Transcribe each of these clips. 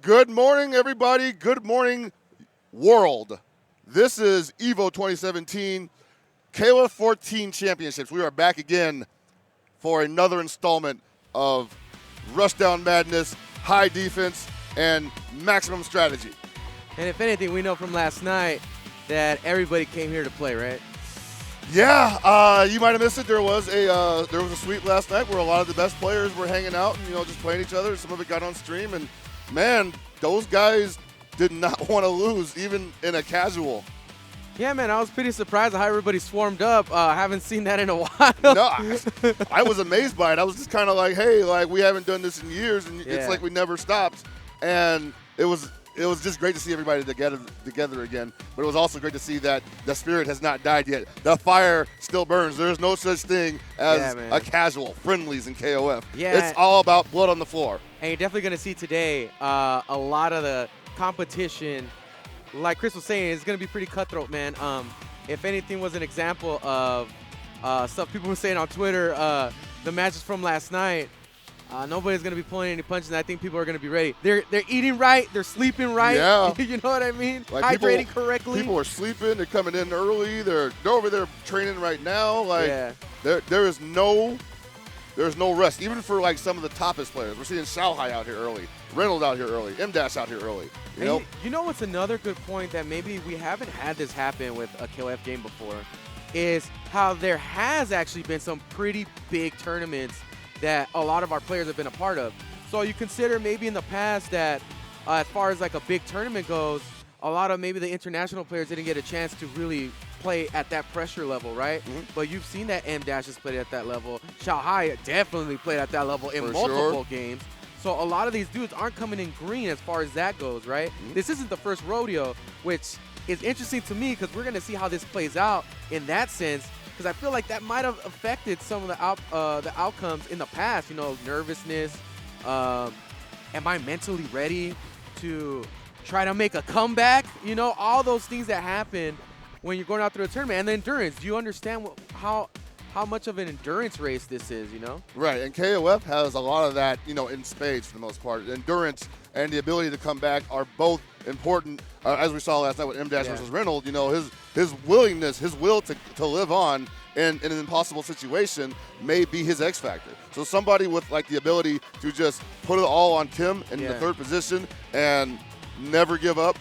Good morning, everybody. Good morning, world. This is EVO 2017 KOF 14 Championships. We are back again for another installment of Rushdown Madness, high defense, and maximum strategy. And if anything, we know from last night that everybody came here to play, right? Yeah, you might have missed it. There was a suite last night where a lot of the best players were hanging out and just playing each other. Some of it got on stream, and man, those guys did not want to lose, even in a casual. Yeah, man, I was pretty surprised at how everybody swarmed up. I haven't seen that in a while. No, I was amazed by it. I was just kind of like, hey, like we haven't done this in years, and it's like we never stopped. And it was just great to see everybody together again. But it was also great to see that the spirit has not died yet. The fire still burns. There is no such thing as a casual friendlies in KOF. Yeah. It's all about blood on the floor. And you're definitely going to see today a lot of the competition, like Chris was saying, is going to be pretty cutthroat, man. If anything was an example of stuff people were saying on Twitter, the matches from last night, nobody's going to be pulling any punches, and I think people are going to be ready. They're eating right. They're sleeping right. Yeah. You know what I mean? Like hydrating correctly. People are sleeping. They're coming in early. They're over there training right now. Like there's no rest, even for like some of the toppest players. We're seeing Shalhai out here early, Reynolds out here early, M-Dash out here early. You know what's another good point that maybe we haven't had this happen with a KOF game before is how there has actually been some pretty big tournaments that a lot of our players have been a part of. So you consider maybe in the past that as far as like a big tournament goes, a lot of maybe the international players didn't get a chance to really play at that pressure level, right? But you've seen that M-Dash has played at that level. Xiaohai definitely played at that level in multiple games. So a lot of these dudes aren't coming in green as far as that goes, right? This isn't the first rodeo, which is interesting to me because we're going to see how this plays out in that sense, because I feel like that might have affected some of the outcomes in the past, you know, nervousness. Am I mentally ready to try to make a comeback? You know, all those things that happen when you're going out through a tournament. And the endurance, do you understand how much of an endurance race this is, you know? Right, and KOF has a lot of that, you know, in spades for the most part. Endurance and the ability to come back are both important. As we saw last night with M-Dash versus Reynolds, you know, his willingness, his will to live on in an impossible situation may be his X factor. So somebody with like the ability to just put it all on Tim in the third position and never give up,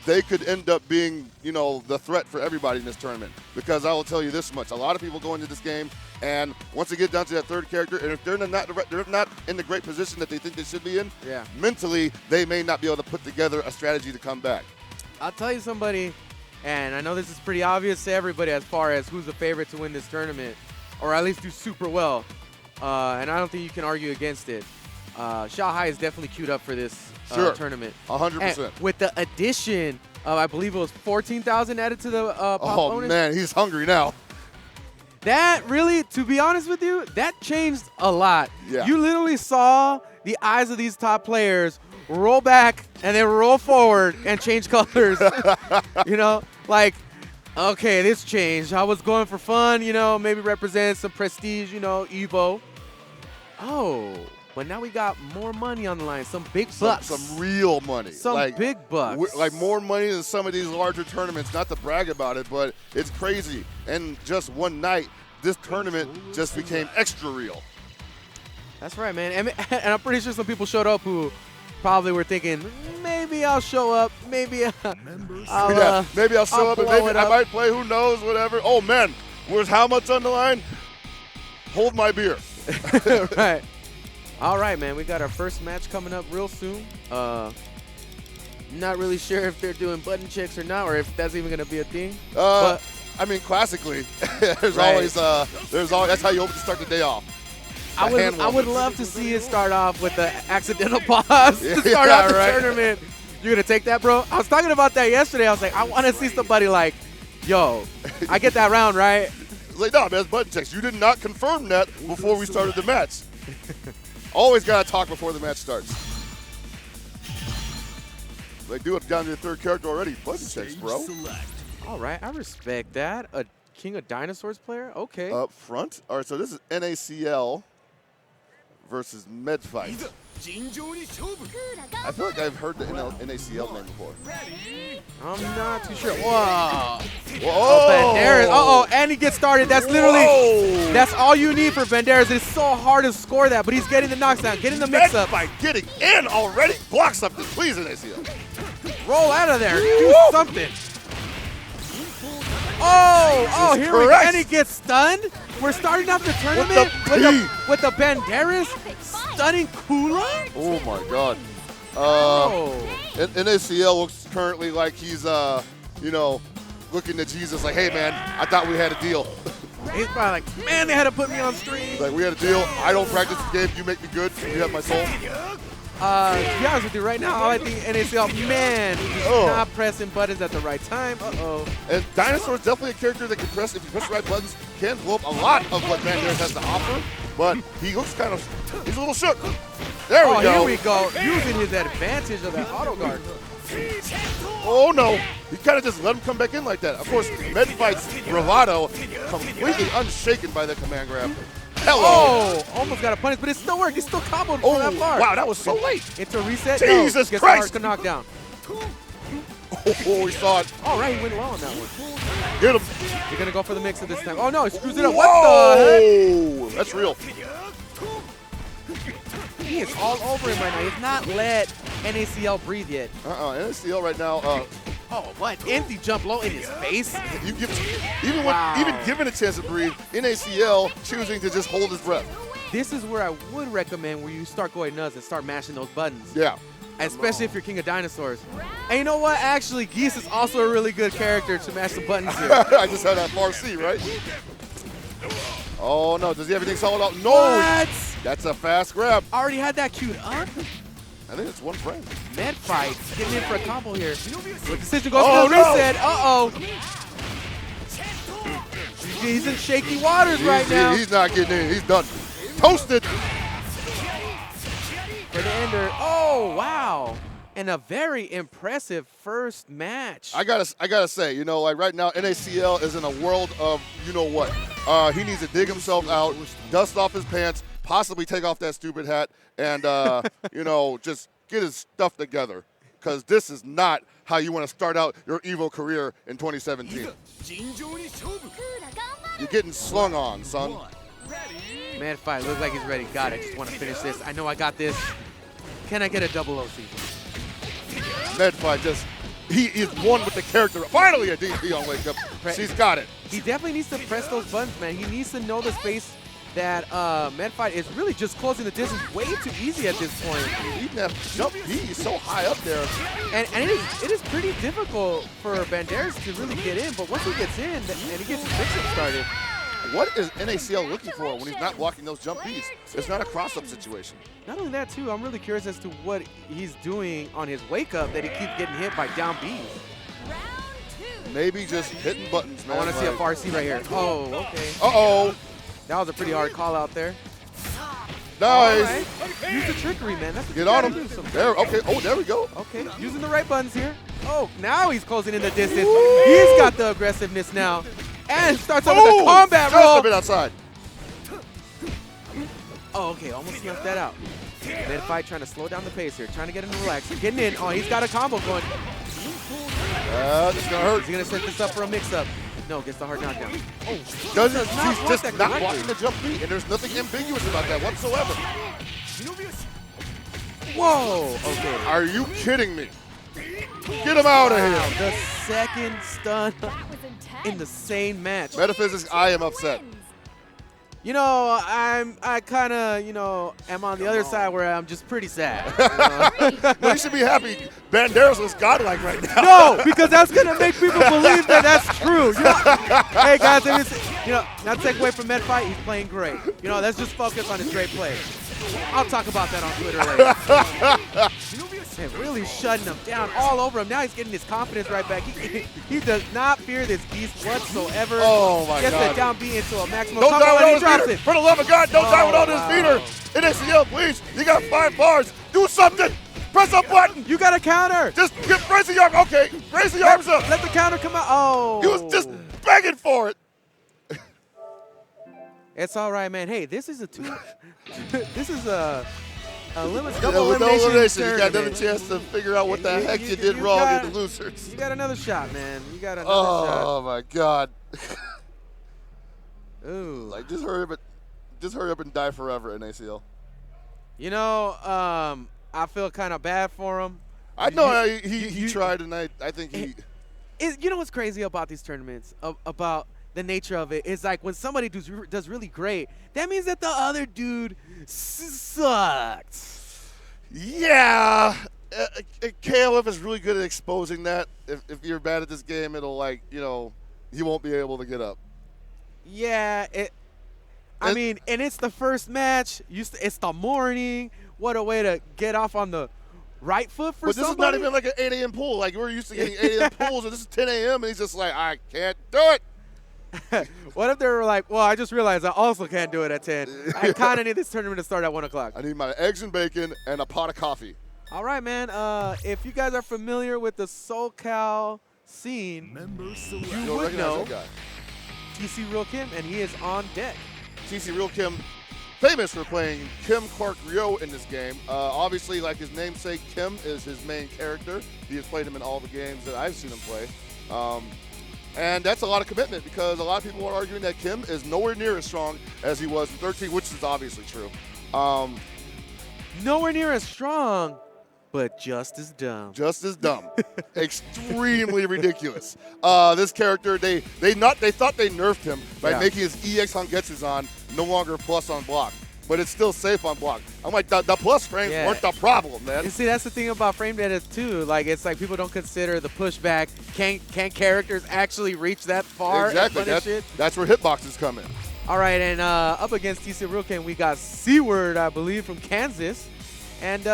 they could end up being, you know, the threat for everybody in this tournament. Because I will tell you this much: a lot of people go into this game, and once they get down to that third character, and if they're not in the great position that they think they should be in, mentally they may not be able to put together a strategy to come back. I'll tell you somebody, and I know this is pretty obvious to everybody as far as who's the favorite to win this tournament, or at least do super well, and I don't think you can argue against it. Xiaohai is definitely queued up for this tournament. 100%. With the addition of, I believe it was 14,000 added to the pop bonus. Oh, man, he's hungry now. That really, to be honest with you, that changed a lot. Yeah. You literally saw the eyes of these top players roll back and then roll forward and change colors. You know, like, okay, this changed. I was going for fun, you know, maybe represent some prestige, you know, EVO. Oh, but now we got more money on the line, some big bucks. Some real money. Some like, big bucks. Like more money than some of these larger tournaments, not to brag about it, but it's crazy. And just one night, this tournament just became extra real. That's right, man. And I'm pretty sure some people showed up who probably were thinking, maybe I'll show up, maybe maybe I'll show up and maybe I might play, who knows, whatever. Oh, man, where's how much on the line? Hold my beer. Right. All right, man, we got our first match coming up real soon. Not really sure if they're doing button checks or not, or if that's even going to be a thing. But I mean, classically, there's always that's how you hope to start the day off. I would love to see it start off with the accidental pause to start off the tournament. You're going to take that, bro? I was talking about that yesterday. I was like, I want to see somebody like, yo, I get that round, right? Like, no, man, it's button checks. You did not confirm that before we started the match. Always got to talk before the match starts. They do it down to the third character already. Button checks, bro. All right, I respect that. A King of Dinosaurs player? Okay. Up front. All right, so this is NACL versus Medfight. I feel like I've heard the NACL name before. I'm not too sure. Whoa. Whoa. Banderas. Uh-oh, and he gets started. That's literally, that's all you need for Banderas. It's so hard to score that, but he's getting the knocks down, getting the mix-up. Medfight getting in already. Block something, please, NACL. Roll out of there. Do something. Oh, here we go. And he gets stunned. We're starting off the tournament with the Banderas stunning Kula. Oh, my God. NACL looks currently like he's, you know, looking to Jesus like, hey, man, I thought we had a deal. He's probably like, man, they had to put me on stream. Like, we had a deal. I don't practice the game. You make me good. You have my soul. To be honest with you, right now, all I think NACL, man, he's not pressing buttons at the right time. And Dinosaur is definitely a character that can press, if you press the right buttons, can blow up a lot of what Banderas has to offer. But he looks kind of, he's a little shook. There we go. Here we go, using his advantage of that auto guard. Oh, no. He kind of just let him come back in like that. Of course, Medfight's bravado completely unshaken by that command grab. Hello. Oh, almost got a punish, but it still worked. He still comboed for that bar. Wow, that was so late. Into reset. Jesus Christ. Gets a knockdown. Oh, we saw it. All right, he went well on that one. Get him. You're going to go for the mix of this time. Oh, no, he screws it up. Whoa. What the heck? That's real. He is all over him right now. He's not let NACL breathe yet. NACL right now. Oh, what? Empty jump low in his face? You give, even given a chance to breathe, NACL choosing to just hold his breath. This is where I would recommend where you start going nuts and start mashing those buttons. Yeah. especially if you're King of Dinosaurs. And you know what? Actually, Geese is also a really good character to mash the buttons here. I just had that far C, right? Oh, no. Does he have everything solid out? No. What? That's a fast grab. Already had that queued up? I think it's one frame. Med fight. Getting in for a combo here. With decision goes Oh, for the no. reset. Uh-oh. He's in shaky waters right now. He's not getting in. He's done. Toasted. For the ender. Oh, wow. And a very impressive first match. I gotta say, you know, like right now, NACL is in a world of you know what. He needs to dig himself out, dust off his pants, possibly take off that stupid hat, and you know, just get his stuff together. Because this is not how you want to start out your EVO career in 2017. You're getting slung on, son. Man fight, looks like he's ready. God, I just want to finish this. I know I got this. Can I get a double OC? Med fight just, he is one with the character. Finally a DP on Wake Up. She's got it. He definitely needs to press those buttons, man. He needs to know the space that Medfight is really just closing the distance way too easy at this point. Even that jump, he's so high up there. And it is pretty difficult for Banderas to really get in, but once he gets in and he gets his mix-up started. What is NACL looking for when he's not blocking those jump Bs? It's not a cross-up situation. Not only that, too, I'm really curious as to what he's doing on his wake-up that he keeps getting hit by down Bs. Maybe just hitting buttons, man. I want to see a far C right here. Oh, okay. Uh-oh. That was a pretty hard call out there. Nice. Right. Use the trickery, man. That's what Get you on gotta him. do There. Okay. Oh, there we go. Okay, using the right buttons here. Oh, now he's closing in the distance. He's got the aggressiveness now. And starts off with the combat just roll. a bit outside. Oh, okay, almost snuffed that out. Medfight trying to slow down the pace here, trying to get him to relax. Getting in. Oh, he's got a combo going. This is going to hurt. Is he going to set this up for a mix-up? No, gets the hard knockdown. Oh, He's block just that not correctly. blocking the jump beat, and there's nothing ambiguous about that whatsoever. Whoa, okay. Are you kidding me? Get him out of Wow, here. the second stun in the same match. Metaphysics, I am upset. You know, I kind of, you know, am on the other side where I'm just pretty sad. Well, you should be happy. Banderas was godlike right now. No, because that's gonna make people believe that that's true. You know, hey guys, you know, not to take away from Medfight, he's playing great. You know, let's just focus on his great play. I'll talk about that on Twitter later. And really shutting him down all over him. Now he's getting his confidence right back. He does not fear this beast whatsoever. Oh my Gets God. that down B into a maximum Don't combo die and he without drops his beater. it. For the love of God, don't die without wow. his beater. NACL, please. You got 5 bars. Do something. Press a button. You got a counter. Just raise the arm. Okay, raise the arms up. Let the counter come out. Oh. He was just begging for it. It's all right, man. Hey, this is a this is a double With elimination. no elimination, you got tournament. another chance to figure out what the heck you did wrong in the losers. You got another shot, man. You got another shot. Oh my God. Ooh. Like just hurry up and die forever, NACL. You know, I feel kind of bad for him. I know he tried, and I think he. You know what's crazy about these tournaments? About the nature of it is like when somebody does really great, that means that the other dude sucked. Yeah, KOF is really good at exposing that. If you're bad at this game, it'll like he won't be able to get up. Yeah, I mean, and it's the first match. It's the morning. What a way to get off on the right foot for somebody. But this is not even like an 8 a.m. pool. Like we're used to getting 8 a.m. pools, and this is 10 a.m. and he's just like, I can't do it. What if they were like, well, I just realized I also can't do it at 10. I kind of need this tournament to start at 1 o'clock. I need my eggs and bacon and a pot of coffee. All right, man. If you guys are familiar with the SoCal scene, you would know TC Real Kim, and he is on deck. TC Real Kim, famous for playing Kim Quark Ryo in this game. Obviously, like his namesake, Kim is his main character. He has played him in all the games that I've seen him play. And that's a lot of commitment because a lot of people are arguing that Kim is nowhere near as strong as he was in 13, which is obviously true. Nowhere near as strong, but just as dumb. Just as dumb. Extremely ridiculous. This character, they thought they nerfed him by making his EX Hangetsu's on no longer plus on block. but it's still safe on block. I'm like, the plus frames weren't the problem, man. And see, that's the thing about frame data too. Like, it's like people don't consider the pushback. Can characters actually reach that far? Exactly. That's where hitboxes come in. All right, and up against TC Ryoken, we got Seaward, I believe, from Kansas. And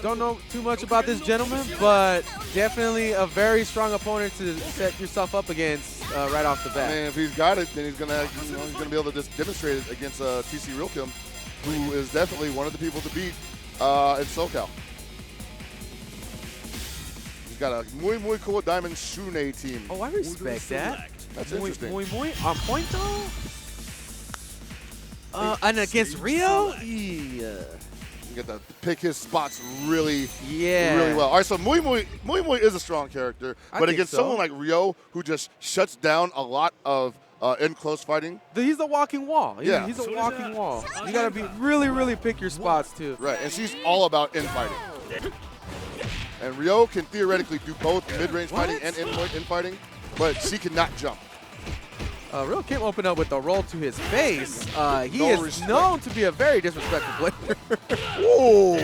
don't know too much about this gentleman, but definitely a very strong opponent to set yourself up against right off the bat. I mean, if he's got it, then he's gonna be able to just demonstrate it against TC Ryoken, who is definitely one of the people to beat in SoCal. He's got a muy cool Diamond Shune team. Oh, I respect that. That's interesting. Muy on point though. And against Rio, You get to pick his spots really well. All right, so Muy is a strong character, but against someone like Rio, who just shuts down a lot of in close fighting. He's a walking wall. Yeah. He's a walking wall. You gotta be really pick your spots too. Right, and she's all about infighting. And Rio can theoretically do both mid-range fighting and infighting, but she cannot jump. Real Kim opened up with a roll to his face. He is known to be a very disrespectful player. Ooh.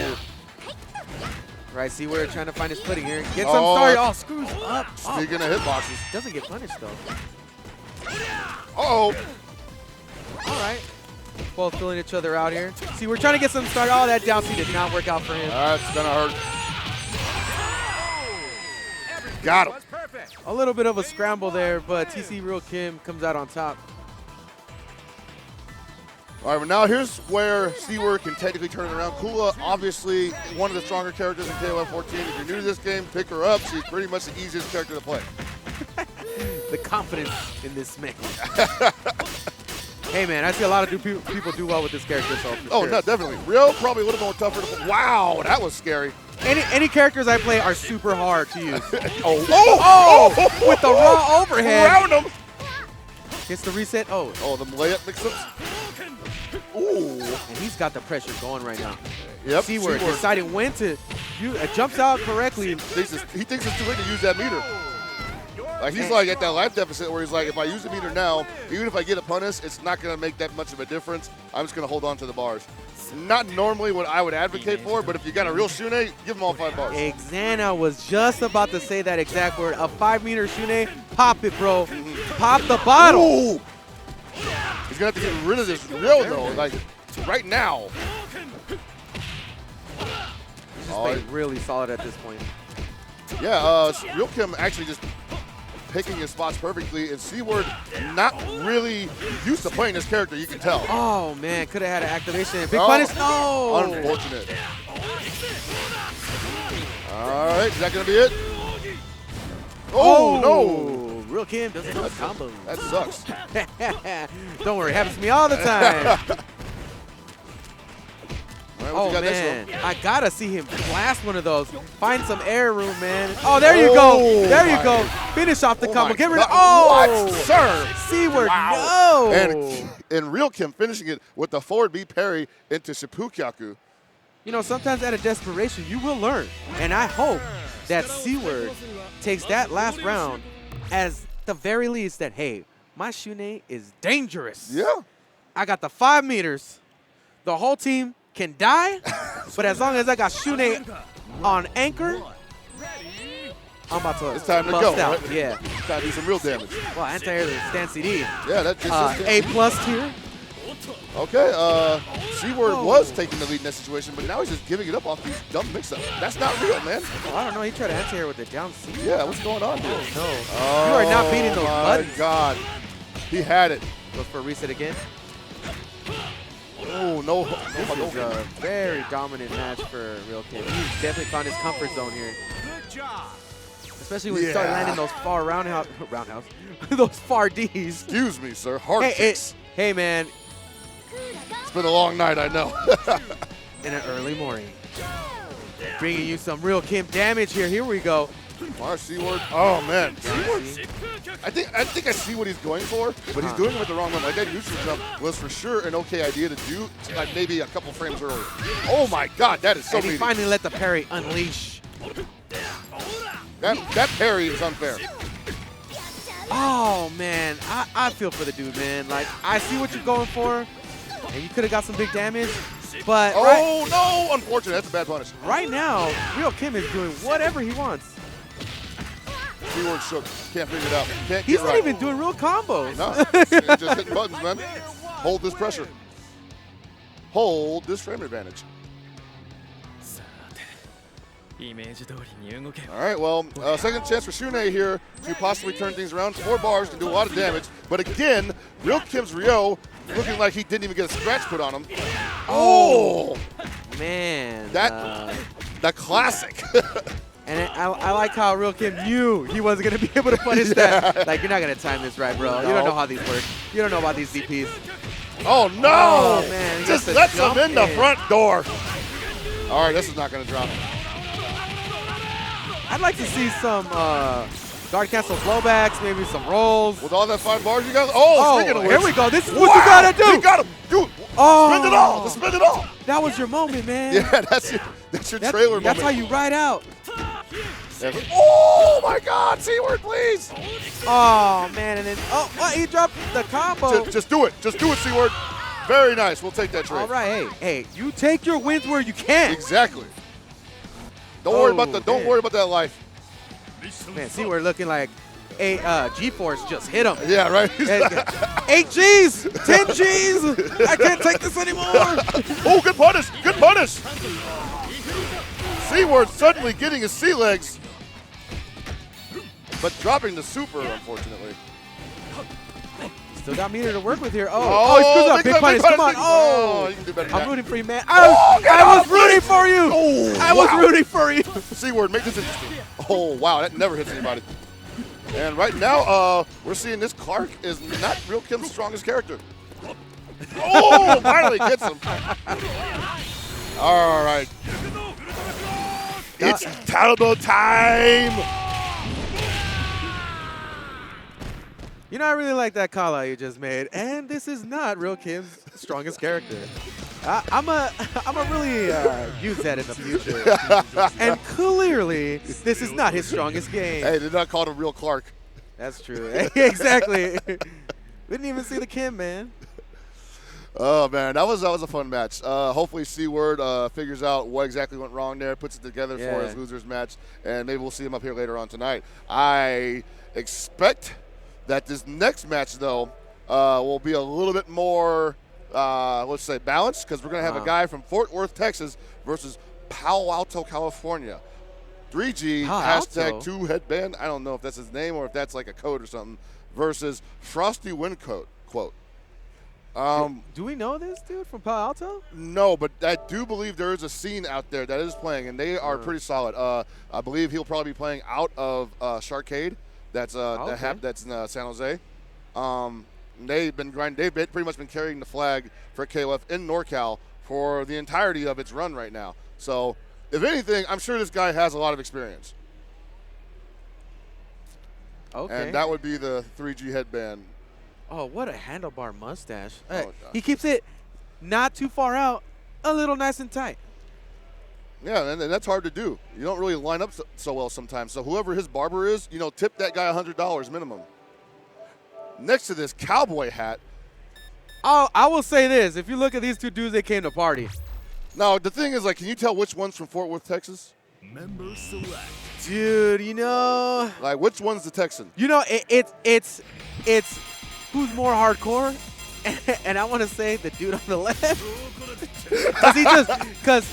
Right, see, we're trying to find his footing here. Gets some sorry. Oh, screws up. Speaking of hitboxes. Doesn't get punished, though. Uh-oh. All right. Both filling each other out here. See, we're trying to get some start. Oh, that down C did not work out for him. That's going to hurt. Got him. A little bit of a scramble there, but TC Real Kim comes out on top. All right, well, now here's where Seaward can technically turn it around. Kula, obviously, one of the stronger characters in KOF 14. If you're new to this game, pick her up. She's pretty much the easiest character to play. The confidence in this man. Hey, man, I see a lot of people do well with this character. So no, definitely. Rio, probably a little more tougher to play. Wow, that was scary. Any characters I play are super hard to use. With the raw overhead. Around him. Gets the reset. Oh, the layup mix-ups. Ooh. And he's got the pressure going right now. Yep. Seaward deciding when to jumps out correctly. He thinks it's too late to use that meter. Like he's like at that life deficit where he's like, if I use the meter now, even if I get a punish, it's not going to make that much of a difference. I'm just going to hold on to the bars. Not normally what I would advocate for, but if you got a real Shune, give them all 5 bars. Xana was just about to say that exact word. A 5-meter Shune, pop it, bro. Pop the bottle. Ooh. He's going to have to get rid of this Rio, though, like right now. He's just playing really solid at this point. Yeah, Real Kim actually just picking his spots perfectly, and Seaward not really used to playing this character, you can tell. Oh, man, could have had an activation. Big punish, no! Unfortunate. All right, is that going to be it? Oh, no! Real Kim doesn't know combos. That sucks. Don't worry, it happens to me all the time. Right, man, I gotta see him blast one of those. Find some air room, man. Oh, there you go. There you go. Finish off the combo. Get rid of. What, sir? Seaward, no. And Real Kim finishing it with the forward B parry into Shippukyaku. You know, sometimes out of desperation, you will learn. And I hope that Seaward takes that last round as the very least that, hey, my Shune is dangerous. Yeah. I got the 5 meters. The whole team can die, but as long as I got Shune on anchor, I'm about to it's time to bust go, out. right? Yeah. It's time to do some real damage. Well, anti-air stand CD. Yeah, that's just A+ tier. Okay, Seaward was taking the lead in that situation, but now he's just giving it up off these dumb mix-ups. That's not real, man. Oh, I don't know. He tried to anti-air with the down C. Yeah, what's going on here? No. You are not beating those buttons. Oh, my God. He had it. Goes for a reset again. Oh, no. This is a very dominant match for Real Kim. He's definitely found his comfort zone here. Good job. Especially when you start landing those far roundhouse, those far Ds. Excuse me, sir. Hard kicks. Hey, man. It's been a long night, I know. In an early morning. Bringing you some Real Kim damage here. Here we go. Mark Seaward. Oh, man. Seaward. I think I see what he's going for, but he's doing it with the wrong one. Like that neutral jump was for sure an okay idea to do, like maybe a couple frames earlier. Oh my God, that is so And he finally let the parry unleash. That parry is unfair. Oh man, I feel for the dude, man. Like I see what you're going for, And you could have got some big damage, but no, unfortunate. That's a bad punish. Right now, Real Kim is doing whatever he wants. Keyword shook. Can't figure it out. Can't He's get not right. even doing real combos. No, it's just hitting buttons, man. Hold this pressure. Hold this frame advantage. All right, well, second chance for Shunei here to possibly turn things around. 4 bars can do a lot of damage. But again, Real Kim's Ryo looking like he didn't even get a scratch put on him. Oh! Man. That classic. And I like how Real Kim knew he wasn't going to be able to punish that. Like, you're not going to time this right, bro. You don't know how these work. You don't know about these DPs. Oh, no! Oh, man. Just lets him in the front door. All right, this is not going to drop. I'd like to see some guard cancel blowbacks, maybe some rolls. With all that 5 bars you got? Oh, speaking of which. Here we go. This is what you got to do. You got him. Dude, spend it all. Just spend it all. That was your moment, man. Yeah, that's your trailer moment. That's how you ride out. Oh, my God. C-word, please. Oh, man. And then, he dropped the combo. Just do it. Just do it, C-word. Very nice. We'll take that trade. All right. Hey, you take your wins where you can. Exactly. Don't worry about that. Don't worry about that life. Man, see, we're looking like a G-Force just hit him. Yeah, right. 8 Gs, 10 Gs. I can't take this anymore. Oh, good punish. Good punish. C-word suddenly getting his sea legs, but dropping the super, unfortunately. Still got meter to work with here. Oh, he screws up. Big punish. Come on. Oh, you can do better than I'm that. rooting for you, man. I was rooting for you. Oh, I was rooting for you. C-word, make this interesting. Oh, wow, that never hits anybody. And right now, we're seeing this Clark is not Real Kim's strongest character. Oh, finally gets him. All right. It's terrible time. You know, I really like that call out you just made, and this is not Real Kim's strongest character. I'm a really use that in the future. And clearly, this is not his strongest game. Hey, they're not called him Real Clark. That's true. Exactly. We didn't even see the Kim, man. Oh man, that was a fun match. Hopefully, C-word figures out what exactly went wrong there, puts it together for his losers match, and maybe we'll see him up here later on tonight. I expect that this next match, though, will be a little bit more, let's say, balanced, because we're going to have a guy from Fort Worth, Texas, versus Palo Alto, California. 3G, hashtag 2 headband. I don't know if that's his name or if that's like a code or something, versus Frosty Windcoat, quote. Do we know this dude from Palo Alto? No, but I do believe there is a scene out there that is playing, and they are pretty solid. I believe he'll probably be playing out of Sharkade. That's that's in San Jose. They've been grinding. They've pretty much been carrying the flag for KOF in NorCal for the entirety of its run right now. So, if anything, I'm sure this guy has a lot of experience. Okay. And that would be the 3G headband. Oh, what a handlebar mustache. Oh, he keeps it not too far out, a little nice and tight. Yeah, and that's hard to do. You don't really line up so well sometimes. So whoever his barber is, tip that guy $100 minimum. Next to this cowboy hat. Oh, I will say this. If you look at these two dudes, they came to party. Now, the thing is, can you tell which one's from Fort Worth, Texas? Member select. Dude, which one's the Texan? It's who's more hardcore? And I want to say the dude on the left. Because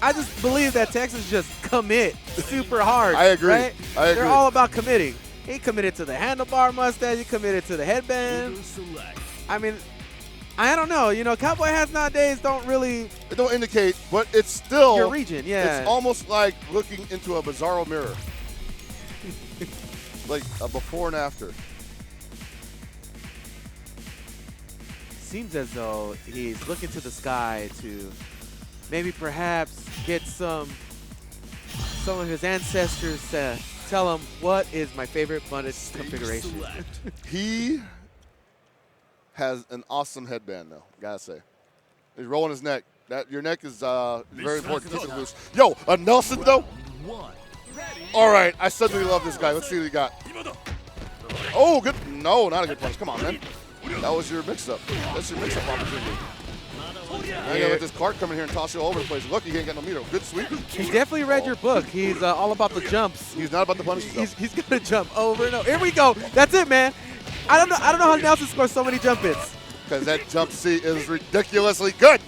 I just believe that Texans just commit super hard. I agree. Right? I agree. They're all about committing. He committed to the handlebar mustache. He committed to the headband. I mean, I don't know. Cowboy hats nowadays don't really. It don't indicate, but it's still. Your region, yeah. It's almost like looking into a bizarro mirror. Like a before and after. Seems as though he's looking to the sky to maybe perhaps get some of his ancestors to tell him what is my favorite bundage configuration. He has an awesome headband, though, gotta say. He's rolling his neck. Your neck is very important. Keep it loose. Yo, a Nelson, though? All right, I suddenly love this guy. Let's see what he got. Oh, good. No, not a good punch. Come on, man. That was your mix-up. That's your mix-up opportunity. Now you gotta let this cart come in here and toss you all over the place. Look, he ain't got no meter. Good sweep. He definitely read your book. He's all about the jumps. He's not about the punishes. He's gonna jump over and over. Here we go. That's it, man. I don't know how Nelson scores so many jump hits. Because that jump seat is ridiculously good.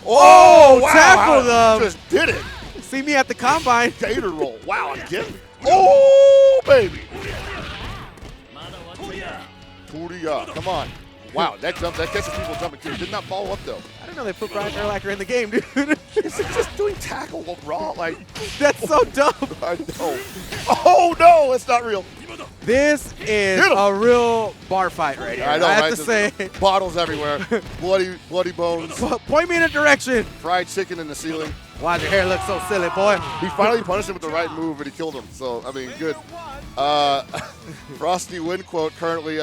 Oh, wow. tackled him. Just did it. See me at the combine. Gator roll. Wow, again. Oh, baby. Puriya, come on. Wow, that catches people jumping too. Did not follow up though. I didn't know they put Brian Urlacher in the game, dude. He's just doing tackle raw, like. That's so dumb. I know. Oh no, it's not real. This is a real bar fight right here. I know, I have right? to say. Bottles everywhere. Bloody bones. Point me in a direction. Fried chicken in the ceiling. Why'd your hair look so silly, boy? He finally punished him with the right move, and he killed him. So, I mean, good. Frosty Wind quote currently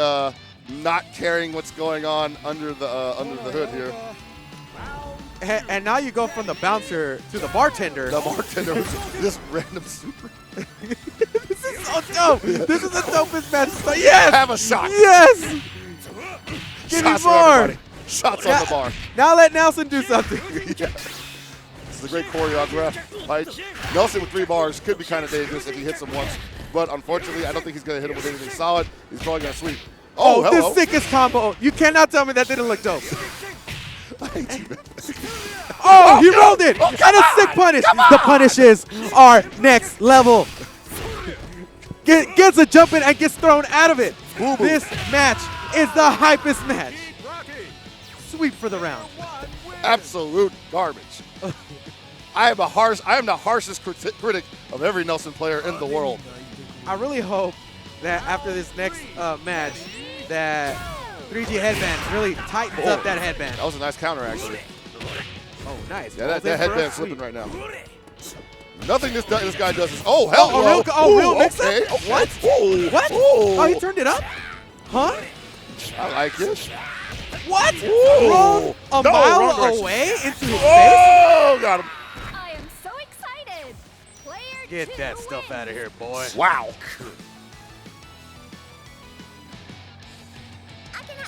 not caring what's going on under the hood here. And now you go from the bouncer to the bartender. The bartender was this random super. This is so dope. This is the dopest match. Yes! Have a shot. Yes! Give Shots me more. Shots on the bar. Now let Nelson do something. Yeah. This is a great choreographed fight. Nelson with 3 bars could be kind of dangerous if he hits him once. But unfortunately, I don't think he's going to hit him with anything solid. He's probably going to sweep. Oh, hello. the sickest combo. You cannot tell me that didn't look dope. I hate you, man. Oh, he rolled it. And a sick punish. The punishes are next level. Gets a jump in and gets thrown out of it. Boo-boo. This match is the hypest match. Sweep for the round. Absolute garbage. I am the harshest critic of every Nelson player in the world. I really hope that after this next match that 3G headband really tightens up that headband. That was a nice counter, actually. Oh, nice. Yeah, that headband's slipping right now. Nothing this guy does is, oh, hell no. Real mix-up? Okay. What? Ooh, What? ooh. Oh, he turned it up? Huh? I like it. What? Ooh. Rolled a No, mile wrong direction. away into his face? Oh, got him. I am so excited. Player Get 2 that stuff wins. out of here, boy. Wow.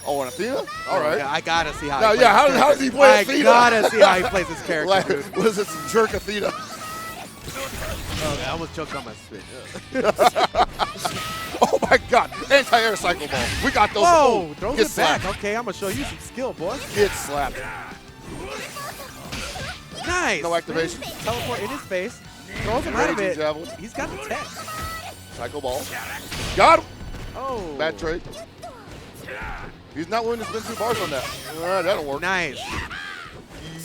Oh, and Athena? All right. Yeah, I gotta see how. Now, he yeah, plays his how does he play character. Athena? I gotta see how he plays his character. Like, Dude. what is it, some jerk Athena? Oh, I almost choked on my spit. Oh my God! Anti-air cycle ball. We got those. Whoa! Ooh, Throws get it back. slapped. Okay, I'm gonna show you some skill, boy. Get slapped. Nice. No activation. Teleport in his face. Throws him out of Raging it. javelin. He's got the tech. Cycle ball. Got him. Oh. Bad trade. He's not willing to spend 2 bars on that. That'll work. Nice.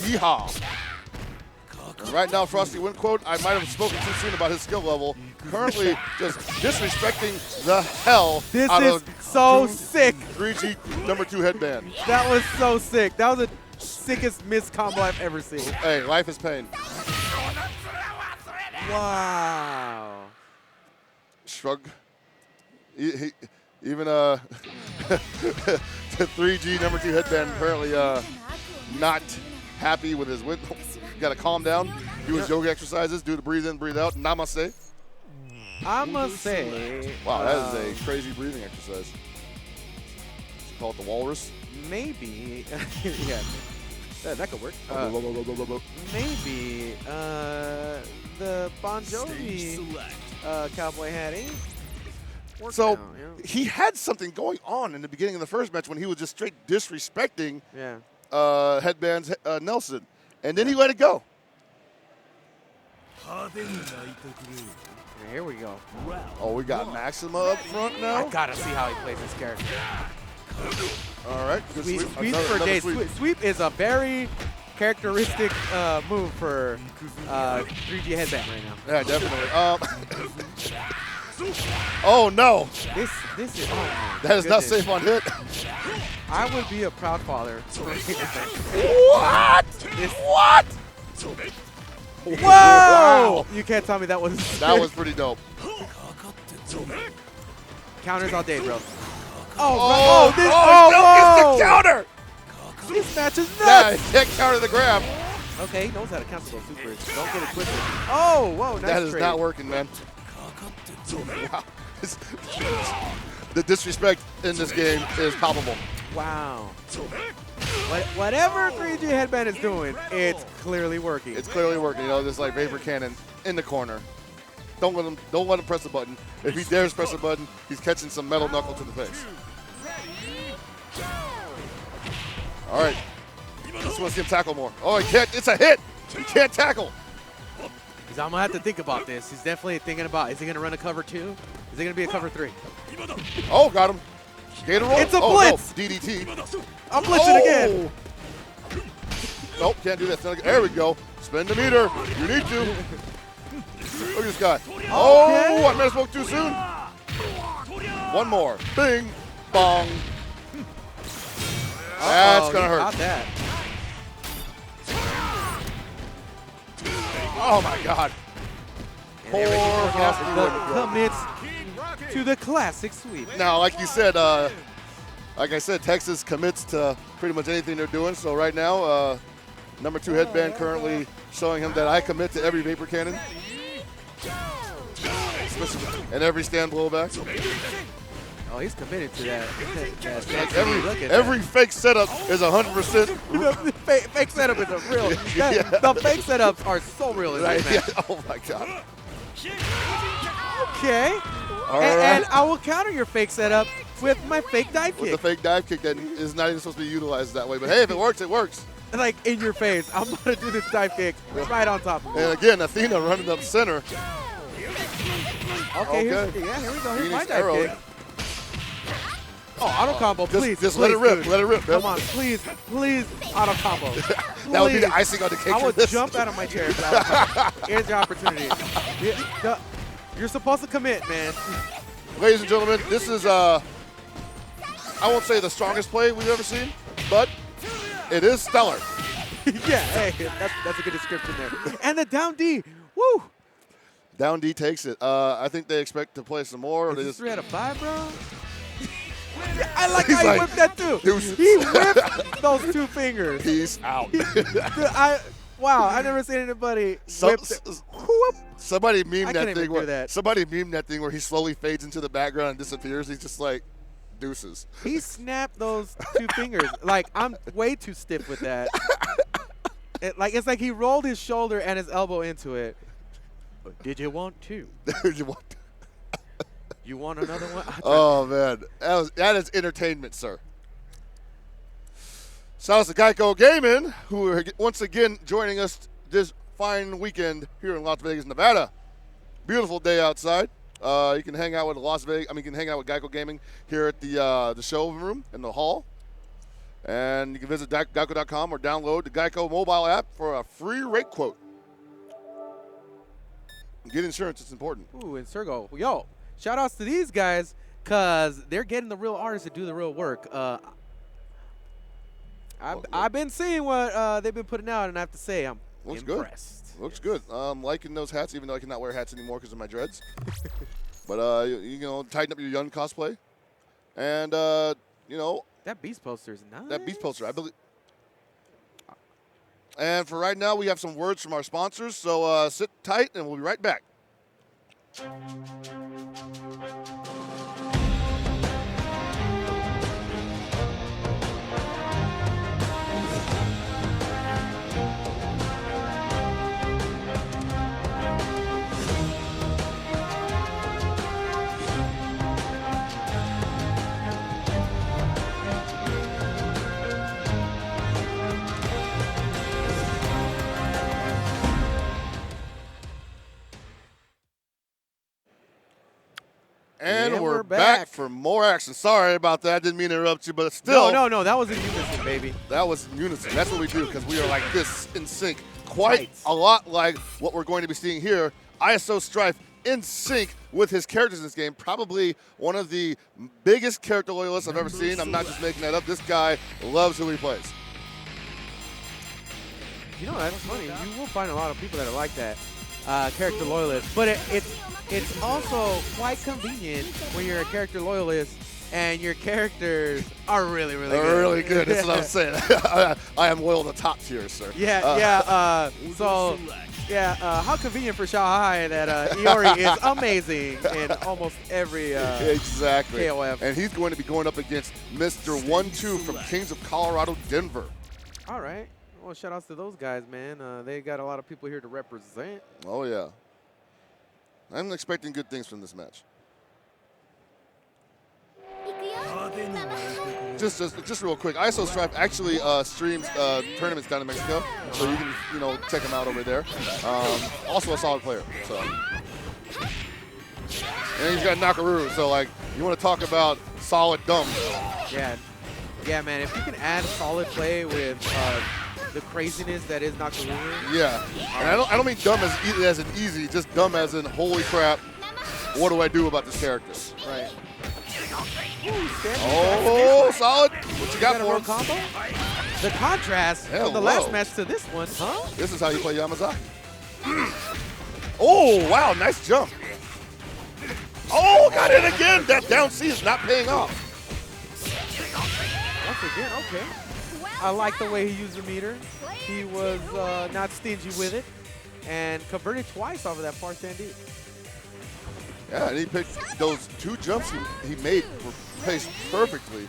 Yeehaw. Right now, Frosty Wind quote, I might have spoken too soon about his skill level. Currently just disrespecting the hell This out is of so sick. 3G #2 headband. That was so sick. That was the sickest missed combo I've ever seen. Hey, life is pain. Wow. Shrug. Even the 3G #2 headband apparently not happy with his win. Got to calm down. Do his yoga exercises. Do the breathe in, breathe out. Namaste. I must say. Wow, that is a crazy breathing exercise. Call it the walrus. Maybe. Yeah. That could work. Maybe the Bon Jovi cowboy hat ain't. So out, yeah. he had something going on in the beginning of the first match when he was just straight disrespecting Headband's Nelson. And then he let it go. Here we go. Oh, we got Maxima up front now. I gotta see how he plays this character. All right. Good Sweep, sweep. sweep Another for days. sweep. Sweep is a very characteristic move for 3G headband right now. Yeah, definitely. Oh no, This is oh my that is not goodness. safe on hit. I would be a proud father. What? What? Whoa! Wow. You can't tell me that was That was pretty dope. counters all day, bro. Oh, this, no, it's the counter. This match is Yeah, nuts. he can't counter the grab. Okay, he knows how to counter those supers. Don't get it twisted. Oh, whoa, nice That is trade. not working, man. Wow. The disrespect in this game is palpable. Wow. Whatever 3G headband is doing, it's clearly working. It's clearly working. You know, this like vapor cannon in the corner. Don't let him press the button. If he dares press the button, he's catching some metal knuckle to the face. All right. Just want to see him tackle more. Oh, he can't. It's a hit. He can't tackle. I'm going to have to think about this. He's definitely thinking about, is he going to run a cover 2? Is it going to be a cover 3? Oh, got him. Gator roll. It's a blitz. No. DDT. I'm blitzing again. Nope, can't do that. There we go. Spin the meter. You need to. Look at this guy. Oh, I might have spoke too soon. One more. Bing, bong. That's going to hurt. Got that. Oh, my God. Commits to the classic sweep. Now, like you said, like I said, Texas commits to pretty much anything they're doing. So right now, number 2 headband currently showing him that I commit to every vapor cannon and every stand blowback. Oh, he's committed to that. Every fake setup is 100%. Fake setup is a real. The fake setups are so real in this match. Yeah. Oh my God. Okay. All right. And I will counter your fake setup with my fake dive with kick. the fake dive kick that is not even supposed to be utilized that way. But hey, if it works, it works. Like in your face. I'm going to do this dive kick right on top of you. And again, Athena running up center. Okay. Here we go. Here's my dive kick. Oh, auto combo, please. Just let it rip. Dude. Let it rip, man. Come on, please, auto combo. That would be the icing on the cake. I would jump out of my chair. Here's your opportunity. You're supposed to commit, man. Ladies and gentlemen, this is, I won't say the strongest play we've ever seen, but it is stellar. Yeah, hey, that's a good description there. And the down D, woo. Down D takes it. I think they expect to play some more. Is this 3 out of 5, bro? I like He's how he like, whipped that too. Deuces. He whipped those 2 fingers. Peace out. Wow, I never seen anybody whip Somebody memed that thing. Somebody memed that thing where he slowly fades into the background and disappears. He's just like deuces. He snapped those 2 fingers. Like, I'm way too stiff with that. It's like he rolled his shoulder and his elbow into it. Did you want 2? You want another one? Oh, man. That is entertainment, sir. Shout out to Geico Gaming, who are once again joining us this fine weekend here in Las Vegas, Nevada. Beautiful day outside. You can hang out with you can hang out with Geico Gaming here at the showroom in the hall. And you can visit geico.com or download the Geico mobile app for a free rate quote. Get insurance, it's important. Ooh, and Sergo, yo, shout outs to these guys because they're getting the real artists to do the real work. I've been seeing what they've been putting out, and I have to say I'm impressed. Looks good. I'm liking those hats, even though I cannot wear hats anymore because of my dreads. But, you know, tighten up your young cosplay. And, you know. That Beast poster is nice. That Beast poster, I believe. And for right now, we have some words from our sponsors. So sit tight, and we'll be right back. And we're back for more action. Sorry about that. I didn't mean to interrupt you, but still. No. That was in unison, baby. That was in unison. That's what we do because we are like this in sync. Quite a lot like what we're going to be seeing here. ISO Strife in sync with his characters in this game. Probably one of the biggest character loyalists I've ever seen. I'm not just making that up. This guy loves who he plays. You know, that's funny. You will find a lot of people that are like that, character loyalists. But it's also quite convenient when you're a character loyalist and your characters are really, really good. Really good. That's what I'm saying. I am loyal to top tier, sir. Yeah. How convenient for Shanghai that Iori is amazing in almost every exactly. KOF. And he's going to be going up against Mr. 1-2 from Kings of Colorado, Denver. All right. Well, shout outs to those guys, man. They got a lot of people here to represent. Oh, yeah. I'm expecting good things from this match. Just real quick, ISO Strife actually streams tournaments down in Mexico, so you can check him out over there. Also a solid player. So, and he's got Nakaruru. So like, you want to talk about solid dumb? Yeah, man. If you can add solid play with the craziness that is Nakaruru. Yeah, and I don't mean dumb as in easy, just dumb as in holy crap. What do I do about this character? Right. Oh, solid. What you got for him? Combo? The contrast from the last match to this one, huh? This is how you play Yamazaki. Oh, wow, nice jump. Oh, got it again. That down C is not paying off. Once again, okay. I like the way he used the meter. He was not stingy with it and converted twice off of that par stand deep. Yeah, and he picked those 2 jumps he made were placed perfectly.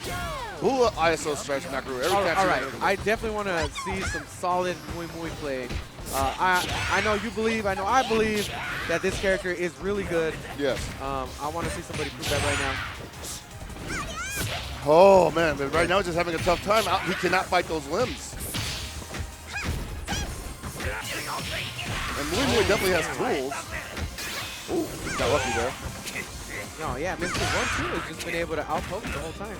Hula ISO strikes from Nakaruru. All right, I definitely want to see some solid Mui Mui play. I know you believe, I know I believe that this character is really good. Yes. I want to see somebody prove that right now. Oh, man, but right now he's just having a tough time. He cannot fight those limbs. And Mui Mui definitely has tools. Ooh, got lucky there. No, yeah, Mr. 1-2 has just been able to outpoke the whole time.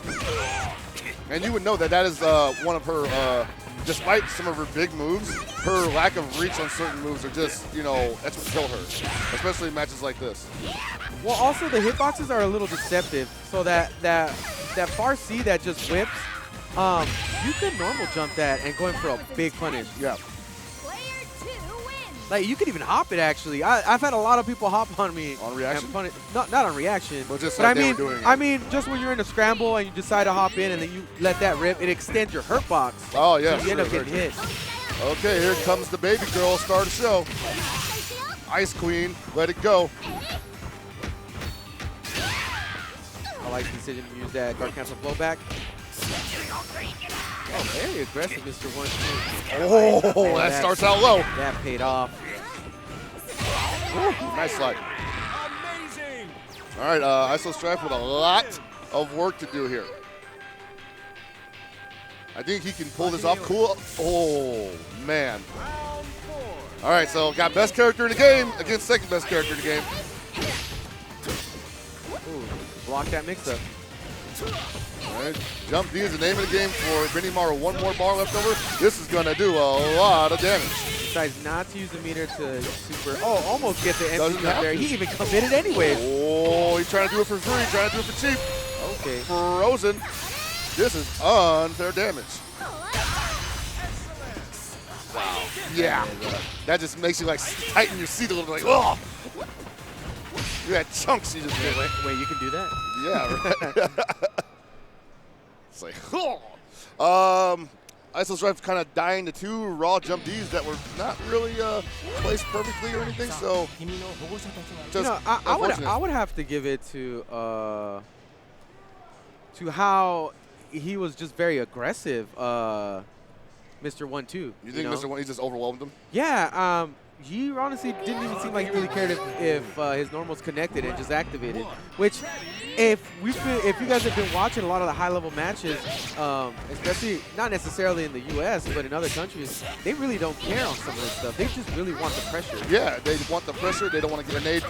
And you would know that is one of her, despite some of her big moves, her lack of reach on certain moves are just, that's what kill her, especially in matches like this. Well, also the hitboxes are a little deceptive, so that far C that just whips, you can normal jump that and go in for a big punish. Yeah. Like, you could even hop it, actually. I've had a lot of people hop on me. On reaction? Not on reaction. Well, just but like they were doing it. I mean, just when you're in a scramble and you decide to hop in and then you let that rip, it extends your hurt box. Oh, yeah. So you end up getting hit. Okay, here comes the baby girl. Start the show. Ice Queen, let it go. I like the decision to use that guard cancel blowback. Oh, very aggressive, Mr. 1-2. Oh, that starts out low. That paid off. Ooh, nice slide. Amazing. All right, ISO Strife with a lot of work to do here. I think he can pull this off. Cool. Oh, man. All right, so got best character in the game against second best character in the game. Ooh, block that mix-up. All right, jump D is the name of the game for Benimaru. One more bar left over. This is going to do a lot of damage. Decides not to use the meter to super. Oh, almost get the empty Doesn't there. He even committed anyway. Oh, he's trying to do it for free, trying to do it for cheap. Okay. Frozen. This is unfair damage. Wow. Yeah. That just makes you like tighten your seat a little bit. Like, oh. You had chunks you just did. Wait, you can do that? Yeah, right. It's like, oh. ISO Strife kind of dying to 2 raw jump Ds that were not really placed perfectly or anything. So, just I would have to give it to how he was just very aggressive, Mr. 1-2. You think Mr. 1 he just overwhelmed him? Yeah. He honestly didn't even seem like he really cared if his normals connected and just activated. Which, if you guys have been watching a lot of the high-level matches, especially not necessarily in the U.S. but in other countries, they really don't care on some of this stuff. They just really want the pressure. Yeah, they want the pressure. They don't want to get grenade.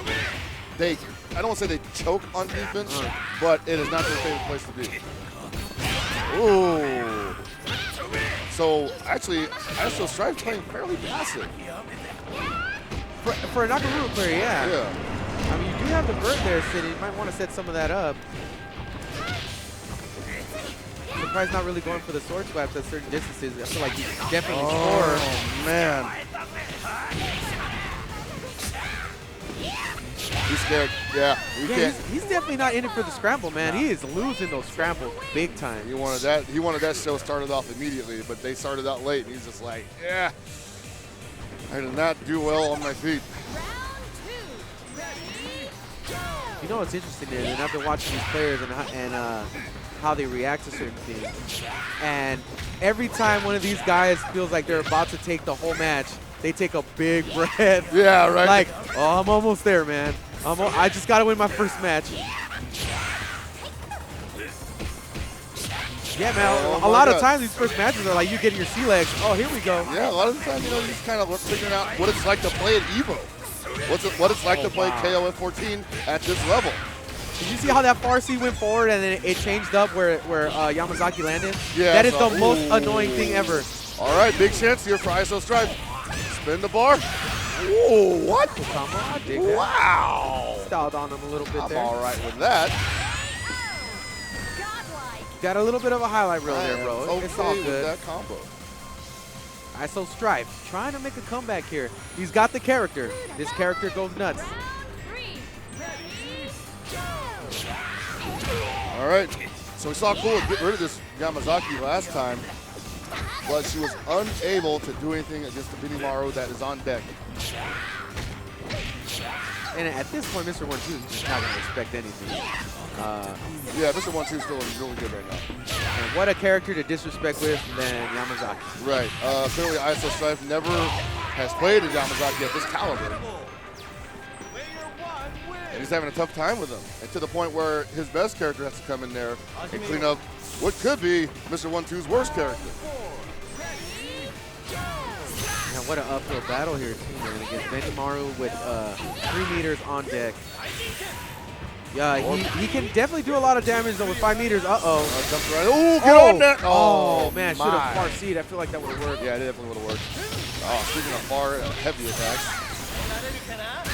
I don't want to say they choke on defense, but it is not their favorite place to be. Ooh. So actually, ISO Strife playing fairly passive. For a Nakamura player, yeah. Yeah. I mean, you do have the bird there sitting. You might want to set some of that up. Surprised not really going for the sword swaps at certain distances. I feel like he definitely score. Oh, man. He's scared. Yeah, he's definitely not in it for the scramble, man. He is losing those scrambles big time. He wanted that show started off immediately, but they started out late, and he's just like, yeah. I did not do well on my feet. You know what's interesting is, and I've been watching these players and how they react to certain things. And every time one of these guys feels like they're about to take the whole match, they take a big breath. Yeah, right. Like, oh, I'm almost there, man. I just got to win my first match. Yeah, man, a lot of times these first matches are like you getting your sea legs. Oh, here we go. Yeah, a lot of the time, you know, you're just kind of figuring out what it's like to play at EVO. What it's like to play KOF 14 at this level. Did you see how that far C went forward and then it changed up where Yamazaki landed? Yeah. That is the most annoying thing ever. All right, big chance here for ISO Stripe. Spin the bar. Ooh, what? Combo, I dig that. Wow. Styled on him a little bit there. I'm all right with that. Got a little bit of a highlight reel there, bro. Okay it's all with good. that combo. ISO Stripe trying to make a comeback here. He's got the character. This character goes nuts. All right. So we saw Cool get rid of this Yamazaki last time, but she was unable to do anything against the Benimaru that is on deck. And at this point, Mr. 1-2 is just not going to expect anything. Yeah, Mr. 1-2 is still really good right now. And what a character to disrespect with than Yamazaki. Right. Clearly, ISO Strife never has played a Yamazaki at this caliber. And he's having a tough time with him. And to the point where his best character has to come in there and clean up what could be Mr. 1-2's worst character. Yeah, what an uphill battle here, too, man, against Benimaru with 3 meters on deck. Yeah, he can definitely do a lot of damage, though, with 5 meters. Uh-oh. Right. Ooh, get on that. Oh, man, should have far seed. I feel like that would have worked. Yeah, it definitely would have worked. Oh, speaking of far, heavy attacks.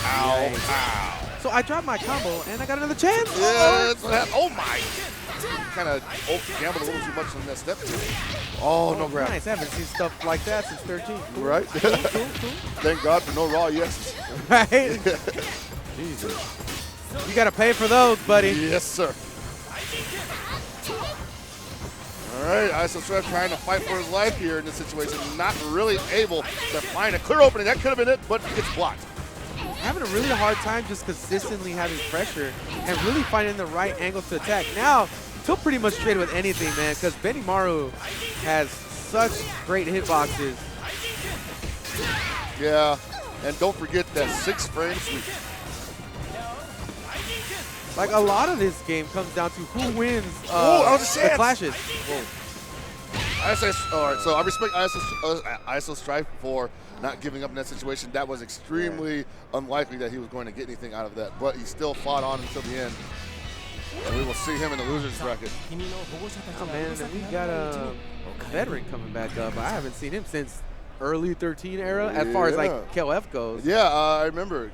Ow, ow. So I dropped my combo, and I got another chance. Yeah, that's what happened. Oh, my. Kind of gambled a little too much on that step. Oh, no grab. Nice. I haven't seen stuff like that since 13. Cool. Right? Cool. Thank God for no raw yeses. Right? Jesus. You got to pay for those, buddy. Yes, sir. All right, ISO Stripe trying to fight for his life here in this situation. Not really able to find a clear opening. That could have been it, but it gets blocked. Having a really hard time just consistently having pressure and really finding the right angle to attack. Now, feel pretty much straight with anything, man, because Benimaru has such great hitboxes. Yeah, and don't forget that 6-frame sweep. Like, a lot of this game comes down to who wins the clashes. All right, so I respect ISO Strife for not giving up in that situation. That was extremely unlikely that he was going to get anything out of that, but he still fought on until the end. And we will see him in the loser's bracket. Oh, man, and we got a veteran coming back up. I haven't seen him since early 13 era as far as, like, KOF goes. Yeah, I remember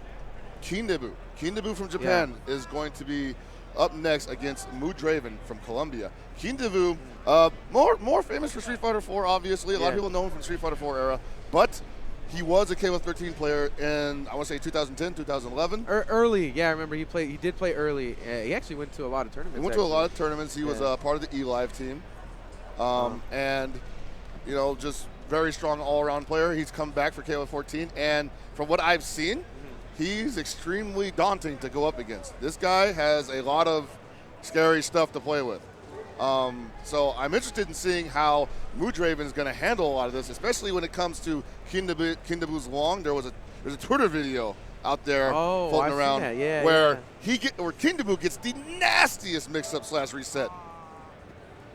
Kindebu. Kindebu from Japan is going to be up next against Mudraven from Colombia. Kindebu, more famous for Street Fighter 4, obviously. A lot of people know him from Street Fighter 4 era, but he was a KOF 13 player in, I want to say, 2010, 2011. Early, yeah, I remember he did play early. He actually went to a lot of tournaments. He went to a lot of tournaments. He was part of the E-Live team. And, you know, just very strong all-around player. He's come back for KOF 14, and from what I've seen, he's extremely daunting to go up against. This guy has a lot of scary stuff to play with. So I'm interested in seeing how Mudraven is going to handle a lot of this, especially when it comes to Kindebu's long. There's a Twitter video out there floating around where Kindebu gets the nastiest mix-up / reset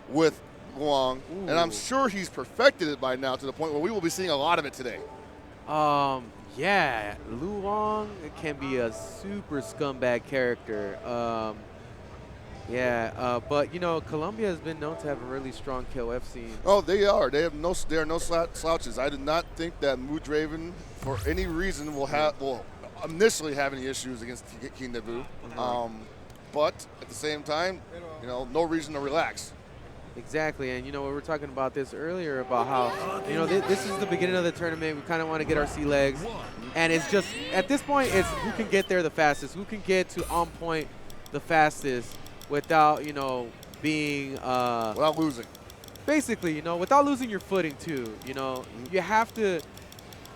with Long, and I'm sure he's perfected it by now to the point where we will be seeing a lot of it today. Yeah, Lu Wong can be a super scumbag character. But you know, Colombia has been known to have a really strong KOF scene. Oh, they are. They are no slouches. I did not think that Mudraven, for any reason, will initially have any issues against Kindebu. But at the same time, you know, no reason to relax. Exactly, and you know, we were talking about this earlier about how, you know, this is the beginning of the tournament. We kind of want to get our sea legs, and it's just, at this point, it's who can get there the fastest, who can get to on point the fastest without, you know, being without losing. Basically, you know, without losing your footing too. You know, you have to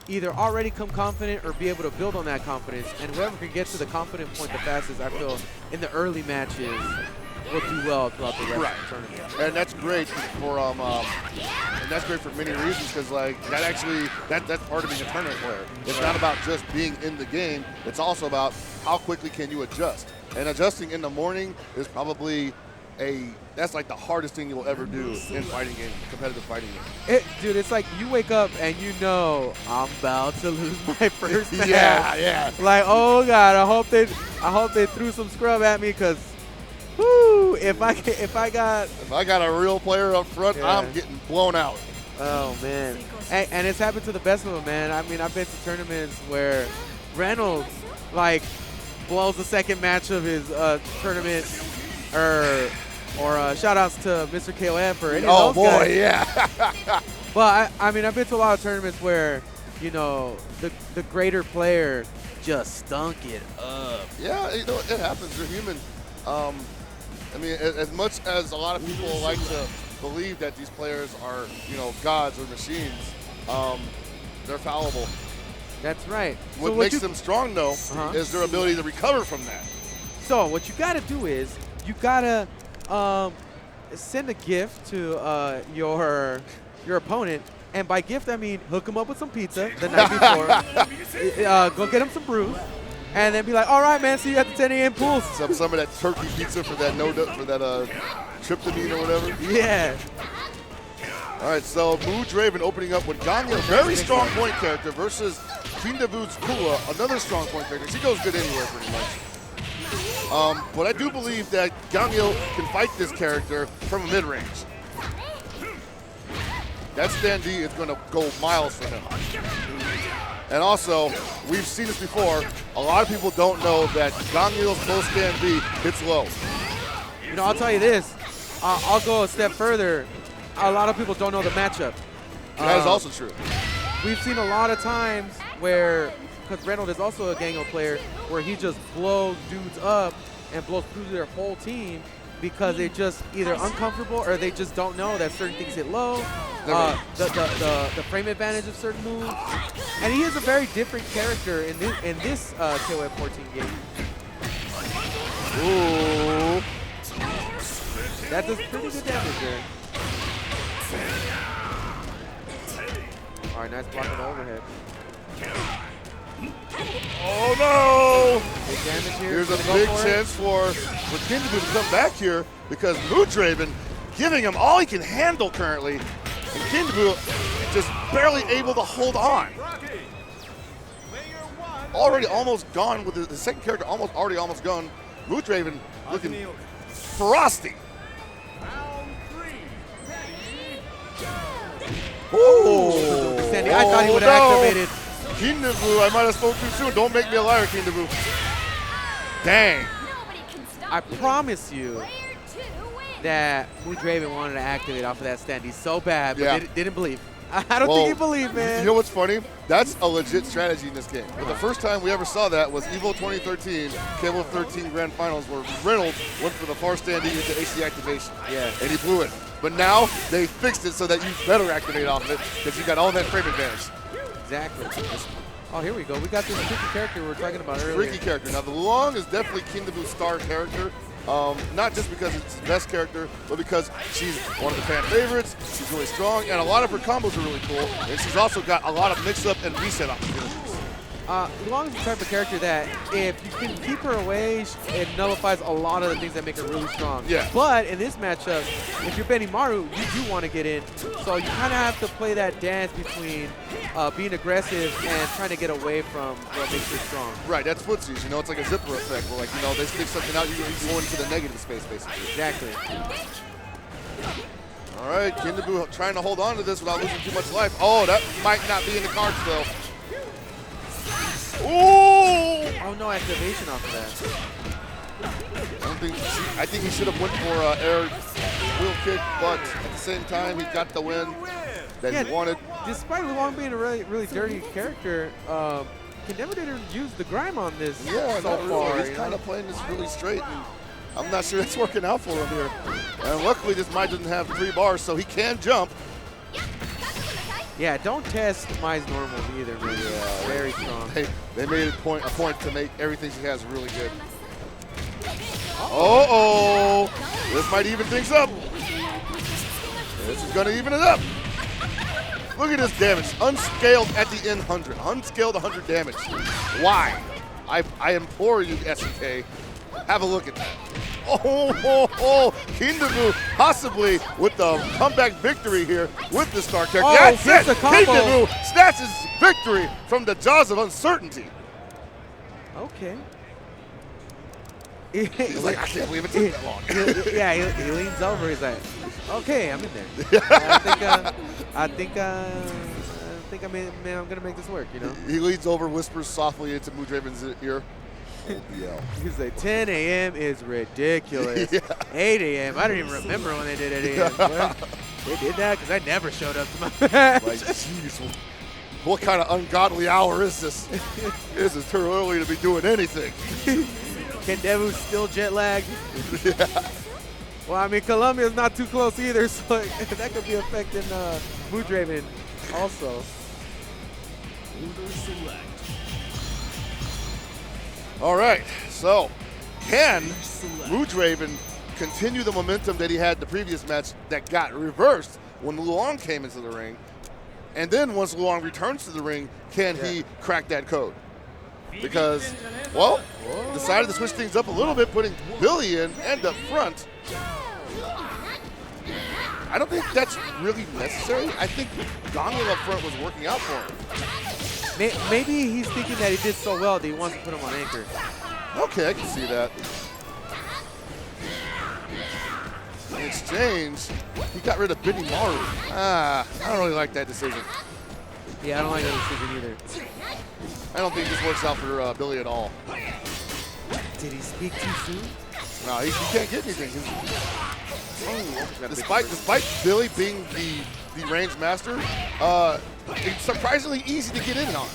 either already come confident or be able to build on that confidence, and whoever can get to the confident point the fastest, I feel, in the early matches will do well throughout the rest of the tournament. And that's great for many reasons, because like that's part of being a tournament player. It's not about just being in the game. It's also about how quickly can you adjust. And adjusting in the morning is probably that's like the hardest thing you'll ever do in fighting game, competitive fighting game. Dude, it's like you wake up and you know I'm about to lose my first match. Yeah. Like, oh God, I hope they threw some scrub at me, because whoo, if I got a real player up front, yeah. I'm getting blown out. Oh man. And it's happened to the best of them, man. I mean, I've been to tournaments where Reynolds like blows the second match of his tournament, or shout outs to Mr. KOF or any of those guys. Yeah. But I mean, I've been to a lot of tournaments where, you know, the greater player just stunk it up. Yeah, you know, it happens. You're human. I mean, as much as a lot of people like to believe that these players are, you know, gods or machines, they're fallible. That's right. What makes them strong, though, is their ability to recover from that. So what you got to do is you got to send a gift to your opponent. And by gift, I mean hook him up with some pizza the night before. Go get him some brews. And then be like, all right, man, see you at the 10 a.m. pools. Some of that turkey pizza for that tryptamine or whatever. Yeah. All right, so Moo Draven opening up with Ganyo, very strong point character, versus Kindabu's Kua, another strong point character. She goes good anywhere pretty much. But I do believe that Ganyo can fight this character from a mid-range. That stand D is going to go miles for him. And also, we've seen this before, a lot of people don't know that Ganyo's close stand D hits low. You know, I'll tell you this. I'll go a step further. A lot of people don't know the matchup. That is also true. We've seen a lot of times where, because Reynolds is also a Ganyo player, where he just blows dudes up and blows through their whole team because they're just either uncomfortable or they just don't know that certain things hit low. The frame advantage of certain moves. And he is a very different character in this KOF 14 game. Ooh. That does pretty good damage there. All right, nice block on the overhead. Oh no! Big damage here. Here's a big chance for Kindabu to come back here, because Moo Draven giving him all he can handle currently, and Kindabu just barely able to hold on. Already almost gone with the second character, almost gone. Moo Draven looking frosty. Oh, Sandy, I thought he would have activated. Kindabu, I might have spoke too soon. Don't make me a liar, Kindabu. Dang. I promise you that Moo Draven wanted to activate off of that stand. He's so bad, but didn't believe. I don't think he believed, man. You know what's funny? That's a legit strategy in this game. But the first time we ever saw that was EVO 2013, KOF 13 Grand Finals, where Reynolds went for the far stand into AC activation. Yeah. And he blew it. But now they fixed it so that you better activate off of it, because you got all that frame advantage. Exactly. Oh, here we go. We got this freaky character we were talking about earlier. Freaky character. Now, the Long is definitely Kindabu's star character. Not just because it's his best character, but because she's one of the fan favorites, she's really strong, and a lot of her combos are really cool, and she's also got a lot of mix-up and reset opportunities. Long is the type of character that if you can keep her away, it nullifies a lot of the things that make her really strong. Yeah. But in this matchup, if you're Benimaru, you do want to get in, so you kind of have to play that dance between being aggressive and trying to get away from what makes you strong. Right, that's footsies. You know, it's like a zipper effect where, like, you know, they stick something out, you go into the negative space, basically. Exactly. All right, Kindabu trying to hold on to this without losing too much life. Oh, that might not be in the cards, though. Ooh! Oh, no activation off of that. I think he should have went for air wheel kick, but at the same time, he got the win that he wanted. Despite Long being a really dirty character, can never did use the grime on this so far. He's kind of playing this really straight, and I'm not sure it's working out for him here. And luckily, this Mai doesn't have 3 bars, so he can jump. Yeah, don't test Mai's normals either, man. Yeah, very strong. They made a point to make everything she has really good. Uh-oh. This might even things up. This is going to even it up. Look at this damage. Unscaled at the end 100. Unscaled 100 damage. Why? I implore you, SNK, have a look at that. Kindabu possibly with the comeback victory here with the star character. That's it. Kindabu snatches victory from the jaws of uncertainty. Okay. He's like, I can't believe it took that long. He leans over. He's like, okay, I'm in there. I think I'm gonna make this work. You know. He leans over, whispers softly into Moodraven's ear. OBL. He's like, 10 a.m. is ridiculous. 8 a.m. I don't even remember when they did 8 a.m. They did that because I never showed up to my match. Like, jeez, what kind of ungodly hour is this? This is too early to be doing anything. Kindabu's still jet lagged. Well, I mean, Colombia's not too close either, so that could be affecting Moodraven also. All right, so can Moodraven continue the momentum that he had the previous match that got reversed when Luong came into the ring? And then once Luong returns to the ring, can he crack that code? Because, well, decided to switch things up a little bit, putting Billy in and up front. I don't think that's really necessary. I think Dongle up front was working out for him. Maybe he's thinking that he did so well that he wants to put him on anchor. Okay, I can see that. In exchange, he got rid of Benny Maru. I don't really like that decision. Yeah, I don't like that decision either. I don't think this works out for Billy at all. Did he speak too soon? No, he can't get anything. Despite Billy being the range master, it's surprisingly easy to get in on.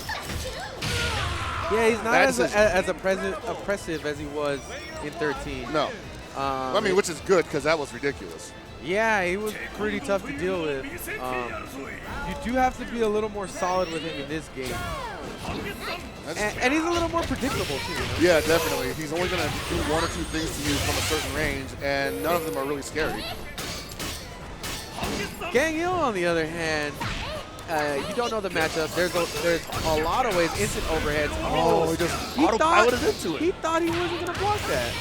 Yeah, he's not as oppressive as he was in 13. No. I mean, which is good because that was ridiculous. Yeah, he was pretty tough to deal with. You do have to be a little more solid with him in this game. And he's a little more predictable, too. You know? Yeah, definitely. He's only going to do one or two things to you from a certain range, and none of them are really scary. Gang Hill, on the other hand, you don't know the matchup. There's a lot of ways, instant overheads. Oh, he just autopiloted into it. He thought he wasn't going to block that.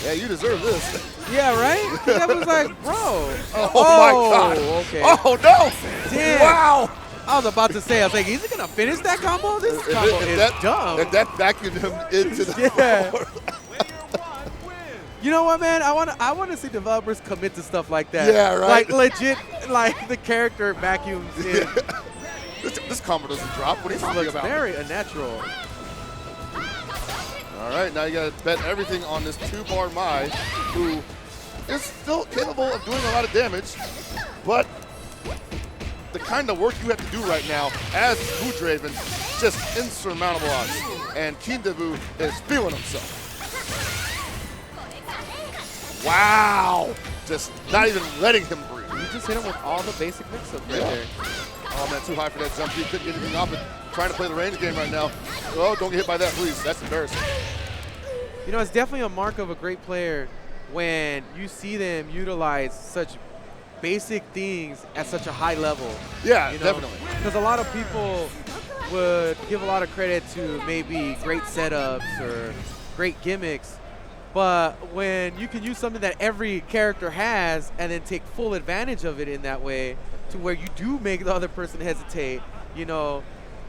Yeah, you deserve this. Yeah, right? That was like, bro. Oh my God. Okay. Oh, no. Damn. Wow. I was about to say, I was like, is he going to finish that combo? This combo is dumb. If that vacuumed him into the floor. You know what, man? I want to see developers commit to stuff like that. Yeah, right. Like, legit, like the character vacuums in. This combo doesn't drop. What are you talking about? Very unnatural. All right, now you got to bet everything on this 2-bar Mai, who is still capable of doing a lot of damage, but the kind of work you have to do right now as Moodraven, just insurmountable odds. And Kindabu is feeling himself. Wow! Just not even letting him breathe. You just hit him with all the basic mix-ups right there. Oh, man, too high for that jump. He couldn't get anything off it. Trying to play the range game right now. Oh, don't get hit by that, please. That's embarrassing. You know, it's definitely a mark of a great player when you see them utilize such basic things at such a high level. Yeah, you know? definitely. Because a lot of people would give a lot of credit to maybe great setups or great gimmicks. But when you can use something that every character has and then take full advantage of it in that way to where you do make the other person hesitate, you know.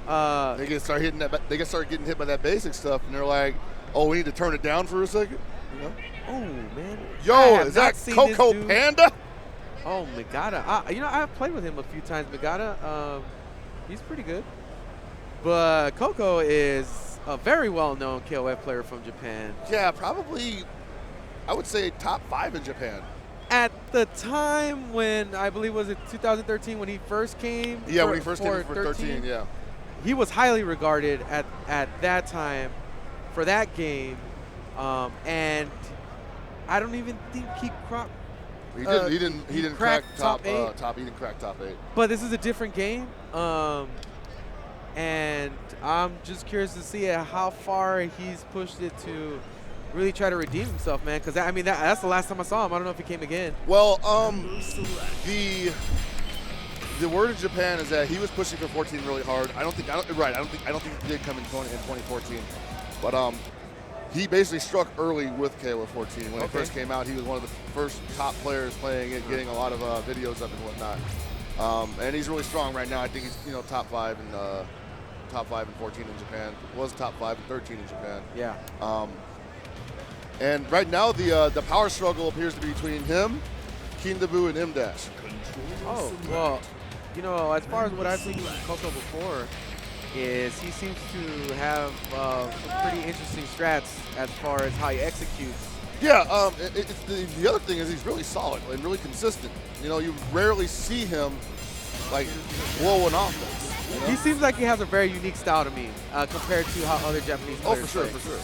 They get start getting hit by that basic stuff, and they're like, "Oh, we need to turn it down for a second." You know? Oh man. Yo, is that Coco Panda? Oh, Megata. You know, I've played with him a few times. Megata, he's pretty good. But Coco is a very well-known KOF player from Japan. Yeah, probably, I would say top 5 in Japan. At the time when, I believe, was it 2013 when he first came? Yeah, when he first came for 13, yeah. He was highly regarded at that time for that game. And I don't even think he cropped. He didn't crack top 8. He didn't crack top 8. But this is a different game. And I'm just curious to see how far he's pushed it to really try to redeem himself, man. Because I mean, that's the last time I saw him. I don't know if he came again. Well, the word in Japan is that he was pushing for 14 really hard. I don't think he did come in 2014, but he basically struck early with KOF 14 when it first came out. He was one of the first top players playing it, getting a lot of videos up and whatnot. And he's really strong right now. I think he's top 5 in 14 in Japan. Was top 5 in 13 in Japan. Yeah. And right now the power struggle appears to be between him, Kindabu, and M-Dash. Oh, well, as far as what I've seen from Coco before, is he seems to have some pretty interesting strats as far as how he executes. Yeah, the other thing is he's really solid and really consistent. You rarely see him like blow an offense. He seems like he has a very unique style to me compared to how other Japanese players for sure, play. for sure.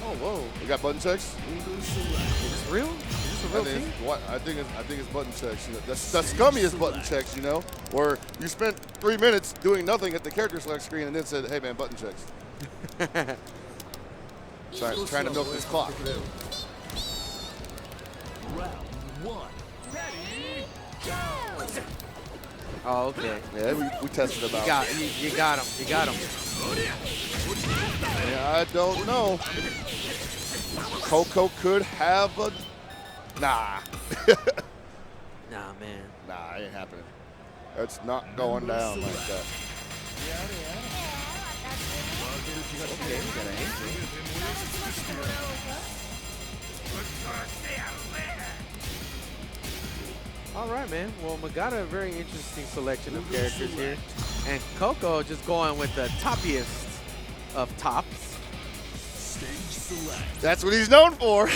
Oh, whoa. You got button checks? Is this real? Is this a real thing? I think it's button checks. The scummiest button checks, where you spent 3 minutes doing nothing at the character select screen and then said, "Hey man, button checks." trying to milk this clock. Round 1. Ready, go! Oh, okay. Yeah, we tested him out. You got him. You got him. Yeah, I don't know. Coco could have a... Nah. Nah, man. Nah, it ain't happening. It's not going down like that. Okay, we got an angel. All right, man. Well, Magata, a very interesting selection of characters here. And Coco just going with the toppiest of tops. That's what he's known for.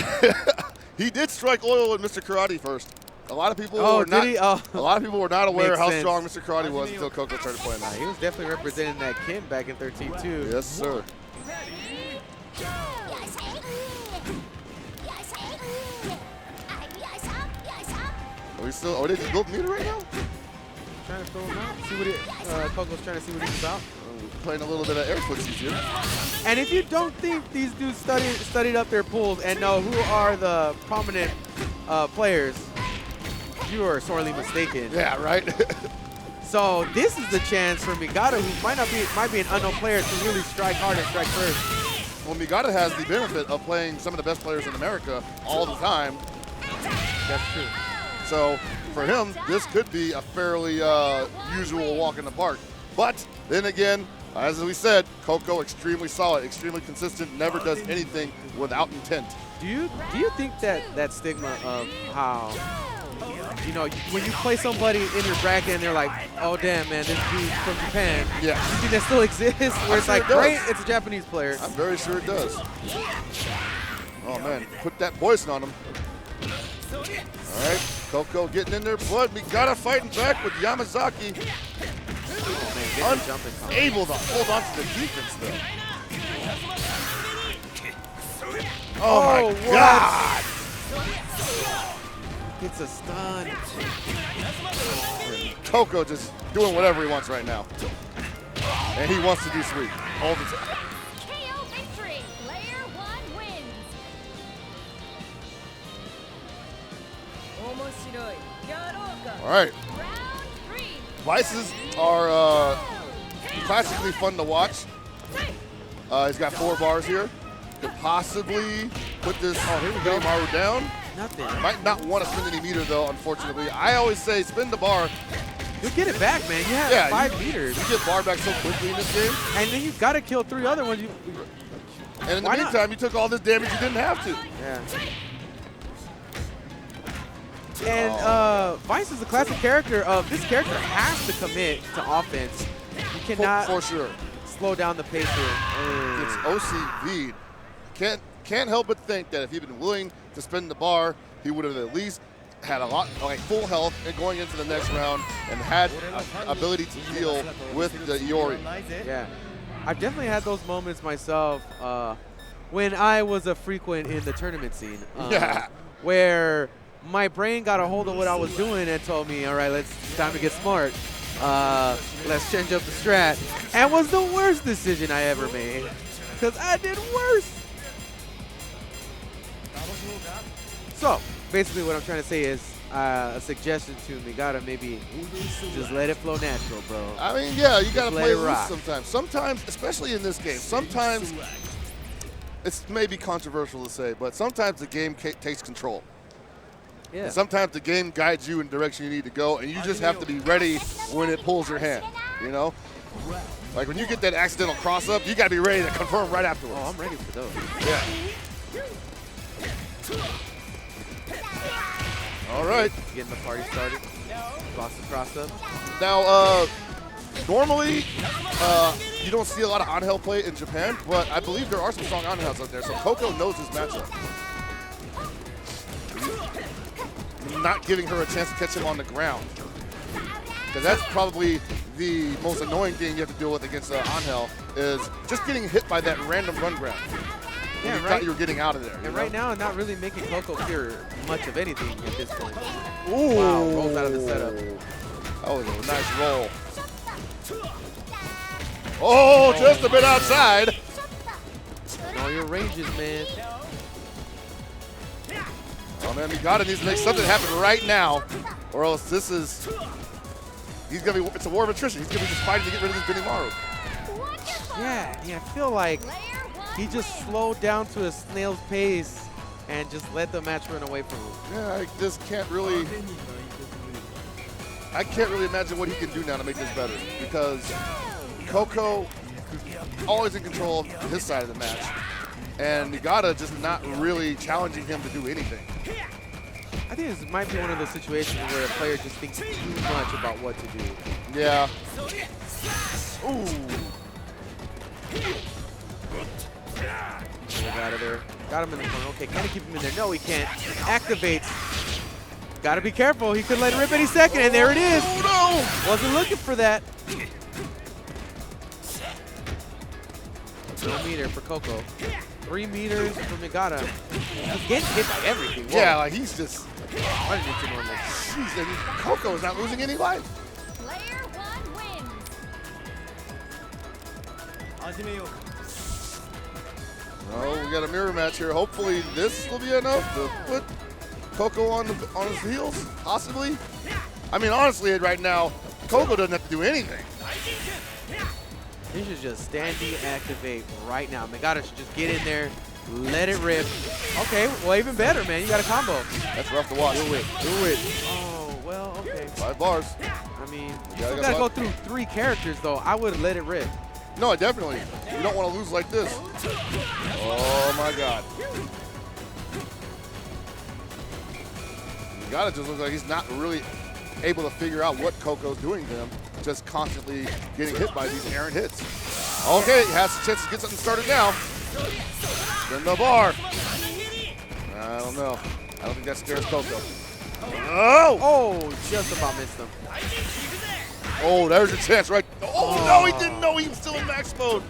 He did strike oil with Mr. Karate first. A lot of people were not. A lot of people were not aware how strong Mr. Karate was until Coco started playing that. He was definitely representing that Kim back in 13 too. Yes, sir. Are they just built meter right now? Trying to throw him out. See what Coco's trying to see what he's about. Playing a little bit of air footsies here. And if you don't think these dudes studied up their pools and know who are the prominent players, you are sorely mistaken. Yeah, right. So this is the chance for Migata, who might be an unknown player, to really strike hard and strike first. Well, Migata has the benefit of playing some of the best players in America all the time. That's true. So for him, this could be a fairly usual walk in the park. But then again, as we said, Coco extremely solid, extremely consistent, never does anything without intent. Do you think that stigma of how, when you play somebody in your bracket and they're like, oh damn man, this dude's from Japan. Yeah. You think that still exists? Where it's like, great, it's a Japanese player. I'm very sure it does. Oh man, put that poison on him. All right, Coco getting in there, but we gotta fighting back with Yamazaki. Oh, man, Unable to hold on to the defense though. Oh my God! It's a stun. Coco just doing whatever he wants right now. And he wants to do sweet all the time. KO victory. Player 1 wins. All right. Round 3. Vices are classically fun to watch. He's got 4 bars here. Could possibly put this Maru down. Nothing. Might not want to spend any meter though, unfortunately. I always say spin the bar. You'll get it back, man. You have 5 meters. You get bar back so quickly in this game. And then you got to kill 3 other ones. And in the meantime, you took all this damage you didn't have to. Yeah. And Vice is a classic character of this character has to commit to offense. You cannot for sure slow down the pace here. It's OCV'd. Can't help but think that if he'd been willing to spend the bar, he would have at least had a lot, like full health and going into the next round and had ability to deal with the Iori. Yeah, I've definitely had those moments myself when I was a frequent in the tournament scene. Where my brain got a hold of what I was doing and told me, all right, it's time to get smart. Let's change up the strat. And was the worst decision I ever made because I did worse. So, basically what I'm trying to say is a suggestion to Megata, maybe just let it flow natural, bro. I mean, yeah, you got to let play it loose rock. sometimes. Sometimes, especially in this game, sometimes it's maybe controversial to say, but sometimes the game takes control. Yeah. And sometimes the game guides you in the direction you need to go, and you just have to be ready when it pulls your hand, you know? Like when you get that accidental cross-up, you got to be ready to confirm right afterwards. Oh, I'm ready for those. Yeah. All right. Getting the party started. Lost the cross-up. Now, normally, you don't see a lot of on-hell play in Japan, but I believe there are some strong on-hells out there, so Coco knows his matchup. Not giving her a chance to catch him on the ground. Because that's probably the most annoying thing you have to deal with against on-hell is just getting hit by that random run grab. Yeah, You thought you were getting out of there. And right now, not really making Coco cure much of anything at this point. Ooh. Wow, rolls out of the setup. That was a nice roll. Oh, just a bit outside. Know your ranges, man. Oh man, Megata needs to make something happen right now, or else this is, it's a war of attrition. He's gonna be just fighting to get rid of this Benimaru. Yeah, I feel like he just slowed down to a snail's pace and just let the match run away from him. Yeah, I just can't really imagine what he can do now to make this better, because Coco always in control of his side of the match, and Megata just not really challenging him to do anything. I think this might be one of those situations where a player just thinks too much about what to do. Yeah. Ooh. Move out of there. Got him in the corner. Okay, can he keep him in there? No, he can't. Activates. Gotta be careful. He could let it rip any second, and there it is. Oh no! Wasn't looking for that. No meter for Coco. 3 meters for Megata. He's getting hit by everything. Whoa. Yeah, like he's just, Running into normal. jeez, and Coco is not losing any life. Player 1 wins. Oh, we got a mirror match here. Hopefully this will be enough to put Coco on his heels, possibly. I mean, honestly, right now, Coco doesn't have to do anything. He should just stand deactivate right now. Megata should just get in there, let it rip. Okay, well, even better, man. You got a combo. That's rough to watch. Do it. Do it. Oh, well, okay. 5 bars. I mean, you gotta still got to go through 3 characters, though. I would have let it rip. No, definitely. You don't want to lose like this. Oh, my God. Megata just looks like he's not really able to figure out what Coco's doing to him. Just constantly getting hit by these errant hits. Okay, he has a chance to get something started now. Spin the bar. I don't know. I don't think that scares Coco. Oh! Oh, just about missed him. Oh, there's your chance, right? Oh, no, he didn't know he was still in max mode.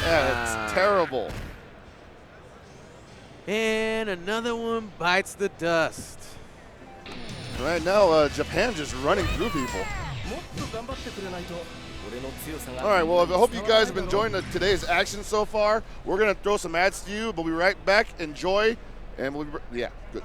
Yeah, it's terrible. And another one bites the dust. Right now, Japan just running through people. All right, well, I hope you guys have been enjoying today's action so far. We're going to throw some ads to you. We'll be right back. Enjoy. And we'll be, yeah, good.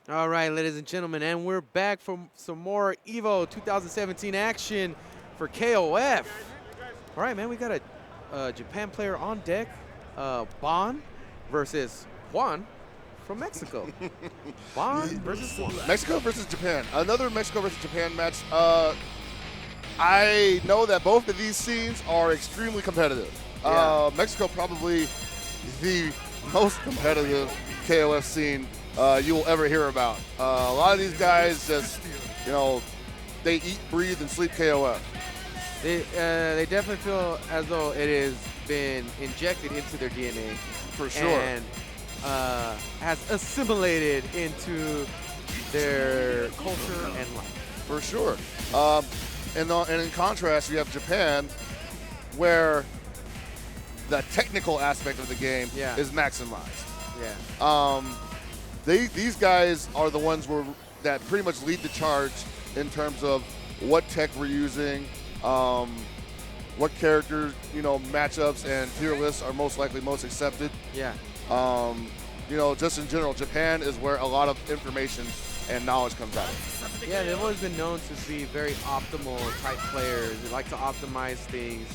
All right, ladies and gentlemen, and we're back from some more EVO 2017 action for KOF. All right, man, we got a Japan player on deck, Bon versus Juan from Mexico. Bon versus Juan. Mexico versus Japan. Another Mexico versus Japan match. I know that both of these scenes are extremely competitive. Yeah. Mexico probably the most competitive KOF scene you will ever hear about. A lot of these guys just, you know, they eat, breathe, and sleep KOF. They definitely feel as though it has been injected into their DNA. For sure. And has assimilated into their culture and life. For sure. And in contrast, you have Japan, where the technical aspect of the game is maximized. Yeah. These guys are the ones that pretty much lead the charge in terms of what tech we're using, what characters, matchups and tier lists are most accepted. Yeah. Just in general, Japan is where a lot of information and knowledge comes out of. Yeah, they've always been known to be very optimal type players. They like to optimize things.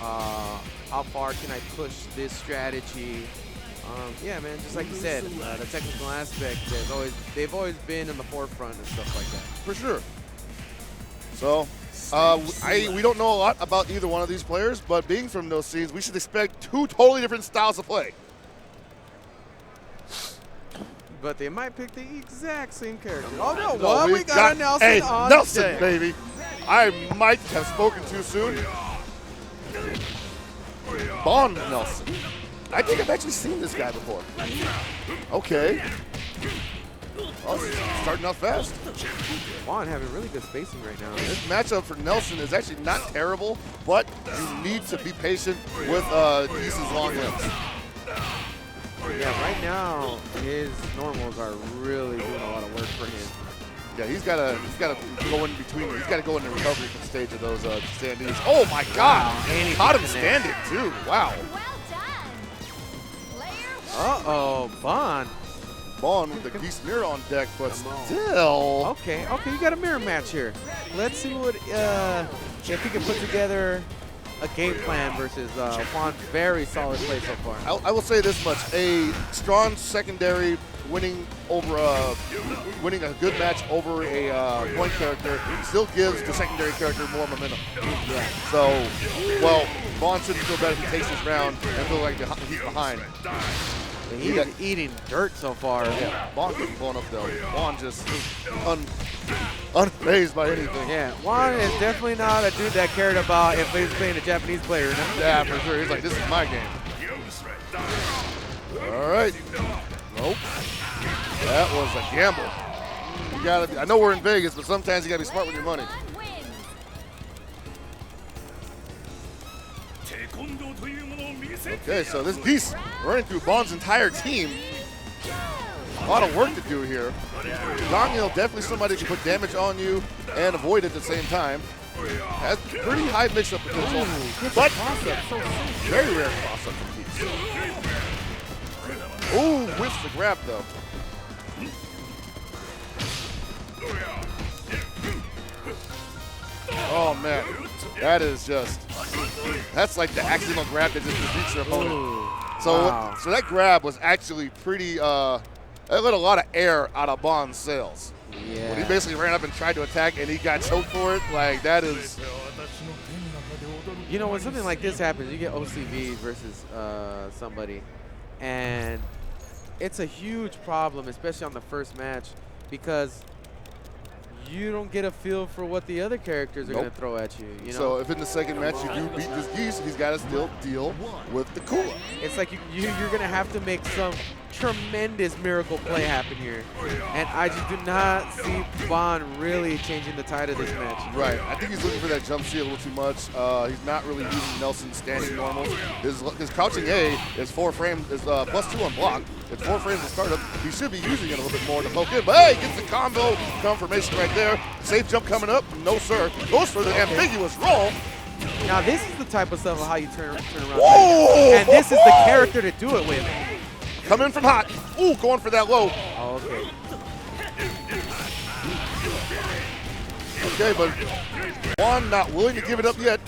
How far can I push this strategy? Yeah, man, just like you said, the technical aspect, they've always been in the forefront and stuff like that. For sure. So, we don't know a lot about either one of these players, but being from those scenes, we should expect two totally different styles of play. But they might pick the exact same character. Oh, no, what? We got a hey, Nelson on Nelson, deck. baby. I might have spoken too soon. Bon Nelson. I think I've actually seen this guy before. Okay. Oh, starting out fast. Juan having really good spacing right now. This matchup for Nelson is actually not terrible, but you need to be patient with East's long limbs. Yeah, right now his normals are really doing a lot of work for him. Yeah, he's got to go in between. He's got to go in the recovery stage of those standees. Oh my God! Wow, and he Caught him connects. standing too. Wow. Well done. Player Uh-oh, Bon. Bon with the Geese mirror on deck, but still. Okay, you got a mirror match here. Let's see what if he can put together a game plan versus Juan's very solid play so far. I will say this much: a strong secondary winning a good match over a point character still gives the secondary character more momentum. Yeah. So, well, Bon shouldn't feel bad if he takes this round and feel like he's behind. He's eating dirt so far. Yeah, Bon getting blown up though. Bon just unfazed by anything. Yeah, Juan is definitely not a dude that cared about if he's playing a Japanese player or not. Yeah, for sure. He's like, this is my game. All right. Nope. That was a gamble. You gotta. I know we're in Vegas, but sometimes you gotta be smart with your money. Okay, so this Geese running through Bon's entire team. A lot of work to do here. Daniel, definitely somebody who can put damage on you and avoid it at the same time. Has pretty high mix-up potential, but very rare cross-up from Geese. Ooh, whiffs the grab though. Oh man, that is that's like the accidental grab that just defeats your opponent. Wow. So that grab was actually pretty, it let a lot of air out of Bon's sails. Yeah. When he basically ran up and tried to attack and he got choked for it, like that is. You know, when something like this happens, you get OCV versus somebody, and it's a huge problem, especially on the first match, because you don't get a feel for what the other characters are going to throw at you. You know? So if in the second match you do beat this Geese, he's got to still deal with the Kula. It's like you're going to have to make some tremendous miracle play happen here. And I just do not see Bon really changing the tide of this match. Right. I think he's looking for that jump C a little too much. He's not really using Nelson's standing normals. His crouching A is 4 frames, is +2 on block. It's 4 frames to startup. He should be using it a little bit more to poke in. But hey, gets the combo confirmation right there. Safe jump coming up. No, sir. Goes for the ambiguous roll. Now, this is the type of stuff of how you turn around. Whoa! And this is the character to do it with. Coming in from hot. Ooh, going for that low. Oh, okay. Okay, but Juan not willing to give it up yet.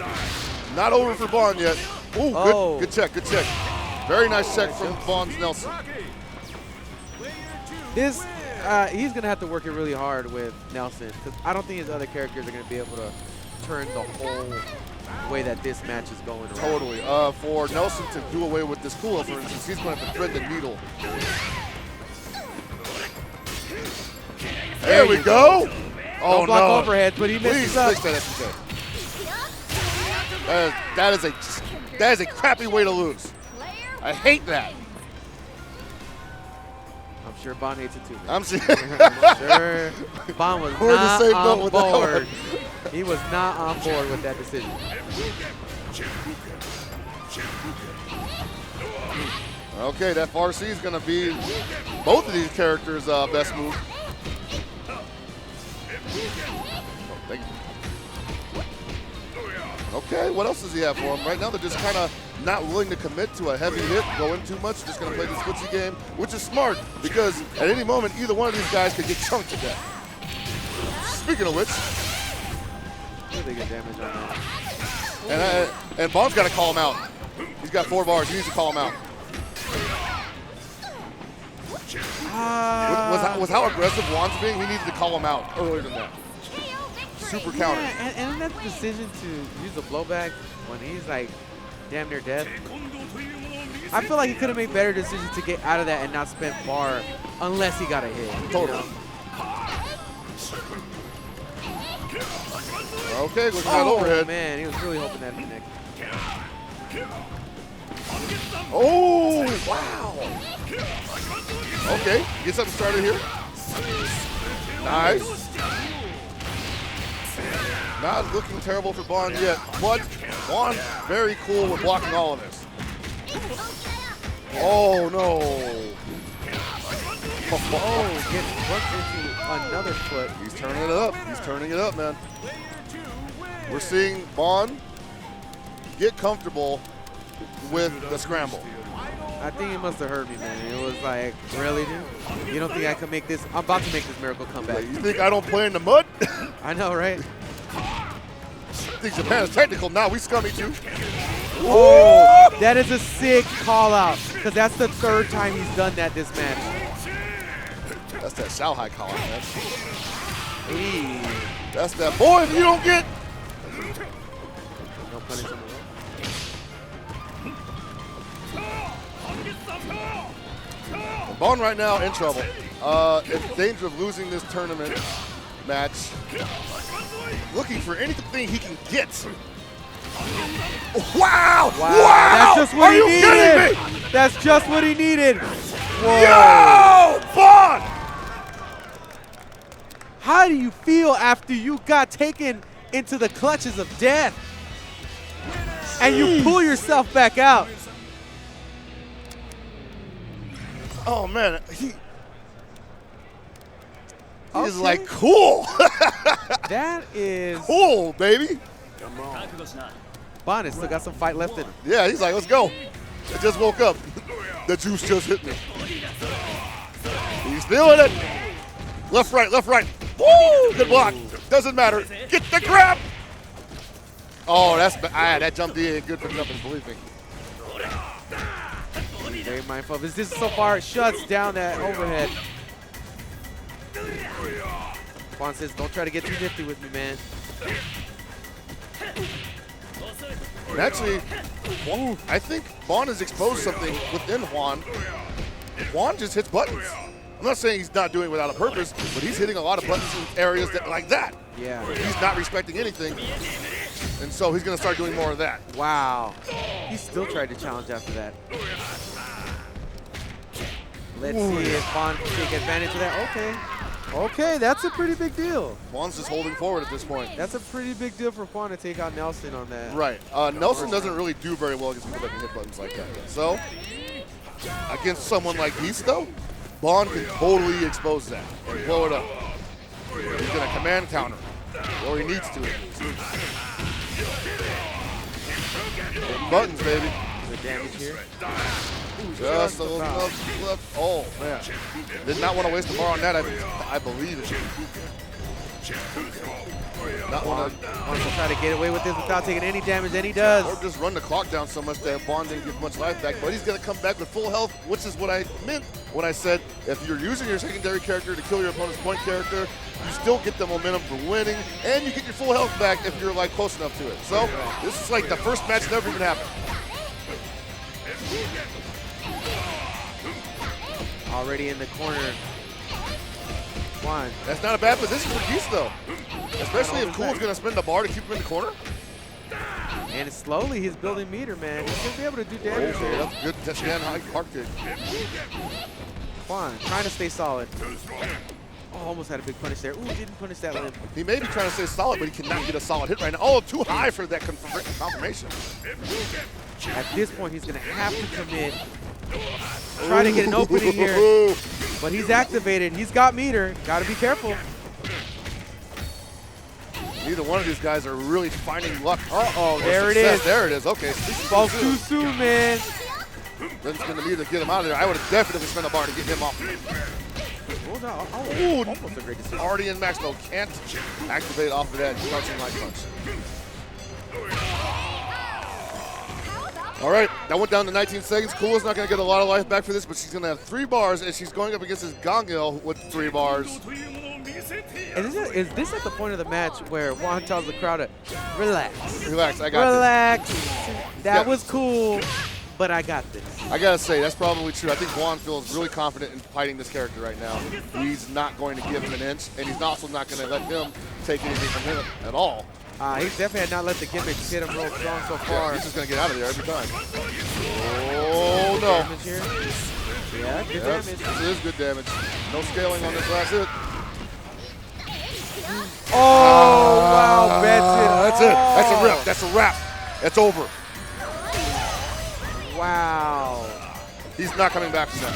Not over for Vaughn yet. Ooh, Oh. good check, good check. Very nice check from Vaughn's Nelson. This, he's going to have to work it really hard with Nelson because I don't think his other characters are going to be able to turn the whole way that this match is going around. Totally. For Nelson to do away with this Kula, for instance, he's going to have to thread the needle. There we go. Oh, Don't block no. overhead, but he Please misses up. fix that SPK. That is a crappy way to lose. I hate that. I'm sure Bond hates it too, man. I'm sure. I'm sure Bond was We're in the not same boat on with that one. board. He was not on board with that decision. Okay, that Farsi is going to be both of these characters' best move. Oh, thank you. Okay, what else does he have for him? Right now, they're just kind of not willing to commit to a heavy hit, go in too much, just going to play this footsie game, which is smart because at any moment, either one of these guys could get chunked to death. Speaking of which, Really good damage on that. and Bond's got to call him out. He's got 4 bars. He needs to call him out. Was how aggressive Juan's being? He needed to call him out earlier than that. Super counter. Yeah, and that decision to use a blowback when he's like damn near dead. I feel like he could have made better decisions to get out of that and not spend bar unless he got a hit. Totally. You know? Okay, looking at overhead. Man, he was really hoping that connect. Oh, wow. Okay, get something started here. Nice. Not looking terrible for Bond yet, but Bond very cool with blocking all of this. Oh, no. Oh, gets worked into another foot. He's turning it up. He's turning it up, man. We're seeing Bond get comfortable with the scramble. I think it must have hurt me, man. It was like, really, dude? You don't think I can make this? I'm about to make this miracle comeback. You think I don't play in the mud? I know, right? You think Japan is technical? Nah, we scummy too. Oh, that is a sick call out because that's the 3rd time he's done that this match. That's that Shanghai call out, man. Hey. That's that boy. If you don't get No punishment. Bond right now in trouble. In danger of losing this tournament match. Looking for anything he can get. Wow! Wow! That's just what Are he you needed. kidding me? That's just what he needed. Whoa. Yo! Bond! How do you feel after you got taken into the clutches of death and you pull yourself back out? Oh man, he is Okay. like cool. That is Cool, baby. Bond has still got some fight left in him. Yeah, he's like, let's go. I just woke up. The juice just hit me. He's feeling it. Left, right, left, right. Woo! Good block. Doesn't matter. Get the grab. Oh, that jump D ain't good for nothing, believe me. Very mindful of this. So far, shuts down that overhead. Juan says, don't try to get too nifty with me, man. And actually, I think Juan has exposed something within Juan. Juan just hits buttons. I'm not saying he's not doing it without a purpose, but he's hitting a lot of buttons in areas that like that. Yeah. He's not respecting anything, and so he's going to start doing more of that. Wow. He still tried to challenge after that. Let's see if Bond can take advantage of that. Okay. Okay, that's a pretty big deal. Juan's just holding forward at this point. That's a pretty big deal for Juan to take out Nelson on that. Right. Nelson doesn't really do very well against people that can hit buttons like that. So, against someone like Beast, though, Bond can totally expose that and blow it up. He's going to command counter, or he needs to. Hitting buttons, baby. The damage here. Just a little left. Oh, man. Did not want to waste the bar on that, I believe it. Not want to. Wants to try to get away with this without taking any damage, and he does. Or just run the clock down so much that Bond didn't get much life back. But he's going to come back with full health, which is what I meant when I said if you're using your secondary character to kill your opponent's point character, you still get the momentum for winning, and you get your full health back if you're like close enough to it. So this is like the first match never even happened. Already in the corner. One. That's not a bad position for Geese though, especially if Cool's going to spin the bar to keep him in the corner. And slowly he's building meter, man. He's going to be able to do damage Okay, here. that's good. Stand high park kick. Quan trying to stay solid. Oh, almost had a big punish there. Ooh, didn't punish that limb. He may be trying to stay solid, but he cannot get a solid hit right now. Oh, too high for that confirmation. At this point, he's going to have to commit. Try to get an opening here. But he's activated. He's got meter. Got to be careful. Neither one of these guys are really finding luck. Uh-oh, there it is. There it is. Okay. Spoke too soon, man. Then it's going to need to get him out of there. I would have definitely spent a bar to get him off. Oh, no. Ooh, Almost a great decision. already in max mode. Can't activate off of that crouching light punch. All right, that went down to 19 seconds. Cool is not going to get a lot of life back for this, but she's going to have 3 bars, and she's going up against this Gongil with 3 bars. And is this at the point of the match where Juan tells the crowd to relax? Relax, I got this. Relax. That Yeah. was cool, but I got this. I gotta say, that's probably true. I think Juan feels really confident in fighting this character right now. He's not going to give him an inch, and he's also not going to let him take anything from him at all. He definitely had not let the gimmicks hit him real strong so Yeah, far. he's just going to get out of there every time. Oh, no. Damage here. Yeah, good Yes, damage. this is good damage. No scaling on this last hit. Oh, wow, that's it. That's a rip. That's a wrap. That's over. Wow. He's not coming back from that.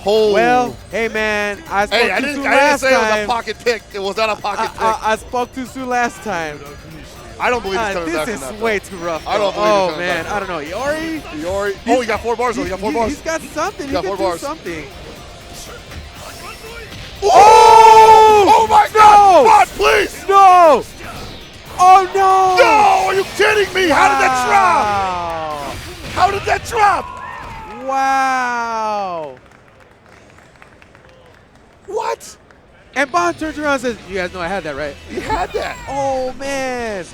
Oh. Well, hey, man, I spoke Hey, I too didn't soon last say it was a time. pocket pick. It was not a pocket pick. I spoke too soon last time. I don't believe he's coming back from This that. is though. way too rough. I don't though. believe he's Oh, coming man, back. I don't know. Iori? Iori. Oh, he got 4 bars, though. He got 4 bars. He's got something. He got can 4 do bars. something. Oh! Oh, my God! God, please! No! Oh, no! No! Are you kidding me? How did that drop? Wow. How did that drop? Wow. What? And Bond turns around and says, you guys know I had that, right? He had that. Oh, man.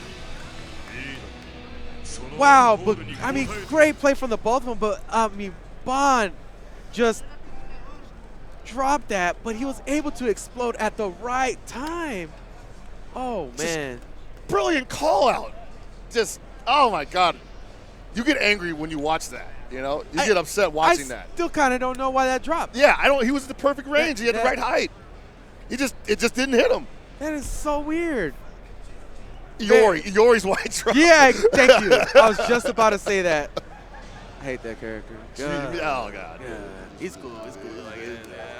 Wow, but I mean, great play from the both of them, but I mean, Bond just dropped that, but he was able to explode at the right time. Oh, man. Brilliant call out. Just, oh my God. You get angry when you watch that, you know? You get upset watching that. I still kind of don't know why that dropped. Yeah, he was at the perfect range. He had the right height. It just didn't hit him. That is so weird. Iori's white drop. Yeah, thank you. I was just about to say that. I hate that character. God. Oh, God. Yeah, he's cool. He's cool. Like,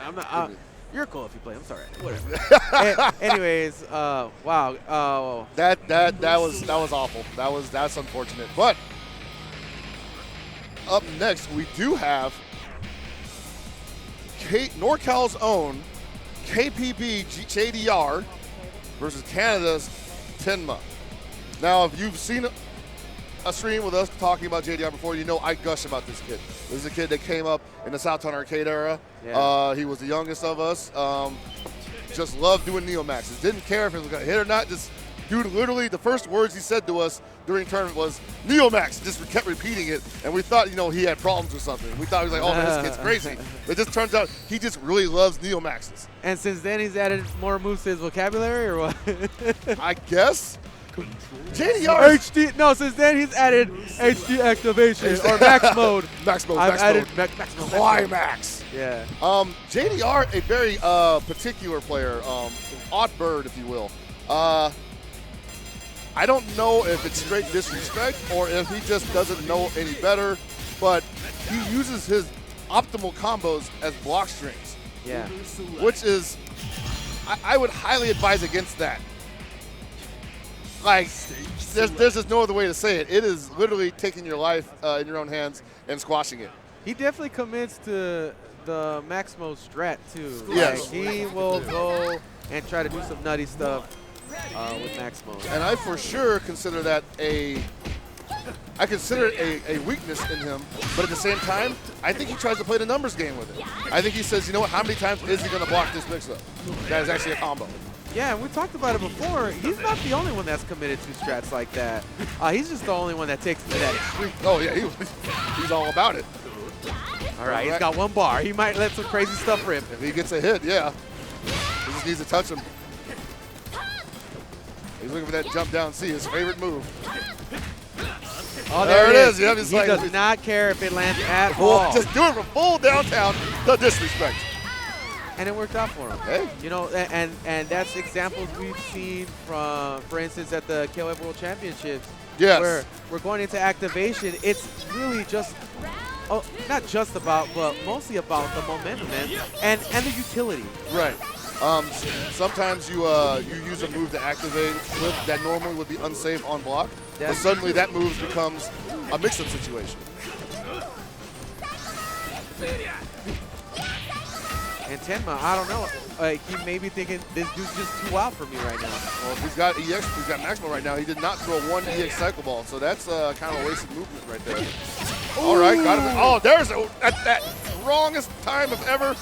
I'm not. You're cool if you play. I'm sorry. Whatever. Anyways, wow. That was awful. That's unfortunate. But up next, we do have NorCal's own KPB JDR versus Canada's Tenma. Now, if you've seen a stream with us talking about JDR before, you know I gush about this kid. This is a kid that came up in the Southtown Arcade era. Yeah. He was the youngest of us. Just loved doing Neo Maxes. Didn't care if it was going to hit or not. Just, dude, literally the first words he said to us during tournament was Neo Max. Just kept repeating it, and we thought, he had problems or something. We thought he was like, oh man, this kid's crazy. But it just turns out he just really loves Neo Maxes. And since then, he's added more moves to his vocabulary, or what? I guess. JDR. HD. No, since then he's added HD activation or max mode. Max mode. I've Max added mode. max mode. Climax. Yeah. JDR, a very particular player, odd bird, if you will. I don't know if it's straight disrespect or if he just doesn't know any better, but he uses his optimal combos as block strings. Yeah. Which is, I would highly advise against that. Like, there's just no other way to say it. It is literally taking your life in your own hands and squashing it. He definitely commits to the max mode strat too. Yes. Like, he will go and try to do some nutty stuff with max mode. And I for sure consider that I consider it a weakness in him, but at the same time, I think he tries to play the numbers game with it. I think he says, you know what, how many times is he going to block this mix-up? That is actually a combo. Yeah, and we talked about it before. He's not the only one that's committed to strats like that. He's just the only one that takes it to that extreme. Oh, yeah, he's all about it. All right, he's got one bar. He might let some crazy stuff rip. If he gets a hit, yeah. He just needs to touch him. He's looking for that jump down C, his favorite move. Oh, there it is. Yeah, he does not care if it lands at all. Just do it from full downtown. The disrespect. And it worked out for him. Hey. You know, and that's examples we've seen from, for instance, at the KOF World Championships. Yes. Where we're going into activation. It's really just, not just about, but mostly about the momentum, man, and the utility. Right. Sometimes you use a move to activate flip that normally would be unsafe on block, but suddenly that move becomes a mix-up situation. And Tenma, I don't know, he may be thinking this dude's just too wild for me right now. Well, if he's got EX, he's got Maximo right now. He did not throw one EX cycle ball, so that's kind of a wasted movement right there. Ooh. All right, got him. Oh, there's that wrongest time of ever.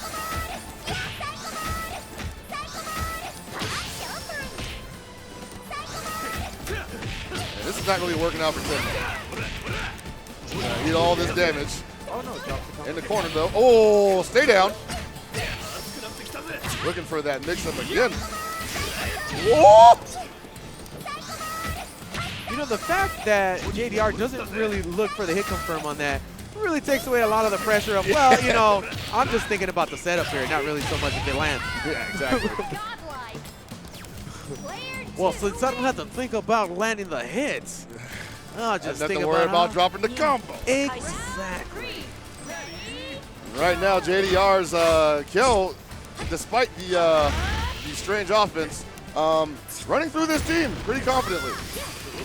And this is not really working out for Tim. Need all this damage. Oh no, in the corner though. Oh, stay down. Looking for that mix-up again. Whoa! You know, the fact that JDR doesn't really look for the hit confirm on that really takes away a lot of the pressure of, well, you know, I'm just thinking about the setup here, not really so much if it lands. Yeah, exactly. Well, since I don't have to think about landing the hits, I'll just think about dropping the combo. Exactly. Right now, JDR's kill, despite the strange offense, running through this team pretty confidently.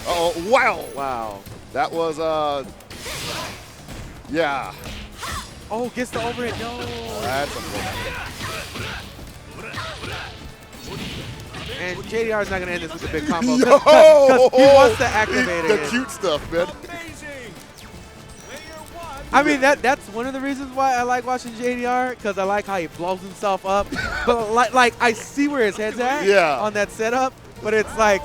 Uh-oh, wow. Wow. That was, yeah. Oh, gets the overhead, no. That's unfortunate. And JDR's not going to end this with a big combo because he wants to activate it. The cute stuff, man. I mean, that's one of the reasons why I like watching JDR, because I like how he blows himself up. But like I see where his head's at on that setup, but it's like,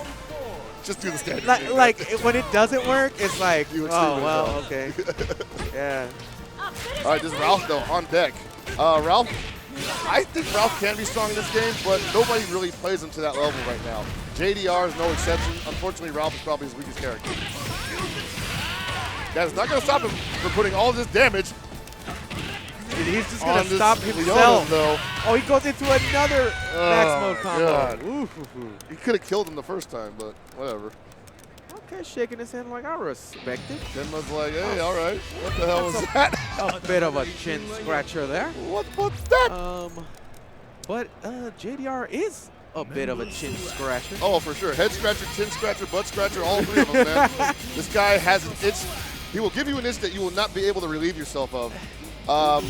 just do the standard. Like when it doesn't work, it's like, oh, well, okay. Yeah. All right, this is Ralph, though, on deck. Ralph, I think Ralph can be strong in this game, but nobody really plays him to that level right now. JDR is no exception. Unfortunately, Ralph is probably his weakest character. That is not going to stop him from putting all this damage. He's just going to stop himself. Though. Oh, he goes into another max mode combo. Ooh, he could have killed him the first time, but whatever. Okay, shaking his hand like I respect it. Tenma's like, hey, all right. What the hell was that? A bit of a chin scratcher there. What's that? But JDR is a bit of a chin scratcher. Oh, for sure. Head scratcher, chin scratcher, butt scratcher, all three of them, man. This guy has an itch. He will give you an itch that you will not be able to relieve yourself of. I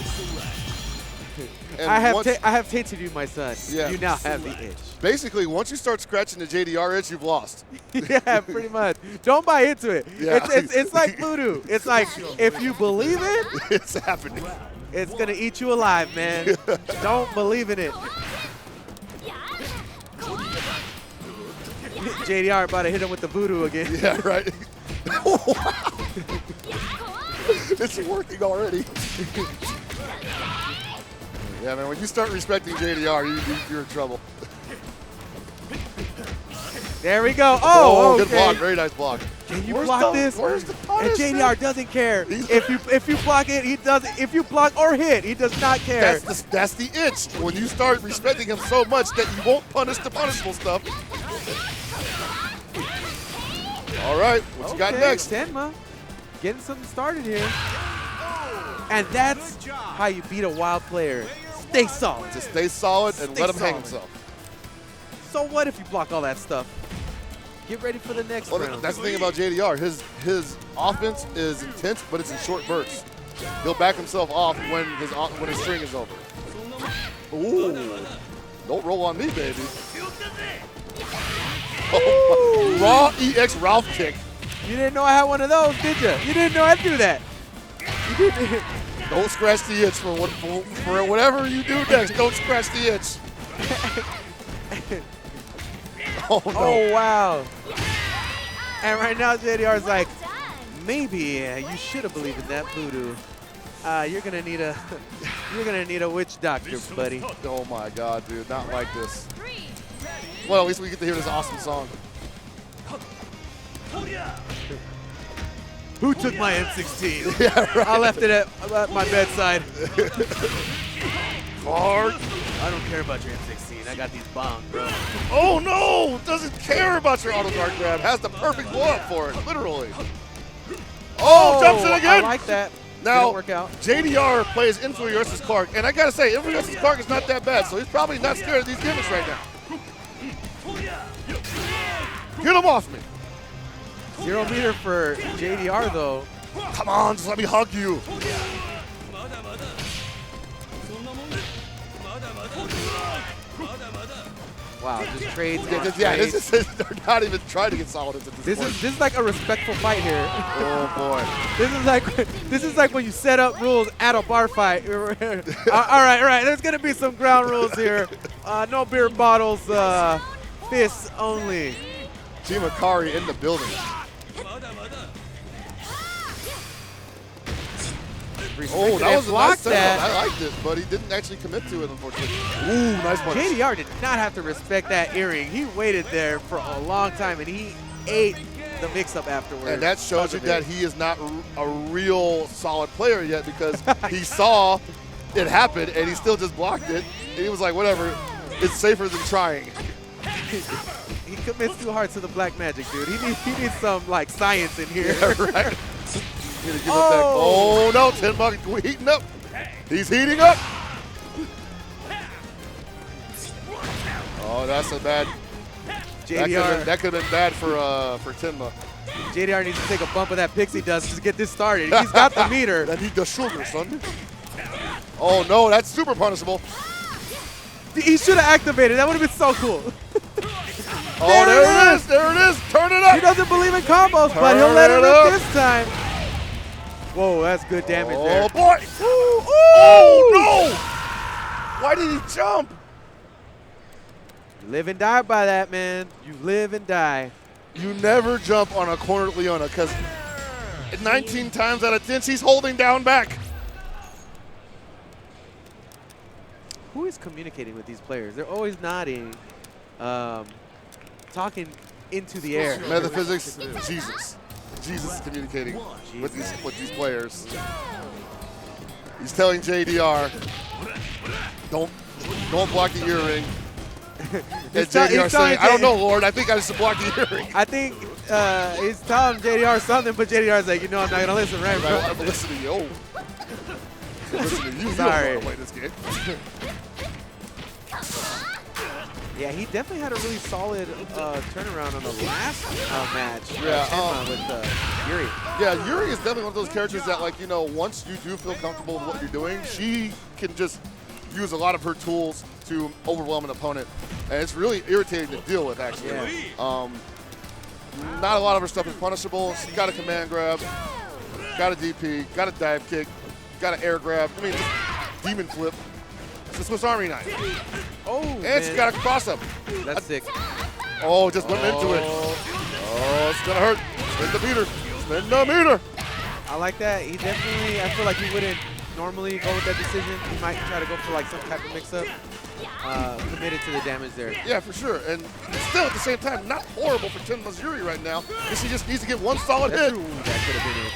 have tainted you, my son. Yeah. You now have the itch. Basically, once you start scratching the JDR itch, you've lost. Yeah, pretty much. Don't buy into it. Yeah. It's like voodoo. It's like, if you believe it, it's happening. It's going to eat you alive, man. Don't believe in it. JDR about to hit him with the voodoo again. Yeah, right. It's working already. Yeah, man, when you start respecting JDR, you're in trouble. There we go. Oh, okay. Good block. Very nice block. Can you block this? Where's the punish, and JDR doesn't care. If you block it, he doesn't. If you block or hit, he does not care. That's the itch. When you start respecting him so much that you won't punish the punishable stuff. All right, what you got next? Tenma, getting something started here. And that's how you beat a wild player. Stay solid. Just stay solid and let him hang himself. So what if you block all that stuff? Get ready for the next round. That's the thing about JDR. His offense is intense, but it's in short bursts. He'll back himself off when his string is over. Ooh. Don't roll on me, baby. Oh my. Raw EX Ralph kick. You didn't know I had one of those, did you? You didn't know I'd do that. You didn't. Don't scratch the itch for whatever you do next. Don't scratch the itch. Oh, no. Oh, wow. And right now, JDR's like, Well done. maybe you should have believed in that voodoo. You're gonna need a witch doctor, buddy. Oh my God, dude, not like this. 3, Well, at least we get to hear this awesome song. Who took my M16? Yeah, right. I left it at my bedside. Hard. I don't care about your M16. I got these bombs, bro. Oh no! Doesn't care about your auto guard grab. Has the perfect blow up for it, literally. Oh, jumps in again. I like that. Now, Didn't work out. JDR plays Influ versus Clark, and I gotta say, Influ versus Clark is not that bad, so he's probably not scared of these gimmicks right now. Get him off me. 0 meter for JDR though. Come on, just let me hug you. Wow, just trades. Yeah, this is, they're not even trying to get solid into this point. This is like a respectful fight here. Oh boy. This is like when you set up rules at a bar fight. All right. There's gonna be some ground rules here. No beer bottles. Fists only. Team Akari in the building. Oh, that was a nice setup. I liked it, but he didn't actually commit to it, unfortunately. Ooh, nice punch. JDR did not have to respect that earring. He waited there for a long time, and he ate the mix-up afterwards. And that shows you that he is not a real solid player yet, because he saw it happen, and he still just blocked it. And he was like, whatever, it's safer than trying. He commits too hard to the black magic, dude. He needs some, like, science in here. Yeah, right. Gonna give up that. Oh no, Tenma heating up. He's heating up. Oh, that's a bad. JDR. That could have been bad for Tenma. JDR needs to take a bump of that pixie dust to get this started. He's got the meter. That need the sugar, son. Oh no, that's super punishable. He should have activated. That would have been so cool. Oh, there it is. There it is. Turn it up. He doesn't believe in combos, but he'll let it up this time. Whoa, that's good damage there. Oh boy. Ooh, ooh. Oh no. Why did he jump? You live and die by that, man. You live and die. You never jump on a cornered Leona, because 19 times out of 10, she's holding down back. Who is communicating with these players? They're always nodding, talking into the air. Metaphysics, Jesus. Jesus is communicating with these players. He's telling JDR, don't block the earring. And JDR saying, I don't know, Lord, I think I should block the earring. I think he's telling JDR something, but JDR's like, I'm not gonna listen, right, bro? I'm listen to you. Listen to you. Sorry. You don't want to play this game. Yeah, he definitely had a really solid turnaround on the last match. Yeah, with Yuri. Yeah, Yuri is definitely one of those characters that, like, once you do feel comfortable with what you're doing, she can just use a lot of her tools to overwhelm an opponent, and it's really irritating to deal with, actually. Yeah. Not a lot of her stuff is punishable. She's got a command grab, got a DP, got a dive kick, got an air grab. I mean, just demon flip. It's a Swiss Army knife. Oh, and she's got a cross up. That's sick. Oh, just went into it. Oh, it's gonna hurt. Spin the meter. Spin the meter. I like that. He definitely, I feel like he wouldn't normally go with that decision. He might try to go for like some type of mix-up. Committed to the damage there. Yeah, for sure. And still at the same time, not horrible for Tenma Yuri right now. She just needs to get one solid hit. Ooh, that could have been it.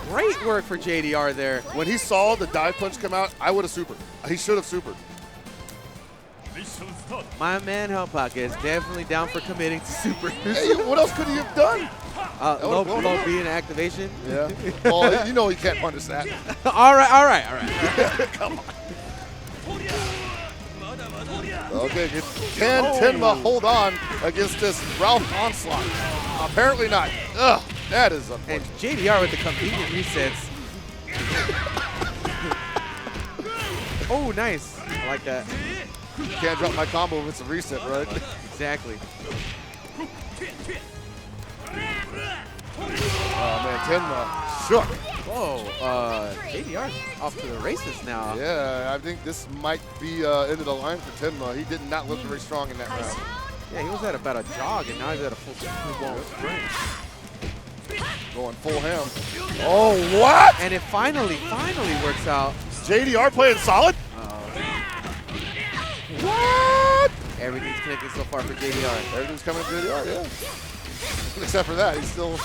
Great work for JDR there. When he saw the dive punch come out, I would have supered. He should have supered. My man Hell Pocket is definitely down for committing to super. Hey, what else could he have done? Low B in activation. Yeah. Well, you know he can't punish that. all right. Come on. Okay, can Tenma hold on against this Ralph onslaught? Apparently not. Ugh, that is unfortunate. And JDR with the convenient resets. Oh, nice. I like that. you can't drop my combo if it's a reset, right? Exactly. Oh man, Tenma shook. Whoa, JDR's off to the races now. Yeah, I think this might be end of the line for Tenma. He did not look very strong in that round. Yeah, he was at about a jog, and now he's at a full-blown sprint. Going full ham. Oh, what? And it finally works out. JDR playing solid? What? Everything's connected so far for JDR. Everything's coming to JDR, yeah. Except for that, he's still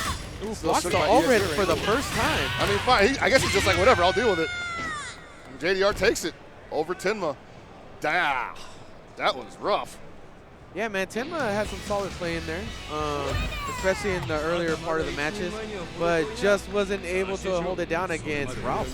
Lost shook to by Ulrich ESC for the range. first time. I mean, fine. I guess he's just like, whatever, I'll deal with it. And JDR takes it over Tenma. That was rough. Yeah, man, Tenma had some solid play in there, especially in the earlier part of the matches, but just wasn't able to hold it down against Ralph.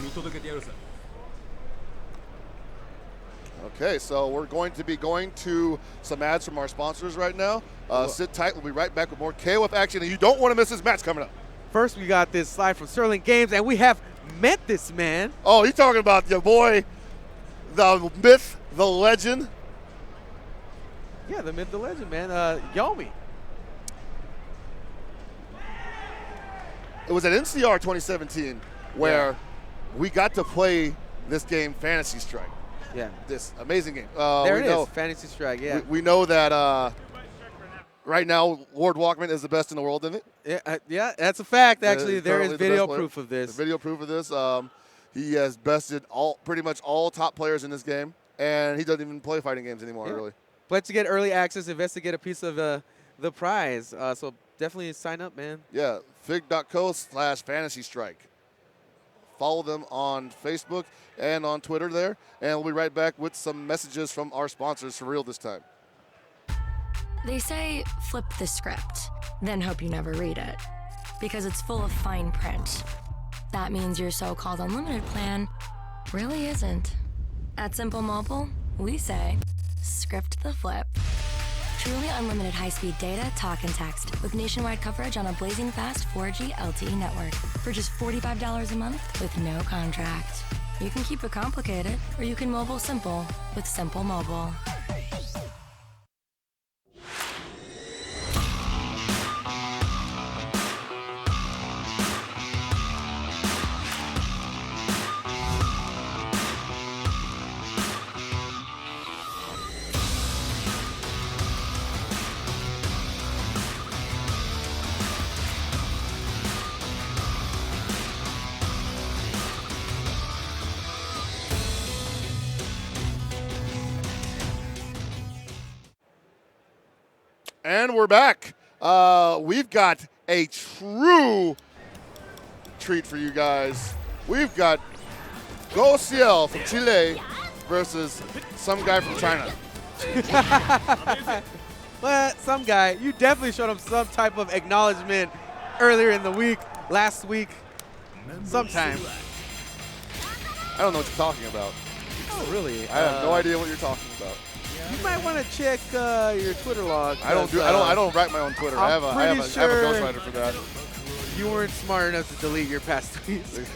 Okay, so we're going to be going to some ads from our sponsors right now. Sit tight. We'll be right back with more KOF action, and you don't want to miss this match coming up. First, we got this slide from Sterling Games, and we have met this man. Oh, you're talking about your boy, the myth, the legend. Yeah, the myth, the legend, man. Yomi. It was at NCR 2017 where we got to play this game, Fantasy Strike. Yeah. This amazing game. There it is, Fantasy Strike, yeah. We know that right now Lord Walkman is the best in the world in it. Yeah, that's a fact, actually. There is currently the video best player. proof of this. There's video proof of this. He has bested pretty much all top players in this game, and he doesn't even play fighting games anymore, really. But to get early access, invest to get a piece of the prize. So definitely sign up, man. Yeah, fig.co/Fantasy Strike. Follow them on Facebook and on Twitter there, and we'll be right back with some messages from our sponsors for real this time. They say flip the script, then hope you never read it, because it's full of fine print. That means your so-called unlimited plan really isn't. At Simple Mobile, we say script the flip. Truly unlimited high-speed data, talk, and text with nationwide coverage on a blazing fast 4G LTE network for just $45 a month with no contract. You can keep it complicated, or you can mobile simple with Simple Mobile. And we're back. We've got a true treat for you guys. We've got Go Ciel from Chile versus some guy from China. Well, some guy, you definitely showed him some type of acknowledgement earlier in the week, last week, sometime. I don't know what you're talking about. Oh, really? I have no idea what you're talking about. You might want to check your Twitter log. I don't write my own Twitter. I have a ghostwriter for that. You weren't smart enough to delete your past tweets.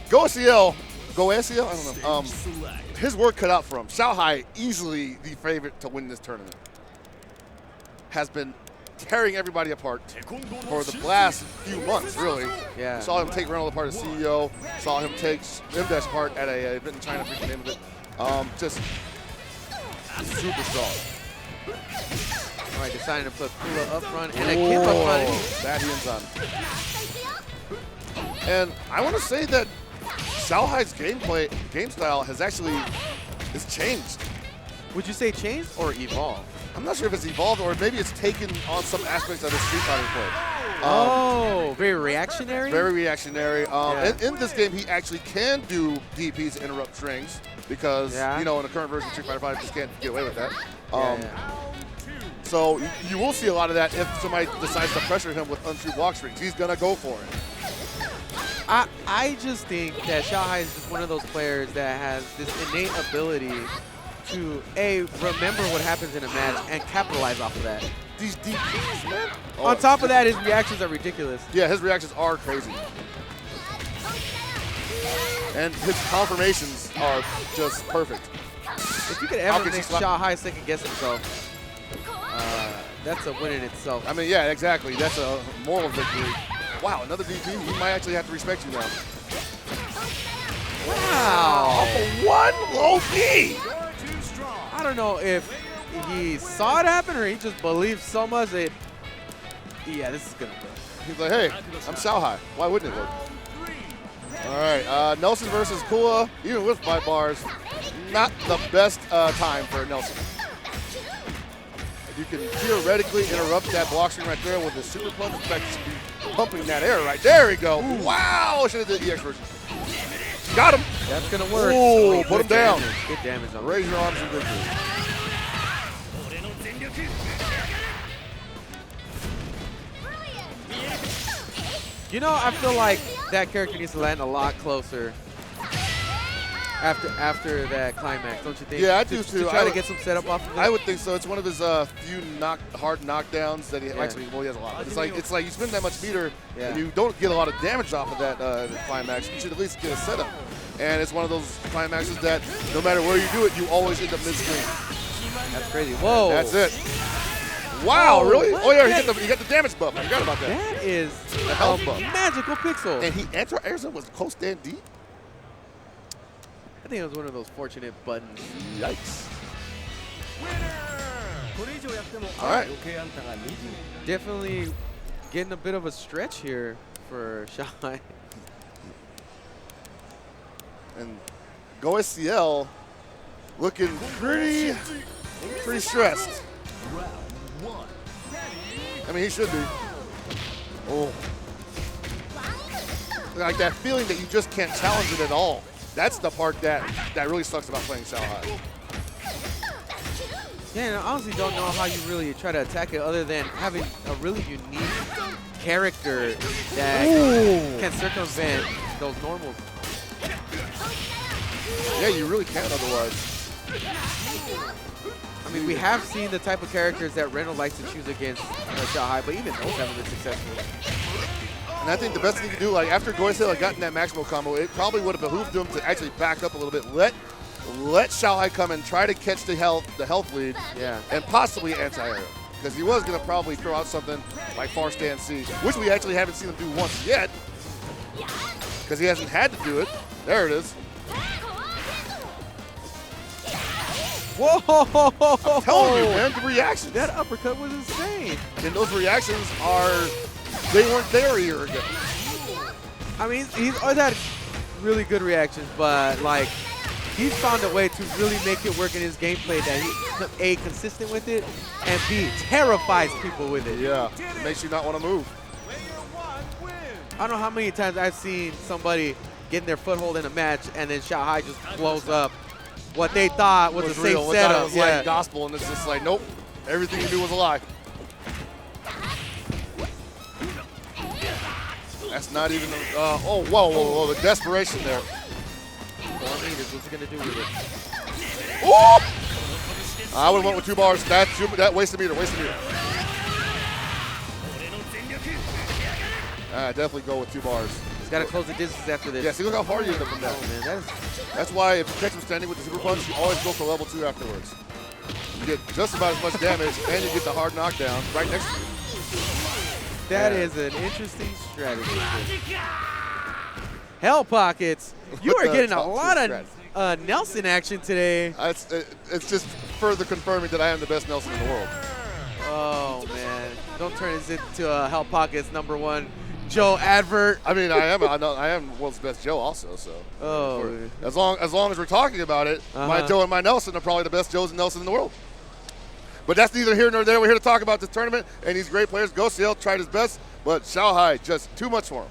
Go Ciel. I don't know. His work cut out for him. Xiaohai, easily the favorite to win this tournament, has been tearing everybody apart for the last few months, really. Yeah. We saw him take Reynolds apart as CEO. Saw him take M-Dash apart at a event in China, I forget the name of it. Just super strong. All right, deciding to put Kula up front and a Kim up front. That he ends on. And I want to say that Xiaohai's game style has changed. Would you say changed or evolved? I'm not sure if it's evolved or maybe it's taken on some aspects of his Street Fighter play. Very reactionary? Very reactionary. In this game, he actually can do DPs to interrupt strings because, in the current version of Street Fighter 5, just can't get away with that. So you will see a lot of that if somebody decides to pressure him with untrue block strings. He's going to go for it. I just think that Xiaohai is just one of those players that has this innate ability to, remember what happens in a match and capitalize off of that. These DPs, man. On top of that, his reactions are ridiculous. Yeah, his reactions are crazy. And his confirmations are just perfect. If you could ever make Shanghai second guess himself, that's a win in itself. I mean, yeah, exactly. That's a moral victory. Wow, another DP. He might actually have to respect you now. Wow. One low B. I don't know if he saw it happen or he just believed so much that, yeah, this is going to work. He's like, hey, I'm Shanghai. Why wouldn't it work? All right, Nelson versus Kua, even with 5 bars, not the best time for Nelson. You can theoretically interrupt that block string right there with the super punch. In fact, you should be pumping that air right there. We go. Ooh. Wow, should have did the EX version. Got him. That's going to work. Ooh, put him down. Good damage on Raise your arms in victory. You know, I feel like that character needs to land a lot closer after that climax, don't you think? Yeah, I do too. To try to get some setup off of it? I would think so. It's one of his few hard knockdowns that he actually, well, he has a lot. But it's like you spin that much meter and you don't get a lot of damage off of that climax. You should at least get a setup. And it's one of those climaxes that no matter where you do it, you always end up mid-screen. That's crazy. Whoa. That's it. Wow, really? What? Oh, yeah, he got the damage buff. I forgot about that. That is the health buff. Magical pixel. And he anti-airs him with close stand deep? I think it was one of those fortunate buttons. Yikes. All right. Definitely getting a bit of a stretch here for Shanghai. And Go SCL looking pretty stressed. I mean, he should be. Oh. Like that feeling that you just can't challenge it at all. That's the part that really sucks about playing Shanghai. Yeah, and I honestly don't know how you really try to attack it other than having a really unique character that can circumvent those normals. Yeah, you really can't otherwise. I mean, we have seen the type of characters that Reynolds likes to choose against Shanghai, but even those haven't been successful. And I think the best thing you can do, like after Goisel had gotten that maximal combo, it probably would have behooved him to actually back up a little bit, let Shanghai come and try to catch the health lead, and possibly anti-air him. Because he was going to probably throw out something like far stand C, which we actually haven't seen him do once yet, because he hasn't had to do it. There it is. Whoa! I'm telling you, man, the reactions. That uppercut was insane. And those reactions they weren't there a year ago. I mean, he's always had really good reactions, but like, he's found a way to really make it work in his gameplay that he, A, consistent with it, and B, terrifies people with it. Yeah, it makes you not want to move. I don't know how many times I've seen somebody getting their foothold in a match and then Shanghai just blows up what they thought was a safe setup. It was like gospel, and it's just like, nope, everything you do was a lie. That's not even, oh, whoa, the desperation there. What's he gonna do with it? Ooh! I would have went with 2 bars. That wasted meter, definitely go with 2 bars. He's got to close the distance after this. Yeah, see, look how far you end up from that. Man, that's why if you catch him standing with the super punch, you always go for level 2 afterwards. You get just about as much damage, and you get the hard knockdown right next to you. That is an interesting strategy. Hell Pockets, you are getting a lot of Nelson action today. It's just further confirming that I am the best Nelson in the world. Oh, man. Don't turn this into a Hell Pockets #1 Joe advert. I mean, I am world's best Joe also. So as long as we're talking about it, my Joe and my Nelson are probably the best Joes and Nelson in the world. But that's neither here nor there. We're here to talk about this tournament and these great players. Goseil tried his best, but Shanghai just too much for him.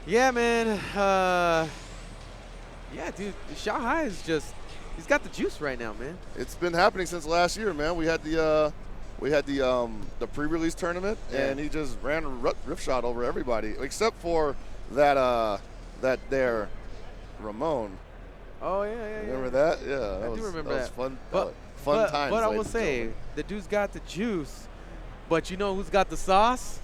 Yeah, man. Yeah, dude. Shanghai is he's got the juice right now, man. It's been happening since last year, man. We had the pre-release tournament, and he just ran a rip shot over everybody except for that there Ramon. Oh yeah. Remember that? Yeah, I do remember that. Was fun. But times. But I will say, the dude's got the juice, but you know who's got the sauce?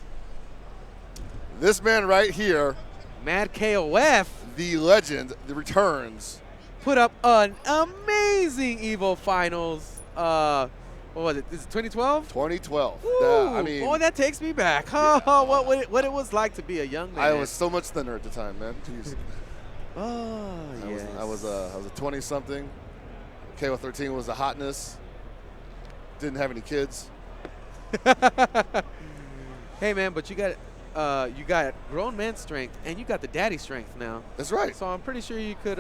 This man right here. Mad KOF. the legend, the returns. Put up an amazing EVO finals. What was it? Is it 2012? 2012. I mean, boy, that takes me back. Oh, what it was like to be a young man. I was so much thinner at the time, man. Jeez. Oh, yes. I was a 20-something. KOF 13 was the hotness. Didn't have any kids. Hey, man, but you got grown man strength, and you got the daddy strength now. That's right. So I'm pretty sure you could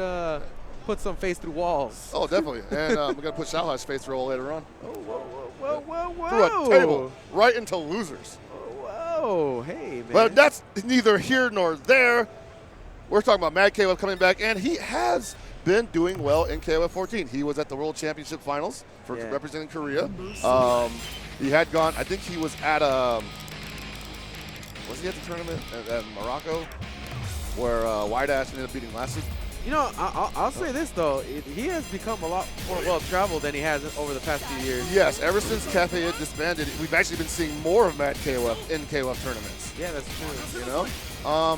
put some face through walls. Oh, definitely. And we're going to put Xiaohai's face roll later on. Oh, whoa. Through a table, right into losers. Whoa, hey, man. But that's neither here nor there. We're talking about Mad KOF coming back, and he has been doing well in KOF 14. He was at the World Championship Finals for representing Korea. He had gone, I think he was at was he at the tournament at Morocco where White Ash ended up beating Lassie? You know, I'll say this, though. He has become a lot more well-traveled than he has over the past few years. Yes, ever since Cafe had disbanded, we've actually been seeing more of Mad KOF in KOF tournaments. Yeah, that's true. You know?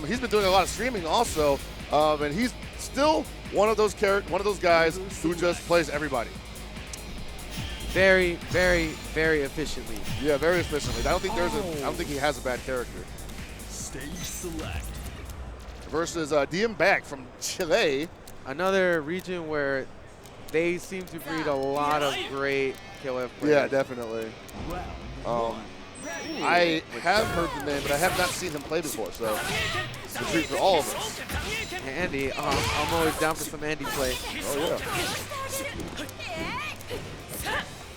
He's been doing a lot of streaming also, and he's still one of those guys who just plays everybody. Very, very, very efficiently. Yeah, very efficiently. I don't think he has a bad character. Stage select. Versus DM Bag from Chile. Another region where they seem to breed a lot of great KOF players. Yeah, definitely. I have heard the name, but I have not seen him play before, so it's a treat for all of us. Andy, I'm always down for some Andy play. Oh, yeah.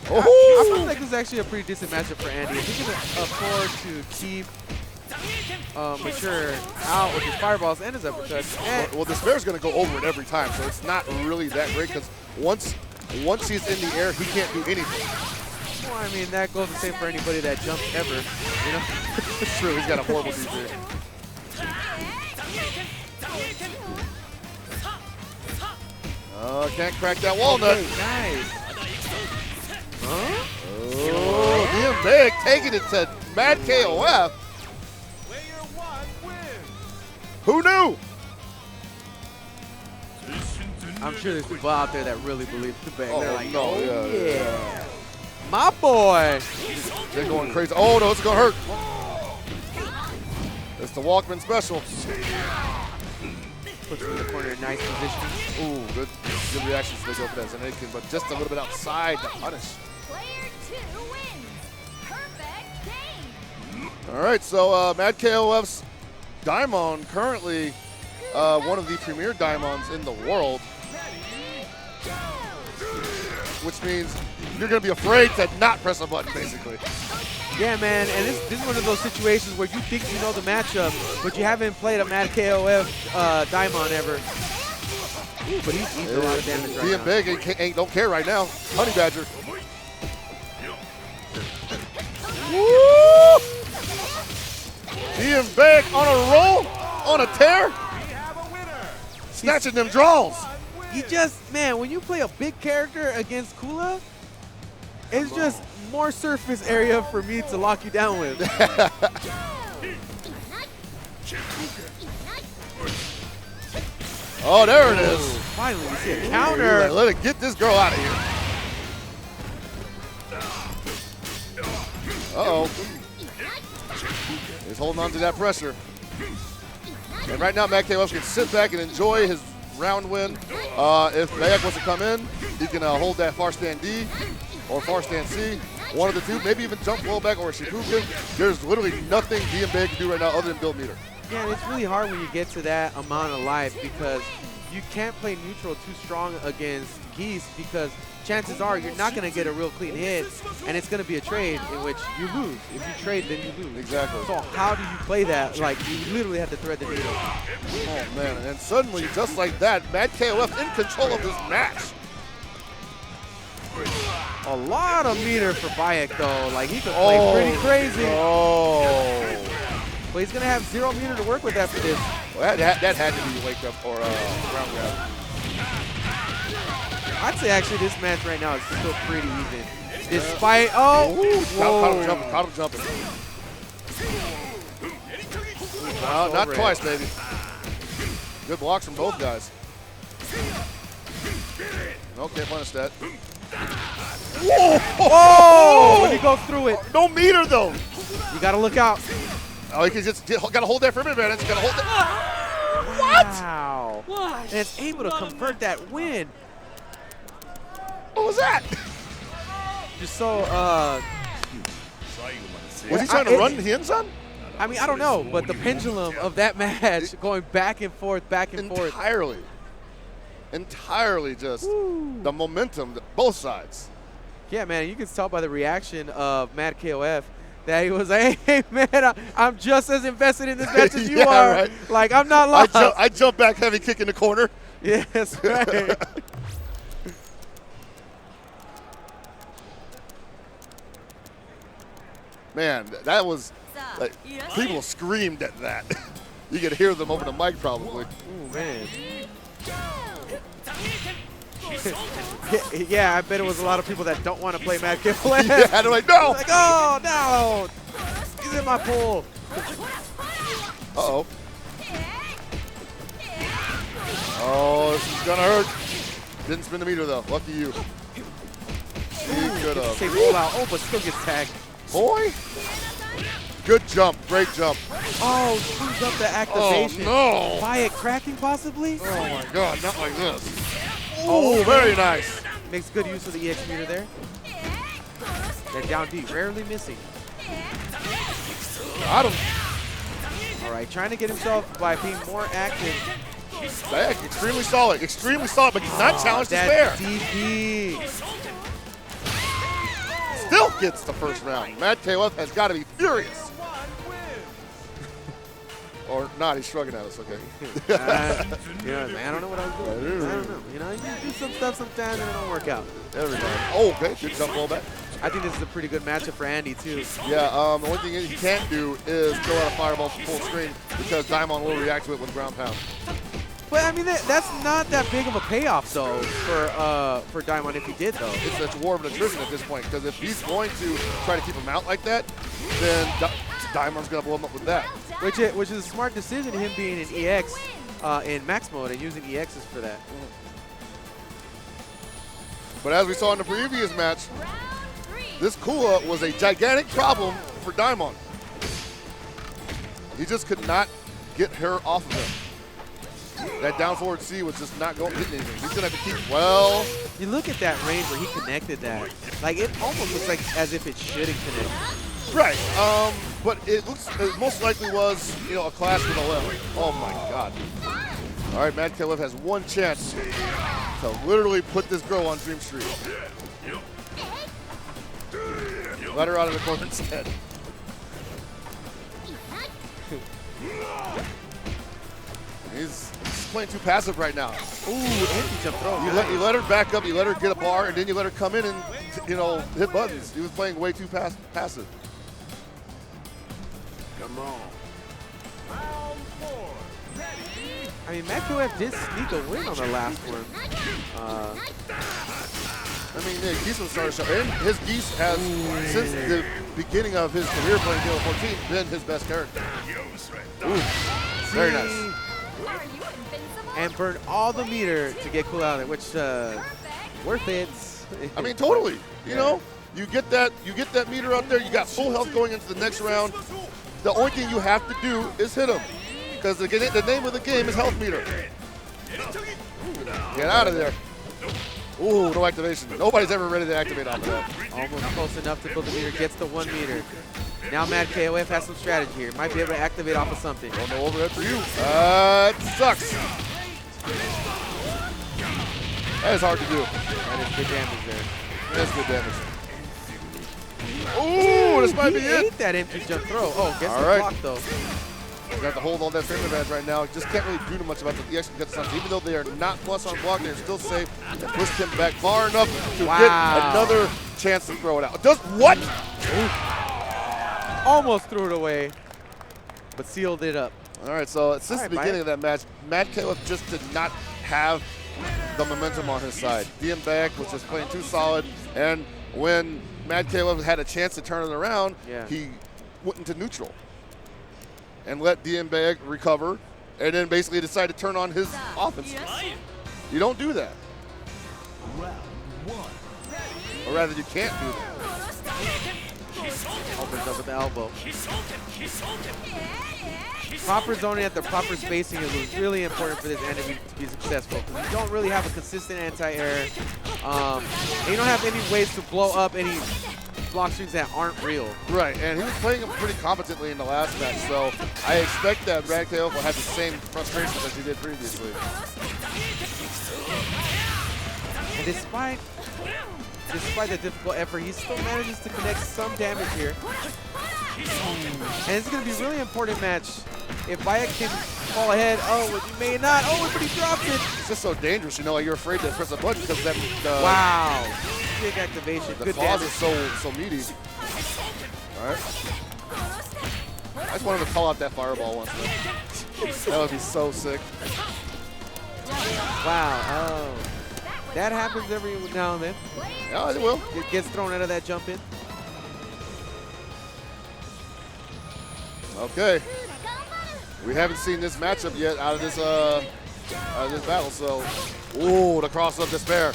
I feel like this is actually a pretty decent matchup for Andy. If he can afford to keep Mature out with his fireballs and his uppercuts. Well, the Despair's going to go over it every time, so it's not really that great because once he's in the air, he can't do anything. Well, I mean, that goes the same for anybody that jumps ever, you know? It's true, he's got a horrible DP. Can't crack that walnut. Okay, nice. Huh? Oh, DM Big taking it to Mad KOF. Who knew? I'm sure there's people out there that really believe the bang. Oh, They're like, no, oh, yeah. my boy. They're going crazy. Oh, no, it's going to hurt. It's the Walkman special. Puts him in the corner, nice position. Ooh, good reaction to this open as an Aiken, but just a little bit outside to punish. Player 2 wins. Perfect game. All right, so Mad KOF's Daimon, currently one of the premier Daimons in the world, which means you're going to be afraid to not press a button, basically. Yeah, man, and this is one of those situations where you think you know the matchup, but you haven't played a Mad KOF Daimon ever. Ooh, but he's eating a lot of damage right now. Being big don't care right now. Honey Badger. Woo! Being big on a roll, on a tear, snatching them draws. He just, man, when you play a big character against Kula, it's just more surface area for me to lock you down with. Oh, there it is. Ooh, finally, we see a counter. Let it get this girl out of here. Uh-oh. He's holding on to that pressure. And right now, Mad KOF can sit back and enjoy his round win. If Mayak wants to come in, he can hold that far stand D or far stand C. One of the two, maybe even jump well back or a Shifuken. There's literally nothing DMB can do right now other than build meter. Yeah, it's really hard when you get to that amount of life because you can't play neutral too strong against Geese because chances are you're not going to get a real clean hit, and it's going to be a trade in which you lose. If you trade, then you lose. Exactly. So how do you play that? Like, you literally have to thread the needle. Oh, man. And suddenly, just like that, Mad KOF in control of this match. A lot of meter for Bayek, though. Like, he could play pretty crazy. Oh. But he's going to have 0 meter to work with after this. Well, that had to be wake up or ground grab. I'd say actually this match right now is still pretty even. Despite, caught him jumping. Not twice, baby. Good blocks from both guys. No, can't punish that. Oh! When he goes through it, No meter though. you gotta look out. Oh, he can just gotta hold that for a minute, man. Gotta hold that. Wow. And it's able to convert that win. What was that? Just so, Was he trying to run the end zone? I mean, I don't know, but the pendulum of that match going back and forth, back and forth. Entirely just the momentum, both sides. Yeah, man, you can tell by the reaction of Mad KOF that he was like, hey, man, I'm just as invested in this match as you Yeah, are. right. Like, I'm not lost. I jump back heavy kick in the corner. Yes, right. Man, that was, like, people screamed at that. You could hear them over the mic probably. Ooh, man. Yeah, I bet it was a lot of people that don't want to play Mad KOF. Yeah, they're like, no! Like, oh, no! He's in my pool. Uh-oh. Oh, this is gonna hurt. Didn't spin the meter though. Lucky you. He could have. Say roll out. Oh, but still gets tagged. Boy. Good jump. Great jump. Oh, screws up the activation. Oh, no. By it cracking, possibly? Oh, my God. Not like this. Oh, very nice. Makes good use of the EX meter there. That down D, rarely missing. Got him. All right, trying to get himself by being more active. Back. Extremely solid, but he's not challenged to That spare. DP. Still gets the first round. Mad KOF has got to be furious. Or not, he's shrugging at us, okay. Yeah, man, I don't know what I was doing. I don't know. You know, you do some stuff sometimes and it don't work out. Everybody. Oh, okay, good jump roll back. I think this is a pretty good matchup for Andy, too. Yeah, the only thing he can't do is throw out a fireball from full screen because Daimon will react to it with ground pound. But, I mean, that's not that big of a payoff, though, for Daimon if he did, though. It's war of attrition at this point because if he's going to try to keep him out like that, then Daimon's going to blow him up with that. Which is a smart decision, him being in EX in max mode and using EXs for that. But as we saw in the previous match, this Kula was a gigantic problem for Daimon. He just could not get her off of him. That down forward C was just not going getting anything. He's going to have to keep, well. You look at that range where he connected that. Like, it almost looks like as if it shouldn't connect. Right. But it most likely was, you know, a clash with 11. Oh, my God. All right, Mad KOF has one chance to literally put this girl on Dream Street. Let her out of the corner instead. He's playing too passive right now. Ooh, anti-jump throw. You let her back up, you let her get a bar, and then you let her come in and, you know, hit buttons. He was playing way too passive. Come on. I mean, Mad KOF did sneak a win on the last one. I mean, yeah, Geese was starting to show. And his Geese has, since the beginning of his career playing Halo 14, been his best character. Ooh, very nice. Are you invincible? And burn all the meter to get cool out of it, which, worth it. I mean, totally. You know, you get that meter out there. You got full health going into the next round. The only thing you have to do is hit him, because the name of the game is health meter. Get out of there. Ooh, no activation. Nobody's ever ready to activate off of that. Almost close enough to build the meter, gets the 1 meter. Now Mad KOF has some strategy here. Might be able to activate off of something. Oh, no overhead for you. That sucks. That is hard to do. That is good damage there. That's good damage. Ooh, this might be He it. ate that empty jump throw. Oh, gets All the right. block though. You have to hold all that frame advantage right now. Just can't really do too much about the EX and get the Even though they are not plus on block, they're still safe. They pushed him back far enough to get another chance to throw it out. Does what? Almost threw it away, but sealed it up. All right, so since the beginning of that match, Mad KOF just did not have the momentum on his side. DM Bag was just playing too solid, and when Mad KOF had a chance to turn it around, he went into neutral and let DM Bag recover and then basically decide to turn on his offense. You don't do that. Round 1. Or rather, you can't do that. Opens up with the elbow. Proper zoning at the proper spacing is really important for this enemy to be successful, because you don't really have a consistent anti-air. And you don't have any ways to blow up any block strings that aren't real. Right, and he was playing him pretty competently in the last match, so I expect that Brad KOF will have the same frustrations as he did previously. And despite the difficult effort, he still manages to connect some damage here. And it's going to be a really important match. If Bayek can fall ahead, oh, but he may not. Oh, but he dropped it. It's just so dangerous, you know, like you're afraid to press a button because that. Wow, big activation. The Good claws damage. are so meaty. All right. I just want him to call out that fireball once. That would be so sick. Wow. Oh, that happens every now and then. Yeah, it will. It gets thrown out of that jump in. Okay. We haven't seen this matchup yet out of this battle, so. Ooh, the cross-up despair.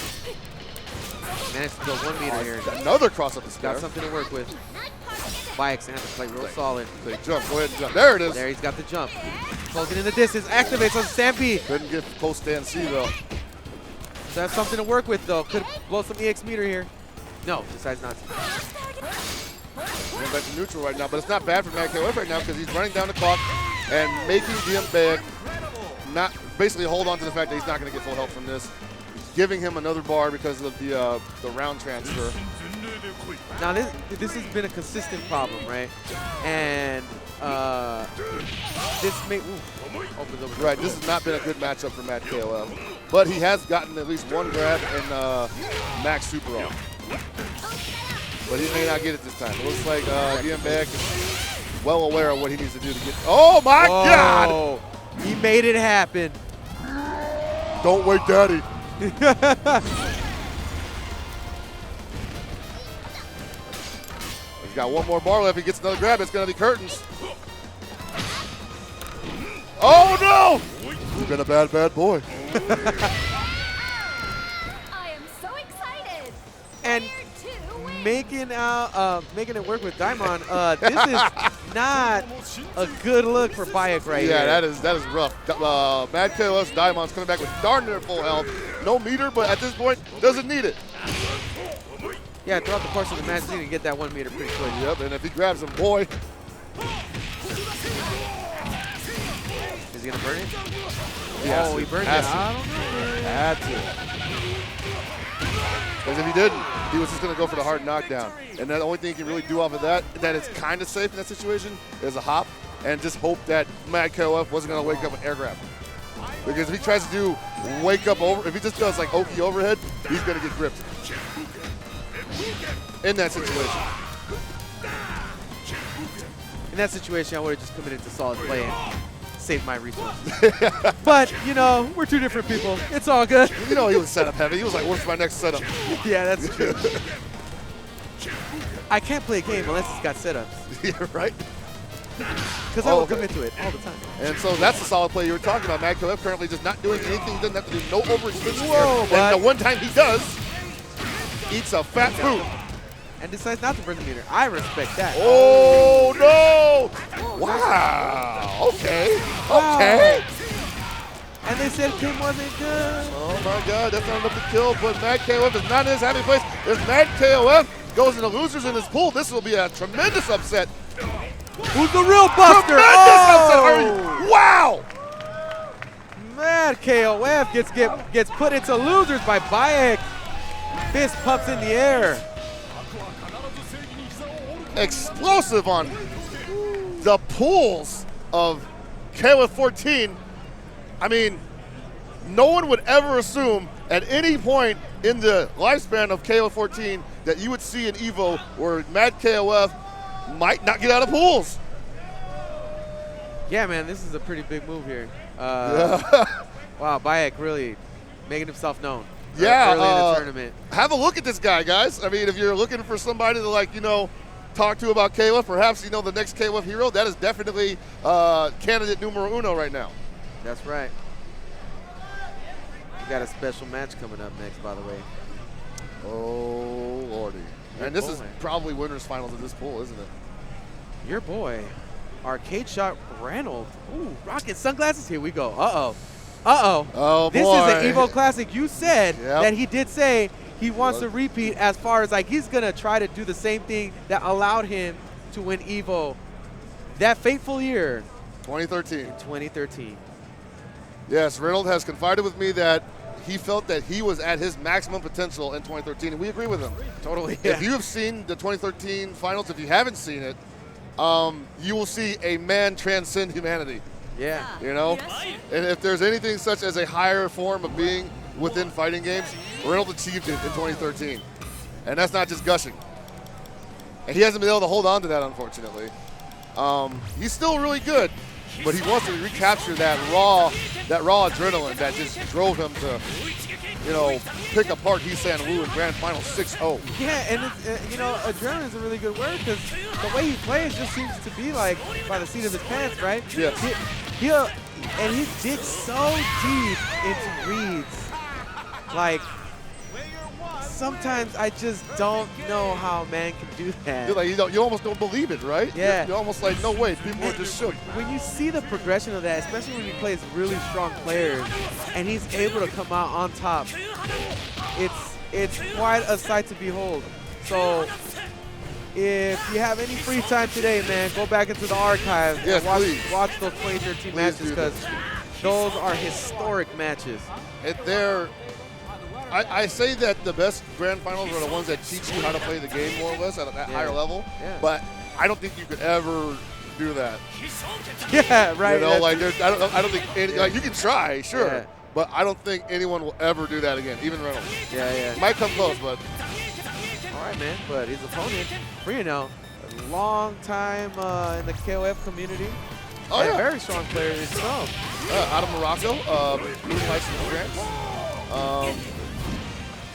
Managed to go 1 meter here. Another cross-up despair. Got something to work with. Bayek's gonna have to play real solid. Big jump. Go ahead and jump. There it is. There, he's got the jump. Closing in the distance. Activates on Stampede. Couldn't get post stand C though. So that's something to work with, though. Could blow some EX meter here. No, decides not to. Going back to neutral right now, but it's not bad for Mad KOF right now because he's running down the clock and making DM Bayek not basically hold on to the fact that he's not going to get full help from this. He's giving him another bar because of the round transfer. Now this has been a consistent problem, right? And this may opens up. Right, this has not been a good matchup for Mad KOF, but he has gotten at least one grab and max super off. But he may not get it this time. It looks like DM Bayek is well aware of what he needs to do to get. Oh my God! He made it happen. Don't wake Daddy. He's got one more bar left. He gets another grab. It's going to be curtains. Oh no! He's been a bad boy. I am so excited. And making it work with Daimon, this is not a good look for Bayek right here. Yeah, that is rough. Mad KOF's Daimon's coming back with darn near full health. No meter, but at this point, doesn't need it. Yeah, throughout the course of the match, he's going to get that 1 meter pretty quick. Yep, and if he grabs him, boy. Is he going to burn it? Yes, he burned it. has to. I don't know. Had to. Because if he didn't, he was just going to go for the hard knockdown. And the only thing he can really do off of that is kind of safe in that situation, is a hop, and just hope that Mad KOF wasn't going to wake up with air grab. Because if he tries to do wake up over, if he just does like Oki overhead, he's going to get gripped. In that situation. In that situation, I would have just committed to solid play and saved my resources. But, you know, we're two different people. It's all good. You know he was setup heavy. He was like, what's my next setup? Yeah, that's true. I can't play a game unless it's got setups. Yeah, right? Because I will commit to it all the time. And so that's the solid play you were talking about. Mad KOF currently just not doing anything. He doesn't have to do no overextension Whoa, here. And the one time he does, eats a fat food. And decides not to burn the meter. I respect that. Oh, no! Wow. Okay. Wow. Okay. And they said Kim wasn't good. Oh, my God. That's not enough to kill, but Mad KOF is not in his happy place. As Mad KOF goes into losers in his pool, this will be a tremendous upset. Who's the real buster? Tremendous upset. Are you? Wow. Mad KOF gets put into losers by Bayek. Fist pumps in the air. Explosive on the pools of KOF 14. I mean, no one would ever assume at any point in the lifespan of KOF 14 that you would see an EVO where Mad KOF might not get out of pools. Yeah, man, this is a pretty big move here. Yeah. Wow, Bayek really making himself known. Yeah, early in the tournament. Have a look at this guy, guys. I mean, if you're looking for somebody to, like, you know, talk to about KOF, perhaps, you know, the next KOF hero, that is definitely candidate numero uno right now. That's right. We got a special match coming up next, by the way. Oh, Lordy. And this is probably winner's finals of this pool, isn't it? Your boy, Arcade Shot Reynolds. Ooh, rocking sunglasses. Here we go. Uh-oh. Uh-oh. Oh, this boy. is an EVO Classic. You said Yep. that he did say he wants to repeat as far as like he's going to try to do the same thing that allowed him to win EVO that fateful year. 2013. 2013. Yes, Reynolds has confided with me that he felt that he was at his maximum potential in 2013, and we agree with him. Totally. If you have seen the 2013 finals, if you haven't seen it, you will see a man transcend humanity. Yeah. You know? And if there's anything such as a higher form of being within fighting games, Reynolds achieved it in 2013. And that's not just gushing. And he hasn't been able to hold on to that, unfortunately. He's still really good, but he wants to recapture that raw adrenaline that just drove him to, you know, pick apart Hee-San Woo in Grand Final 6-0. Yeah, and it's, you know, adrenaline is a really good word because the way he plays just seems to be like by the seat of his pants, right? Yes. And he digs so deep into reads. Like, sometimes I just don't know how a man can do that. You're like, you almost don't believe it, right? Yeah. You're almost like, no way, people are just shook. When you see the progression of that, especially when he plays really strong players, and he's able to come out on top, it's quite a sight to behold. So if you have any free time today, man, go back into the archives Yes, and watch those 2013 matches because those are historic matches. And I say that the best grand finals are the ones that teach you how to play the game more or less at that higher level. Yeah. But I don't think you could ever do that. Yeah, right. You know, like I don't think like you can try, sure, Yeah. but I don't think anyone will ever do that again. Even Reynolds. Yeah. Might come close, but All right, man. But his opponent, Freno, a long time in the KOF community. Oh, and yeah. a very strong player himself. out of Morocco, blue license grants.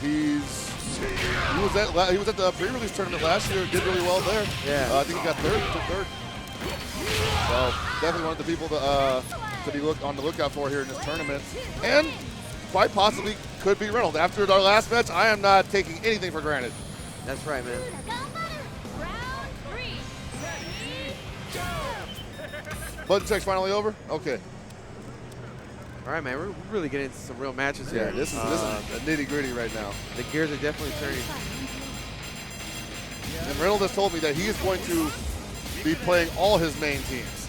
He was at the pre-release tournament last year. Did really well there. Yeah. I think he got third. So definitely one of the people to be on the lookout for here in this tournament, and quite possibly could be Reynolds. After our last match, I am not taking anything for granted. That's right, man. Round 3. Button check's finally over. Okay. All right, man. We're really getting into some real matches here. Yeah, this is a nitty-gritty right now. The gears are definitely turning. And Reynolds has told me that he is going to be playing all his main teams.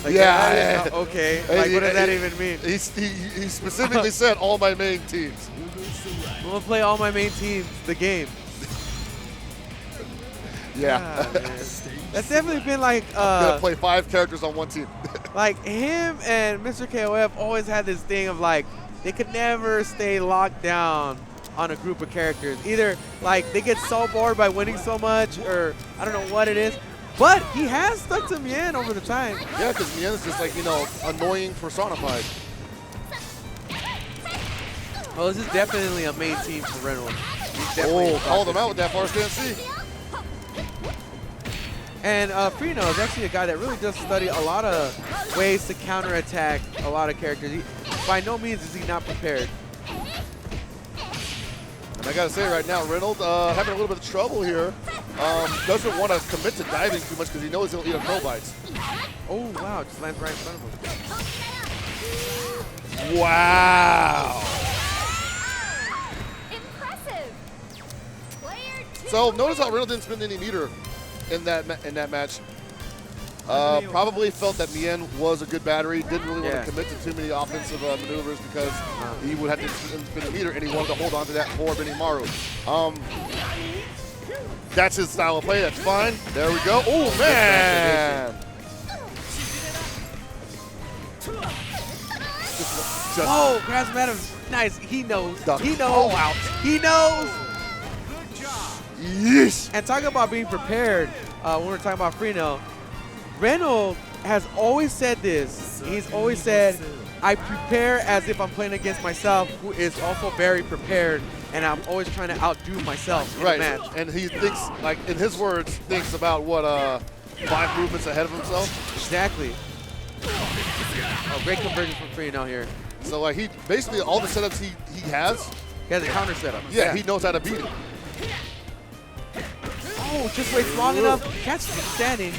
Like, yeah. Okay. Like, what does that even mean? He specifically said all my main teams. I'm going to play all my main teams, the game. Yeah. Ah, man. That's definitely been like Gonna play 5 characters on one team. like him and Mr. KOF always had this thing of like they could never stay locked down on a group of characters. Either like they get so bored by winning so much, or I don't know what it is. But he has stuck to Mien over the time. Yeah, because Mien is just like, you know, annoying personified. Well, this is definitely a main team for Reynolds. Oh, called him out with that far stand C. And Freno is actually a guy that really does study a lot of ways to counterattack a lot of characters. By no means is he not prepared. And I gotta say right now, Reynolds having a little bit of trouble here. Doesn't want to commit to diving too much because he knows he'll eat a pro bites. Oh, wow, just lands right in front of him. Wow. Impressive. Player 2. So notice how Reynolds didn't spend any meter in that match. Probably felt that Mien was a good battery. Didn't really want to commit to too many offensive maneuvers because he would have to spend a meter, and he wanted to hold on to that for Benimaru. That's his style of play. That's fine. There we go. Oh man! Oh, grabs him at him. Nice. He knows. Duck. He knows. All out. He knows. Yes. And talking about being prepared, when we're talking about Freno, Reynolds has always said this. He's always said, I prepare as if I'm playing against myself, who is also very prepared, and I'm always trying to outdo myself in a match. And he thinks, like in his words, thinks about what 5 movements ahead of himself. Exactly. Oh, great conversion from Freenel here. So like he basically all the setups he has, He has a counter setup. yeah, he knows how to beat it. Oh, just waits long enough. Catches him standing.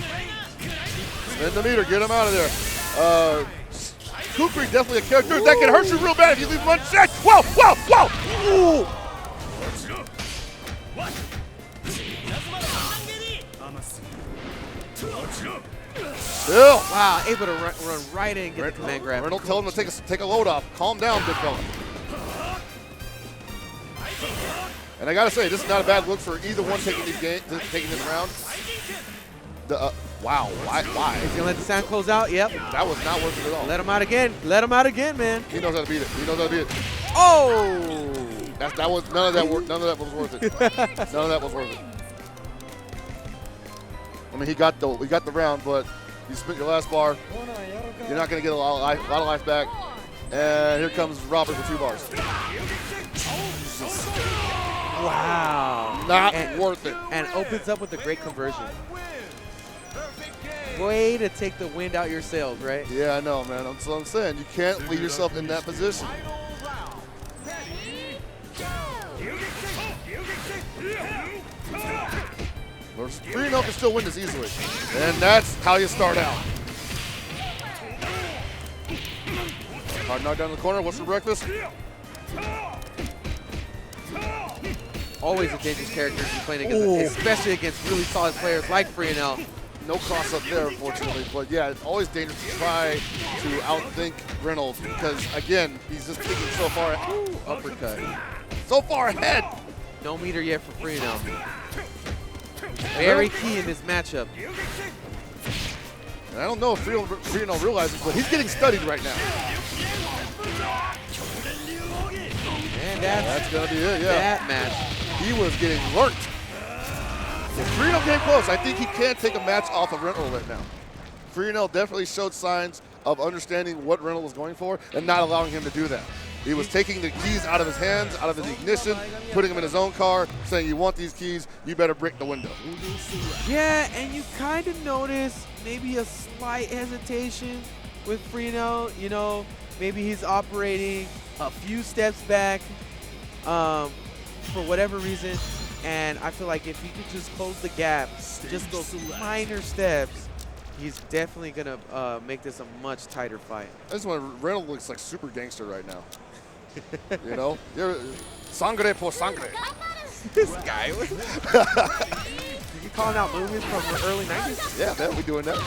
Spin the meter, get him out of there. Kukri definitely a character that can hurt you real bad if you leave him unchecked. Whoa, whoa, whoa! Ooh. Still. Wow, able to run right in and get the command grab. Reynolds tell him to take a load off. Calm down, big fella. And I gotta say, this is not a bad look for either one taking this round. Wow, why? He's gonna let the sound close out. Yep. That was not worth it at all. Let him out again. Let him out again, man. He knows how to beat it. He knows how to beat it. Oh! That was none of that was worth it. None of that was worth it. I mean, he got the round, but you spent your last bar. You're not gonna get a lot of life back. And here comes Robert with 2 bars. Wow. Not worth it. And opens up with a great conversion. Way to take the wind out your sails, right? Yeah, I know, man. That's what I'm saying. You can't leave yourself in that position. Freenel can still win this easily. And that's how you start out. Hard knock down the corner. What's for breakfast? Always a dangerous character to be playing against, especially against really solid players like Freenel. No cross up there, unfortunately. But yeah, it's always dangerous to try to outthink Reynolds because, again, he's just thinking so far. Uppercut. So far ahead. No meter yet for Freenel. Very key in this matchup. And I don't know if Freenel realizes, but he's getting studied right now. And That's going to be it, yeah. that match. He was getting learnt. If Freenel came close, I think he can take a match off of Reynolds right now. Freenel definitely showed signs of understanding what Reynolds was going for and not allowing him to do that. He was taking the keys out of his hands, out of his ignition, putting them in his own car, saying, you want these keys, you better break the window. Yeah, and you kind of notice maybe a slight hesitation with Freenel. You know, maybe he's operating a few steps back for whatever reason. And I feel like if he could just close the gap, just those minor steps, he's definitely going to make this a much tighter fight. This one, Reynolds looks like super gangster right now. You know? Sangre por sangre. This guy. You calling out movies from the early 90s? Yeah, man, we doing that.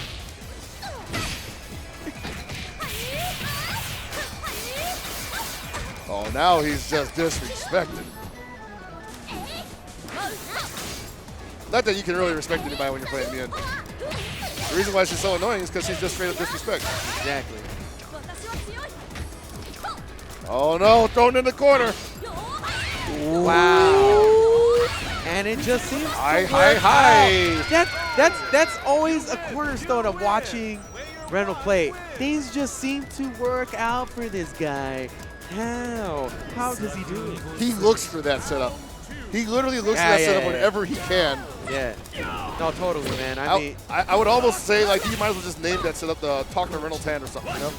Oh, now he's just disrespected. Not that you can really respect anybody when you're playing Mian. The reason why she's so annoying is because she's just straight up disrespect. Exactly. Oh no, thrown in the corner. Wow. And it just seems High, high, high. That's always a cornerstone of watching Reynolds play. Things just seem to work out for this guy. How? How does he do it? He looks for that setup. He literally looks for that setup whenever he can. Yeah. No, totally, man. I mean, I would almost say like he might as well just name that setup the Talk to Reynolds hand or something, you know?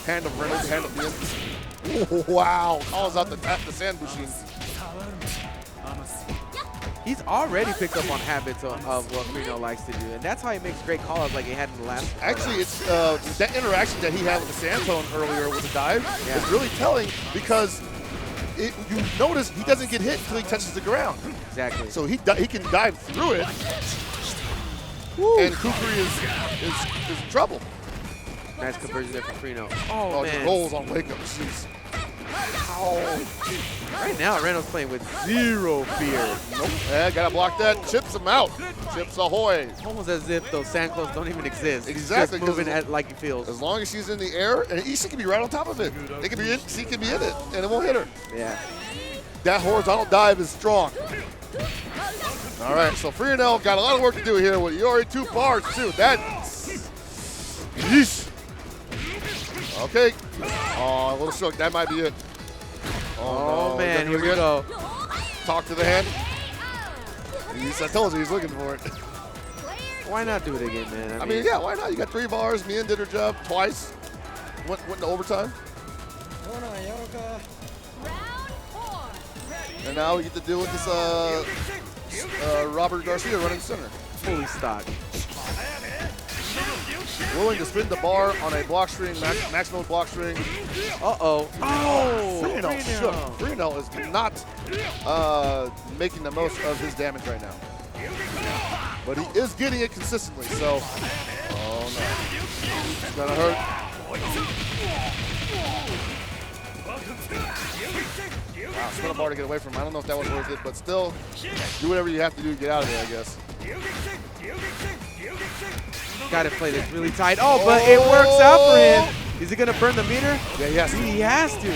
Hand of Reynolds, hand of Mian. Wow, calls out the sand machine. he's already picked up on habits of what Freenel likes to do, and that's how he makes great calls like he had in the last. Actually, it's that interaction that he had with the sand tone earlier with the dive is really telling because you notice he doesn't get hit until he touches the ground. Exactly. So he can dive through it, and Kukri is in trouble. Nice conversion there from Freenel. Oh, man. He rolls on wake up. Jeez. Ow. Right now, Reynolds playing with zero fear. Nope. Yeah, gotta block that. Chips him out. Chips ahoy. Almost as if those sand clones don't even exist. Exactly. Just moving like he feels. As long as she's in the air, and she can be right on top of it. She can be in it, and it won't hit her. Yeah. That horizontal dive is strong. All right, so Freenel got a lot of work to do here with Iori 2 bars too. Yeesh. Okay. Oh, a little shook. That might be it. Oh no. man, here we go. Talk to the hand. I told you he's looking for it. Why not do it again, man? I mean, yeah, why not? You got 3 bars. Mien did her job twice. Went into overtime. Round 4. And now we get to deal with this Robert Garcia running center. fully stocked. Willing to spin the bar on a block string, maximum block string. Uh-oh. Oh! 3-0 shook. 3-0 is not making the most of his damage right now. But he is getting it consistently, so. Oh no. It's gonna hurt. Wow, spin a bar to get away from him. I don't know if that was worth it, but still, do whatever you have to do to get out of there, I guess. Got to play this really tight. Oh, but it works out for him. Is he going to burn the meter? Yeah, he has to. He has to.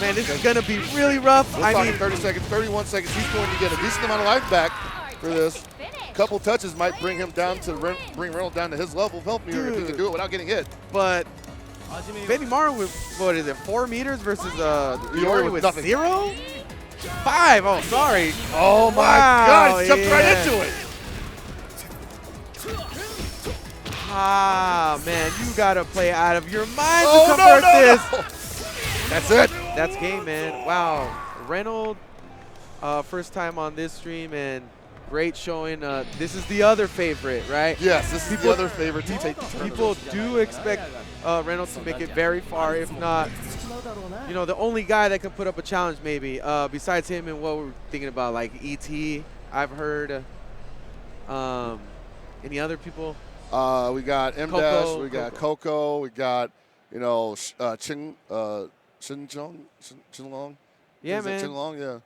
Man, this is going to be really rough. We're talking 30 seconds, 31 seconds. He's going to get a decent amount of life back for this. Couple touches might bring him down to bring Reynolds down to his level of health meter if he can do it without getting hit. But Baby Mario with, what is it, 4 meters versus Iori with nothing. 0? 5, oh, sorry. Oh my God, he jumped right into it. Ah, man, you got to play out of your mind Oh, to convert this. That's it. That's game, man. Wow. Reynolds, first time on this stream, and great showing. This is the other favorite, right? Yes, this is the other favorite to take the turn. People do expect Reynolds to make it very far, if not, you know, the only guy that can put up a challenge maybe, besides him and what we're thinking about, like E.T., I've heard. Any other people? We got M-Dash, we got Coco, we got, you know, Chinlong. Yeah, Is man. it Chinlong, yeah.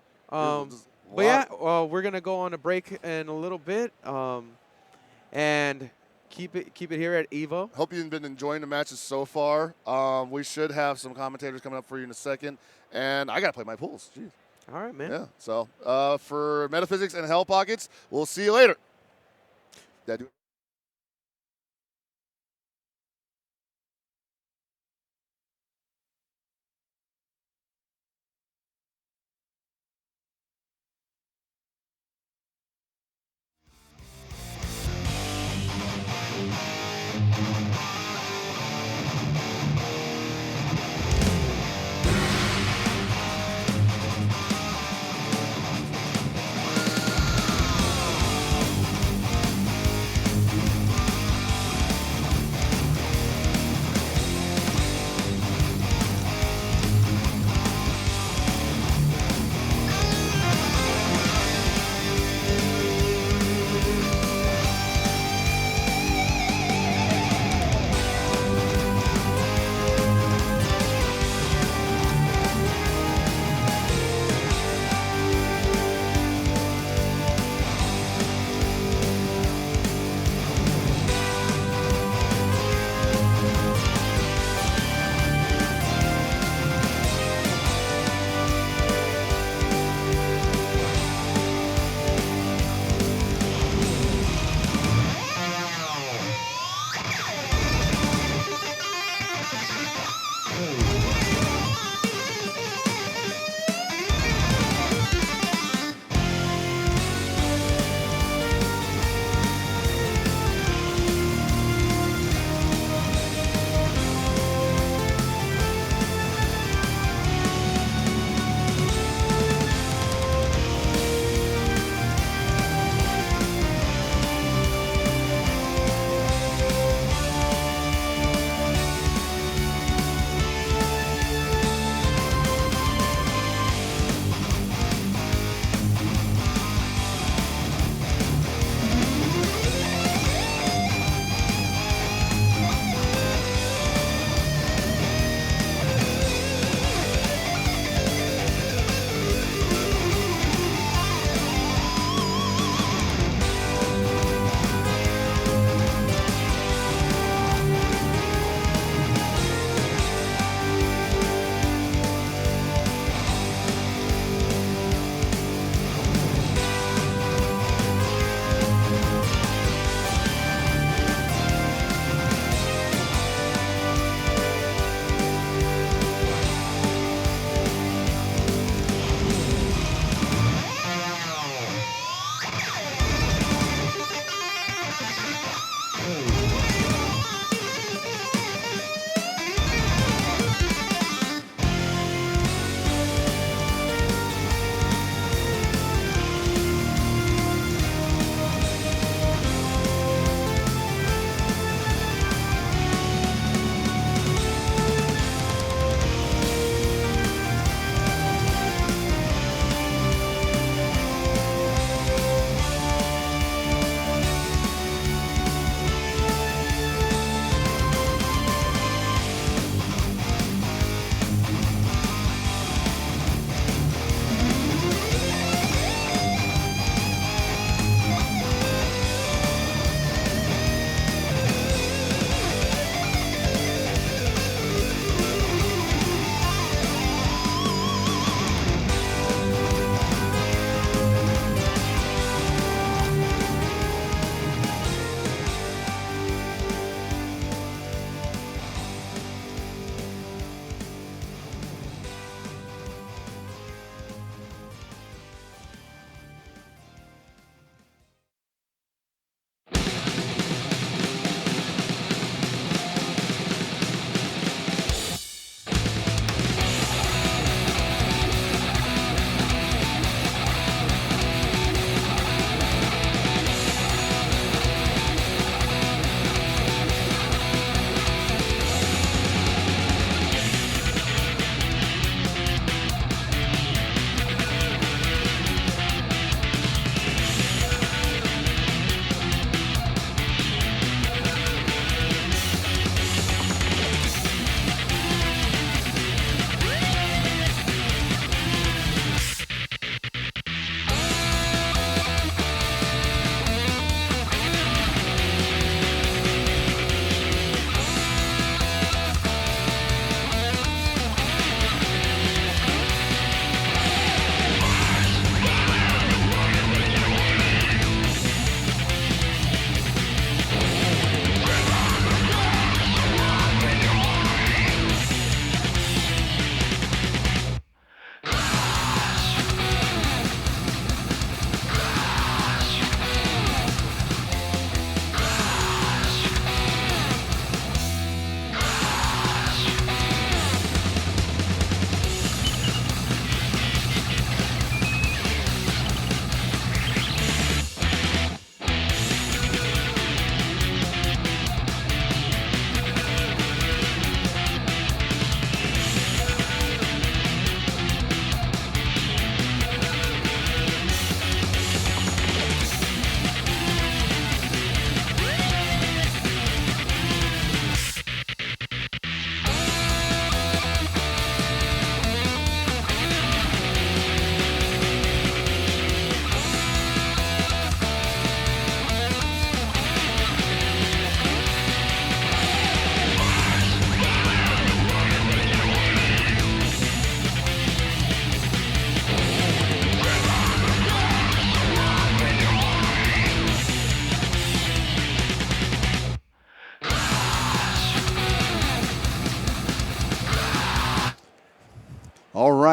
But yeah, we're gonna go on a break in a little bit, and keep it here at EVO. Hope you've been enjoying the matches so far. We should have some commentators coming up for you in a second, and I gotta play my pools. Jeez. All right, man. Yeah. So for Metaphysics and Hell Pockets, we'll see you later. Did I do it?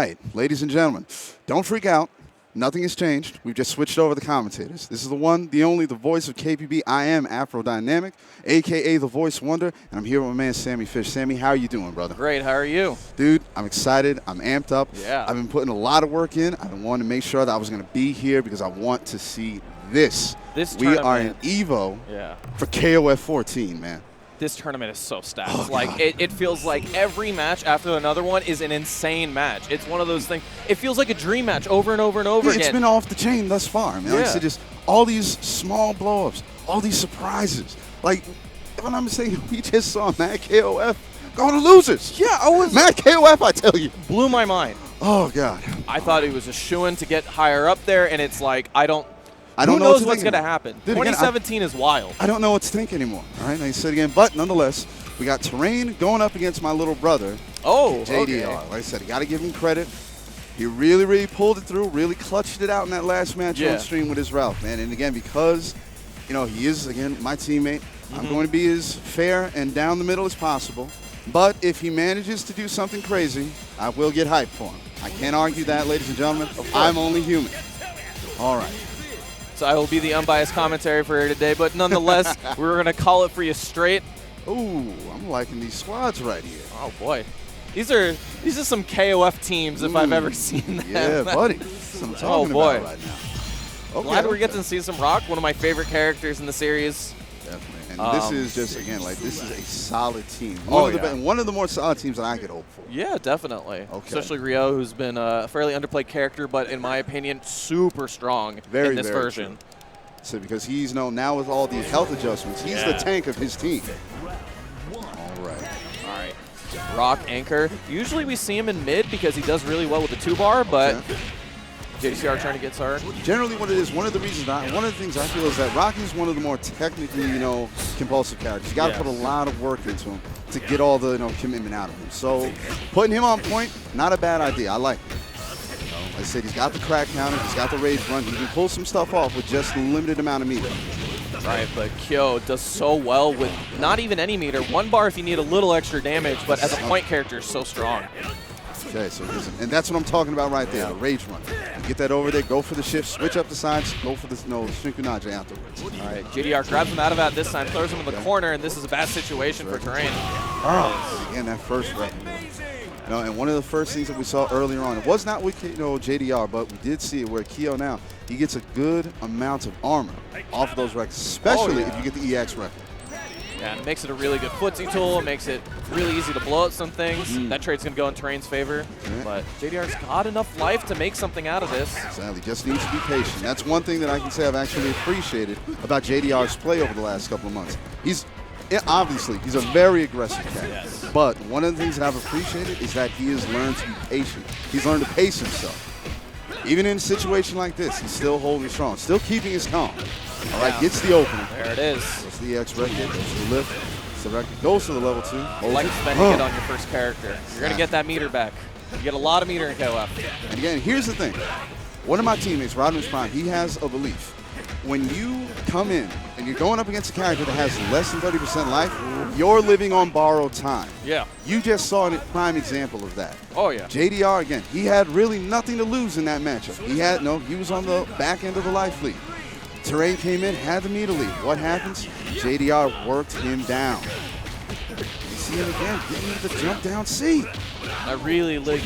right, ladies and gentlemen, don't freak out. Nothing has changed. We've just switched over the commentators. This is the one, the only, the voice of KPB. I am Afrodynamic, a.k.a. the Voice Wonder, and I'm here with my man Sammy Fish. Sammy, how are you doing, brother? Great. How are you? Dude, I'm excited. I'm amped up. Yeah. I've been putting a lot of work in. I've been wanting to make sure that I was going to be here because I want to see this. We are in EVO for KOF 14, man. This tournament is so stacked. Oh, like it feels like every match after another one is an insane match. It's one of those things. It feels like a dream match over and over and over again. It's been off the chain thus far, man. Like I said, just all these small blow-ups, all these surprises. Like, if I'm not mistaken, we just saw Mad KOF go to losers. Yeah, I was. Mad KOF, I tell you. Blew my mind. Oh, God. I thought it was a shoo-in to get higher up there, and it's like, I don't know who knows what's going going to happen. Dude, 2017 is wild. I don't know what to think anymore. All right, like I said again, but nonetheless, we got Terrain going up against my little brother, JDR. Okay. Like I said, I got to give him credit. He really, really pulled it through, really clutched it out in that last match on stream with his Ralph, man. And again, because, you know, he is, again, my teammate, I'm going to be as fair and down the middle as possible. But if he manages to do something crazy, I will get hyped for him. I can't argue that, ladies and gentlemen. I'm only human. All right. So I will be the unbiased commentary for here today, but nonetheless, we're going to call it for you straight. Ooh, I'm liking these squads right here. Oh, boy. These are some KOF teams if I've ever seen them. Yeah, buddy. That's what I'm talking about right now. Okay, Glad we're getting to see some Rock, one of my favorite characters in the series. Definitely. And this is just, again, like, this is a solid team. One of the more solid teams that I could hope for. Yeah, definitely. Okay. Especially Rio, who's been a fairly underplayed character, but in my opinion, super strong in this version. True. So because he's known now with all these health adjustments, he's the tank of his team. All right. All right. Rock, Anchor. Usually we see him in mid because he does really well with the 2-bar, but JDCR trying to get started. Generally what it is, one of the things I feel is that Rocky's one of the more technically, compulsive characters. You got to put a lot of work into him to get all the, commitment out of him. So putting him on point, not a bad idea. I like it. Like I said, he's got the crack counter, he's got the rage run. He can pull some stuff off with just a limited amount of meter. Right, but Kyo does so well with not even any meter. 1 bar if you need a little extra damage, but as a point character, so strong. Okay, so and that's what I'm talking about right there, the rage run. You get that over there, go for the shift, switch up the sides, go for the Shrinkunage afterwards. All right, JDR grabs him out of that this time, throws him in the corner, and this is a bad situation for Terrain. Oh, again, that first rep. And one of the first things that we saw earlier on, it was not with JDR, but we did see it where Kyo now, he gets a good amount of armor off of those records, especially if you get the EX record. Yeah, and it makes it a really good footsie tool. It makes it really easy to blow out some things. That trade's going to go in Terrain's favor. But JDR's got enough life to make something out of this. Exactly. Just needs to be patient. That's one thing that I can say I've actually appreciated about JDR's play over the last couple of months. Obviously, he's a very aggressive character. But one of the things that I've appreciated is that he has learned to be patient. He's learned to pace himself. Even in a situation like this, he's still holding strong, still keeping his calm. All right, gets the opener. There it is. Goes to the EX record, goes to the lift. So the record goes to the level 2. Like spending it on your first character. You're going to get that meter back. You get a lot of meter in KOF. And again, here's the thing. One of my teammates, Rodman's Prime, he has a belief. When you come in and you're going up against a character that has less than 30% life, you're living on borrowed time. Yeah. You just saw a prime example of that. Oh, yeah. JDR, again, he had really nothing to lose in that matchup. He was on the back end of the life lead. Terrain came in, had the meter lead. What happens? JDR worked him down. You see him again, getting the jump down C. I really like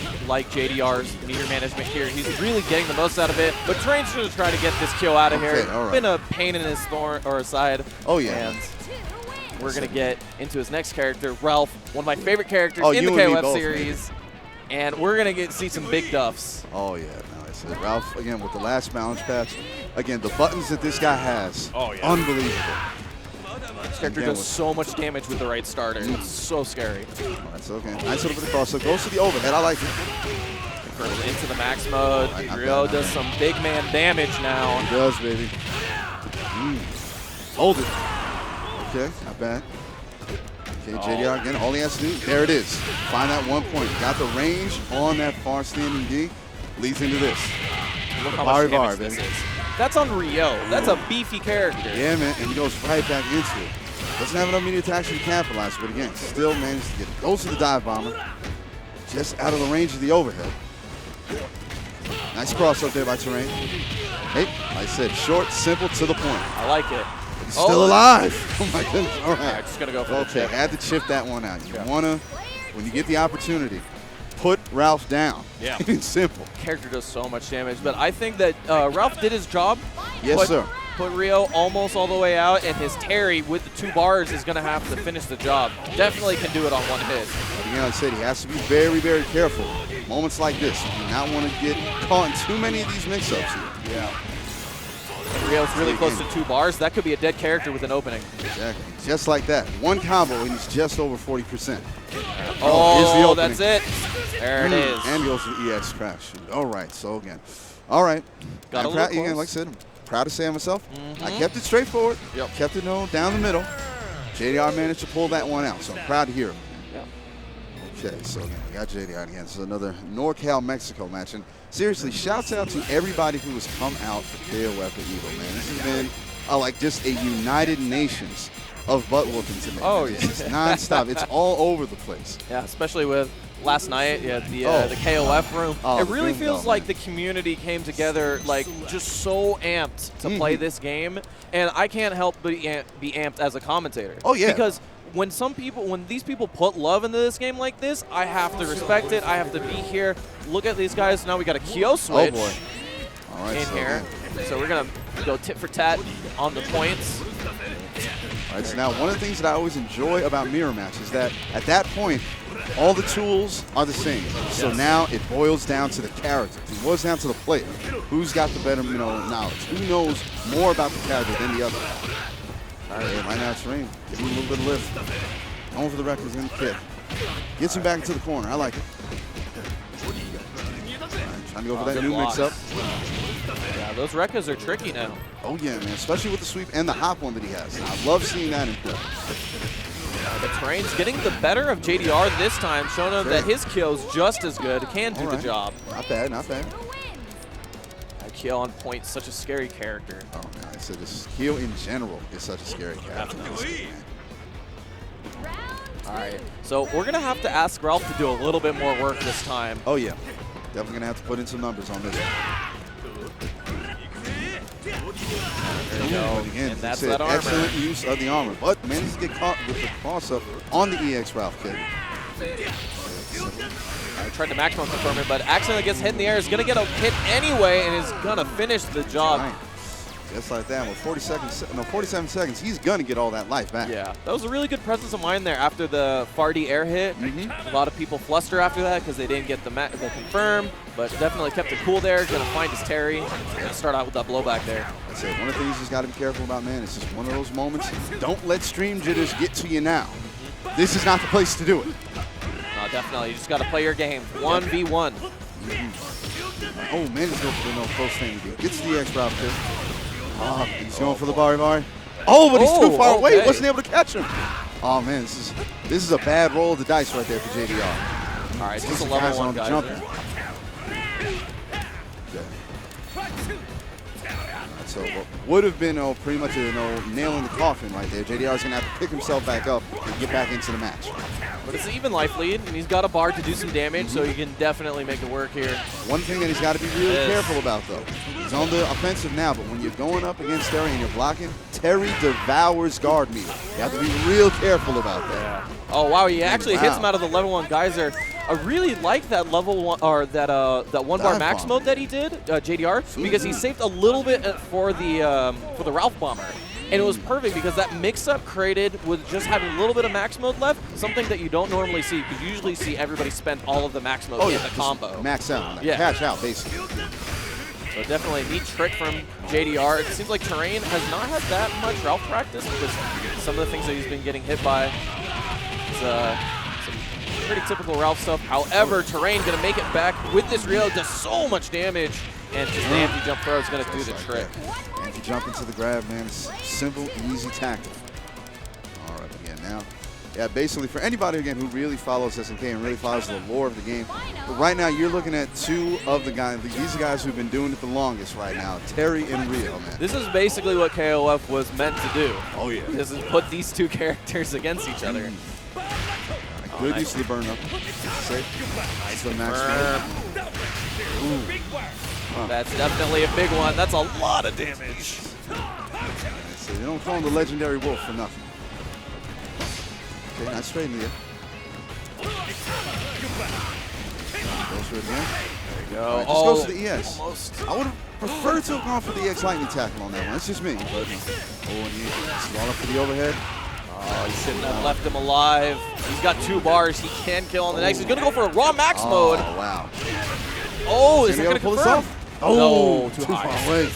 JDR's meter management here. He's really getting the most out of it, but Terrain's going to try to get this kill out of here. All right. Been a pain in his side. Oh, yeah. And we're going to get into his next character, Ralph, one of my favorite characters in the KOF series. And we're going to see some big duffs. Oh, yeah. No, I said Ralph, again, with the last balance patch. Again, the buttons that this guy has, unbelievable. This character does so much damage with the right starter. It's so scary. That's okay. Nice little bit of cross. So goes to the overhead. I like it. Into the max mode. Rio does some big man damage now. He does, baby. Hold it. Okay, not bad. Okay, JDR again. All he has to do, there it is. Find that 1 point. Got the range on that far standing D. Leads into this. Look how much damage this is. That's on Rio. That's a beefy character. Yeah, man, and he goes right back into it. Doesn't have enough meter to actually capitalize, but again, still managed to get it. Goes to the dive bomber. Just out of the range of the overhead. Nice cross up there by Terrain. Hey, like I said, short, simple, to the point. I like it. He's still alive. Oh my goodness. All right. Just gonna go for the Okay, chip. had to chip that one out. You wanna, when you get the opportunity, put Ralph down. Yeah. It's simple. Character does so much damage, but I think that Ralph did his job. Yes, sir. Put Rio almost all the way out, and his Terry with the 2 bars is going to have to finish the job. Definitely can do it on one hit. Again, like I said, he has to be very, very careful. Moments like this, you do not want to get caught in too many of these mix-ups here. Yeah. Rio's really close to 2 bars. That could be a dead character with an opening. Exactly. Just like that. One combo, and he's just over 40%. Oh, here's the that's it. There it is. And goes to the EX crash. All right, so again. All right. Got a I'm little again, close. like I said, I'm proud to say myself. I kept it straightforward. Yep. Kept it down the middle. JDR managed to pull that one out, so I'm proud to hear him. Okay, so again, we got JDR again. This is another NorCal Mexico match. And seriously, shouts out to everybody who has come out for KOF at EVO, man. This has been like just a United Nations of butt whooping today. Oh, It's nonstop. It's all over the place. Yeah, especially with last night, the KOF room. Oh, it really the feels room, like man. the community came together, like just so amped to play this game, and I can't help but be amped as a commentator. Oh, yeah. Because when these people put love into this game like this, I have to respect it. I have to be here. Look at these guys. Now we got a Kyo switch Oh boy. All right, in so here. again. So we're gonna go tit for tat on the points. All right, so now one of the things that I always enjoy about mirror match is that at that point, all the tools are the same. So now it boils down to the character. It boils down to the player. Who's got the better knowledge? Who knows more about the character than the other? All right, right now it's Terrain. Give him a little bit of lift. Going for the records in the kick. Gets him back into the corner. I like it. All right, trying to go for that Good new blocks. mix-up. Yeah, those Rekkas are tricky now. Oh, yeah, man. Especially with the sweep and the hop one that he has. I love seeing that in play. The Terrain's getting the better of JDR this time, showing him that his Kyo's just as good, can do the job. Not bad, not bad. Kyo on point, such a scary character. Oh, man, I said this. Kyo in general is such a scary character. All right, so we're going to have to ask Ralph to do a little bit more work this time. Oh, yeah. Definitely going to have to put in some numbers on this one. There you go. But again, And that's said, that armor. excellent use of the armor, but managed to get caught with the cross-up on the EX Ralph kick. I tried to maximum confirm it, but accidentally gets hit in the air. Is going to get a hit anyway, and is going to finish the job. Right. Just like that, with 47 seconds, he's going to get all that life back. Yeah, that was a really good presence of mind there after the Fardy air hit. A lot of people fluster after that because they didn't get the confirm, but definitely kept it cool there. Going to find his Terry and start out with that blowback there. That's it. One of the things he's got to be careful about, man, it's just one of those moments. Don't let stream jitters get to you now. This is not the place to do it. No, definitely. You just got to play your game. 1v1. Oh, man, he's going for the no close thing. Gets the X route kick. Oh, he's going for the Bari. Oh, but he's too far away. Okay. Wasn't able to catch him. Oh, man, this is a bad roll of the dice right there for JDR. All right, These just a guys level on one the guy. jumping. So what would have been pretty much a nail in the coffin right there. JDR's going to have to pick himself back up and get back into the match. But it's an even life lead, and he's got a bar to do some damage, so he can definitely make it work here. One thing that he's got to be really careful about, though, he's on the offensive now, but when you're going up against Terry and you're blocking, Terry devours guard meter. You have to be real careful about that. Oh, wow, he actually hits him out of the level 1 geyser. I really like that level 1, or that one bar Dive max bomb. mode that he did, JDR, because he saved a little bit for the Ralph bomber. And it was perfect because that mix-up created with just having a little bit of max mode left, something that you don't normally see. You usually see everybody spend all of the max mode in the combo. Max out, Yeah. catch out, basically. So definitely a neat trick from JDR. It seems like Terrain has not had that much Ralph practice because some of the things that he's been getting hit by is some pretty typical Ralph stuff. However, Terrain going to make it back with this Rio, does so much damage, and just the anti-jump throw is going to do the trick. Anti-jump into the grab, man. It's simple, easy tackle. All right, again, now. Yeah, basically, for anybody, again, who really follows SNK and really follows the lore of the game, but right now you're looking at two of the guys, these guys who've been doing it the longest right now, Terry and Rio, man. This is basically what KOF was meant to do. Oh, yeah. This is put these two characters against each other. Good use of the burn up. Safe. Nice little max speed. That's definitely a big one. That's a lot of damage. So they don't call him the legendary wolf for nothing. Okay, nice straight in the air. Goes for it again. There you go. Right, just goes to the ES. I would have preferred to have gone for the EX lightning tackle on that one. That's just me. But, and he's going up for the overhead. Oh, he shouldn't have left him alive. He's got 2 bars. He can kill on the next. He's going to go for a raw max mode. Oh, wow. Oh, is that going to pull this confirm? off? Oh, No, too high. far away.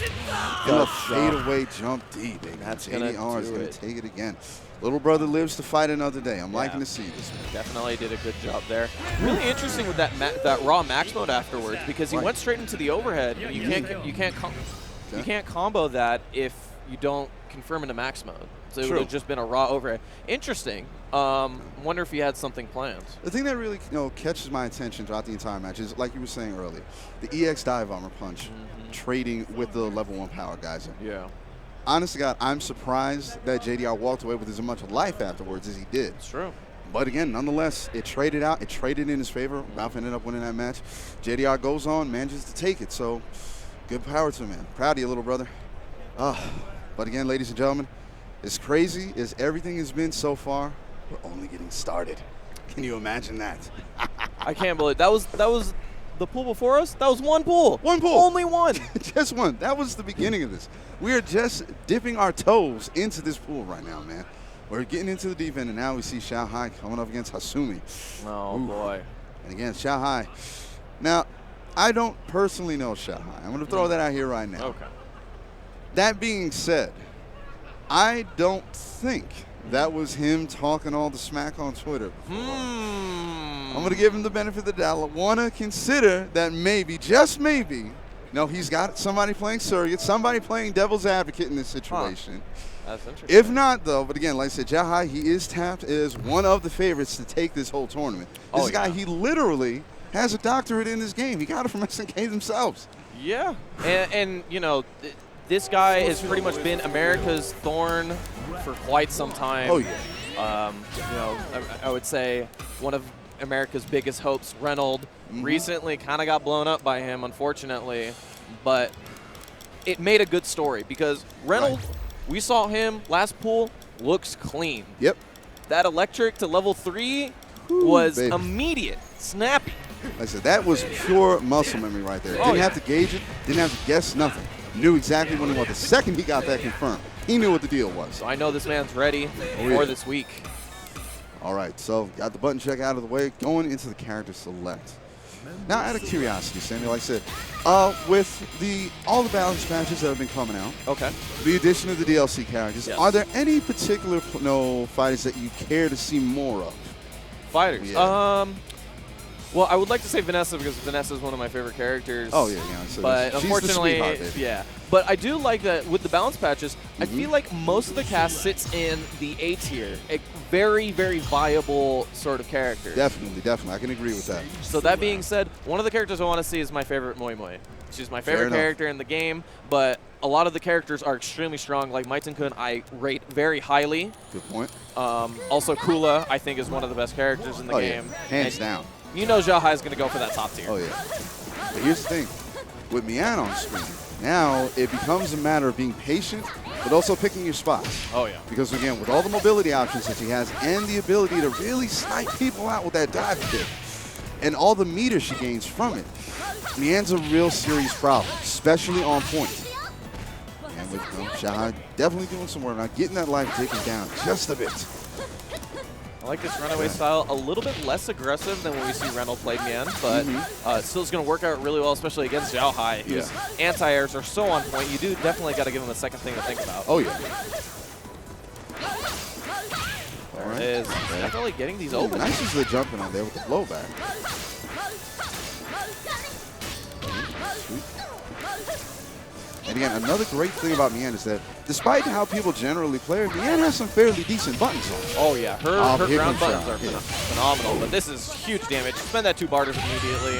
Gonna fade away jump D, baby. That's gonna JDR is do going it. to take it again. Little brother lives to fight another day. I'm liking Yeah. to see this, man. Definitely did a good job there. Really interesting with that raw max mode afterwards because he Right. went straight into the overhead. You can't combo that if you don't confirm into max mode. So it True. would have just been a raw overhead. Interesting. Wonder if he had something planned. The thing that really catches my attention throughout the entire match is, like you were saying earlier, the EX dive armor punch trading with the level 1 power geyser. Yeah, Honest to God, I'm surprised that JDR walked away with as much life afterwards as he did. it's true. But again, nonetheless, it traded out. It traded in his favor. Ralph ended up winning that match. JDR goes on, manages to take it. So good power to him, man. Proud of you, little brother. But again, ladies and gentlemen, as crazy as everything has been so far, we're only getting started. Can you imagine that? I can't believe that was the pool before us. That was one pool. One pool. Only one. Just one. That was the beginning of this. We are just dipping our toes into this pool right now, man. We're getting into the deep end, and now we see Xiao Hai coming up against Hasumi. Oh, boy. And again, Xiao Hai. Now, I don't personally know Xiao Hai. I'm going to throw that out here right now. Okay. That being said, I don't think that was him talking all the smack on Twitter before. I'm going to give him the benefit of the doubt. I want to consider that maybe, just maybe, he's got somebody playing surrogate, somebody playing devil's advocate in this situation. That's interesting. If not, though, but again, like I said, Xiao Hai, he is tapped as one of the favorites to take this whole tournament. This guy, he literally has a doctorate in this game. He got it from SNK themselves. Yeah. And this guy has pretty much been America's thorn for quite some time. Oh, yeah. I would say one of America's biggest hopes, Reynolds, recently kind of got blown up by him, unfortunately. But it made a good story because Reynolds, we saw him last pool, looks clean. Yep. That electric to level 3 was immediate, snappy. Like I said, that was pure muscle memory right there. Didn't have to gauge it, didn't have to guess nothing. Knew exactly when he was. The second he got that confirmed, he knew what the deal was. So I know this man's ready for this week. All right, so got the button check out of the way, going into the character select. Now, out of curiosity, Samuel, like I said, with all the balance patches that have been coming out, the addition of the DLC characters, are there any particular fighters that you care to see more of? Fighters? Yeah. Well, I would like to say Vanessa because Vanessa is one of my favorite characters. Oh, yeah. So but she's unfortunately, the sweetheart, baby. yeah. But I do like that with the balance patches, I feel like most of the cast sits in the A tier. A very, very viable sort of character. Definitely. I can agree with that. So that being said, one of the characters I want to see is my favorite Moi Moi. She's my favorite character in the game, but a lot of the characters are extremely strong. Like Maiten-kun, I rate very highly. Good point. Also, Kula, I think, is one of the best characters in the game. Yeah. Hands down. You know Xiao Hai is going to go for that top tier. Oh, yeah. But here's the thing. With Mian on screen, now it becomes a matter of being patient, but also picking your spots. Oh, yeah. Because, again, with all the mobility options that he has and the ability to really snipe people out with that dive kick and all the meter she gains from it, Mian's a real serious problem, especially on point. And with Xiao Hai definitely doing some work now, getting that life taken down just a bit. I like this runaway style, a little bit less aggressive than when we see Reynolds play Mian, but still is going to work out really well, especially against Xiao Hai, whose anti-airs are so on point. You do definitely got to give him a second thing to think about. Oh, yeah. There it is. Definitely getting these open. Nice use of the jumping on there with the blowback. And again, another great thing about Mian is that despite how people generally play, Mian has some fairly decent buttons on. Oh, yeah. Her ground buttons are yeah. phenomenal, but this is huge damage. Spend that 2 barters immediately.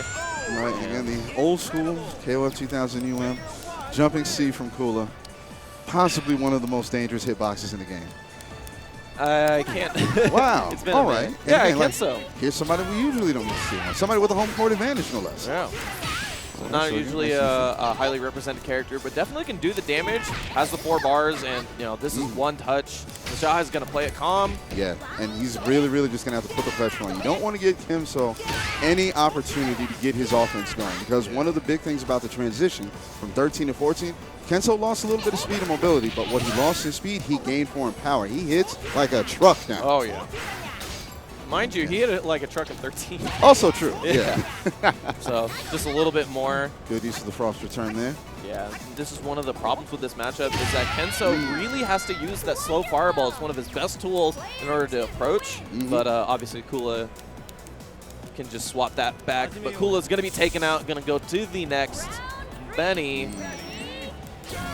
Right, and again, the old school KOF 2000 UM, jumping C from Kula, possibly one of the most dangerous hitboxes in the game. I can't. Wow. It's been all a right. minute. Yeah, again, I guess so. Here's somebody we usually don't get to see. Somebody with a home court advantage, no less. Yeah. So Not usually a highly represented character, but definitely can do the damage. Has the 4 bars, and this is one touch. Xiaohai is going to play it calm. Yeah, and he's really just going to have to put the pressure on. You don't want to get Kenso any opportunity to get his offense going, because one of the big things about the transition from 13 to 14, Kenso lost a little bit of speed and mobility, but what he lost in speed, he gained form power. He hits like a truck now. Oh, yeah. Mind you, he hit it like a truck in 13. Also true. Yeah. So just a little bit more. Good use of the frost return there. Yeah, this is one of the problems with this matchup is that Kenso really has to use that slow fireball. It's one of his best tools in order to approach. But obviously Kula can just swap that back. But Kula's going to be taken out, going to go to the next Benny.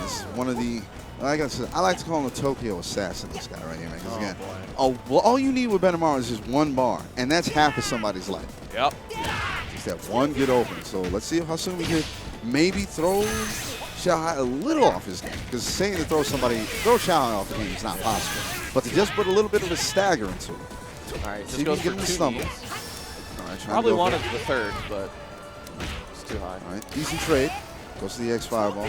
This is one of the, like I said, I like to call him the Tokyo assassin, this guy right here, man. Because again, all you need with Benamar is just 1 bar, and that's half of somebody's life. Yep. Just that one good open. So let's see if Hasumi can maybe throw Xiaohai a little off his game. Because saying to throw Xiaohai off the game is not possible. But to just put a little bit of a stagger into it. All right, See if you can get him to stumble. All right, probably wanted the 3rd, but it's too high. All right, decent trade. Goes to the X fireball.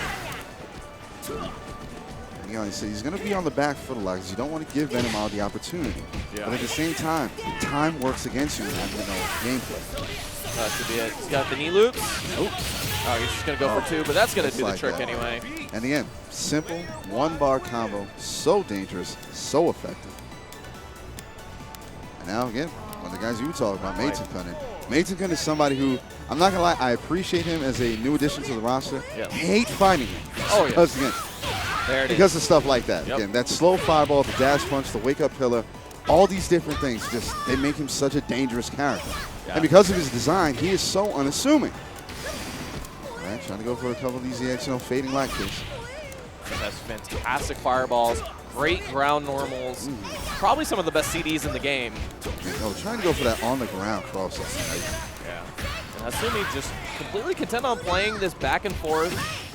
He's going to be on the back foot a lot because you don't want to give Benamar the opportunity. Yeah. But at the same time, time works against you in that gameplay. That should be it. He's got the knee loops. Oh, he's just going to go for 2, but that's going to do the trick anyway. And again, simple 1-bar combo. So dangerous, so effective. And now again, one of the guys you were talking about, Maitsunkun. Maitsunkun is somebody who, I'm not going to lie, I appreciate him as a new addition to the roster. Yep. Hate fighting him. Oh, yeah. Because again, there it because is. of stuff like that. Yep. Again, that slow fireball, the dash punch, the wake-up pillar, all these different things, just they make him such a dangerous character. Yeah. And because of his design, he is so unassuming. All right, trying to go for a couple of these EX, fading light kicks. That's fantastic fireballs, great ground normals, probably some of the best CDs in the game. Trying to go for that on-the-ground crossover. Yeah. And Hasumi just completely content on playing this back and forth,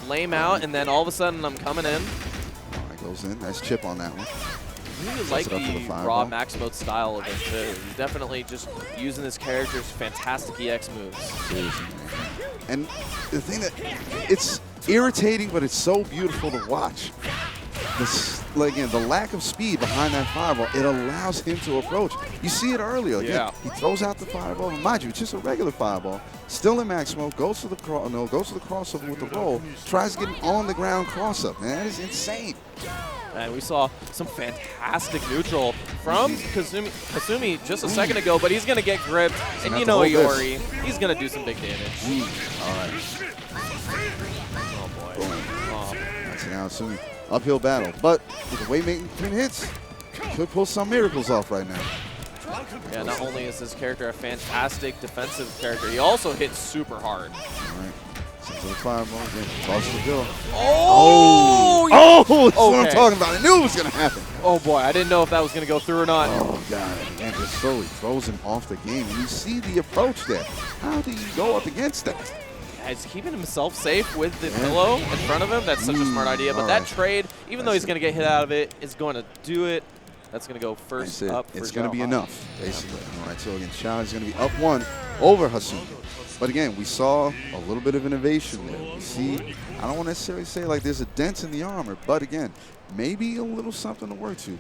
lame out, and then all of a sudden I'm coming in. All right, goes in. Nice chip on that one. I really like the raw max mode style of it too. He's definitely just using this character's fantastic EX moves. Seriously, man. And the thing that, it's irritating, but it's so beautiful to watch. Again, the lack of speed behind that fireball, it allows him to approach. You see it earlier. Again, he throws out the fireball. And mind you, it's just a regular fireball. Still in max mode, goes to the crossover with the roll, tries to get an on-the-ground cross-up. Man, that is insane. And we saw some fantastic neutral from Hasumi just a second ago, but he's going to get gripped. And you know Iori, he's going to do some big damage. All right. Oh, boy. Boom. Oh. That's now Hasumi. Uphill battle. But with the way Maitsunkun hits, could pull some miracles off right now. Yeah, not only is this character a fantastic defensive character, he also hits super hard. All right. Sends to the fireball. Again, tosses the bill. Oh! That's what I'm talking about. I knew it was going to happen. Oh, boy. I didn't know if that was going to go through or not. Oh, God. And just slowly throws him off the game. And you see the approach there. How do you go up against that? Yeah, he's keeping himself safe with the pillow in front of him. That's such a smart idea. But that trade, even though he's going to get hit out of it, is going to do it. That's going to go first up for It's going to be Xiaohai. enough, basically. All right, so again, Xiaohai is going to be up 1 over Hasumi. But again, we saw a little bit of innovation there. We see, I don't want to necessarily say like there's a dent in the armor, but again, maybe a little something to work to.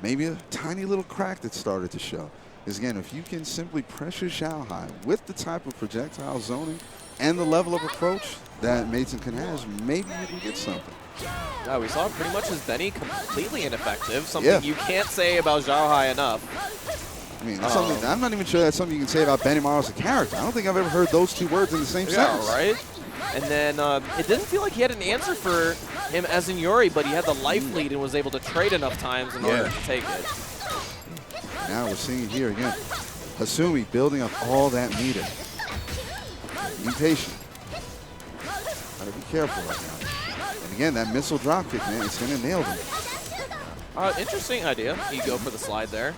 Maybe a tiny little crack that started to show. Because again, if you can simply pressure Xiaohai with the type of projectile zoning and the level of approach that Maitsunkun has, maybe you can get something. Yeah, we saw pretty much his Benny completely ineffective. Something you can't say about Xiaohai enough. I mean, that's something, I'm not even sure that's something you can say about Benamar as a character. I don't think I've ever heard those 2 words in the same sentence. Yeah, right? And then it didn't feel like he had an answer for him as in Yuri, but he had the life lead and was able to trade enough times in order to take it. Now we're seeing it here again. Hasumi building up all that meter. Be patient. Gotta be careful right now. And again, that missile drop kick, man, it's gonna nail them. Interesting idea. You go for the slide there.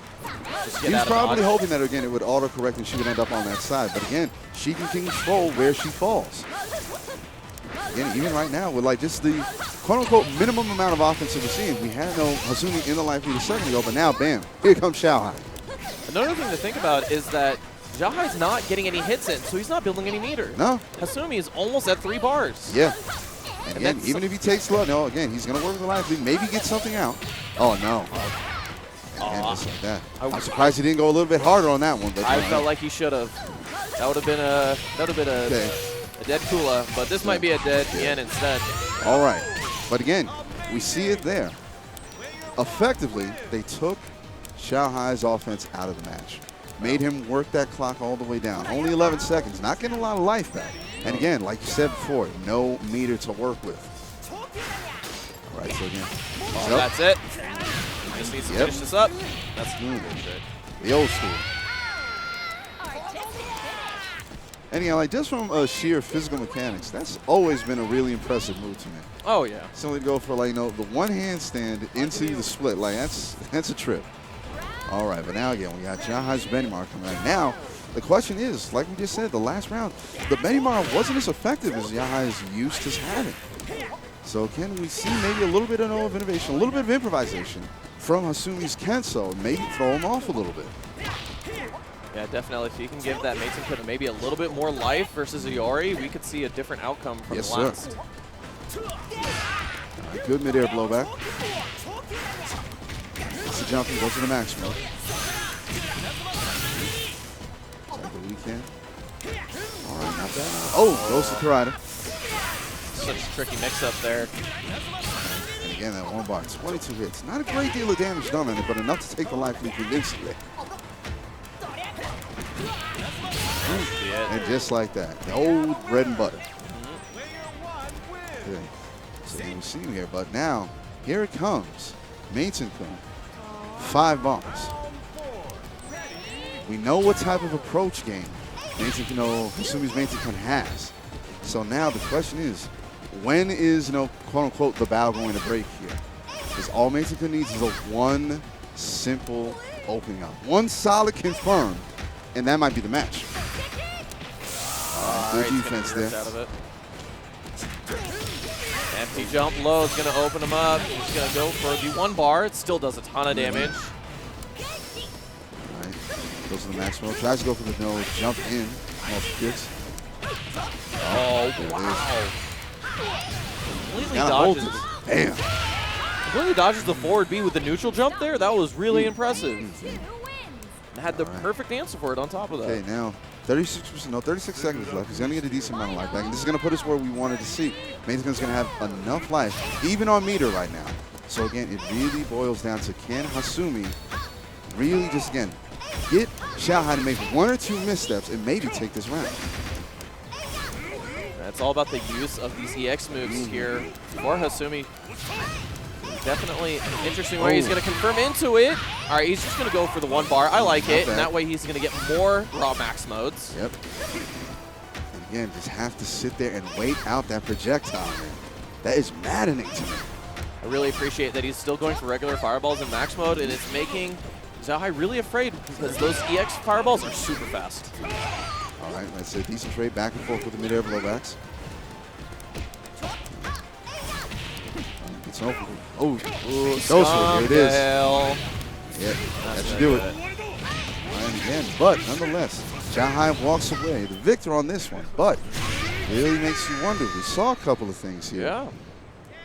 Just get He was out of probably dodge. hoping that, again, it would auto-correct and she would end up on that side. But again, she can control where she falls. Again, even right now, with like just the quote-unquote minimum amount of offense that we're seeing, we had no Hasumi in the life lead a second ago, but now, bam, here comes Xiaohai. Another thing to think about is that Xiaohai's not getting any hits in, so he's not building any meter. No. Hasumi is almost at 3 bars. Yeah. And again, even if he takes low, no, again, he's going to work with the life lead, maybe get something out. Oh, no. And just like that. I'm surprised he didn't go a little bit harder on that one. But I felt like he should have. That would have been a dead Kula, but this might be a dead Yen instead. All right. But again, we see it there. Effectively, they took Xiaohai's offense out of the match. Made him work that clock all the way down. Only 11 seconds, not getting a lot of life back. And again, like you said before, no meter to work with. All right, so again. That's it. Just needs to finish this up. That's the old school. And yeah, like just from sheer physical mechanics, that's always been a really impressive move to me. Oh yeah. Simply go for like the one handstand into the split, like that's a trip. All right, but now again we got Xiaohai's Benimar coming out. Now the question is, like we just said, the last round, the Benimar wasn't as effective as Xiaohai is used to having. So can we see maybe a little bit of innovation, a little bit of improvisation from Hasumi's Kenso, maybe throw him off a little bit? Yeah, definitely. If you can give that Mason maybe a little bit more life versus Iori, we could see a different outcome from the last. Sir. Right, good mid-air blowback. That's the jumping, goes to the max mode. The weekend. All right, not bad. Oh, goes to Karada. Such a tricky mix-up there. And again, that one bar, 22 hits. Not a great deal of damage done on it, but enough to take the life lead convincingly. And just like that, the old bread and butter. Okay. So you see him here, but now, here it comes. Mason-kun, 5 bombs. We know what type of approach game Hasumi's Mason-kun has. So now the question is, when is, quote-unquote, the bow going to break here? Because all Mason-kun needs is a one simple opening up. One solid confirm, and that might be the match. Good defense there. Out of it. Empty jump low is going to open him up. He's going to go for the 1 bar. It still does a ton of damage. All right. Goes to the max mode. Tries to go for the no jump in. Multiple kicks. Oh, wow. Completely dodges. Damn. Completely dodges the forward B with the neutral jump there. That was really impressive. Had the perfect answer for it on top of that. Okay, now 36 seconds left. He's going to get a decent amount of life back, and this is going to put us where we wanted to see. Mason's going to have enough life, even on meter right now. So again, it really boils down to can Hasumi really just, again, get Xiaohai to make 1 or 2 missteps and maybe take this round. It's all about the use of these EX moves here for Hasumi. Definitely an interesting way he's going to confirm into it. All right, he's just going to go for the 1 bar. I like it, and that way he's going to get more raw max modes. Yep. And again, just have to sit there and wait out that projectile, man. That is maddening to me. I really appreciate that he's still going for regular fireballs in max mode, and it's making Xiaohai really afraid because those EX fireballs are super fast. All right, let's say decent trade back and forth with the mid-air blowbacks. It's over. Oh, here it is. Yep, that should do it. And again, but nonetheless, Xiaohai walks away, the victor on this one. But really makes you wonder. We saw a couple of things here. Yeah.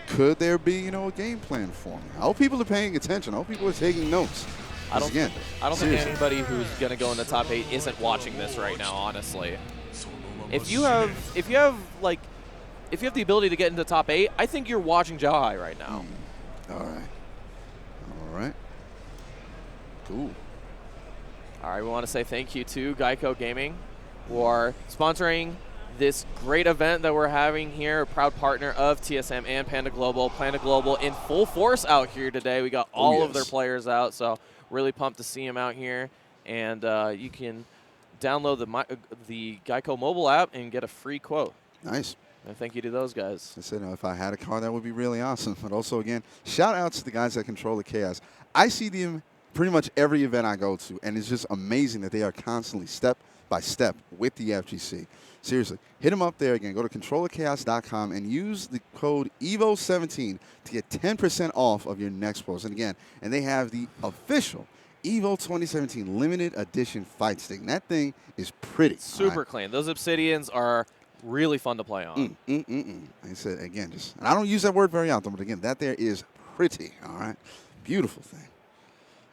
Could there be, a game plan for me? I hope people are paying attention. I hope people are taking notes. I don't think anybody who's going to go in the top 8 isn't watching this right now, honestly. If you have the ability to get into the top 8, I think you're watching Xiaohai right now. All right. Cool. All right, we want to say thank you to Geico Gaming for sponsoring this great event that we're having here, a proud partner of TSM and Panda Global. Panda Global in full force out here today. We got all of their players out, so really pumped to see them out here. And you can download the Geico mobile app and get a free quote. Nice. And thank you to those guys. I said, if I had a car, that would be really awesome. But also, again, shout out to the guys that control the chaos. I see them pretty much every event I go to, and it's just amazing that they are constantly step by step with the FGC. Seriously, hit them up there again. Go to controlthechaos.com and use the code EVO17 to get 10% off of your next post. And again, they have the official EVO 2017 limited edition fight stick. And that thing is pretty. Super clean. Those Obsidians are really fun to play on. Like I said, again, and I don't use that word very often, but again, that there is pretty, all right? Beautiful thing.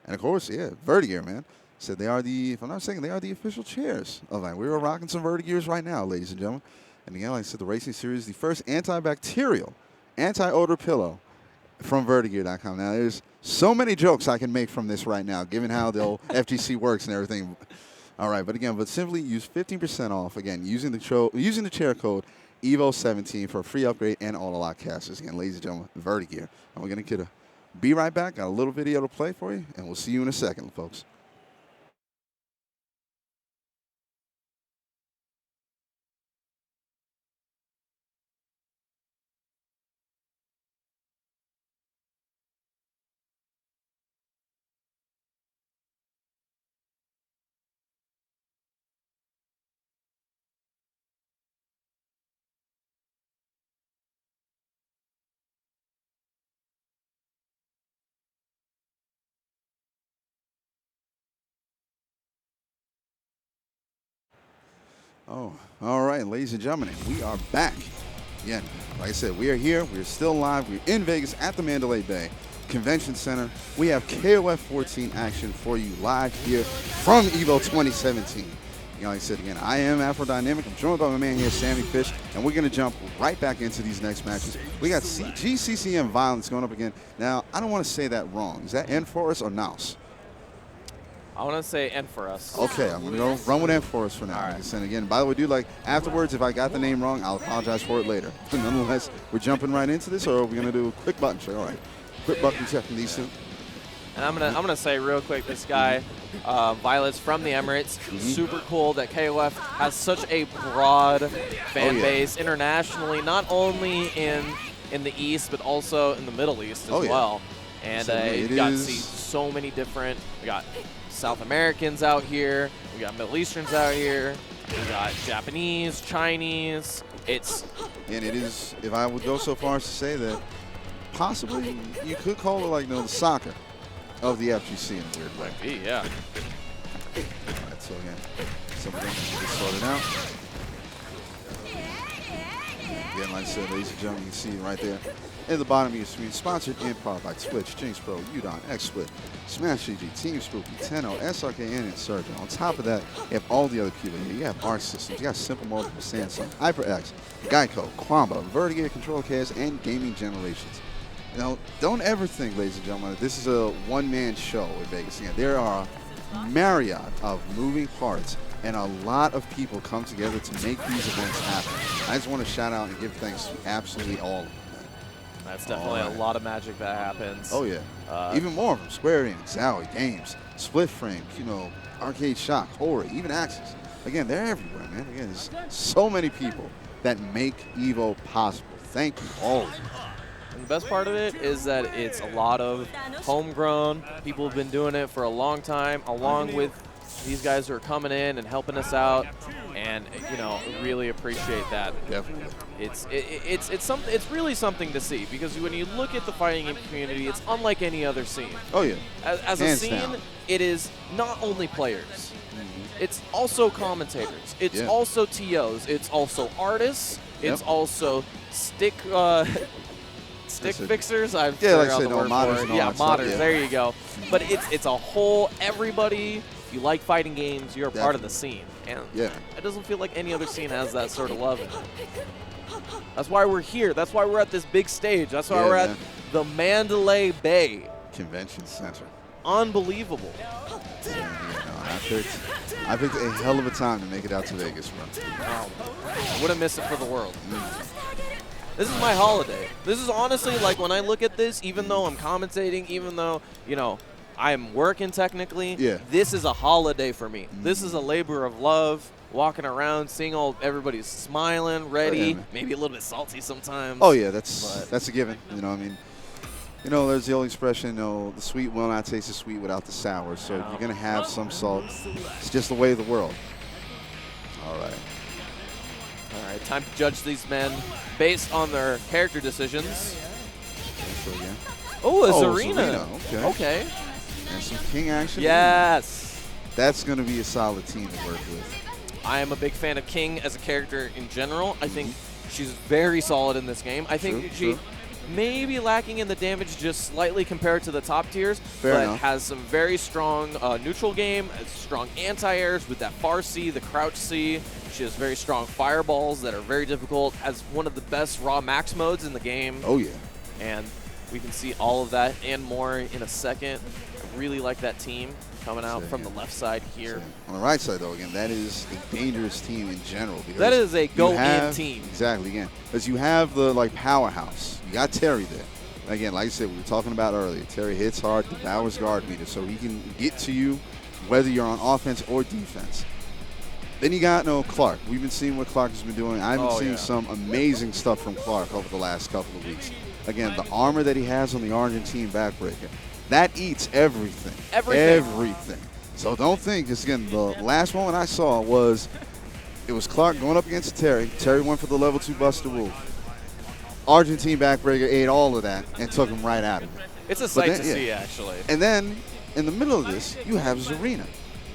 And of course, yeah, Vertigear, man. Said they are if I'm not mistaken, they are the official chairs of that. We are rocking some Vertigears right now, ladies and gentlemen. And again, like I said, the Racing Series, the first antibacterial, anti-odor pillow from Vertigear.com. Now, there's so many jokes I can make from this right now, given how the old FGC works and everything. All right, but again, simply use 15% off, again, using the chair code EVO17 for a free upgrade and auto-lock casters. Again, ladies and gentlemen, Vertigear. And we're going to be right back. Got a little video to play for you, and we'll see you in a second, folks. Oh, all right, ladies and gentlemen, we are back. Again, like I said, we are here. We're still live. We're in Vegas at the Mandalay Bay Convention Center. We have KOF 14 action for you live here from EVO 2017. Like I said, again, I am Afrodynamic. I'm joined by my man here, Sammy Fish, and we're going to jump right back into these next matches. We got GCCM Violence going up again. Now, I don't want to say that wrong. Is that N for us or Naus? I want to say N for us. Okay, I'm going to go run with N for us for now. Right. And again, by the way, dude, afterwards, if I got the name wrong, I'll apologize for it later. But nonetheless, we're jumping right into this, or are we going to do a quick button check? All right, quick button check from these two. And I'm gonna say real quick, this guy, Violet's from the Emirates. Super cool that KOF has such a broad fan base internationally, not only in the East, but also in the Middle East as well. And you got to see so many different, we got South Americans out here, we got Middle Easterns out here, we got Japanese, Chinese. And it is, if I would go so far as to say that possibly you could call it the soccer of the FGC in a weird way. Might be, yeah. All right, so again, some of them should get sorted out. Again, like I said, ladies and gentlemen, you can see it right there at the bottom of your screen. Sponsored in part by Twitch, Jinx Pro, Udon, XSplit, Smash GG, Team Spooky, Tenno, SRK, and Insurgent. On top of that, you have all the other people here. You have Arc Systems, you got Simple Mode from Samsung, HyperX, Geico, Quamba, Vertigear, Control KS, and Gaming Generations. Now, don't ever think, ladies and gentlemen, that this is a one-man show in Vegas. Again, there are a myriad of moving parts, and a lot of people come together to make these events happen. I just want to shout out and give thanks to absolutely all of them. That's definitely a lot of magic that happens. Oh, yeah. Even more from Square Enix, Zowie Games, Split Frame, Arcade Shock, Horror, even Axis. Again, they're everywhere, man. Again, there's so many people that make EVO possible. Thank you, all of you. And the best part of it is that it's a lot of homegrown. People have been doing it for a long time, along with these guys who are coming in and helping us out. And really appreciate that. Definitely. It's really something to see, because when you look at the fighting game community, it's unlike any other scene. Oh yeah. As a scene, it is not only players. It's also commentators. It's also TOs. It's also artists. It's also stick fixers. I've like I said, modders. Yeah, modders. Yeah. There you go. But it's a whole everybody. If you like fighting games, you're a part of the scene. And it doesn't feel like any other scene has that sort of love in it. That's why we're here. That's why we're at this big stage. That's why we're at the Mandalay Bay Convention Center. Unbelievable. I picked a hell of a time to make it out to Vegas, bro. I wouldn't miss it for the world. This is my holiday. This is honestly, like, when I look at this, even though I'm commentating, even though, I'm working technically, this is a holiday for me. This is a labor of love, walking around, seeing everybody's smiling, ready, maybe a little bit salty sometimes. Oh, yeah, that's a given. There's the old expression, the sweet will not taste the sweet without the sour. So you're going to have some salt. It's just the way of the world. All right. All right, time to judge these men based on their character decisions. Oh, a Zarina. Okay. And some King action. Yes. That's going to be a solid team to work with. I am a big fan of King as a character in general. I think she's very solid in this game. I think she may be lacking in the damage just slightly compared to the top tiers, but has some very strong neutral game, strong anti-airs with that far C, the crouch C. She has very strong fireballs that are very difficult, has one of the best raw max modes in the game. Oh, yeah. And we can see all of that and more in a second. I really like that team coming out from the left side here. On the right side, though, again, that is a dangerous team in general. Because that is a go-in team. Exactly, again. Because you have the, like, powerhouse. You got Terry there. Again, like I said, we were talking about earlier. Terry hits hard, devours guard meter, so he can get to you whether you're on offense or defense. Then you got Clark. We've been seeing what Clark has been doing. I've been seeing some amazing stuff from Clark over the last couple of weeks. Again, the armor that he has on the Argentine backbreaker, that eats everything. Everything. So don't think, just again, the last moment I saw was, it was Clark going up against Terry. Terry went for the level 2 Buster Wolf. Argentine backbreaker ate all of that and took him right out of it. It's a sight to see, actually. And then, in the middle of this, you have Zarina,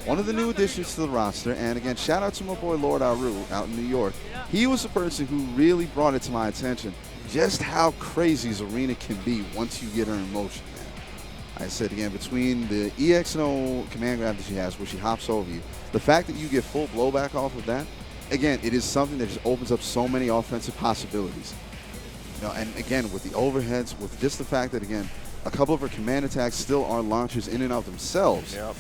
one of the new additions to the roster. And again, shout out to my boy Lord Aru out in New York. He was the person who really brought it to my attention just how crazy Zarina can be once you get her in motion, man. I said again, between the EX&O command grab that she has where she hops over you, the fact that you get full blowback off of that, again, it is something that just opens up so many offensive possibilities. And again, with the overheads, with just the fact that, again, a couple of her command attacks still are launchers in and of themselves. Yep.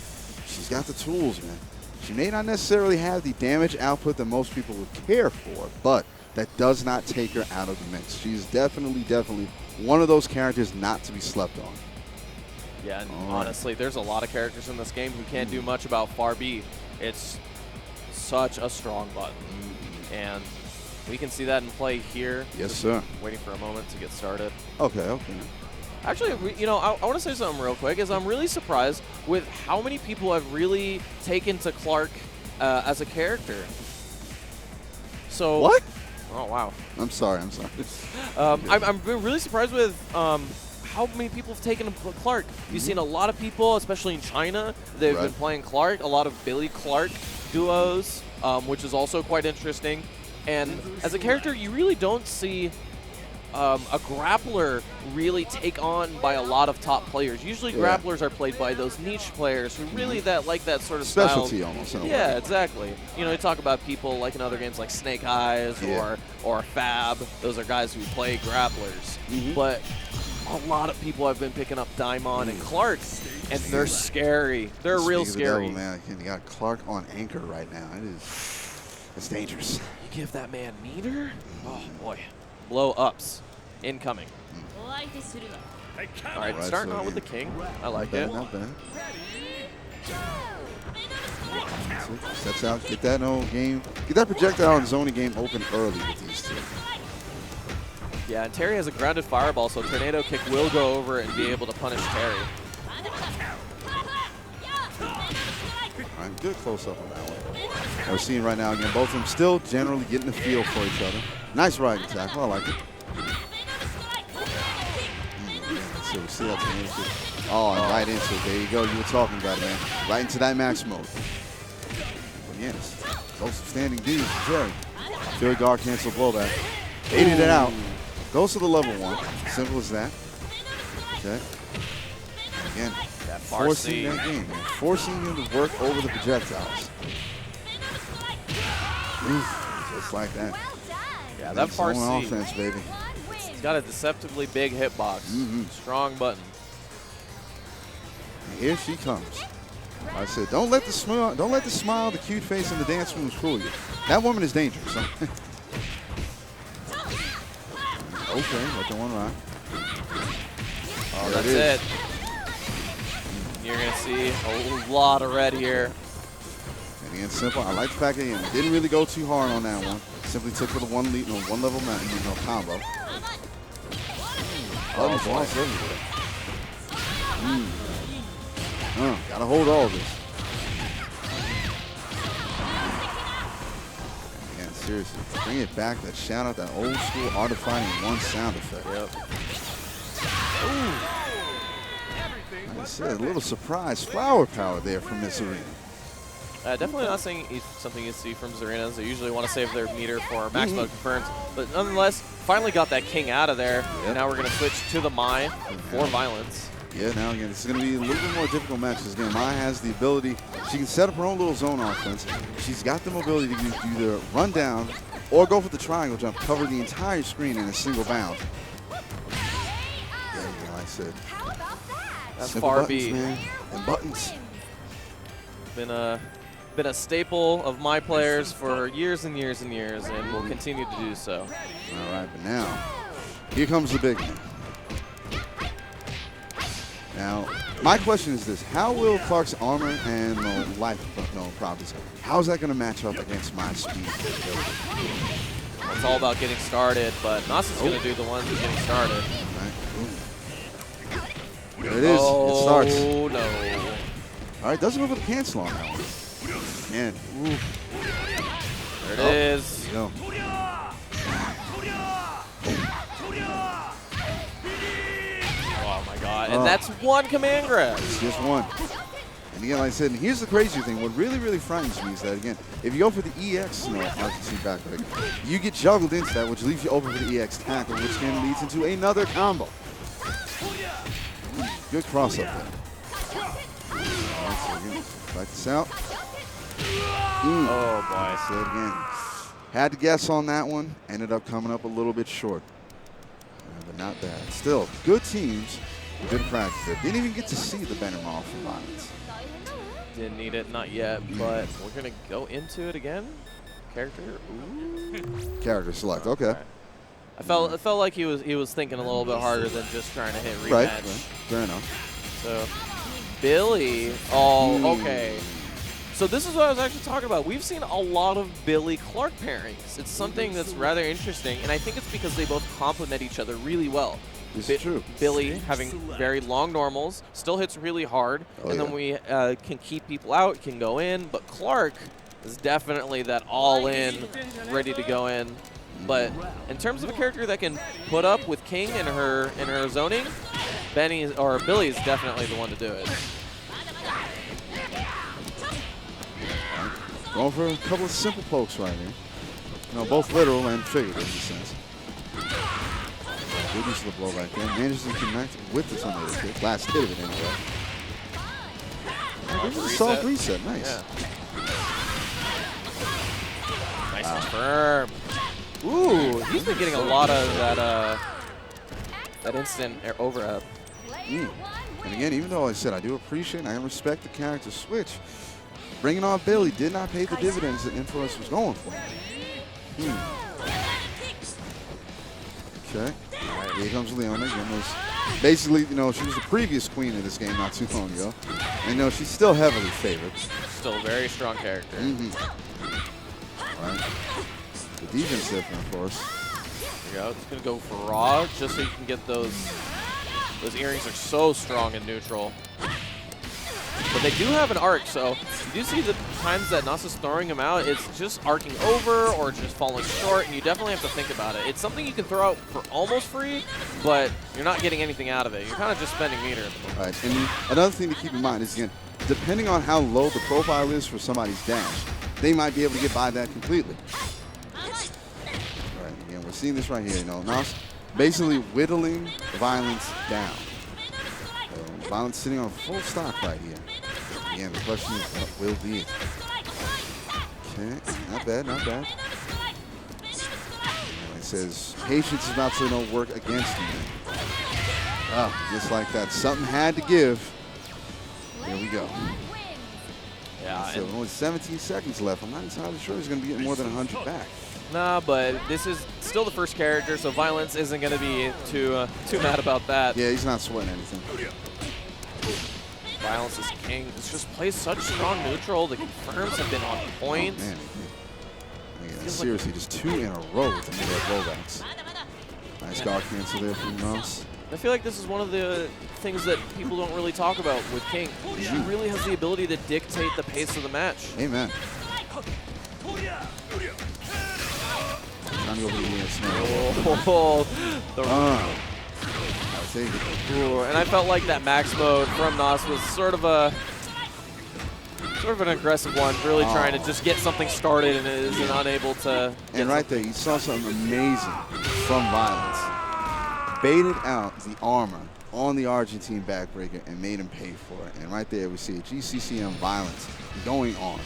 She's got the tools, man. She may not necessarily have the damage output that most people would care for, but that does not take her out of the mix. She's definitely one of those characters not to be slept on. Yeah, and honestly, there's a lot of characters in this game who can't do much about far B. It's such a strong button. And we can see that in play here. Yes, sir. Waiting for a moment to get started. Okay. Actually, I want to say something real quick, is I'm really surprised with how many people have really taken to Clark as a character. So what? Oh, wow. I'm sorry. I'm really surprised with how many people have taken Clark. You've seen a lot of people, especially in China, they've been playing Clark, a lot of Billy Clark duos, which is also quite interesting. And as a character, you really don't see a grappler really take on by a lot of top players. Usually grapplers are played by those niche players who really like that sort of specialty style. Almost. In a yeah, way. Exactly. You talk about people like in other games like Snake Eyes or Fab. Those are guys who play grapplers. But a lot of people have been picking up Daimon and Clark, and they're scary. They're real scary. Devil, man. You got Clark on anchor right now. It's dangerous. You give that man meter? Oh boy. Blow ups incoming. All right, starting out with the King. I like it. Not bad. Sets out, get that game. Get that projectile and zoning game open early with these two. Yeah, and Terry has a grounded fireball, so Tornado Kick will go over and be able to punish Terry. All right, good close-up on that one. We're seeing right now, again, both of them still generally getting the feel for each other. Nice right attack. I like it. So we see that Tornado Kick. Oh, and right into it. There you go. You were talking about it, man. Right into that max mode. But yes, close standing D for Terry. Terry guard cancel blowback. Baited it out. Goes to the level 1. Simple as that. Okay. Again, forcing that game, man. Forcing him to work over the projectiles. Oof, just like that. Yeah, that far C. offense, baby. He's got a deceptively big hitbox. Strong button. And here she comes. I said, don't let the smile, the cute face, and the dance moves fool you. That woman is dangerous. Okay, let the one rock. Oh, that's it. You're going to see a lot of red here. And again, simple. I like the fact that he didn't really go too hard on that one. Simply took for the one level combo. Oh, balls everywhere. Gotta hold all of this. Again, seriously, bring it back. That shout out, that old school Art of Fighting one sound effect. Yep. I said, a little surprise flower power there from Miss Arena. Definitely not saying something you see from Zarenas. They usually want to save their meter for max mode confirms. But nonetheless, finally got that king out of there. Yep. Now we're going to switch to the Mai for Violence. Yeah, now again, this is going to be a little bit more difficult match because again, Mai has the ability, she can set up her own little zone offense. She's got the mobility to either run down or go for the triangle jump, cover the entire screen in a single bound. Yeah, like I said, That's simple far buttons, B. man, and buttons. Been a staple of my players for years and years and years, and will continue to do so. All right, but now, here comes the big one. Now, my question is this. How will Clark's armor and the life properties, how is that going to match up against my speed? It's all about getting started, but Nas is going to do the ones getting started. All right. There it is. It starts. Oh, no. All right, doesn't go for the cancel on that one. Man. There it is. There you go. Oh, my God. And that's one command grab. It's just one. And again, like I said, and here's the crazy thing. What really, really frightens me is that, again, if you go for the EX, RTC back break, you get juggled into that, which leaves you open for the EX tackle, which then leads into another combo. Good cross up there. All right, so again, back this out. Oh, boy. I said again, had to guess on that one. Ended up coming up a little bit short. But not bad. Still, good teams. Good practice there. Didn't even get to see the Benamar from Violence. Didn't need it, not yet, but we're going to go into it again. Character, ooh. Character select, okay. It felt like he was thinking a little bit harder than just trying to hit rematch. Right. Fair enough. So, Billy, oh, okay. So this is what I was actually talking about. We've seen a lot of Billy Clark pairings. It's something that's rather interesting, and I think it's because they both complement each other really well. This is true. Billy having very long normals, still hits really hard, and then we can keep people out, can go in, but Clark is definitely that all-in, ready to go in. But in terms of a character that can put up with King in her zoning, Billy is definitely the one to do it. Going for a couple of simple pokes right here. You know, both literal and figurative in a sense. Good use of the blow right there. Manages to connect with the tornado kick. Last hit of it anyway. This is a soft reset. Nice. Yeah. Nice and firm. Ooh, he's been getting a lot of that instant overhead. And again, even though I said I do appreciate and I respect the character switch, bringing on Billy did not pay the dividends that Influence was going for. Okay. All right, here comes Leona. Again, was basically, you know, she was the previous queen of this game not too long ago. And, you know, she's still heavily favored. Still a very strong character. All right. The defense different, of course. There you go. It's going to go for raw just so you can get those. Those earrings are so strong in neutral. But they do have an arc, so you do see the times that Nasa's throwing him out, it's just arcing over or just falling short, and you definitely have to think about it. It's something you can throw out for almost free, but you're not getting anything out of it. You're kind of just spending meter at the moment. All right, and another thing to keep in mind is, again, depending on how low the profile is for somebody's dash, they might be able to get by that completely. All right, again, we're seeing this right here. You know, Nas basically whittling Violence down. Violence sitting on full stock right here. Again, the question is, what will be? Okay, not bad, not bad. And it says, patience is about to work against me. Oh, just like that. Something had to give. Here we go. Yeah. So only 17 seconds left. I'm not entirely sure he's going to be getting more than 100 back. Nah, but this is still the first character, so Violence isn't going to be too mad about that. Yeah, he's not sweating anything. Violence is king. This just plays such strong neutral. The confirms have been on point. Oh, man. Yeah, seriously, just 2 in a row with the middle rollbacks. Nice guard cancel there from Nos. I feel like this is one of the things that people don't really talk about with King. She really has the ability to dictate the pace of the match. Amen. Trying to go over the EX now. Oh, the take it. Ooh, and I felt like that max mode from Nas was sort of an aggressive one, really trying to just get something started and is unable to. And right there, you saw something amazing from Violence. Baited out the armor on the Argentine backbreaker and made him pay for it. And right there, we see a GCCM Violence going on.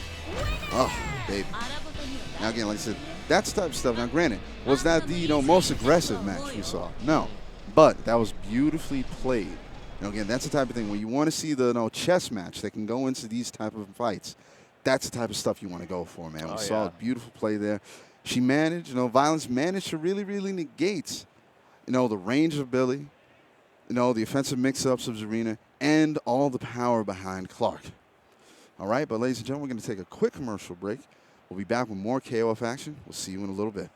Oh, baby. Now again, like I said, that type of stuff. Now, granted, was that the most aggressive match we saw? No, but that was beautifully played. Again, that's the type of thing when you want to see the chess match that can go into these type of fights. That's the type of stuff you want to go for, man. We saw a beautiful play there. She managed, Violence managed to really, really negate, the range of Billy, the offensive mix-ups of Zarina, and all the power behind Clark. All right, but ladies and gentlemen, we're going to take a quick commercial break. We'll be back with more KOF action. We'll see you in a little bit.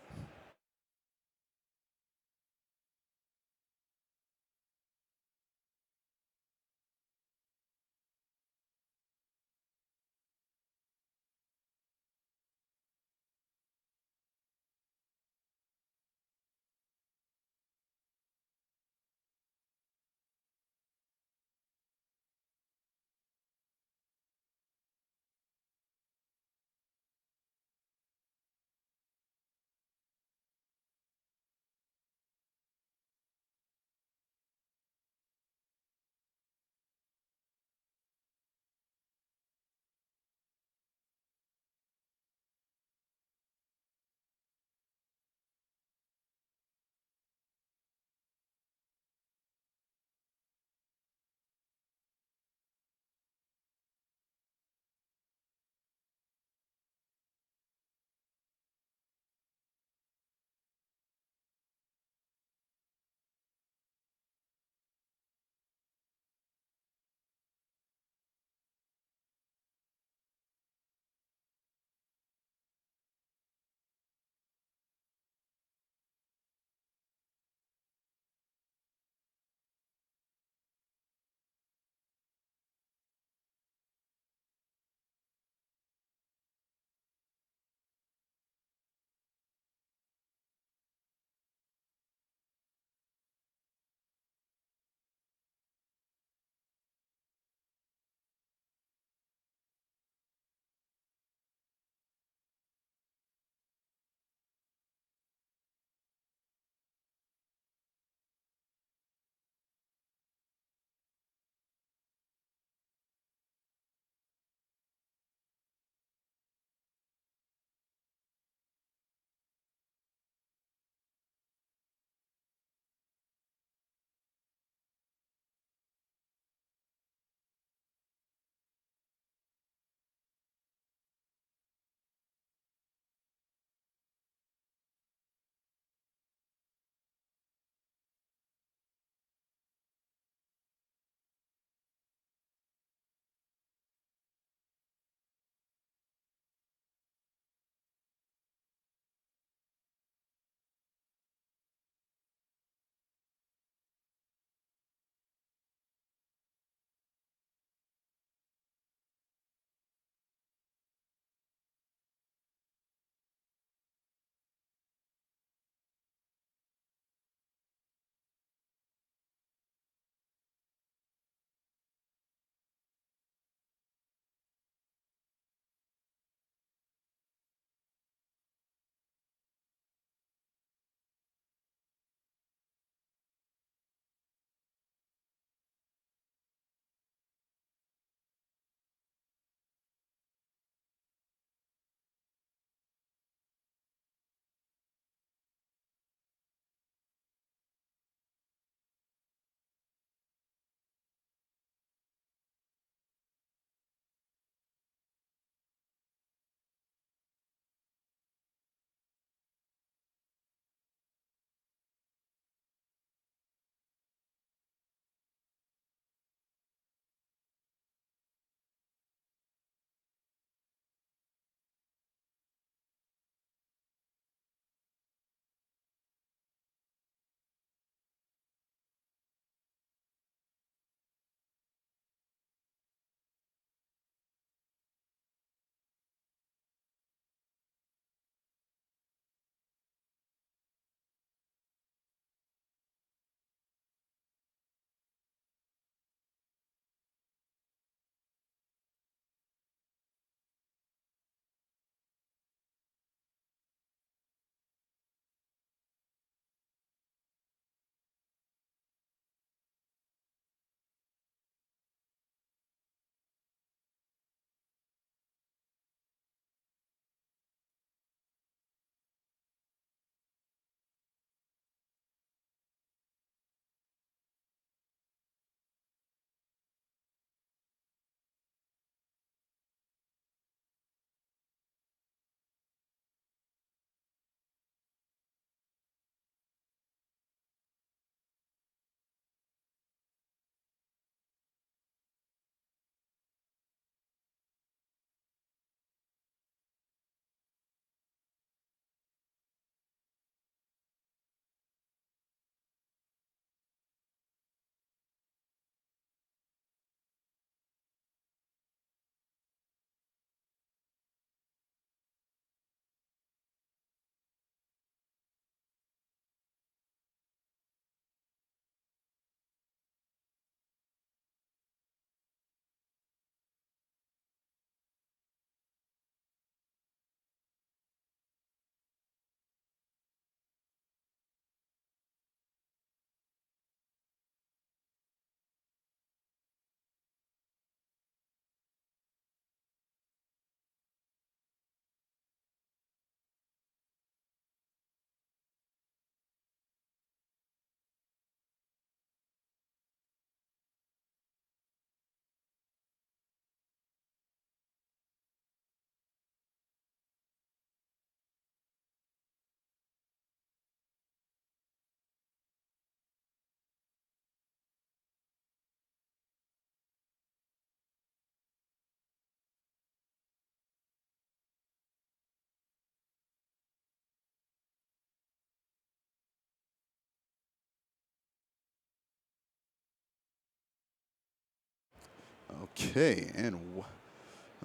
Okay, and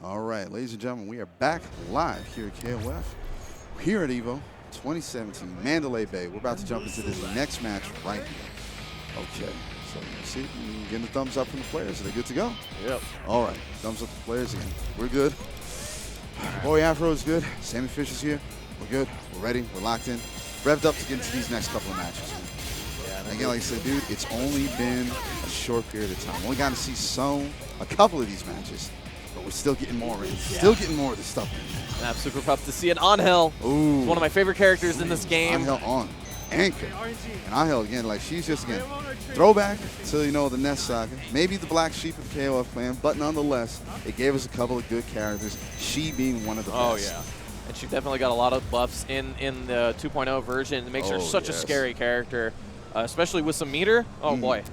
all right, ladies and gentlemen, we are back live here at KOF, here at EVO 2017, Mandalay Bay. We're about to jump into this next match right here. Okay, so you see, getting the thumbs up from the players. Are they good to go? Yep. All right, thumbs up to the players again. We're good. Boy Afro is good. Sammy Fish is here. We're good. We're ready. We're locked in. Revved up to get into these next couple of matches. And again, like I said, dude, it's only been a short period of time. Only got to see a couple of these matches, but we're still getting more in. Still getting more of this stuff in. I'm super pumped to see an Angel. Ooh. One of my favorite characters in this game. Angel on. Anchor. And Angel, again, like she's just, again, throwback to, you know, the Nest saga. Maybe the black sheep of the KOF clan, but nonetheless, it gave us a couple of good characters, she being one of the best. Oh, yeah. And she definitely got a lot of buffs in the 2.0 version. It makes her such a scary character, especially with some meter. Oh, boy.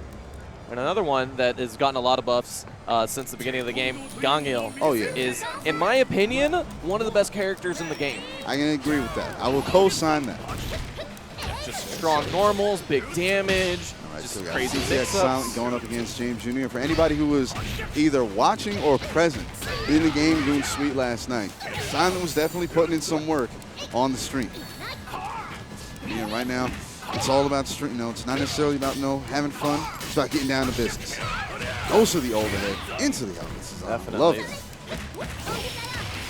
And another one that has gotten a lot of buffs since the beginning of the game, Gangil, is, in my opinion, one of the best characters in the game. I can agree with that. I will co-sign that. Just strong normals, big damage, just crazy mix-ups. Going up against James Jr. For anybody who was either watching or present in the game doing sweet last night, Silent was definitely putting in some work on the stream. And right now, it's all about the stream. You know, it's not necessarily about having fun. It's about getting down to business. Those are the overhead into the elements. I love it.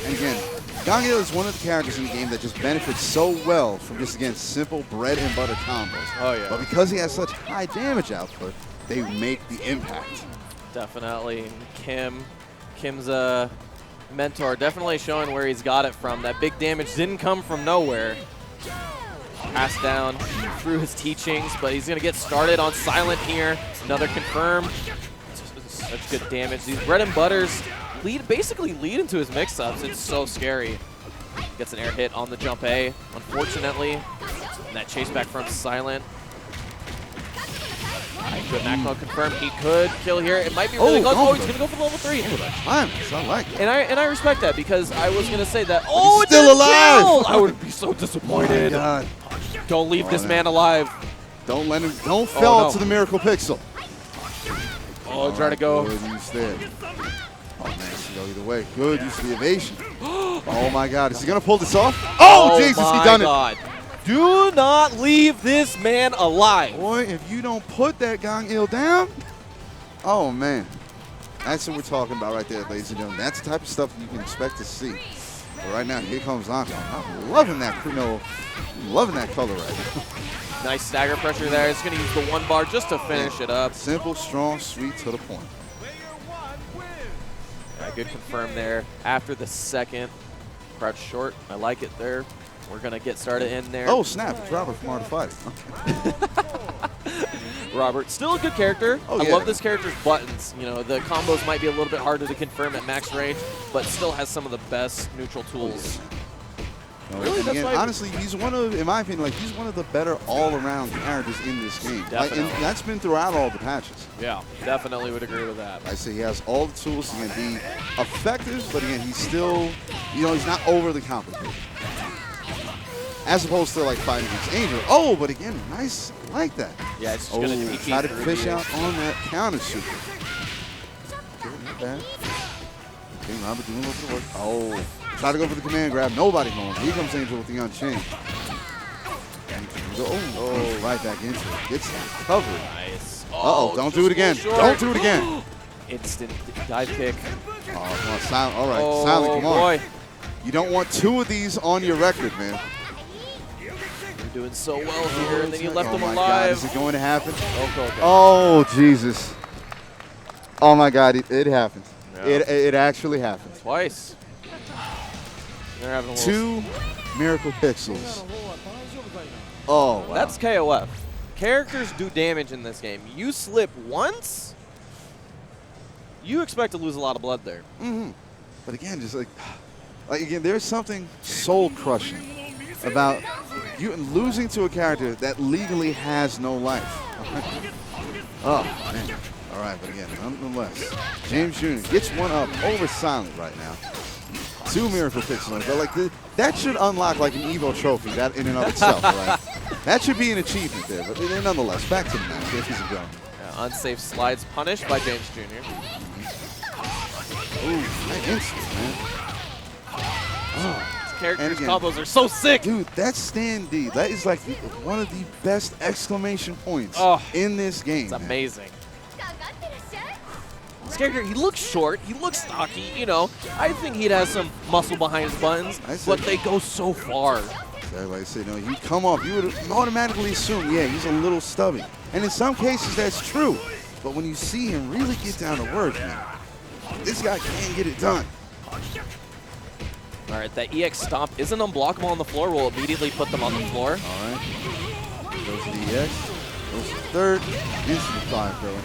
And again, Gangil is one of the characters in the game that just benefits so well from just, again, simple bread and butter combos. Oh, yeah. But because he has such high damage output, they make the impact. Definitely. Kim's mentor definitely showing where he's got it from. That big damage didn't come from nowhere. Passed down through his teachings, but he's going to get started on Silent here. Another confirm. Such good damage. These bread and butters basically lead into his mix-ups. It's so scary. Gets an air hit on the jump A, unfortunately. And that chase back from Silent. Good Macmo confirmed. He could kill here. It might be really close. Oh, he's going to go for level 3. I like it. And I respect that because I was going to say that. Oh, it's still alive. Kill. I would be so disappointed. Oh, my God. Don't leave this man alive. Don't let him. Don't fall to the Miracle Pixel. Oh, try to go. Good use there. Oh, man, she go either way. Good use of the evasion. Oh, my God. Is he going to pull this off? Oh, Jesus, he done it. Do not leave this man alive. Boy, if you don't put that Gangil down, oh, man. That's what we're talking about right there, ladies and gentlemen. That's the type of stuff you can expect to see. But right now, here comes Anko. I'm loving that, loving that color right now. Nice stagger pressure there. It's going to use the 1 bar just to finish it up. Simple, strong, sweet, to the point. Yeah, good confirm there. After the second, crouch short. I like it there. We're going to get started in there. Oh, snap. It's Robert from Art of Fighting. Okay. Robert, still a good character. Oh, I love this character's buttons. You know, the combos might be a little bit harder to confirm at max range, but still has some of the best neutral tools. Really, again, honestly, he's one of, in my opinion, like he's one of the better all-around characters in this game. Definitely. And that's been throughout all the patches. Yeah, definitely would agree with that. I say he has all the tools. He can be effective, but again, he's still, you know, he's not overly complicated. As opposed to like fighting against Angel. Oh, but again, nice, I like that. Yeah, it's just gonna try to fish out on that counter super. Okay, not bad. Okay, Robert doing a little bit of work. Oh, try to go for the command grab. Nobody home. Here comes Angel with the Unchained. Oh, right back into it. Gets that recovery. Nice. Uh-oh, don't do it again. Don't do it again. Instant dive kick. Oh, come on, Silent. All right, Oh, Silent, come on. boy. You don't want 2 of these on your record, man. You're doing so well here, and then you left him Oh my alive. God, is it going to happen? Okay. Oh, Jesus. Oh, my God, it happened. Yeah. It actually happened. Twice. They're having a little 2 Miracle Pixels. Oh, wow. That's KOF. Characters do damage in this game. You slip once, you expect to lose a lot of blood there. Mm-hmm. But again, just like again, there's something soul-crushing about you losing to a character that legally has no life. Oh, man. All right, but again, nonetheless, James Jr. gets one up over Silent right now. 2 Miracle Pixels, but like that should unlock like an EVO trophy, that in and of itself, right? That should be an achievement there, but nonetheless, back to the match, ladies and gentlemen. Unsafe slides punished by James Jr. Ooh, instant, man. His character's again, combos are so sick. Dude, that stand D, that is like one of the best exclamation points in this game. It's man. amazing. This character, he looks short, he looks stocky, you know. I think he'd have some muscle behind his buttons, but they go so far. Like I said, you know, you come off, you would automatically assume, yeah, he's a little stubby. And in some cases, that's true. But when you see him really get down to work, man, this guy can get it done. All right, that EX stomp isn't unblockable on the floor. We'll immediately put them on the floor. All right. Goes to the EX. Goes to third. Instant 5-thrower.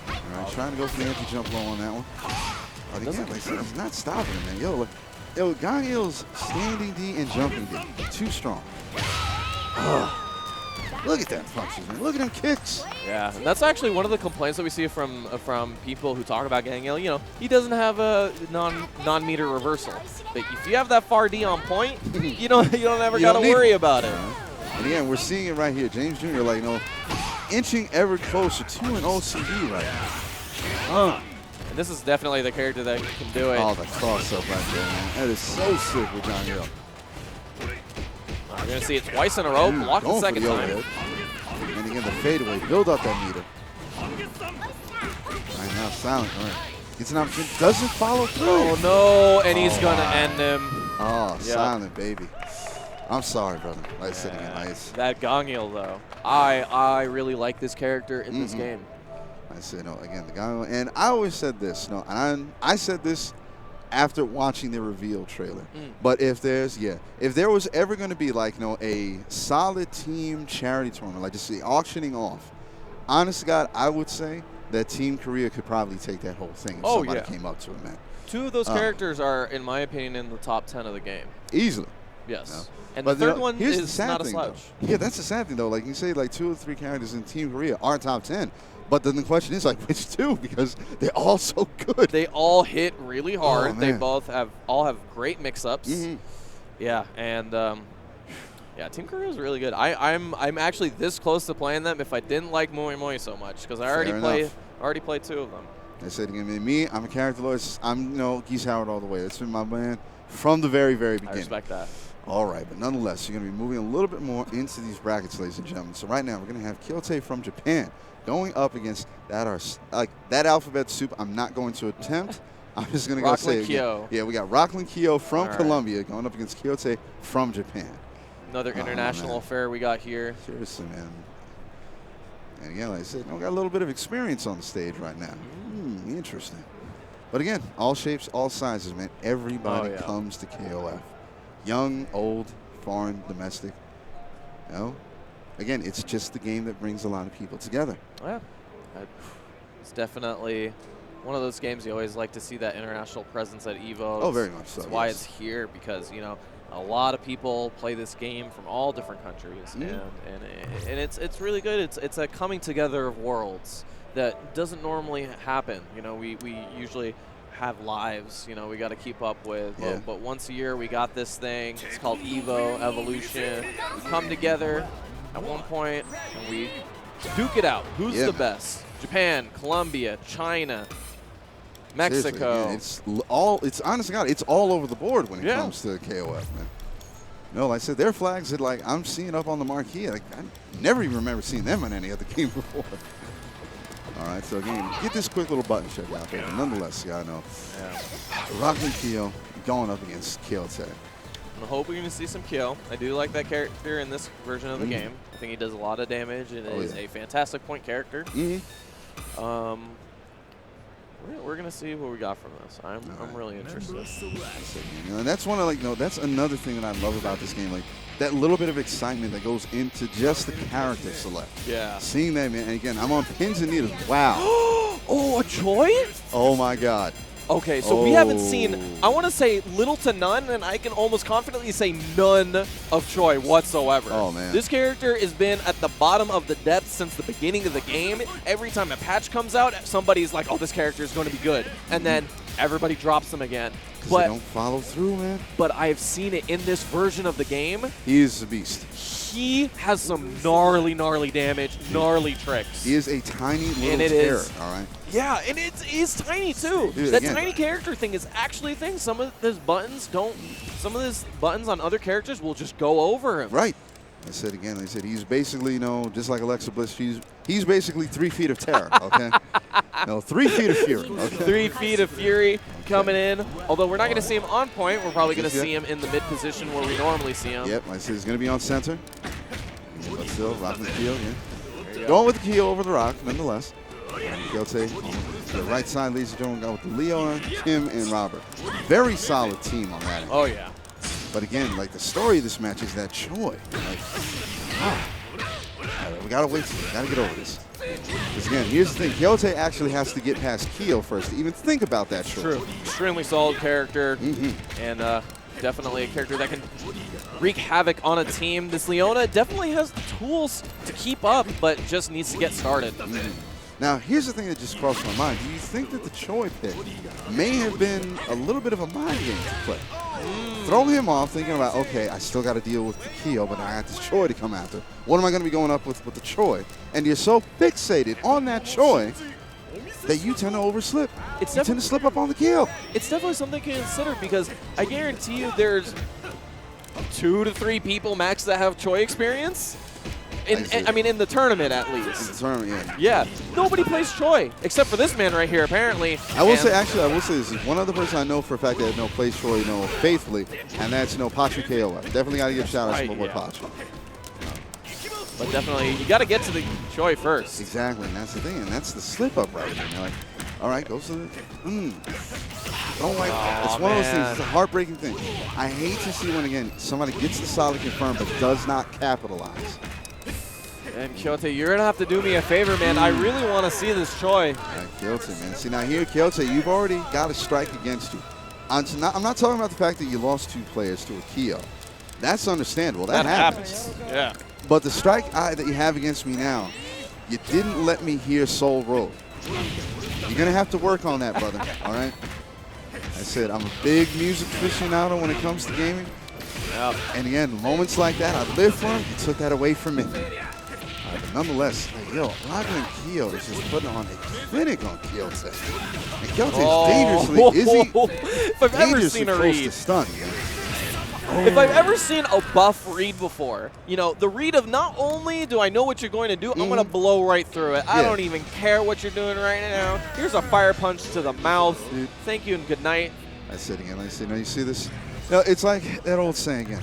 All right, trying to go for the anti-jump low on that one. But again, like I said, he's not stopping him, man. Yo, look. Yo, Gangyil's standing D and jumping D. Too strong. Look at that punches, man. Look at them kicks. Yeah, and that's actually one of the complaints that we see from people who talk about Gangyil. You know, he doesn't have a non-meter reversal. But if you have that far D on point, you don't ever got to worry about it. And again, we're seeing it right here. James Jr., like, you know, inching ever closer to an OCD right now. And this is definitely the character that can do it. Oh, the cross-up right there, man. That is so sick with Gangyil. We're going to see it twice in a row. Block the second time. And again, the fadeaway. Build up that meter. Right now, Silent. All right. Gets an opportunity. Doesn't follow through. Oh, no. And he's going to end him. Oh, Silent, baby. I'm sorry, brother. Like I said again, nice. That Gangyil, though. I really like this character in this game. I said, no, again, the Gangyil. And I always said this. No, and I said this after watching the reveal trailer. But if there was ever going to be like, you know, a solid team charity tournament, like just the auctioning off, honest to God, I would say that Team Korea could probably take that whole thing if somebody came up to it, man. Two of those characters are, in my opinion, in the top 10 of the game. Easily. Yes. No. And but the third one is not a thing, slouch. Yeah, that's the sad thing, though. Like you say, like 2 or 3 characters in Team Korea are top 10. But then the question is, like, which two? Because they're all so good. They all hit really hard. Oh, they both all have great mix-ups. Yeah, and yeah, Team Korea is really good. I'm actually this close to playing them if I didn't like Moi Moi so much because I already played 2 of them. I said again, me, I'm a character lawyer. I'm, you know, Geese Howard all the way. That's been my man from the very, very beginning. I respect that. All right, but nonetheless, you're going to be moving a little bit more into these brackets, ladies and gentlemen. So right now, we're going to have Kyote from Japan going up against that alphabet soup. I'm not going to attempt. I'm just going to go say it again. Yeah, we got Rockland Kyo from Colombia going up against Kyote from Japan. Another international affair we got here. Seriously, man. And again, like I said, we got a little bit of experience on the stage right now. Interesting. But again, all shapes, all sizes, man. Everybody comes to KOF. Young, old, foreign, domestic. You know? Again, it's just the game that brings a lot of people together. Yeah. It's definitely one of those games you always like to see that international presence at EVO. Oh, very much so. That's why it's here, because, you know, a lot of people play this game from all different countries, and it's really good. It's a coming together of worlds that doesn't normally happen. You know, we usually have lives, you know, we got to keep up with. But once a year, we got this thing. It's called EVO, Evolution. We come together at one point, and we duke it out. Who's the best? Japan, Colombia, China, Mexico. It's honest to God, it's all over the board when it comes to KOF, man. No, like I said, their flags that like I'm seeing up on the marquee. Like I never even remember seeing them in any other game before. All right, so again, get this quick little button check out there. But nonetheless, I know. Rockland Kyo going up against Kyote. I'm hoping to see some Kyo. I do like that character in this version of the game. I think he does a lot of damage and is a fantastic point character. We're gonna see what we got from this. I'm really interested. You know, and that's one of that's another thing that I love about this game, like that little bit of excitement that goes into just the character select. Yeah. Seeing that, man, and again, I'm on pins and needles. Wow. Oh, a Choi? Oh my God. Okay, so we haven't seen, I want to say little to none, and I can almost confidently say none of Choi whatsoever. Oh, man. This character has been at the bottom of the depths since the beginning of the game. Every time a patch comes out, somebody's like, oh, this character is going to be good. And then everybody drops them again. Because But they don't follow through, man. but I've seen it in this version of the game. He is a beast. He has some gnarly damage, gnarly tricks. He is a tiny little And it terror, is. all right? Yeah, and he's tiny too. Dude, that again. tiny character thing is actually a thing. Some of those buttons on other characters will just go over him. Right. I said again, they said he's basically, just like Alexa Bliss, he's basically 3 feet of terror, okay? No, 3 feet of fury, okay? 3 feet of fury coming in. Although we're not going to see him on point, we're probably going to Yep. see him in the mid position where we normally see him. Yep, I said he's going to be on center. But still, rocking the keel, yeah. Going with the keel over the rock, nonetheless. Kyote, to the right side, ladies and gentlemen, got with the Leon, Kim, and Robert. Very solid team on that end. Oh, yeah. But again, like the story of this match is that Choi. We gotta wait. We gotta get over this. Because again, here's the thing: Kyote actually has to get past Kyo first to even think about that choice. True. Extremely solid character, and definitely a character that can wreak havoc on a team. This Leona definitely has the tools to keep up, but just needs to get started. Now, here's the thing that just crossed my mind. Do you think that the Choi pick may have been a little bit of a mind game to play? Throw him off thinking about, okay, I still got to deal with the Kyo, but I got this Choi to come after. What am I going to be going up with the Choi? And you're so fixated on that Choi that you tend to overslip. You tend to slip up on the Kyo. It's definitely something to consider because I guarantee you there's 2 to 3 people max that have Choi experience. I mean, in the tournament at least. In the tournament, yeah. Nobody plays Choi except for this man right here, apparently. I will say this is one other person I know for a fact that plays Choi, faithfully, and that's Pachu KOF. Definitely got to give shout out to my boy Pachu. But definitely, you got to get to the Choi first. Exactly, and that's the thing, and that's the slip up right there. You're like, all right, goes to the. Don't like that. It's one of those things. It's a heartbreaking thing. I hate to see when again somebody gets the solid confirmed but does not capitalize. And Kyote, you're going to have to do me a favor, man. I really want to see this Choi. Yeah, Kyote, man. See, now here, Kyote, you've already got a strike against you. I'm not talking about the fact that you lost 2 players to a Kyo. That's understandable. That happens. Yeah. But the strike that you have against me now, you didn't let me hear Soul Road. You're going to have to work on that, brother, all right? I said I'm a big music aficionado when it comes to gaming. Yep. And again, moments like that, I live for them. You took that away from me. But nonetheless, Roger and Kyo is just putting on a clinic on Kyote. And Kyote's dangerously, if I've ever seen a read. To stun, If I've ever seen a buff read before, the read of not only do I know what you're going to do, I'm going to blow right through it. I don't even care what you're doing right now. Here's a fire punch to the mouth. Dude. Thank you and good night. I said again, you see this? It's like that old saying again.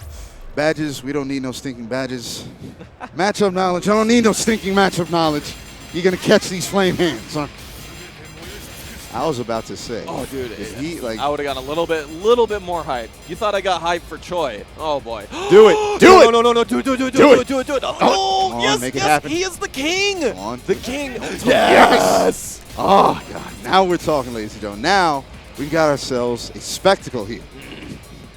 Badges, we don't need no stinking badges. Matchup knowledge, I don't need no stinking matchup knowledge. You're going to catch these flame hands, huh? I was about to say. Oh, dude. I would have got a little bit more hype. You thought I got hype for Choi. Oh, boy. Do it. Do it. No. Do it. Oh, on, yes, make it happen. He is the king. Come on. The king. Yes. Oh, God. Now we're talking, ladies and gentlemen. Now we've got ourselves a spectacle here.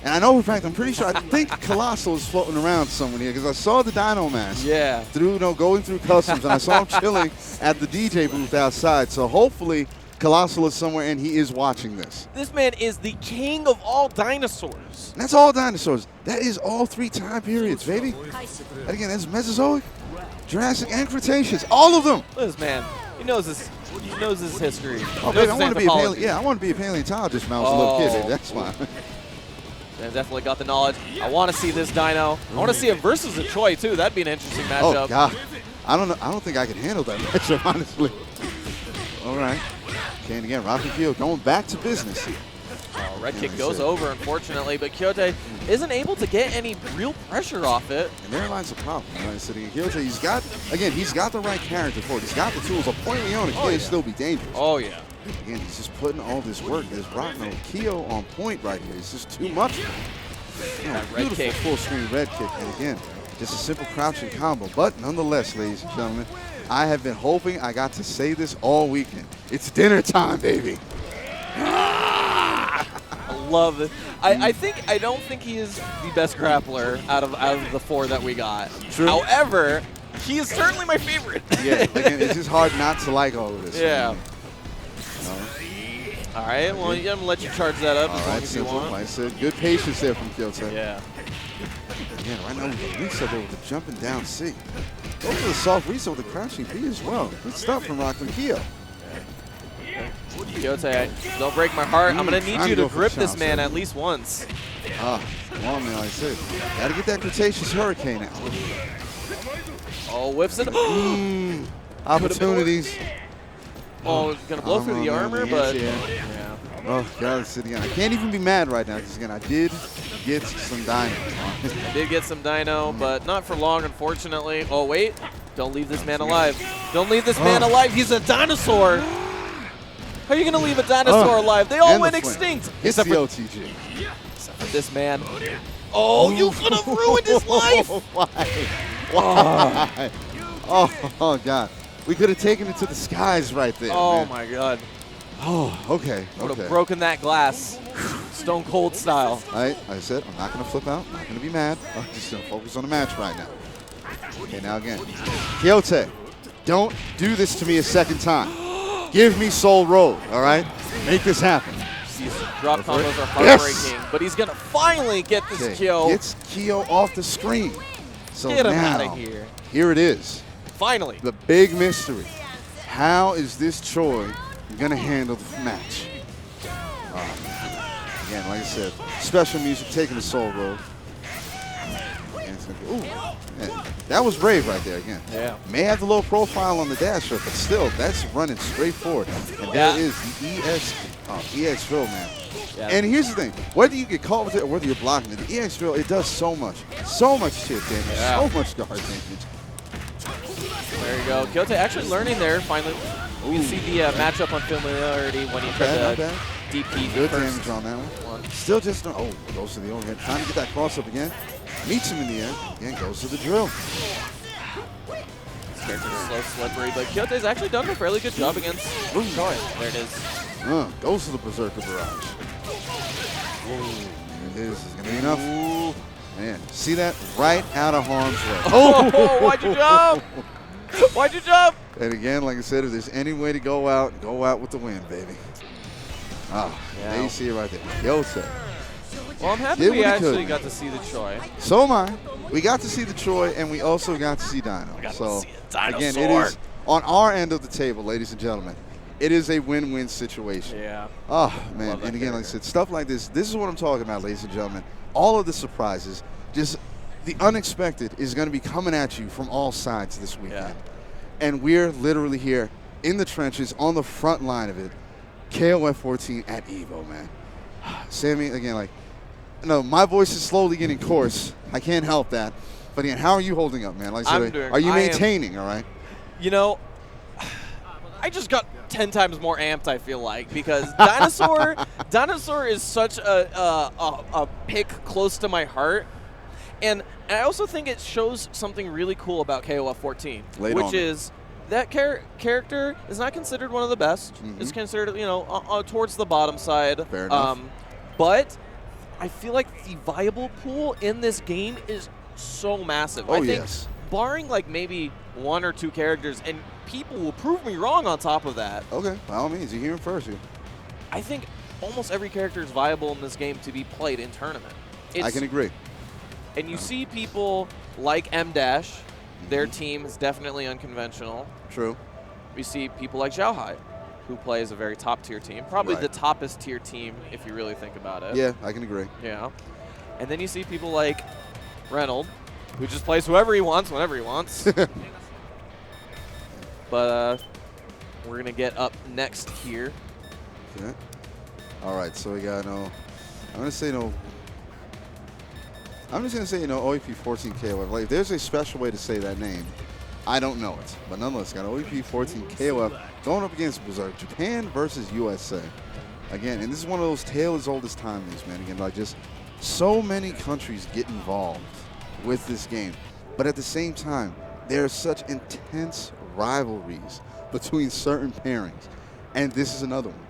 And I know, in fact, I'm pretty sure, I think Colossal is floating around somewhere here because I saw the Dino mask. Yeah. Going through customs, and I saw him chilling at the DJ booth outside. So hopefully Colossal is somewhere and he is watching this. This man is the king of all dinosaurs. And that's all dinosaurs. That is all 3 time periods, baby. And again, that's Mesozoic, Jurassic, and Cretaceous. All of them. Look at this man. He knows his history. Oh, baby, I want to be a paleontologist when I was a little kid. Baby. That's why. And definitely got the knowledge. I want to see this Dino. I want to see it versus a Choi too. That'd be an interesting matchup. Oh God, I don't know. I don't think I can handle that matchup, honestly. All right. Okay, and again, Rocky Kyo going back to business here. Oh, red kick goes over, unfortunately, but Kyote isn't able to get any real pressure off it. And there lies the problem. Right? So Kyote, he's got the right character for it. He's got the tools. A point Leona can still be dangerous. Oh yeah. Again, he's just putting all this work. There's Rockno Kyo on point right here. It's just too much. Red kick. Full screen red kick. And again, just a simple crouching combo. But nonetheless, ladies and gentlemen, I have been hoping I got to say this all weekend. It's dinner time, baby. I love it. I don't think he is the best grappler out of the 4 that we got. True. However, he is certainly my favorite. Yeah, again, it's just hard not to like all of this. Yeah. All right, well, yeah, I'm gonna let you charge that up as long as you want. Like I said, good patience there from Kyoto. Yeah. Again, right now with the reset there with the jumping down C. Go for the soft reset with the crouching B as well. Good stuff from Rockland Kyo. Kyoto, don't break my heart. I'm gonna need you to grip this man at least once. Come on, man, like I said. Gotta get that Cretaceous Hurricane out. Oh, whips it. Opportunities. Oh, it's gonna blow through the armor, but yeah. Oh, God, it's again. I can't even be mad right now because, again, I did get some dino. I did get some dino, but not for long, unfortunately. Oh, wait. Don't leave this man alive. Don't leave this man alive. He's a dinosaur. How are you going to leave a dinosaur alive? They all went extinct. It's the OTG. Except for this man. Oh, you could have ruined his life. Why? Oh, God. We could have taken it to the skies right there. Oh, man. my God. Oh, okay. Would have broken that glass. Stone Cold style. I said, I'm not going to flip out. I'm not going to be mad. I'm just going to focus on the match right now. Okay, now again. Kyoto, don't do this to me a second time. Give me Soul Road, all right? Make this happen. These drop combos are heartbreaking, but he's going to finally get this kill. Gets Kyo off the screen. So Get him now, out of here. Here it is. Finally. The big mystery. How is this Choi going to handle the match? Again, like I said, special music taking the Soul Road. Ooh, man, that was brave right there again. Yeah. May have the low profile on the dasher, but still, that's running straight forward. And there is the EX drill, man. Yeah. And here's the thing, whether you get caught with it or whether you're blocking it, the EX drill, it does so much chip damage, so much guard damage. There you go. Kyoto actually learning there, finally. You see the matchup on familiarity when he tried to DP. Good damage on that one. Still just, goes to the overhead, trying to get that cross up again. Meets him in the air, again goes to the drill. This character's slow, slippery, but Kyoto's actually done a fairly good job against Choi. There it is. Goes to the Berserker Barrage. There it is. It's going to be enough. Man, see that? Right out of harm's way. Oh, why'd you jump? Why'd you jump? And again, like I said, if there's any way to go out with the win, baby. There you see it right there. Kyoto. Well, I'm happy we actually got to see the Choi. So am I. We got to see the Choi, and we also got to see Dino. So, again, it is on our end of the table, ladies and gentlemen. It is a win-win situation. Yeah. Oh, man. And again, like I said, stuff like this is what I'm talking about, ladies and gentlemen. All of the surprises, just the unexpected is going to be coming at you from all sides this weekend. Yeah. And we're literally here in the trenches, on the front line of it. KOF 14 at EVO, man. Sammy, again, my voice is slowly getting coarse. I can't help that. But again, how are you holding up, man? Like I said, are you maintaining, all right? You know, I just got 10 times more amped, I feel like, because Dinosaur is such a pick close to my heart. And I also think it shows something really cool about KOF 14, which is that character is not considered one of the best. It's considered, towards the bottom side. Fair enough. But I feel like the viable pool in this game is so massive. I think barring maybe one or two characters, and people will prove me wrong on top of that. Okay, by all means, you hear him first here. I think almost every character is viable in this game to be played in tournament. I can agree. And you see people like M-Dash, their team is definitely unconventional. True. We see people like Xiaohai, who plays a very top-tier team. Probably the toppest tier team, if you really think about it. Yeah, I can agree. Yeah. And then you see people like Reynolds, who just plays whoever he wants, whenever he wants. But we're going to get up next here. Okay. All right, so we got I'm going to say I'm just going to say, OEP 14 KOF. If there's a special way to say that name, I don't know it. But nonetheless, got OEP 14 KOF going up against Berserk. Japan versus USA. Again, and this is one of those tale as old as time things, man. Again, just so many countries get involved with this game. But at the same time, there are such intense rivalries between certain pairings. And this is another one.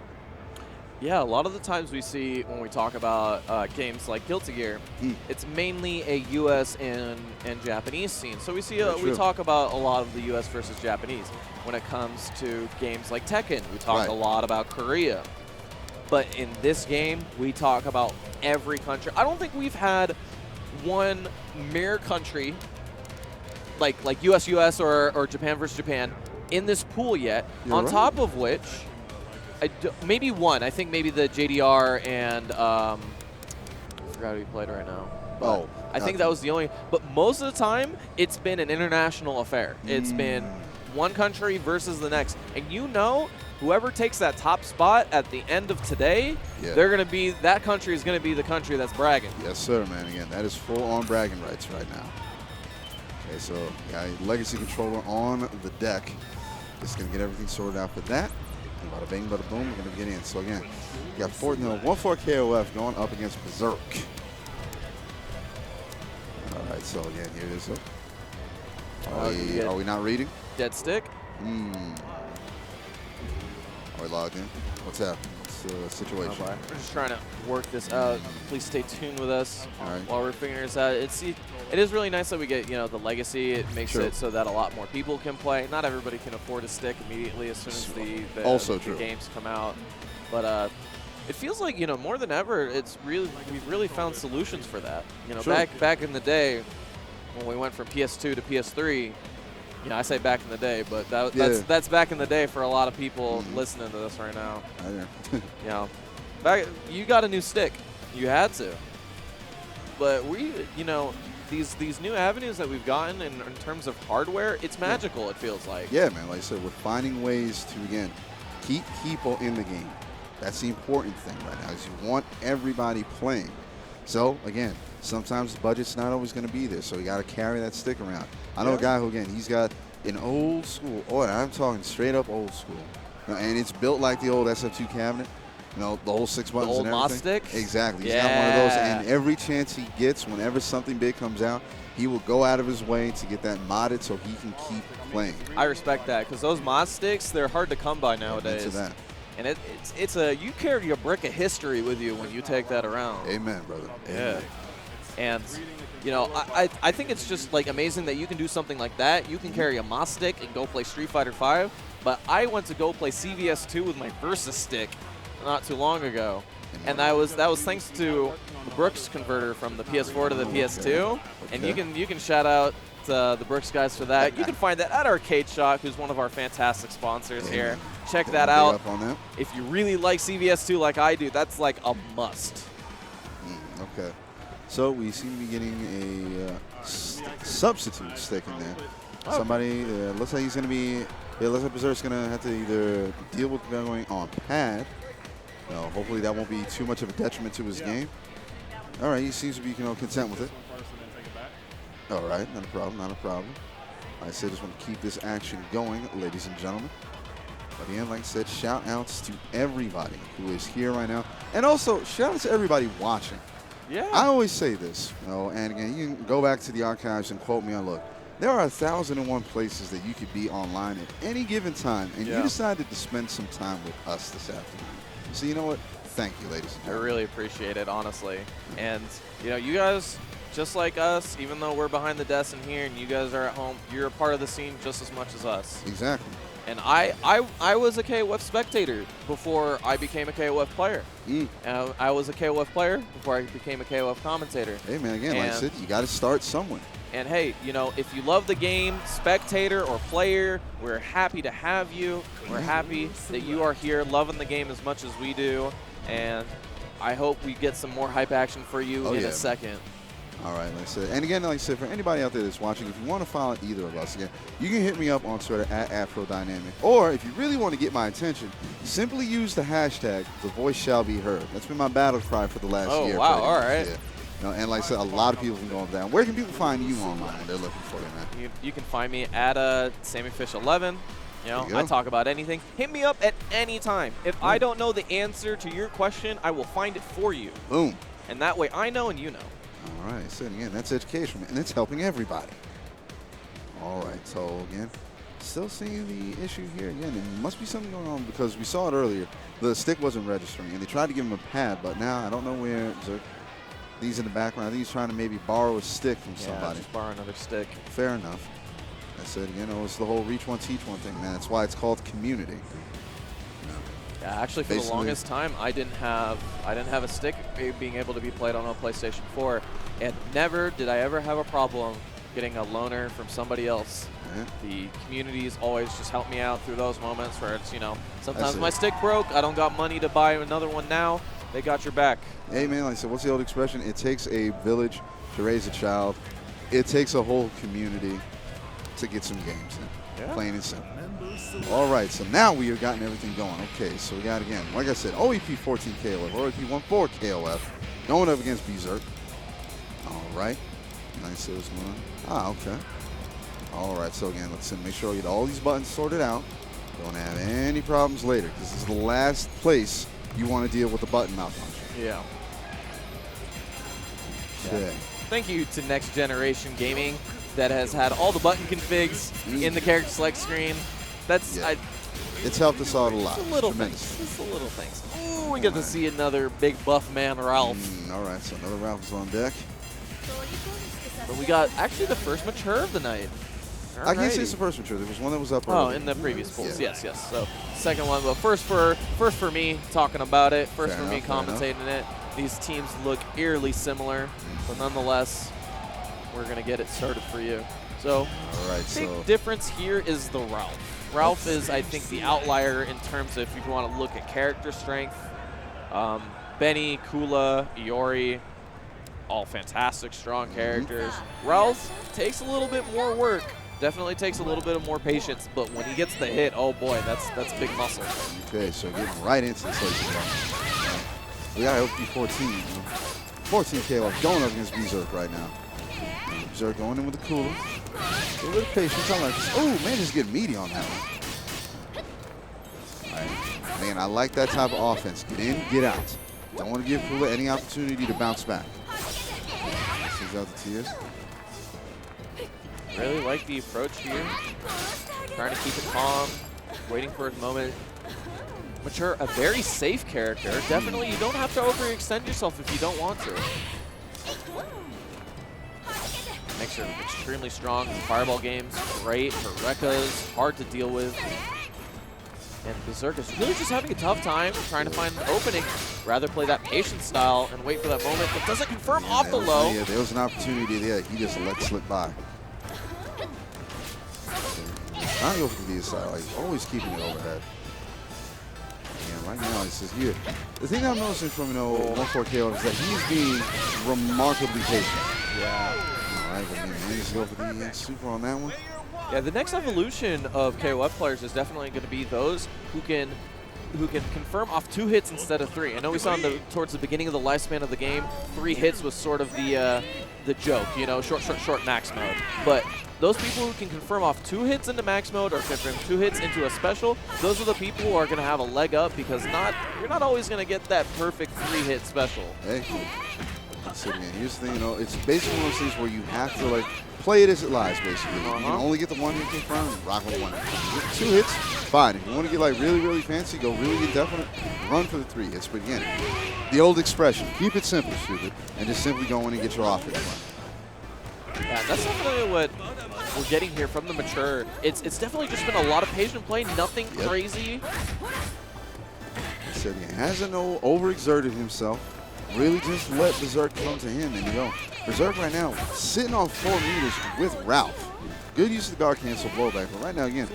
Yeah, a lot of the times we see when we talk about games like Guilty Gear, it's mainly a U.S. and Japanese scene. So we see we talk about a lot of the U.S. versus Japanese. When it comes to games like Tekken, we talk a lot about Korea. But in this game, we talk about every country. I don't think we've had one mirror country like US or Japan versus Japan in this pool yet. You're on right. top of which, maybe one. I think maybe the JDR and I forgot who he played right now. But I think that was the only. But most of the time, it's been an international affair. It's been one country versus the next, and whoever takes that top spot at the end of today, they're gonna be that country is gonna be the country that's bragging. Yes, sir, man. Again, that is full-on bragging rights right now. Okay, so got a Legacy controller on the deck. Just gonna get everything sorted out for that. And bada bing, bada boom, we're gonna get in. So again, you got 1-4 KOF going up against Berserk. All right, so again, here it is. Are we not reading? Dead stick. Are we logged in? What's happening? What's the situation? We're just trying to work this out. Please stay tuned with us All right. while we're figuring this out. It is really nice that we get the legacy. It makes it so that a lot more people can play. Not everybody can afford a stick immediately as soon as the games come out. But it feels like more than ever, we've really found solutions for that. Back in the day when we went from PS2 to PS3. I say back in the day, but that's back in the day for a lot of people listening to this right now. You got a new stick. You had to. But these new avenues that we've gotten in terms of hardware, it's magical, it feels like. Yeah, man. Like I said, we're finding ways to, again, keep people in the game. That's the important thing right now, is you want everybody playing. So, again, sometimes the budget's not always going to be there, so you got to carry that stick around. I know a guy who, again, he's got an old school, I'm talking straight up old school, and it's built like the old SF2 cabinet, the whole 6 buttons and everything. The old Moss stick? Exactly. He's got one of those, and every chance he gets, whenever something big comes out, he will go out of his way to get that modded so he can keep playing. I respect that, because those Moss sticks, they're hard to come by nowadays. Into that. And you carry a brick of history with you when you take that around. Amen, brother. Yeah. And I think it's just amazing that you can do something like that. You can carry a Moss stick and go play Street Fighter V, but I went to go play CVS2 with my Versus stick not too long ago, and that was thanks to the Brooks converter from the PS4 to the PS2. And you can shout out the Brooks guys for that. You can find that at Arcade Shock, who's one of our fantastic sponsors here. Check that out. If you really like CVS2 like I do, that's like a must. Okay. So we seem to be getting a substitute stick in there. Somebody, looks like he's going to be, looks like Berserk's going to have to either deal with going on pad. Hopefully that won't be too much of a detriment to his game. All right, he seems to be content with it. All right, not a problem, not a problem. Like I said, just want to keep this action going, ladies and gentlemen. But again, like I said, shout outs to everybody who is here right now. And also, shout out to everybody watching. Yeah. I always say this, and again, you can go back to the archives and quote me on, look, there are 1,001 places that you could be online at any given time, and you decided to spend some time with us this afternoon. So you know what? Thank you, ladies and gentlemen. I really appreciate it, honestly. And, you guys, just like us, even though we're behind the desk in here and you guys are at home, you're a part of the scene just as much as us. Exactly. And I was a KOF spectator before I became a KOF player. I was a KOF player before I became a KOF commentator. Hey, man, again, like I said, you got to start somewhere. And, hey, if you love the game, spectator or player, we're happy to have you. We're happy that you are here loving the game as much as we do. And I hope we get some more hype action for you in a second. All right, like I said. And again, like I said, for anybody out there that's watching, if you want to follow either of us, again, you can hit me up on Twitter at AfroDynamic. Or if you really want to get my attention, simply use the hashtag, the voice shall be heard. That's been my battle cry for the last year. Oh, wow, all right. Yeah. And like I said, a lot of people have been going down. Where can people find you online when they're looking for you, man? You can find me at SammyFish11. I talk about anything. Hit me up at any time. If I don't know the answer to your question, I will find it for you. Boom. And that way I know and you know. All right, so again, that's education, and it's helping everybody. All right, so again, still seeing the issue here again. There must be something going on because we saw it earlier. The stick wasn't registering, and they tried to give him a pad, but now I don't know where. These in the background. I think he's trying to maybe borrow a stick from somebody. Just borrow another stick. Fair enough. I said, it's the whole reach one, teach one thing, man. That's why it's called community. Yeah, actually, for the longest time, I didn't have a stick being able to be played on a PlayStation 4, and never did I ever have a problem getting a loaner from somebody else. Yeah. The communities always just help me out through those moments where it's, you know, sometimes my stick broke, I don't got money to buy another one now. They got your back. Hey, man, like I said, what's the old expression? It takes a village to raise a child. It takes a whole community to get some games in. Yeah. Plain and simple. All right, so now we have gotten everything going. Okay, so we got, again, like I said, OEP 14 KOF, OEP 14 KOF, going up against Berserk. All right. Nice, it was one. Ah, okay. All right, so again, let's make sure we get all these buttons sorted out. Don't have any problems later, because this is the last place you want to deal with the button malfunction. Yeah. Okay. Thank you to Next Generation Gaming that has had all the button configs in the character select screen. That's it's helped us out a lot. It's the little things. It's the little things. Ooh, we get to see another big buff man, Ralph. All right, so another Ralph is on deck. But we got actually the first mature of the night. I can't say it's the first mature. There was one that was up early. Oh, in the previous polls. Yeah. Yes. So second one, but first for me talking about it. First for me commentating it. These teams look eerily similar, but nonetheless, we're gonna get it started for you. So, all right, big difference here is the Ralph. Ralph is, I think, the outlier in terms of if you want to look at character strength. Benny, Kula, Iori, all fantastic, strong characters. Ralph takes a little bit more work. Definitely takes a little bit of more patience, but when he gets the hit, oh boy, that's big muscle. Okay, so getting right into this. We got LP 14. 14 KOF going up against Berserk right now. Berserk going in with the cooler. A little bit of patience. I'm like, oh man, just get meaty on that one. All right, man, I like that type of offense. Get in, get out. Don't want to give Kula any opportunity to bounce back. Sends out the tears. Really like the approach here. Trying to keep it calm, waiting for his moment. Mature, a very safe character. Definitely, you don't have to overextend yourself if you don't want to. Makes her extremely strong. Fireball games, great. Her Rekka's hard to deal with. And Berserk is really just having a tough time trying to find an opening. Rather play that patient style and wait for that moment, but doesn't confirm off the low. Yeah, there was an opportunity there. He just let slip by. Trying to go for the side, like always keeping it overhead. And right now, it's just here. The thing that I'm noticing from 1-4 KO is that he's being remarkably patient. Yeah. All right, but man, just go for the super on that one. Yeah, the next evolution of KOF players is definitely going to be those who can confirm off 2 hits instead of 3. I know we saw towards the beginning of the lifespan of the game, 3 hits was sort of the joke, you know, short max mode. But those people who can confirm off 2 hits into max mode or confirm 2 hits into a special, those are the people who are going to have a leg up because you're not always going to get that perfect 3-hit special. Hey, so again, here's the thing, it's basically one of those things where you have to like play it as it lies, basically. You can only get the 1 hit confirmed, rock with 1 hit. 2 hits, fine. If you want to get like really fancy, go really indefinite, run for the 3 hits. But again, the old expression, keep it simple, stupid, and just simply go in and get your offense run. Yeah, that's definitely what we're getting here from the mature. It's definitely just been a lot of patient play, nothing crazy. So again, hasn't overexerted himself. Really just let Berserk come to him, and you go. Berserk right now sitting on 4 meters with Ralph. Good use of the guard cancel blowback, but right now again,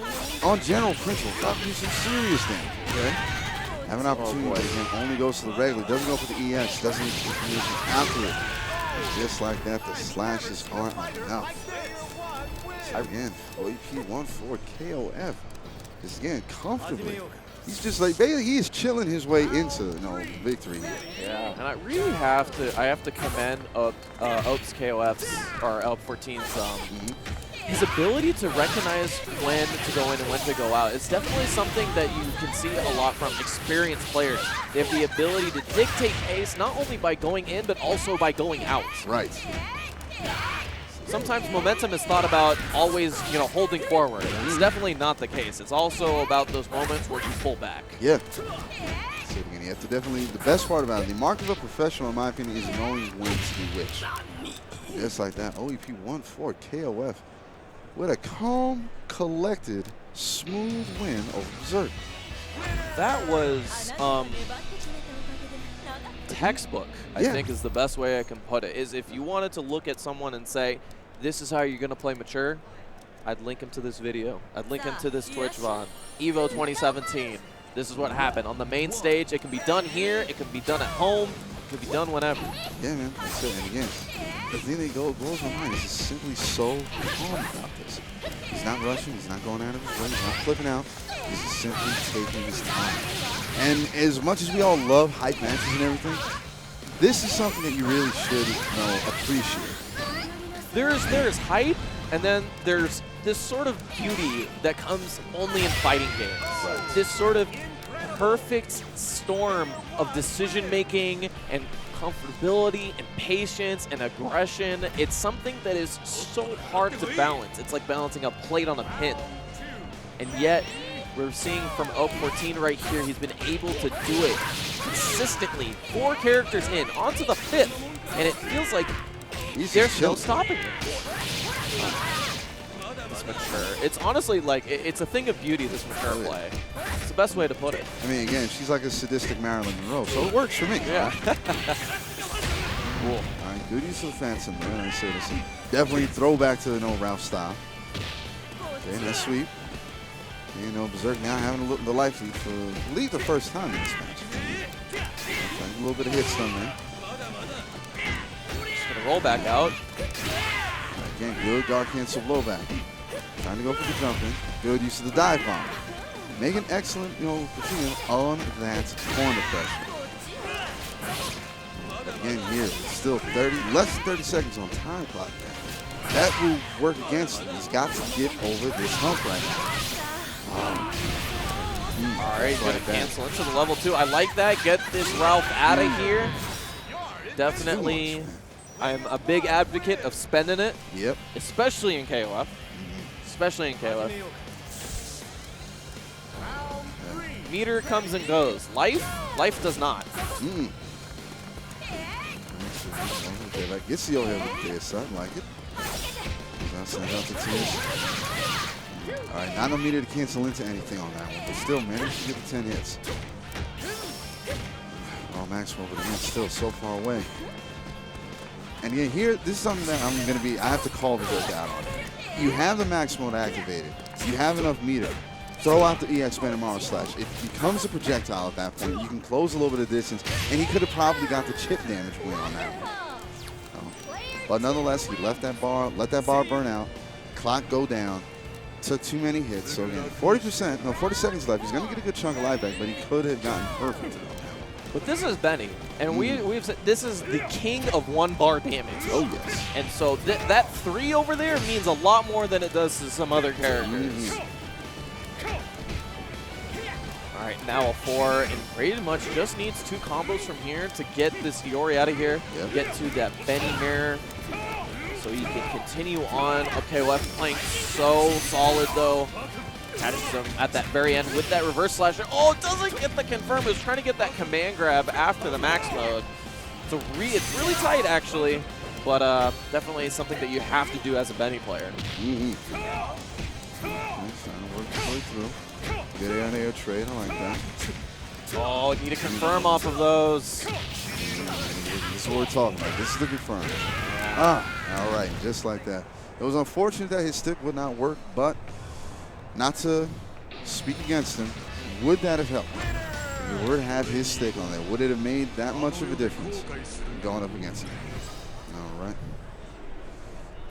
on general principle, Ralph do some serious damage. Okay, have an opportunity, but again, only goes to the regular, doesn't go for the EX, doesn't get the confusion after it. Just like that, the slashes aren't enough. So again, OEP 1-4 KOF is again comfortably. He's just like basically he is chilling his way into victory here. Yeah, and I really have to commend Oaks KOF's or LP14's his ability to recognize when to go in and when to go out. It's definitely something that you can see a lot from experienced players. They have the ability to dictate pace not only by going in but also by going out. Right. Sometimes momentum is thought about always, holding forward. It's definitely not the case. It's also about those moments where you pull back. Yeah. So again, you have to definitely, the best part about it, the mark of a professional, in my opinion, is knowing when to do which. Just like that, OEP 1-4 KOF with a calm, collected, smooth win over Berserk. That was textbook, I think is the best way I can put it, is if you wanted to look at someone and say, this is how you're going to play mature, I'd link him to this video. I'd link him to this Twitch VOD. EVO 2017. This is what happened. On the main stage, it can be done here, it can be done at home, it can be done whenever. Yeah, man. That's it. And again, the thing that blows my mind is he's simply so calm about this. He's not rushing, he's not going out of his way, he's not flipping out. He's just simply taking his time. And as much as we all love hype matches and everything, this is something that you really should appreciate. There's hype, and then there's this sort of beauty that comes only in fighting games. Right. This sort of perfect storm of decision-making and comfortability and patience and aggression. It's something that is so hard to balance. It's like balancing a plate on a pin. And yet, we're seeing from Oak 14 right here, he's been able to do it consistently. 4 characters in, onto the 5th, and it feels like there's no stopping him. This mature. It's honestly like, it's a thing of beauty, this mature play. It's the best way to put it. I mean, again, she's like a sadistic Marilyn Monroe, so it works for me. Yeah. Cool. All right, good use of the Phantom there. And I say this is definitely throwback to the Ralph style. Okay, nice sweep. You know, Berserk now having the life lead for, I believe, the first time in this match. A little bit of hit stun there. Just gonna roll back out. Again, good guard cancel blowback. Trying to go for the jump in. Good use of the dive bomb. Making excellent, continuing on that corner pressure. Again, here, still less than 30 seconds on time clock. That will work against him. He's got to get over this hump right now. All right, gonna cancel into the level 2. I like that. Get this Ralph out of here. Definitely, I'm a big advocate of spending it. Yep. Especially in KOF. Especially in KOF. Meter comes and goes. Life does not. Okay, like gets the over here with this. I like it. Send out the tears. All right, not a meter to cancel into anything on that one, but still managed to get the 10 hits. Oh, Maxwell, but again, still so far away. And again, here, this is something that I have to call the Berserk out on. You have the max mode activated. You have enough meter. Throw out the EX Banamara Slash. It becomes a projectile at that point. You can close a little bit of distance, and he could have probably got the chip damage win on that one. But nonetheless, he let that bar burn out. Clock go down. Took too many hits. So again, 40 seconds left. He's going to get a good chunk of life back, but he could have gotten perfect. But this is Benny, and we've said this is the king of 1 bar damage. Oh, yes. And so that 3 over there means a lot more than it does to some other characters. All right, now a 4, and pretty much just needs 2 combos from here to get this Iori out of here, get to that Benny mirror, so you can continue on. Okay, left playing so solid, though. Catches him at that very end with that reverse slasher. Oh, it doesn't get the confirm. It was trying to get that command grab after the max mode. So it's really tight, actually, but definitely something that you have to do as a Benny player. Good air trade, I like that. Oh, need to confirm off of those. This is what we're talking about. This is the confirm. All right, just like that. It was unfortunate that his stick would not work, but not to speak against him, would that have helped? If he were to have his stick on there, would it have made that much of a difference going up against him?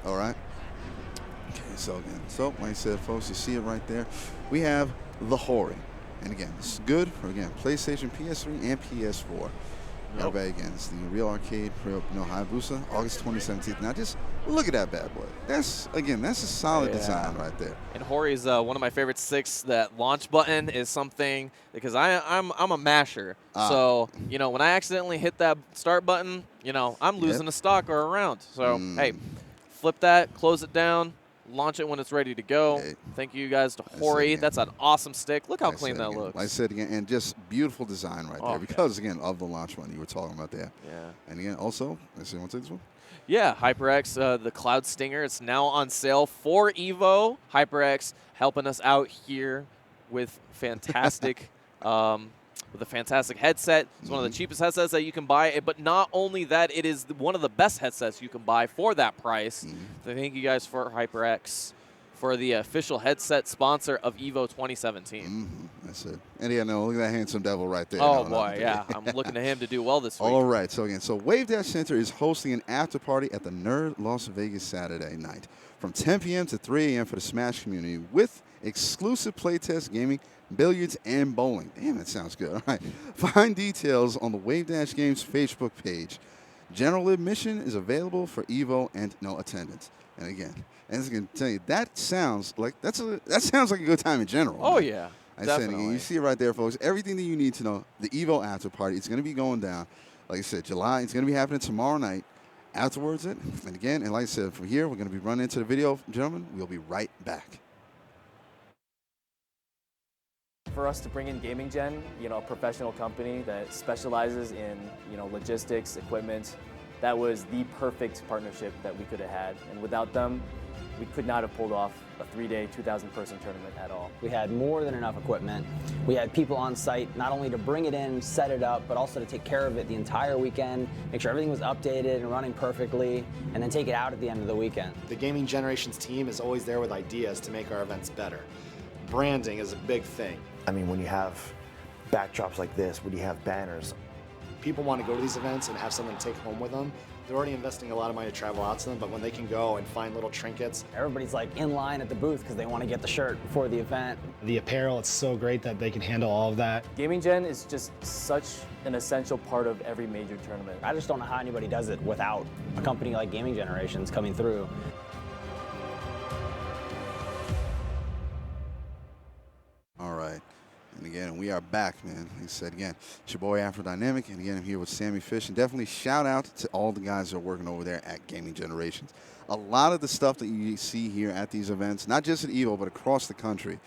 All right. Okay, so again, like I said, folks, you see it right there. We have the Hori. And again, this is good for, again, PlayStation, PS3, and PS4. Everybody, again, it's the Real Arcade, Hayabusa, August 2017. Now just look at that bad boy. That's a solid design right there. And Hori is one of my favorite sticks. That launch button is something, because I'm a masher. So, when I accidentally hit that start button, I'm losing a stock or a round. So, hey, flip that, close it down, launch it when it's ready to go. Thank you guys to Hori. That's an awesome stick. Look how clean that looks. Like I said again, and just beautiful design right there because, again, of the launch one you were talking about there. Yeah. And again, also, let's see, want to take this one? Yeah, HyperX, the Cloud Stinger. It's now on sale for EVO. HyperX helping us out here with fantastic with a fantastic headset. It's one of the cheapest headsets that you can buy. But not only that, it is one of the best headsets you can buy for that price. So thank you guys for HyperX for the official headset sponsor of EVO 2017. That's it. And yeah, no, look at that handsome devil right there. Oh, boy, yeah. I'm looking to him to do well this week. All right, so again, Wave Dash Center is hosting an after party at the Nerd Las Vegas Saturday night from 10 p.m. to 3 a.m. for the Smash community with exclusive playtest gaming, billiards, and bowling. Damn, that sounds good. All right. Find details on the Wave Dash Games Facebook page. General admission is available for EVO and no attendance. And again, as I can tell you, that sounds like that sounds like a good time in general. Oh, yeah. I said, again, you see it right there, folks. Everything that you need to know. The EVO after party, it's going to be going down. Like I said, July, it's going to be happening tomorrow night. Afterwards, and again, and like I said, from here, we're going to be running into the video, gentlemen. We'll be right back. For us to bring in Gaming Gen, a professional company that specializes in, logistics, equipment, that was the perfect partnership that we could have had. And without them, we could not have pulled off a 3-day, 2,000-person tournament at all. We had more than enough equipment. We had people on site not only to bring it in, set it up, but also to take care of it the entire weekend, make sure everything was updated and running perfectly, and then take it out at the end of the weekend. The Gaming Generations team is always there with ideas to make our events better. Branding is a big thing. I mean, when you have backdrops like this, when you have banners, people want to go to these events and have something to take home with them. They're already investing a lot of money to travel out to them, but when they can go and find little trinkets. Everybody's like in line at the booth because they want to get the shirt before the event. The apparel, it's so great that they can handle all of that. Gaming Gen is just such an essential part of every major tournament. I just don't know how anybody does it without a company like Gaming Generations coming through. All right. And again, we are back, man. Like I said, again, it's your boy Afrodynamic, and again, I'm here with Sammy Fish. And definitely shout out to all the guys that are working over there at Gaming Generations. A lot of the stuff that you see here at these events, not just at EVO, but across the country,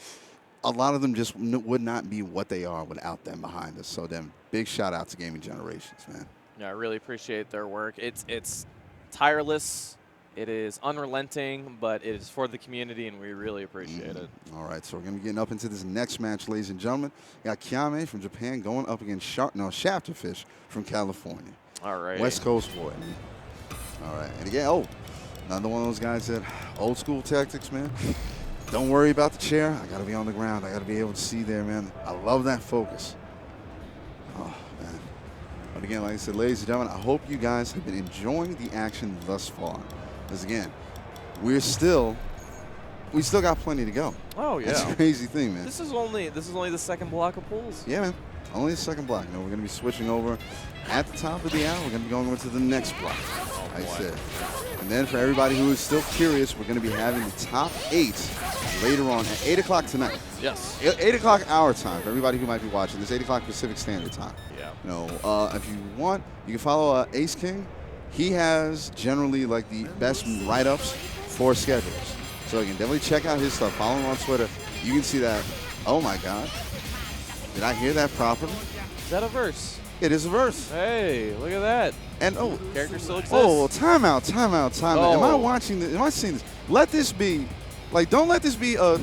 a lot of them just would not be what they are without them behind us. So then, big shout out to Gaming Generations, man. Yeah, I really appreciate their work. It's tireless. It is unrelenting, but it is for the community, and we really appreciate it. All right, so we're going to be getting up into this next match, ladies and gentlemen. We got Kiame from Japan going up against Shafterfish from California. All right. West Coast boy. All right, and again, another one of those guys that old school tactics, man. Don't worry about the chair. I got to be on the ground. I got to be able to see there, man. I love that focus. Oh, man. But again, like I said, ladies and gentlemen, I hope you guys have been enjoying the action thus far. Because again, we still got plenty to go. Oh yeah, that's a crazy thing, man. This is only the second block of pools. Yeah, man, only the second block. We're gonna be switching over at the top of the hour. We're gonna be going over to the next block. I said, and then for everybody who is still curious, we're gonna be having the top 8 later on at 8 o'clock tonight. Yes. 8 o'clock our time for everybody who might be watching. This 8 o'clock Pacific Standard Time. Yeah. If you want, you can follow Ace King. He has generally like the best write-ups for schedules. So you can definitely check out his stuff. Follow him on Twitter. You can see that. Oh my God. Did I hear that properly? Is that a verse? It is a verse. Hey, look at that. And character still exists. Oh, timeout. Am I watching this? Am I seeing this? Let this be, don't let this be a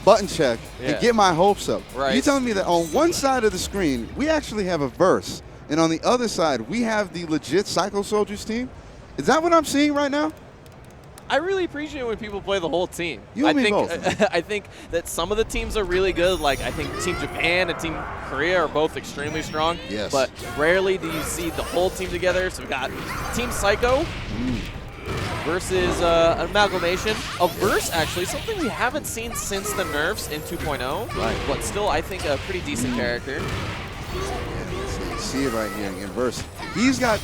button check and get my hopes up. Right. You're telling me that on one side of the screen, we actually have a verse. And on the other side, we have the legit Psycho Soldiers team. Is that what I'm seeing right now? I really appreciate when people play the whole team. You and me both. I think that some of the teams are really good. Like, I think Team Japan and Team Korea are both extremely strong. Yes. But rarely do you see the whole team together. So we've got Team Psycho versus an amalgamation. A verse, actually, something we haven't seen since the nerfs in 2.0. Right. But still, I think, a pretty decent character. See it right here in verse. He's got,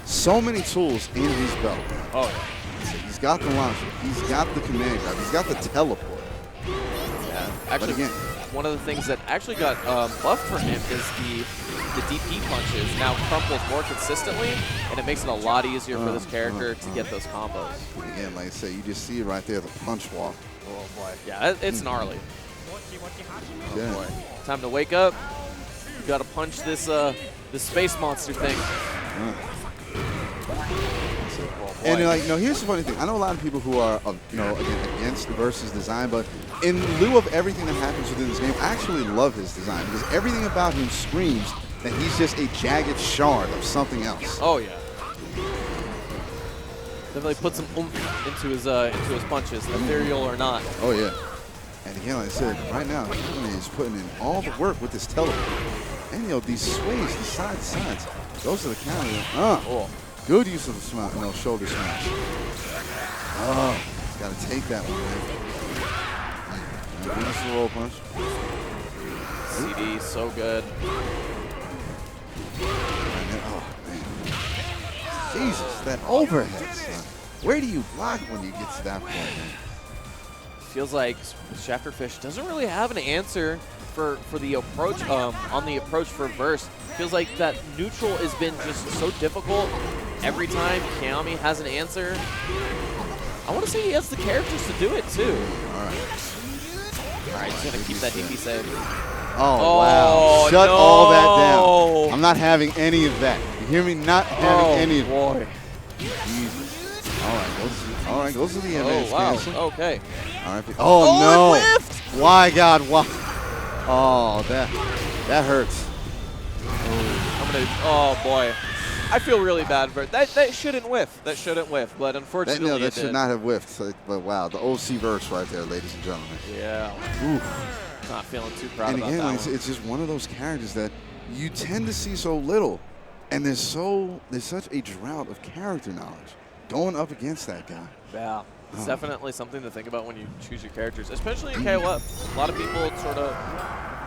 so many tools in his belt. Oh, yeah. So he's got the launcher. He's got the command grab. He's got the teleport. Yeah. Actually, again, one of the things that actually got buffed for him is the DP punches now crumples more consistently, and it makes it a lot easier for this character to get those combos. Again, like I said, you just see it right there, the punch walk. Oh, boy. Yeah, it's gnarly. Yeah. Oh, boy. Time to wake up. You got to punch this space monster thing. Oh And like, here's the funny thing. I know a lot of people who are, against the Versus design, but in lieu of everything that happens within this game, I actually love his design because everything about him screams that he's just a jagged shard of something else. Oh yeah. Definitely put some oomph into his punches, ethereal or not. Oh yeah. And again, like I said, right now, he's putting in all the work with this teleport. And these sways, these side to sides, those are the counters. Good use of the shoulder smash. Oh, got to take that one, man. Nice roll punch. CD, so good. Oh, man. Jesus, that overhead, son. Where do you block when you get to that point, man? Feels like Shafterfish doesn't really have an answer for the approach on the approach for Verse. Feels like that neutral has been just so difficult every time Kiyomi has an answer. I want to say he has the characters to do it too. All right, he's gonna keep that DP save. Oh wow! Shut all that down. I'm not having any of that. You hear me? Not having any of boy. Jesus. All right, goes to the advance cancel. Okay. All right. Oh no! It whiffed. Why God? Why? Oh, that hurts. Oh boy. I feel really bad for it. That shouldn't whiff. That shouldn't whiff. But unfortunately, that should not have whiffed. But wow, the OC Verse right there, ladies and gentlemen. Yeah. Oof. Not feeling too proud and about again, that one. It's just one of those characters that you tend to see so little, and there's such a drought of character knowledge going up against that guy. Yeah. It's definitely something to think about when you choose your characters, especially in KOF. A lot of people sort of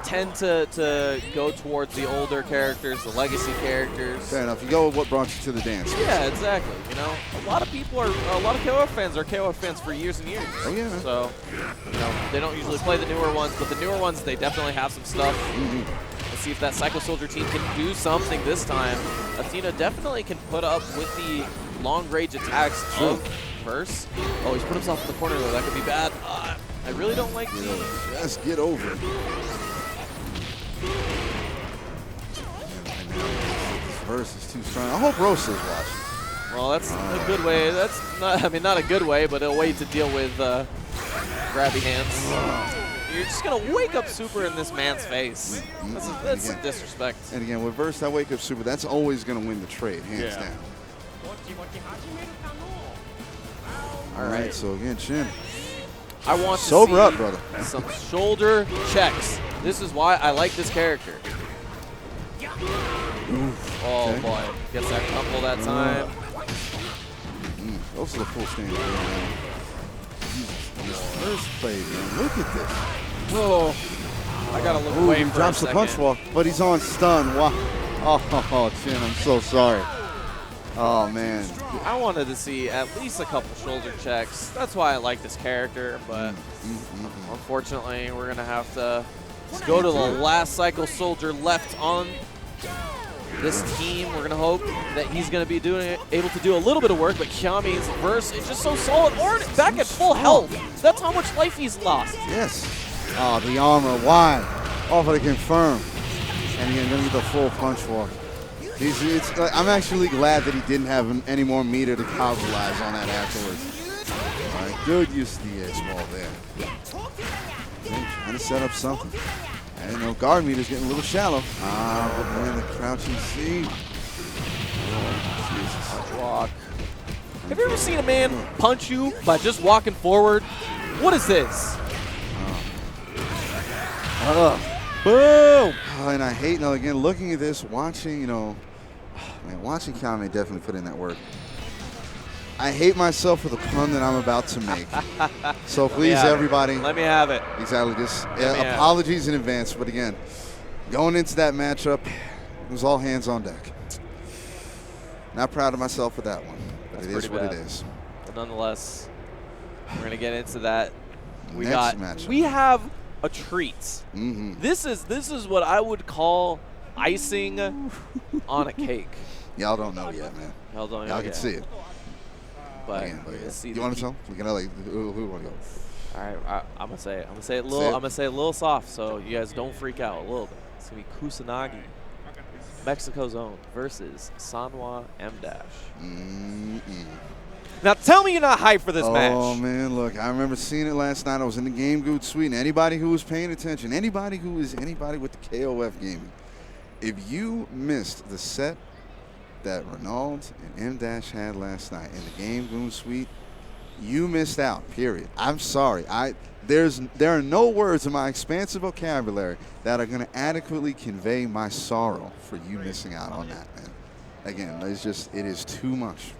tend to go towards the older characters, the legacy characters. Fair enough. You go with what brought you to the dance. Yeah, exactly. A lot of KOF fans are KOF fans for years and years. Oh yeah, man. So, they don't usually play the newer ones, but the newer ones, they definitely have some stuff. Let's see if that Psycho Soldier team can do something this time. Athena definitely can put up with the long range attacks of Verse. Oh, he's put himself in the corner though. That could be bad. I really don't like the. Let's get over it. This Verse is too strong. I hope Rosa's watching. Well, that's a good way. That's not a good way, but a way to deal with grabby hands. You're just gonna wake up Super in this man's face. That's some disrespect. And again, with Verse, that wake up Super, that's always gonna win the trade, hands down. All right, so again, Chin. I want to sober up, brother. Some shoulder checks. This is why I like this character. Oof, oh boy, gets that couple that time. Those are the full stand. This first play, man. Look at this. Oh, I gotta look away he for drops a the punch walk, but he's on stun. Wow. Oh, Chin, I'm so sorry. Oh, man. I wanted to see at least a couple shoulder checks. That's why I like this character, but unfortunately, we're going to have to go to the last Psycho Soldier left on this team. We're going to hope that he's going to be able to do a little bit of work, but Kiyomi's Verse is just so solid. Or back at full health. That's how much life he's lost. Yes. Oh, the armor wide. Offer to confirm. And again, going to get the full punch walk. I'm actually glad that he didn't have any more meter to capitalize on that afterwards. All right, good use of the edge ball there. Trying to set up something. I didn't know guard meter's getting a little shallow. But man, the crouching C. Oh, Jesus. Walk. Have you ever seen a man punch you by just walking forward? What is this? Boom! And I hate, again, looking at this, watching, watching Kiyomi definitely put in that work. I hate myself for the pun that I'm about to make. So please, everybody. Let me have it. Exactly. Just apologies in advance. But again, going into that matchup, it was all hands on deck. Not proud of myself for that one. But it is what it is. But nonetheless, we're going to get into that. We matchup. have a treat. This is what I would call icing on a cake. Y'all don't know yet, man. Y'all don't know Y'all can see it. But let's see. You want to tell? We can who want to go? All right, I'm gonna say it. I'm gonna say it a little soft, so you guys don't freak out a little bit. It's gonna be Kusanagi, Mexico's own, versus Sanwa M-Dash. Now tell me you're not hyped for this match. Oh, man, look, I remember seeing it last night. I was in the Game Good Suite, and anybody who was paying attention, anybody with the KOF gaming, if you missed the set that Ronald and M- had last night in the Game Good Suite, you missed out, period. I'm sorry. There are no words in my expansive vocabulary that are going to adequately convey my sorrow for you missing out on that, man. Again, it is too much.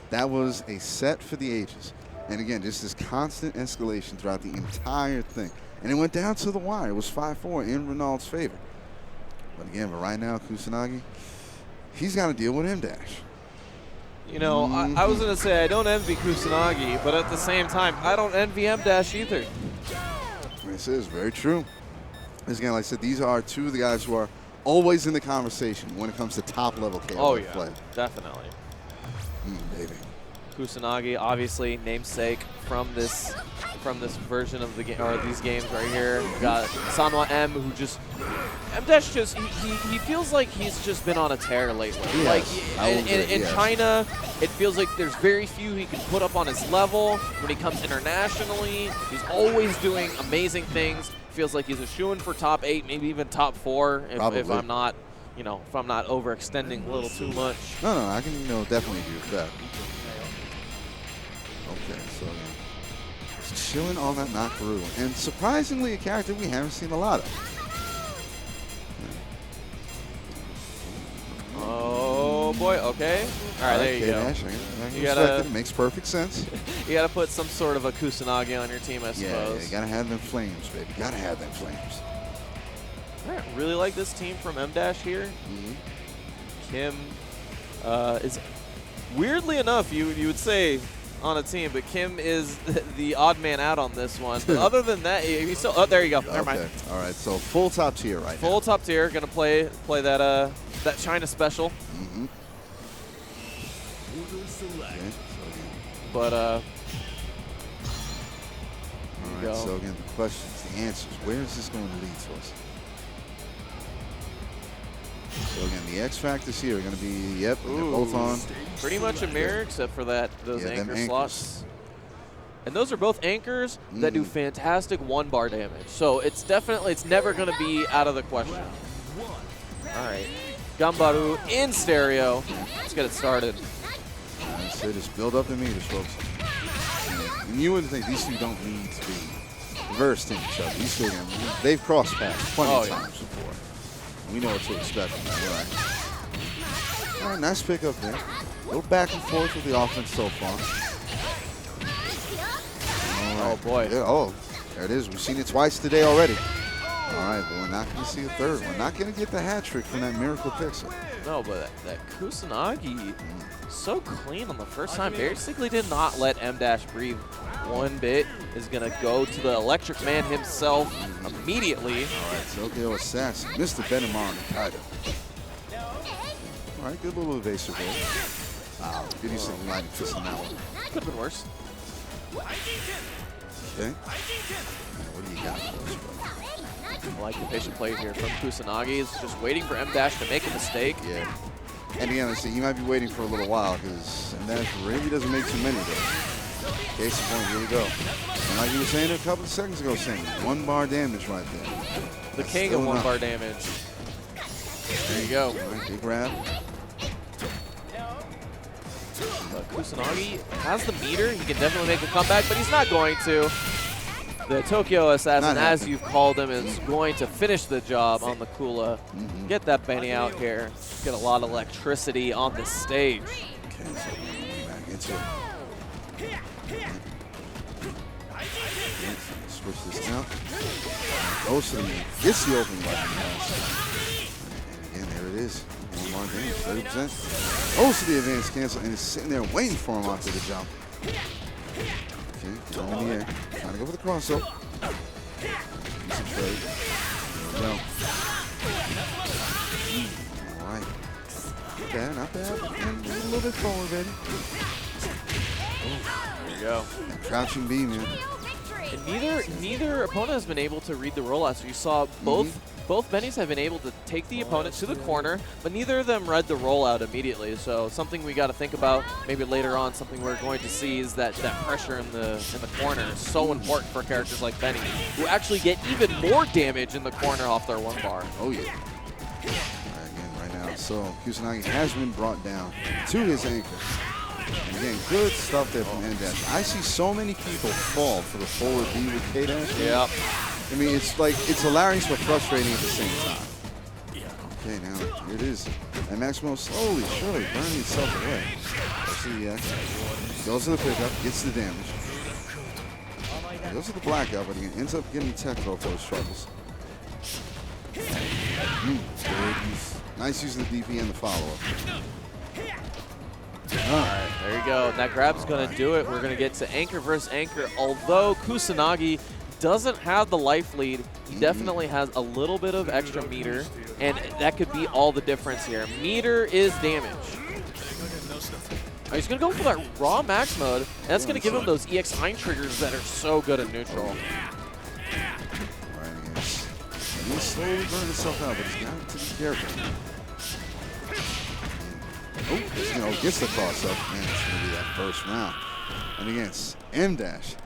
That was a set for the ages. And again, just this constant escalation throughout the entire thing. And it went down to the wire. It was 5-4 in Ronald's favor. But again, right now, Kusanagi, he's got to deal with M-. You know, I was going to say I don't envy Kusanagi, but at the same time, I don't envy M- either. This is very true. Again, like I said, these are two of the guys who are always in the conversation when it comes to top-level KOF play. Definitely. Baby. Kusanagi, obviously namesake from this version of the game, or these games right here. We got Sanwa M, who just he feels like he's just been on a tear lately. Yes, like in China, it feels like there's very few he can put up on his level. When he comes internationally, he's always doing amazing things. Feels like he's a shoo-in for top 8, maybe even top 4 if I'm not, if I'm not overextending a little too much. No, I can definitely agree with that. Okay, so it's chilling on that Nakaru, and surprisingly, a character we haven't seen a lot of. Oh boy, okay. All right, there you go. You gotta, it makes perfect sense. You gotta put some sort of a Kusanagi on your team, I suppose. Yeah, you gotta have them flames, baby. Gotta have them flames. I really like this team from M- here. Kim is, weirdly enough, you would say on a team, but Kim is the odd man out on this one. But other than that, he's still. Oh, there you go. Never mind. All right, so full top tier right now. Full top tier, gonna play that China special. But all right, so again, the questions, the answers. Where is this going to lead to us? So again, the X factors here are going to be, they're both on. Pretty much a mirror, except for those anchor slots. And those are both anchors that do fantastic 1-bar damage. So it's never going to be out of the question. All right, Gambaru in stereo. Let's get it started. So just build up the meters, folks. And you wouldn't think these two don't need to be versed in each other. These two, they've crossed paths plenty of times before. We know what to expect from them. All right, nice pickup there. Go back and forth with the offense so far. All right. Oh, boy. Yeah, oh, there it is. We've seen it twice today already. All right, but we're not going to see a third. We're not going to get the hat trick from that Miracle Pixel. No, but that Kusanagi, so clean on the first time. Basically did not let M- breathe one bit. Is going to go to the Electric Man himself immediately. All right, Tokyo Assassin, Mr. Benamar and Kaido. All right, good little evasive there. Wow, good use of the lightning fist on that one. Could have been worse. Okay. What do you got for us, bro? I like the patient play here from Kusanagi. He's just waiting for M- to make a mistake. Yeah. And again, let's see, you might be waiting for a little while because M- really doesn't make too many of those. Case in point, here we go. And like you were saying a couple of seconds ago, saying 1-bar damage right there. The king of 1-bar damage. There you go. All right, big grab. But Kusanagi has the meter. He can definitely make a comeback, but he's not going to. The Tokyo Assassin, as you've called him, is going to finish the job on the Kula. Get that Benny out here. Get a lot of electricity on the stage. Okay, so we're back into it. Switch this out. Goes to the main. Gets the open button. And again, there it is. 1-bar damage, 30%. Goes to the advanced cancel and is sitting there waiting for him after the jump. Okay, throw in the air. Trying to go for the cross-up. Decent trade. There we go. All right. Not bad, not bad. And a little bit forward, baby. There you go. And crouching B, man. And neither opponent has been able to read the rollout. So you saw both both Bennies have been able to take the opponent to the corner, but neither of them read the rollout immediately. So something we got to think about maybe later on, something we're going to see is that pressure in the corner is so important for characters like Benny, who actually get even more damage in the corner off their 1-bar. Oh, yeah. Again, right now, so Kusanagi has been brought down to his anchor. And again, good stuff there from N-Dash. I see so many people fall for the forward B with K-Dash. Yep. I mean, it's hilarious but frustrating at the same time. Okay, now here it is. And Maximo slowly, surely burning itself away. Goes to the pickup, gets the damage. Goes to the blackout, but he ends up getting tech throw for his troubles. Nice use of the DP and the follow-up. All right, there you go. That grab's going to do it. We're going to get to anchor versus anchor. Although Kusanagi doesn't have the life lead, he definitely has a little bit of extra meter, and that could be all the difference here. Meter is damage. Oh, he's going to go for that raw max mode, and that's going to give him those EX9 triggers that are so good in neutral. All right, he's slowly burning himself out, but he's got to be careful. Oh, gets the cross up. Man, it's going to be that first round. And against M-Dash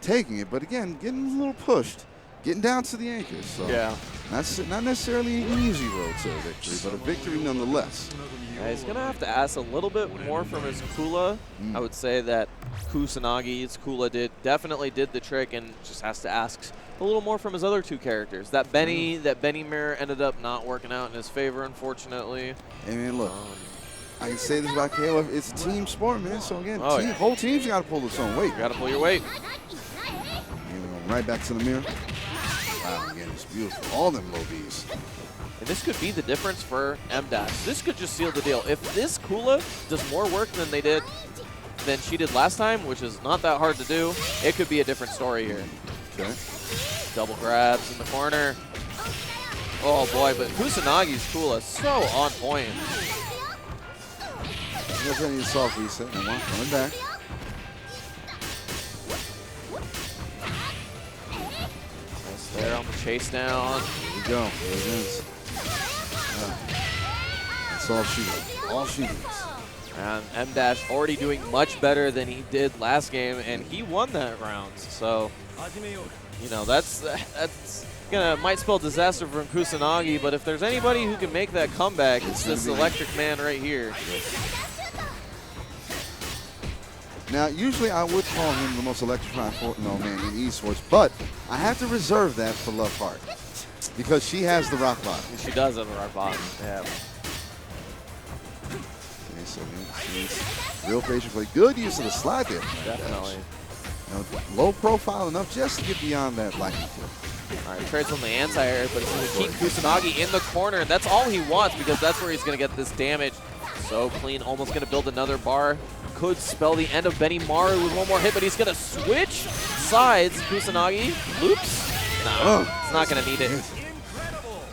taking it, but again, getting a little pushed, getting down to the anchor. So yeah, that's not necessarily an easy road to a victory, but a victory nonetheless. Yeah, he's going to have to ask a little bit more from his Kula. I would say that Kusanagi's Kula definitely did the trick, and just has to ask a little more from his other two characters. That Benny mirror ended up not working out in his favor, unfortunately. I mean, look. I can say this about KOF, it's a team sport, man. So again, whole team's got to pull its own weight. You got to pull your weight. Right back to the mirror. Wow, again, it's beautiful. All them low Bs. And this could be the difference for M-Dash. This could just seal the deal. If this Kula does more work than she did last time, which is not that hard to do, it could be a different story here. Okay. Double grabs in the corner. Oh boy, but Kusanagi's Kula so on point. He's going to need a soft reset. Coming back. Nice there on the chase down. Here we go. There it is. That's all she does. All she does. And M-Dash already doing much better than he did last game, and he won that round. So, you know, that's might spell disaster from Kusanagi, but if there's anybody who can make that comeback, it's this electric man right here. Now, usually I would call him the most electrifying man in esports, but I have to reserve that for Love Heart because she has the rock bottom. She does have the rock bottom. Yeah. Okay, so she's real patient play. Good use of the slide there. Definitely. Low profile enough just to get beyond that lightning kill. All right, trades on the anti-air, but he's going to keep Kusanagi in the corner. That's all he wants because that's where he's going to get this damage. So clean, almost going to build another bar. Could spell the end of Benny Maru with one more hit, but he's going to switch sides. Kusanagi loops. No, it's not going to need it.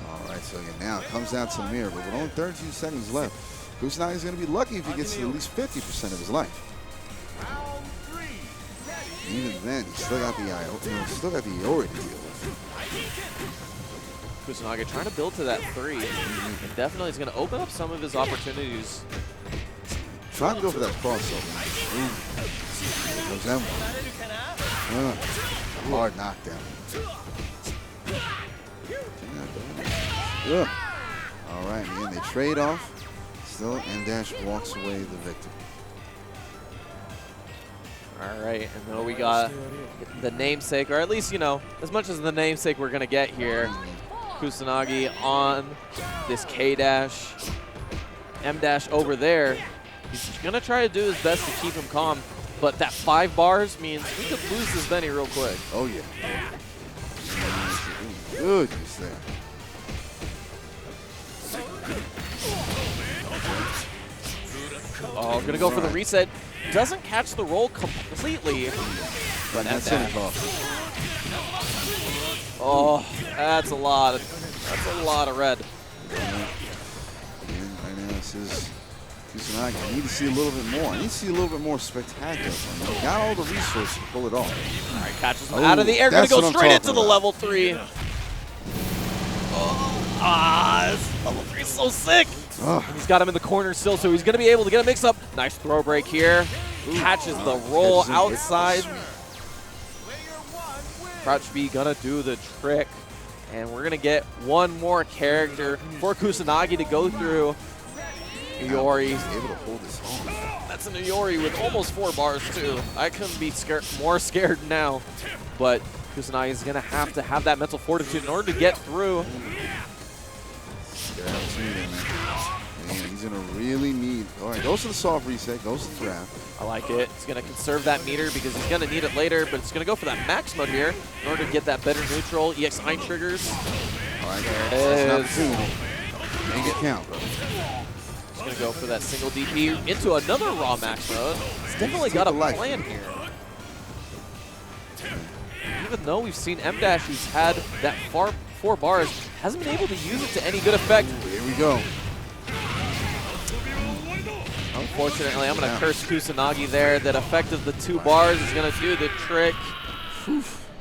All right, so now it comes down to the mirror, but with only 32 seconds left, Kusanagi's going to be lucky if he gets to at least 50% of his life. Even then, he's still got the Iori to deal with. Kusanagi trying to build to that 3. And definitely is going to open up some of his opportunities. Trying to go for that crossover. There goes that one. Hard knockdown. All right, and they trade off. Still, M-Dash walks away the victor. All right, and then we got the namesake, or at least, you know, as much as the namesake we're going to get here. Kusanagi on this K-Dash. M-Dash over there. He's going to try to do his best to keep him calm, but that 5 bars means we could lose this Benny real quick. Oh, yeah. Good use there. Oh, going to go for the reset. Doesn't catch the roll completely, but that's it. Oh, that's a lot of red. Right now, this is Kusanagi. I need to see a little bit more. I need to see a little bit more spectacular from him. Got all the resources to pull it off. All right, catches him out of the air. Going to go straight into the level 3. Oh. This level 3 is so sick. And he's got him in the corner still, so he's going to be able to get a mix-up. Nice throw break here. Catches the roll outside. Crouch B gonna do the trick. And we're gonna get one more character for Kusanagi to go through. Uyori. Able to hold this home. That's an Uyori with almost 4 bars too. I couldn't be more scared now. But Kusanagi is gonna have to have that mental fortitude in order to get through. He's gonna really need. All right, goes to the soft reset, goes to the draft. I like it. He's gonna conserve that meter because he's gonna need it later, but it's gonna go for that max mode here in order to get that better neutral. EXI triggers. All right, there it is. Make it count, bro. He's gonna go for that single DP into another raw max mode. He's definitely got a plan here. Even though we've seen M-Dash, who's had that 4 bars, hasn't been able to use it to any good effect. Here we go. Unfortunately, I'm going to curse Kusanagi there. That effect of the 2 bars is going to do the trick.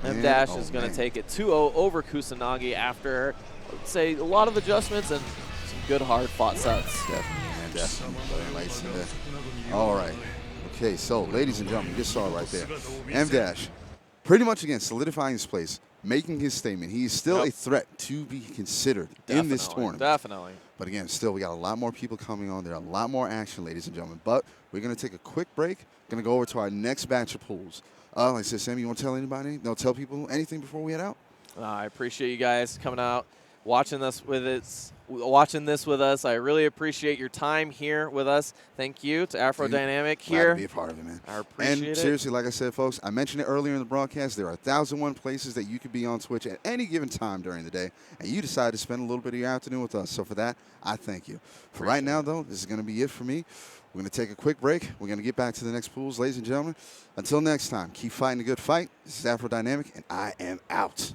M-Dash is going to take it 2-0 over Kusanagi after, let's say, a lot of adjustments and some good hard-fought sets. Definitely, man, definitely. All right. Okay, so, ladies and gentlemen, you just saw it right there. M-Dash, pretty much, again, solidifying his place, making his statement. He is still a threat to be considered in this tournament. Definitely. But again, still, we got a lot more people coming on. There are a lot more action, ladies and gentlemen. But we're going to take a quick break. Going to go over to our next batch of pools. Like I said, Sammy, you want to tell anybody? No, tell people anything before we head out? I appreciate you guys coming out, watching this with us. I really appreciate your time here with us. Thank you to Afrodynamic here. Glad to be a part of it, man. I appreciate it. And seriously, like I said, folks, I mentioned it earlier in the broadcast, there are 1,001 places that you could be on Twitch at any given time during the day, and you decide to spend a little bit of your afternoon with us. So for that, I thank you. For right now, though, this is going to be it for me. We're going to take a quick break. We're going to get back to the next pools, ladies and gentlemen. Until next time, keep fighting a good fight. This is Afrodynamic, and I am out.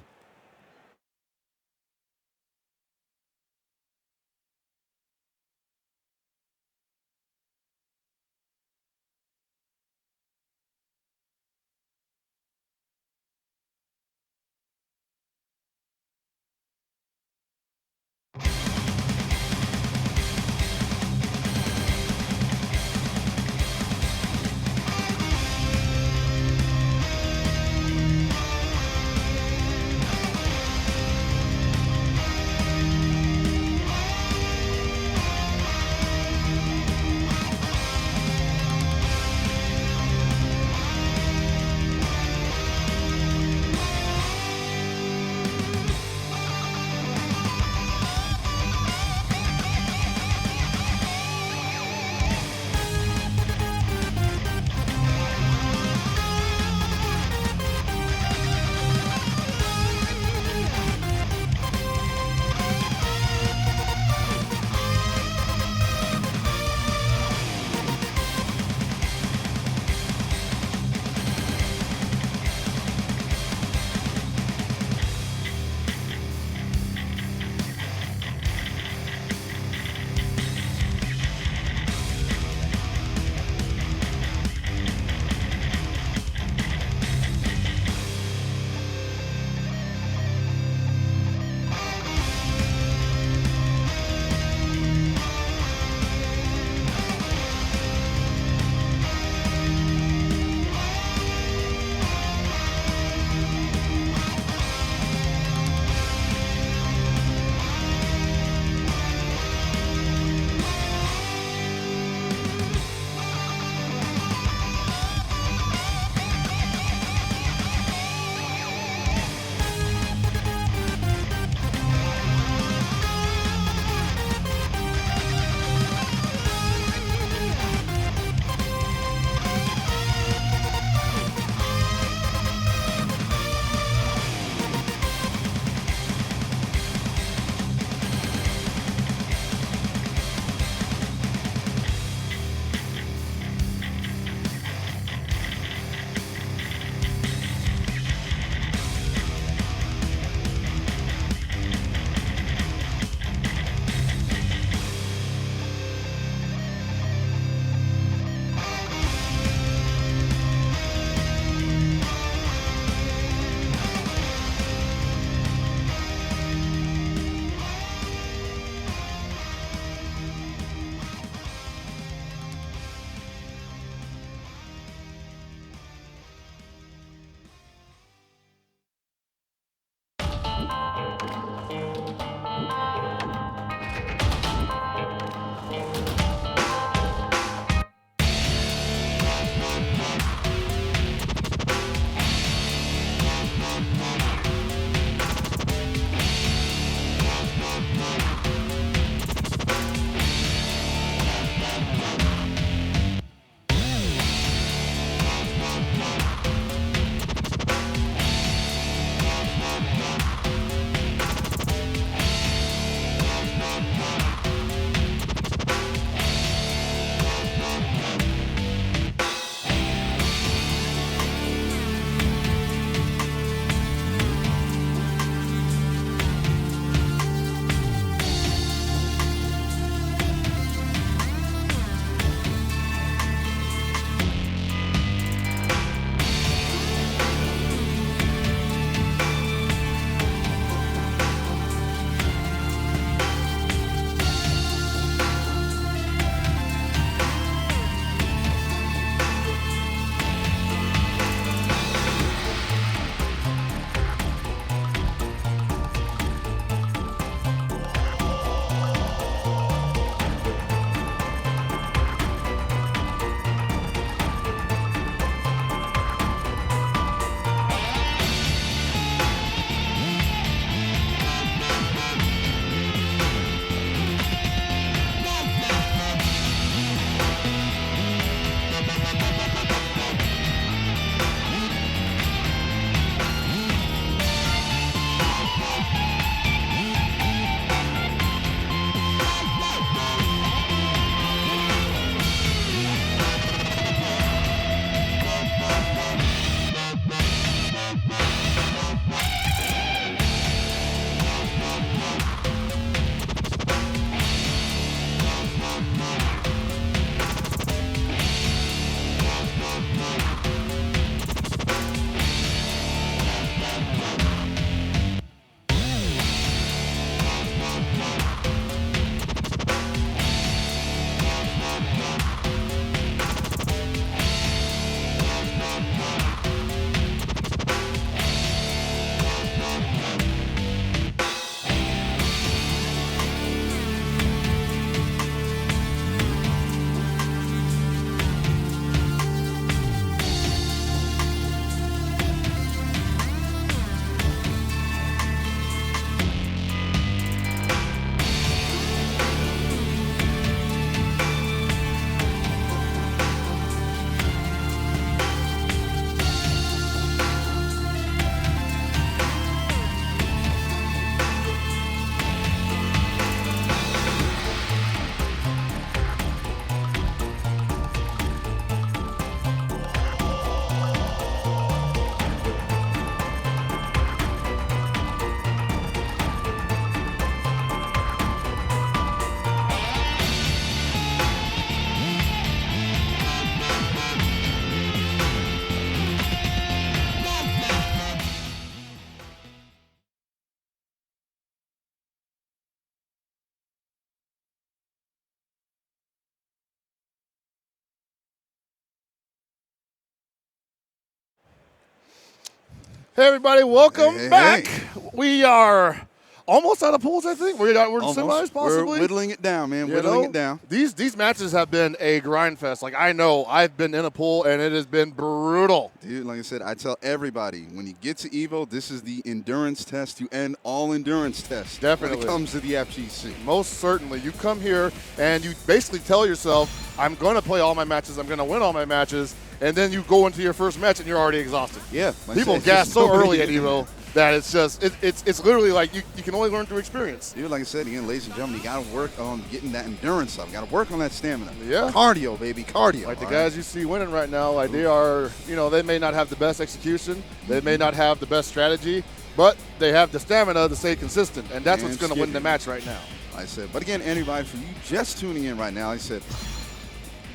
Hey, everybody, welcome Hey, back. hey. We are almost out of pools, I think. We're in semis, possibly. We're whittling it down, man. Whittling it down. These matches have been a grind fest. Like, I know I've been in a pool, and it has been brutal. Dude, like I said, I tell everybody, when you get to EVO, this is the endurance test to end all endurance tests. Definitely. When it comes to the FGC. Most certainly. You come here, and you basically tell yourself, I'm going to play all my matches, I'm going to win all my matches, and then you go into your first match, and you're already exhausted. Yeah. People gas so early at EVO that it's just, it's literally like you can only learn through experience. Dude, like I said, again, ladies and gentlemen, you got to work on getting that endurance up. You got to work on that stamina. Yeah. Cardio, baby, cardio. Like the guys you see winning right now, like they are, they may not have the best execution, they may not have the best strategy, but they have the stamina to stay consistent, and that's what's going to win the match right now. I said, but again, anybody, for you just tuning in right now, I said,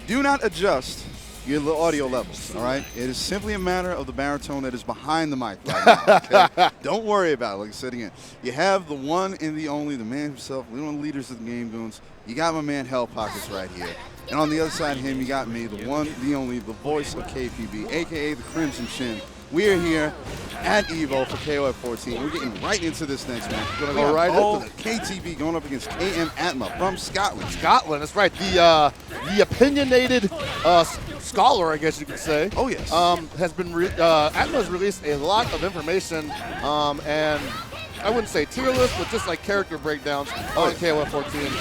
do not adjust your audio levels, all right? It is simply a matter of the baritone that is behind the mic right now, okay? Don't worry about it. Like I said again, you have the one and the only, the man himself, one of the leaders of the game goons. You got my man Hell Pockets right here. And on the other side of him, you got me, the one, the only, the voice of KPB, a.k.a. the Crimson Chin. We are here at EVO for KOF 14. We're getting right into this next match. We're going to go right into the KTB going up against KM Atma from Scotland. Scotland, that's right. The opinionated scholar, I guess you could say. Oh, yes. Has been, Atma has released a lot of information, and I wouldn't say tier list, but just like character breakdowns on KOF 14.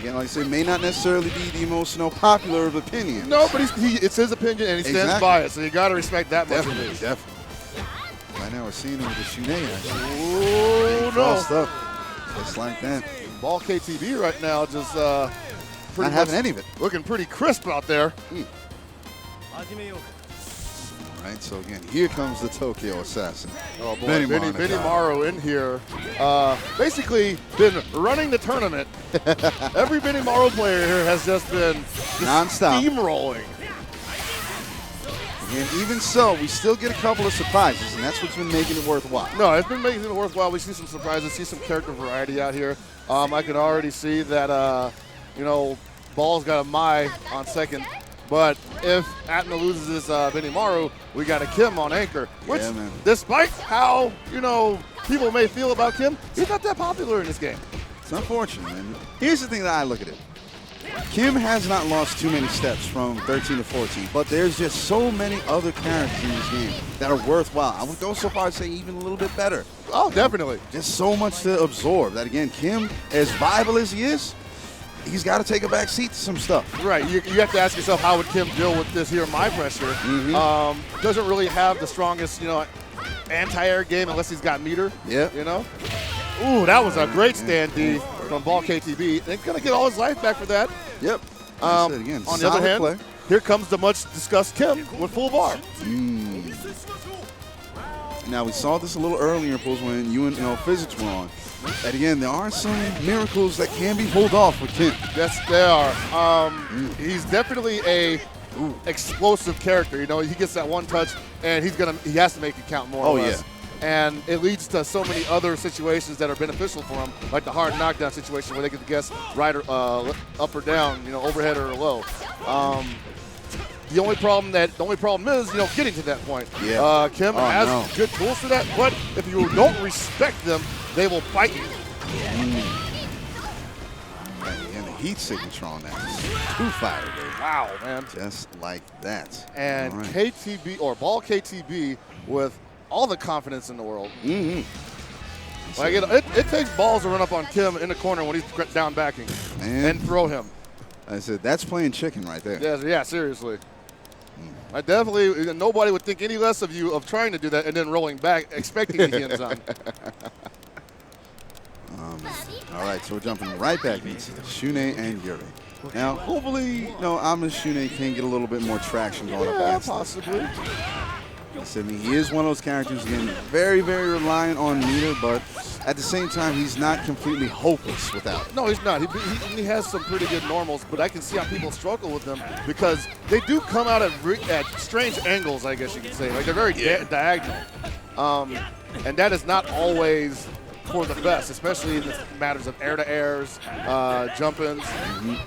Again, like I said, may not necessarily be the most popular of opinions. No, but it's his opinion, and he stands by it, so you got to respect that much. Definitely. Right now we're seeing him with the Shune, actually. Oh, crossed up, just like that. Ball KTB right now just not having any of it. Looking pretty crisp out there. Right, so again, here comes the Tokyo Assassin. Oh boy, Benny Morrow in here. Basically been running the tournament. Every Benny Morrow player here has just been non-stop steamrolling. And even so, we still get a couple of surprises, and that's what's been making it worthwhile. No, it's been making it worthwhile. We see some surprises, see some character variety out here. I can already see that, Ball's got a Mai on second. But if Atma loses this Benny Morrow, we got a Kim on anchor. Which, despite how, people may feel about Kim, he's not that popular in this game. It's unfortunate, man. Here's the thing that I look at it. Kim has not lost too many steps from 13 to 14, but there's just so many other characters in this game that are worthwhile. I would go so far as to say even a little bit better. Oh, definitely. Just so much to absorb. That, again, Kim, as viable as he is, he's got to take a back seat to some stuff. Right. You have to ask yourself, how would Kim deal with this here My pressure? Doesn't really have the strongest, anti-air game unless he's got meter. Yeah. Ooh, that was a great stand D from Ball KTB. They're going to get all his life back for that. Yep. Again, on the other hand, here comes the much-discussed Kim with full bar. Now, we saw this a little earlier in pools when you and Physics were on. And again, there are some miracles that can be pulled off with Kim. Yes, there are. He's definitely a explosive character. He gets that one touch, and he has to make it count more or less. And it leads to so many other situations that are beneficial for him, like the hard knockdown situation where they get to guess right or up or down, overhead or low. The only problem is, getting to that point. Yeah. Kim has good tools for that, but if you don't respect them, they will fight you. And the heat signature on that is too fire, baby. Wow, man. Just like that. And KTB, or Ball KTB, with all the confidence in the world. Like it takes balls to run up on Kim in the corner when he's down backing and throw him. I said, that's playing chicken right there. Yeah, seriously. I definitely, nobody would think any less of you of trying to do that and then rolling back, expecting the end zone. All right, so we're jumping right back into Shune and Yuri. Now, hopefully, Amos Shune can get a little bit more traction going up against possibly. He is one of those characters, again, very, very reliant on meter, but at the same time, he's not completely hopeless without it. No, he's not. He has some pretty good normals, but I can see how people struggle with them because they do come out at strange angles, I guess you could say. Like, they're very diagonal. And that is not always for the best, especially in the matters of air-to-airs, jump-ins. And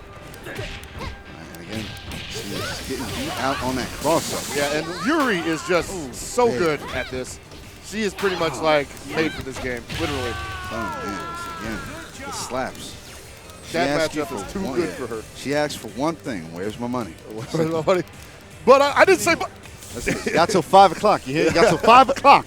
again, he's getting beat out on that cross-up. Yeah, and Yuri is just so good at this. She is pretty much like made for this game, literally. Oh man, again, the slaps. That matchup is too good for her. She asked for one thing. Where's my money? Where's my money? But I didn't say. You got till 5 o'clock. You hear? You got till 5 o'clock.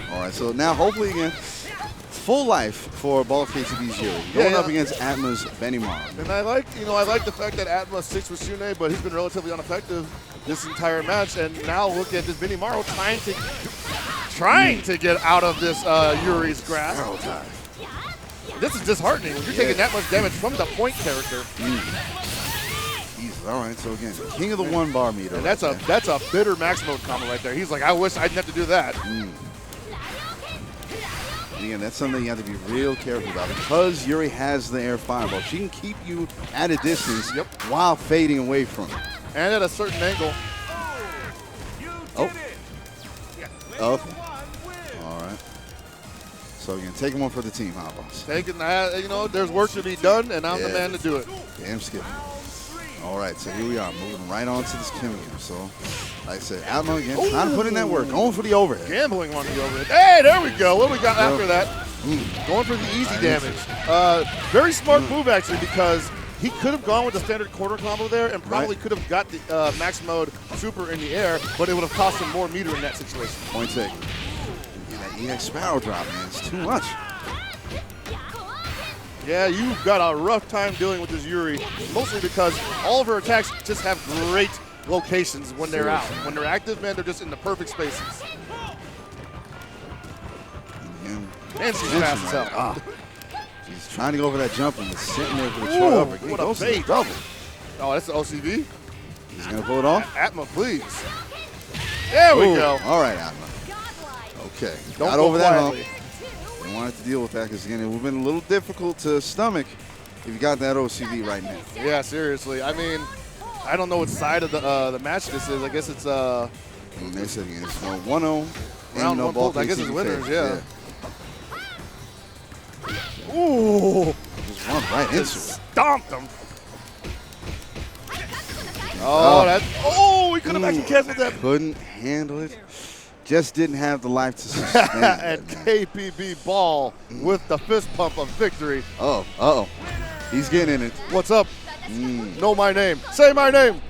All right. So now, hopefully, again, full life for Ball KTB's Yuri going up against Atma's Benimar. And I like the fact that Atma sticks with Shune, but he's been relatively ineffective this entire match. And now look at this Benimaro trying to get out of this Yuri's grasp. This is disheartening when you're taking that much damage from the point character. All right, so again, king of the one bar meter. And that's a bitter max mode combo right there. He's like, I wish I didn't have to do that. And again, that's something you have to be real careful about because Yuri has the air fireball. She can keep you at a distance while fading away from it. And at a certain angle. Oh. Okay. All right. So again, taking one for the team, huh, boss? Taking that, there's work to be done, and I'm the man to do it. Damn skip. All right, so here we are, moving right on to this Kim game. So, like I said, Atma again, trying to put in that work, going for the overhead. Gambling on the overhead. Hey, there we go. What do we got after that? Going for the easy damage. Very smart move, actually, because he could have gone with the standard quarter combo there and probably could have got the max mode super in the air, but it would have cost him more meter in that situation. Point taken. That EX Sparrow drop, man, it's too much. Yeah, you've got a rough time dealing with this Yuri, mostly because all of her attacks just have great locations when they're out. When they're active, man, they're just in the perfect spaces. And she's fast as hell. She's trying to go over that jump and sitting there for the Troy upper. What a bait. Double. Oh, that's the OCV? He's going to pull it off? Atma, please. There we go. All right, Atma. Okay. Don't got go over that quietly. hump. Didn't want to deal with that because, again, it would have been a little difficult to stomach if you got that OCV right now. Yeah, seriously. I mean, I don't know what side of the match this is. I guess it's they said again, it's 1-0. Round one pulled. I guess it's winners, yeah. Ooh. Just run right into it. Stomped him. Oh, we could have actually canceled that. Couldn't handle it. Just didn't have the life to sustain And KPB Ball with the fist pump of victory. Uh-oh. He's getting in it. What's up? Know my name. Say my name.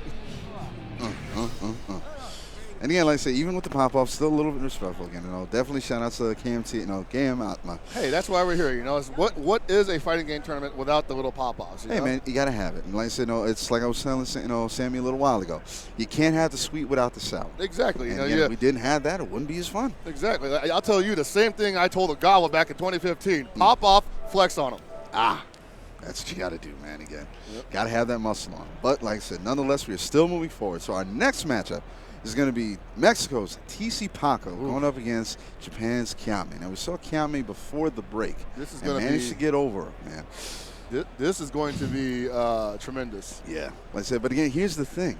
And again, like I said, even with the pop-off, still a little bit respectful again. Definitely shout out to KMT, KM Atma. Hey, that's why we're here. It's what is a fighting game tournament without the little pop-offs? Hey, man, you got to have it. And like I said, it's like I was telling Sammy a little while ago. You can't have the sweet without the sour. Exactly. And again, if we didn't have that, it wouldn't be as fun. Exactly. I'll tell you the same thing I told Agawa back in 2015. Pop-off, flex on them. That's what you got to do, man, again. Got to have that muscle on. But like I said, nonetheless, we are still moving forward. So our next matchup is going to be Mexico's TC Paco going up against Japan's Kiame. Now, we saw Kiame before the break. This is going to manage to get over, man. This is going to be tremendous. Yeah, like I said, but again, here's the thing.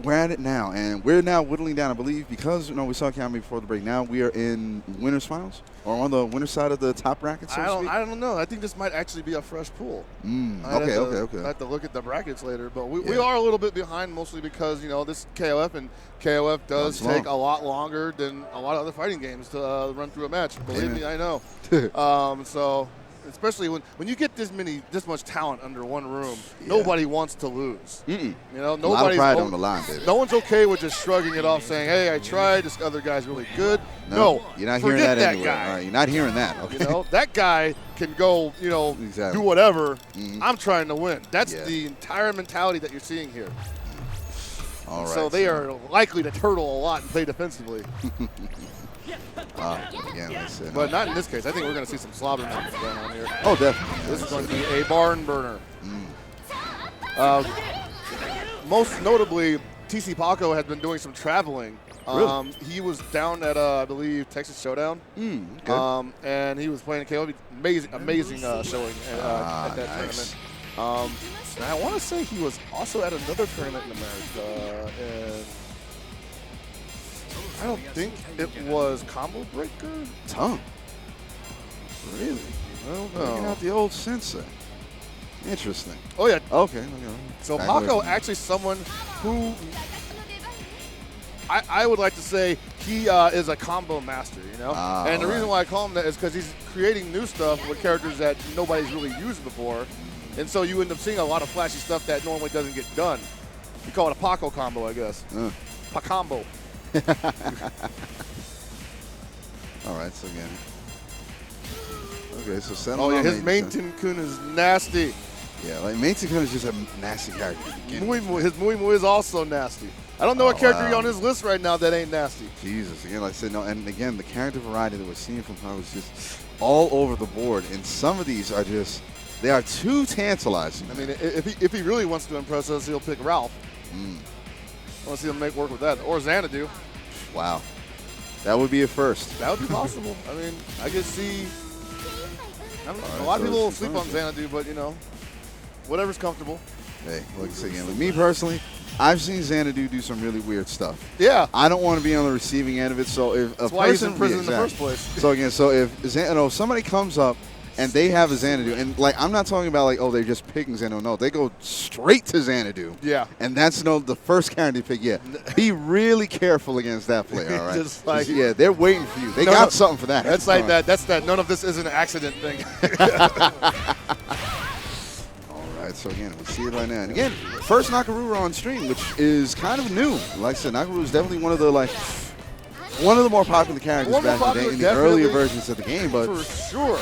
We're at it now, and we're now whittling down, I believe, because we saw Kiame before the break. Now we are in winners finals, or on the winner's side of the top bracket, so to speak. I don't know. I think this might actually be a fresh pool. Okay. I have to look at the brackets later, but we are a little bit behind, mostly because this KOF, and KOF does take a lot longer than a lot of other fighting games to run through a match. Believe me, I know. So. Especially when you get this much talent under one room, nobody wants to lose. Nobody's a lot of pride on the line, baby. No one's okay with just shrugging it off, saying, "Hey, I tried. This other guy's really good." No, you're not hearing that anywhere. Guy. All right, you're not hearing that. Okay. That guy can go, do whatever. I'm trying to win. That's the entire mentality that you're seeing here. All right. So they are likely to turtle a lot and play defensively. Again, like I said, but not in this case. I think we're going to see some slobber knockers going on here. Oh, definitely. This is going to be a barn burner. Most notably, TC Paco has been doing some traveling. Really? He was down at, I believe, Texas Showdown. Okay. And he was playing KOF. Amazing showing at that tournament. And I want to say he was also at another tournament in America. And I don't think it was Combo Breaker. Tongue. Really? I don't know. Bringing out the old sensei. Interesting. Oh, yeah. Okay. So Paco actually someone who I would like to say he is a combo master, you know? And the reason why I call him that is because he's creating new stuff with characters that nobody's really used before. And so you end up seeing a lot of flashy stuff that normally doesn't get done. You call it a Paco combo, I guess. Pacombo. All right, so again. Okay, so Sentinel. Oh, yeah, his Maintain Kun is nasty. Yeah, like Maintain Kun is just a nasty character. His Mui is also nasty. I don't know what character on his list right now that ain't nasty. Jesus, again, like I said, no, and again, the character variety that we're seeing from Paco is just all over the board, and some of these are just, they are too tantalizing. I mean, if he really wants to impress us, he'll pick Ralph. I want to see him make work with that. Or Xanadu. Wow. That would be a first. That would be possible. I mean, I could see. A lot of people sleep on Xanadu, but, you know, whatever's comfortable. Hey, like I said again, with me personally, I've seen Xanadu do some really weird stuff. Yeah. I don't want to be on the receiving end of it, so if That's why he's in prison in the first place. So again, so if somebody comes up and they have a Xanadu, and like I'm not talking about like, oh, they're just picking Xanadu. No, they go straight to Xanadu. Yeah. And that's the first character pick. Yeah. Be really careful against that player, all right? Just like, yeah, they're waiting for you. They got something for that. That's like that. That's that. None of this is an accident thing. All right, so again, we see it right now. And again, first Nakaruru on stream, which is kind of new. Like I said, Nakaruru is definitely one of the more popular characters back in the day in the earlier versions of the game. But for sure.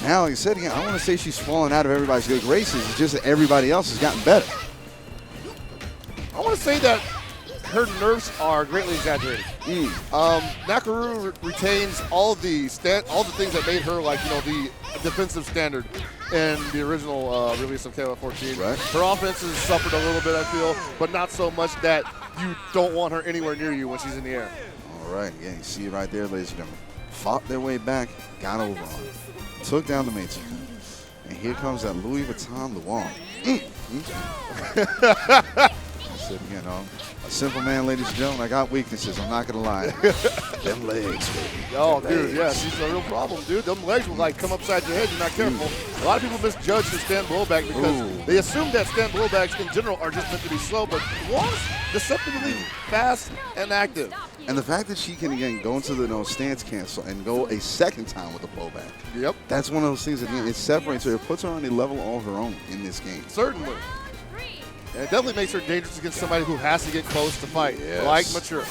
Now, like I said again, I want to say she's fallen out of everybody's good graces. It's just that everybody else has gotten better. I want to say that her nerfs are greatly exaggerated. Nakaruru retains all the things that made her like the defensive standard in the original release of KOF 14. Right. Her offense has suffered a little bit, I feel, but not so much that you don't want her anywhere near you when she's in the air. All right, yeah, you see it right there, ladies and gentlemen. Fought their way back, got over on it. Took down the Maintain Kun. And here comes that Louis Vuitton Luong. I said again, a simple man, ladies and gentlemen. I got weaknesses, I'm not going to lie. Them legs, baby. Oh, dude, yeah, she's a real problem, dude. Them legs will, like, come upside your head. You're not careful. A lot of people misjudge the stand blowback because they assume that stand blowbacks in general are just meant to be slow, but Luong's deceptively fast and active. And the fact that she can, again, go into the stance cancel and go a second time with a blowback. Yep. That's one of those things that, again, it separates her. It puts her on a level all of her own in this game. Certainly. And it definitely makes her dangerous against somebody who has to get close to fight, like Mature.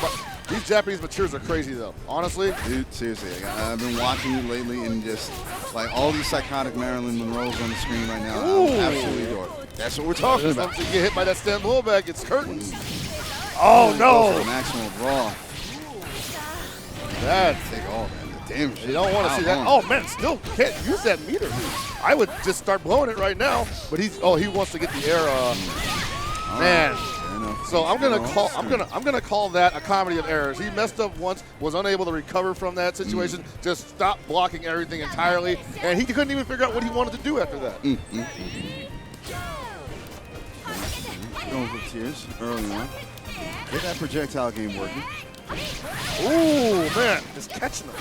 But these Japanese Matures are crazy, though. Honestly. Dude, seriously. I've been watching you lately and just, like, all these psychotic Marilyn Monroes on the screen right now. I absolutely adore it. That's what we're talking about. Once you get hit by that stand blowback, it's curtains. Oh, no. Maximum brawl. That's take all, man. The damage. You don't want to see that. Oh, man, still can't use that meter. I would just start blowing it right now. But he wants to get the air. Man. So I'm gonna call that a comedy of errors. He messed up once, was unable to recover from that situation, just stopped blocking everything entirely, and he couldn't even figure out what he wanted to do after that. Going for tears early on. Get that projectile game working. Ooh, man, just catching them.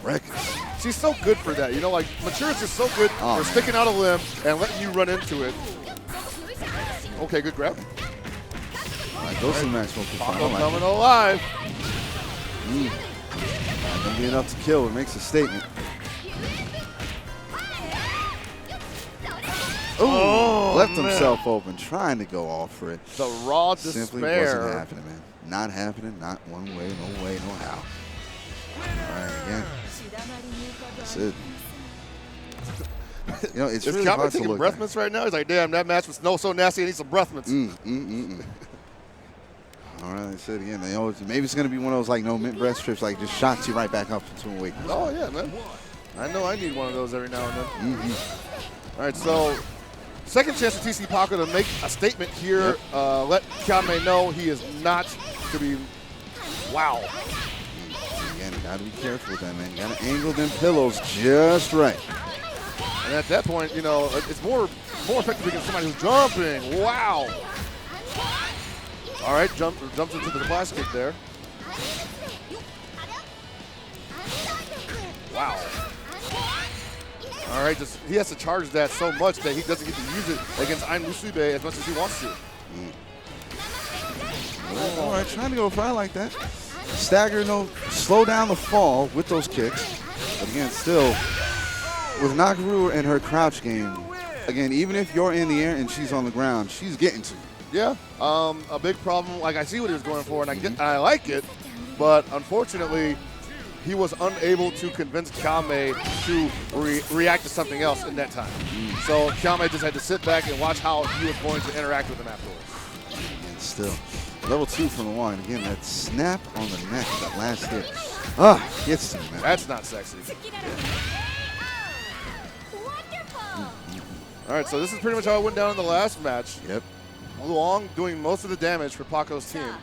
Reckless. She's so good for that. Like Mature is just so good for sticking out a limb and letting you run into it. Okay, good grab. All right, goes to the maximum. Paco coming alive. Not going to be enough to kill. It makes a statement. Ooh, left himself open, trying to go off for it. The raw despair. Simply wasn't happening, man. Not happening, not one way, no how. All right, again. That's it. It's really hard to taking look breath at. mints right now. He's like, damn, that match was so nasty. I need some breath mints. All right, I said again, maybe it's going to be one of those mint breath strips, like just shocks you right back up into a weakness. Oh, yeah, man. I know I need one of those every now and then. All right, so second chance for TC Paco to make a statement here. Let Kiame know he is not to be. Wow. Again, got to be careful with that, man. Got to angle them pillows just right. And at that point, it's more effective against somebody who's jumping. Wow. All right, jumps into the device kick there. Wow. All right, he has to charge that so much that he doesn't get to use it against Ain Musube as much as he wants to. All right, trying to go for I like that. Stagger, no, slow down the fall with those kicks. But again, still, with Nakamura and her crouch game, again, even if you're in the air and she's on the ground, she's getting to you. Yeah, a big problem. Like, I see what he was going for, and I like it, but unfortunately, he was unable to convince Kyame to react to something else in that time. So Kyame just had to sit back and watch how he was going to interact with him afterwards. And still, level 2 from the one. Again, that snap on the neck, that last hit. Gets to me, man. That's not sexy. All right, so this is pretty much how it went down in the last match. Yep. Long doing most of the damage for Paco's team.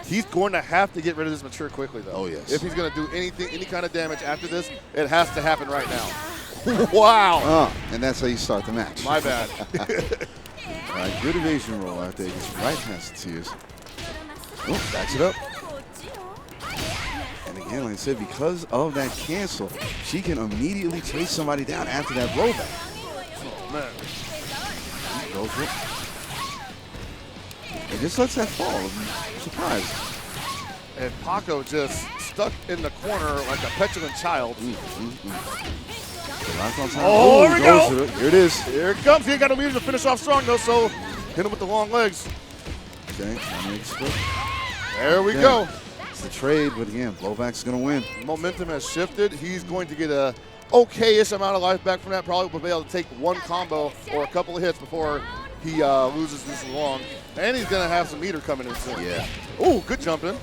He's going to have to get rid of this mature quickly, though. Oh, yes. If he's going to do anything, any kind of damage after this, it has to happen right now. Wow. And that's how you start the match. My bad. All right, good evasion roll out there. Gets right past the tears. Oh, backs it up. And again, like I said, because of that cancel, she can immediately chase somebody down after that blowback. Oh, man. Goes for it. And just lets that fall. I'm surprised. And Paco just stuck in the corner like a petulant child. Oh, here we go. Here it is. Here it comes. He ain't got no leader to finish off strong, though, so hit him with the long legs. Okay, there we go. It's the trade, but again, blowback's going to win. Momentum has shifted. He's going to get a okay-ish amount of life back from that. Probably will be able to take one combo or a couple of hits before he loses this long. And he's going to have some meter coming in soon. Yeah. Oh, good jumping.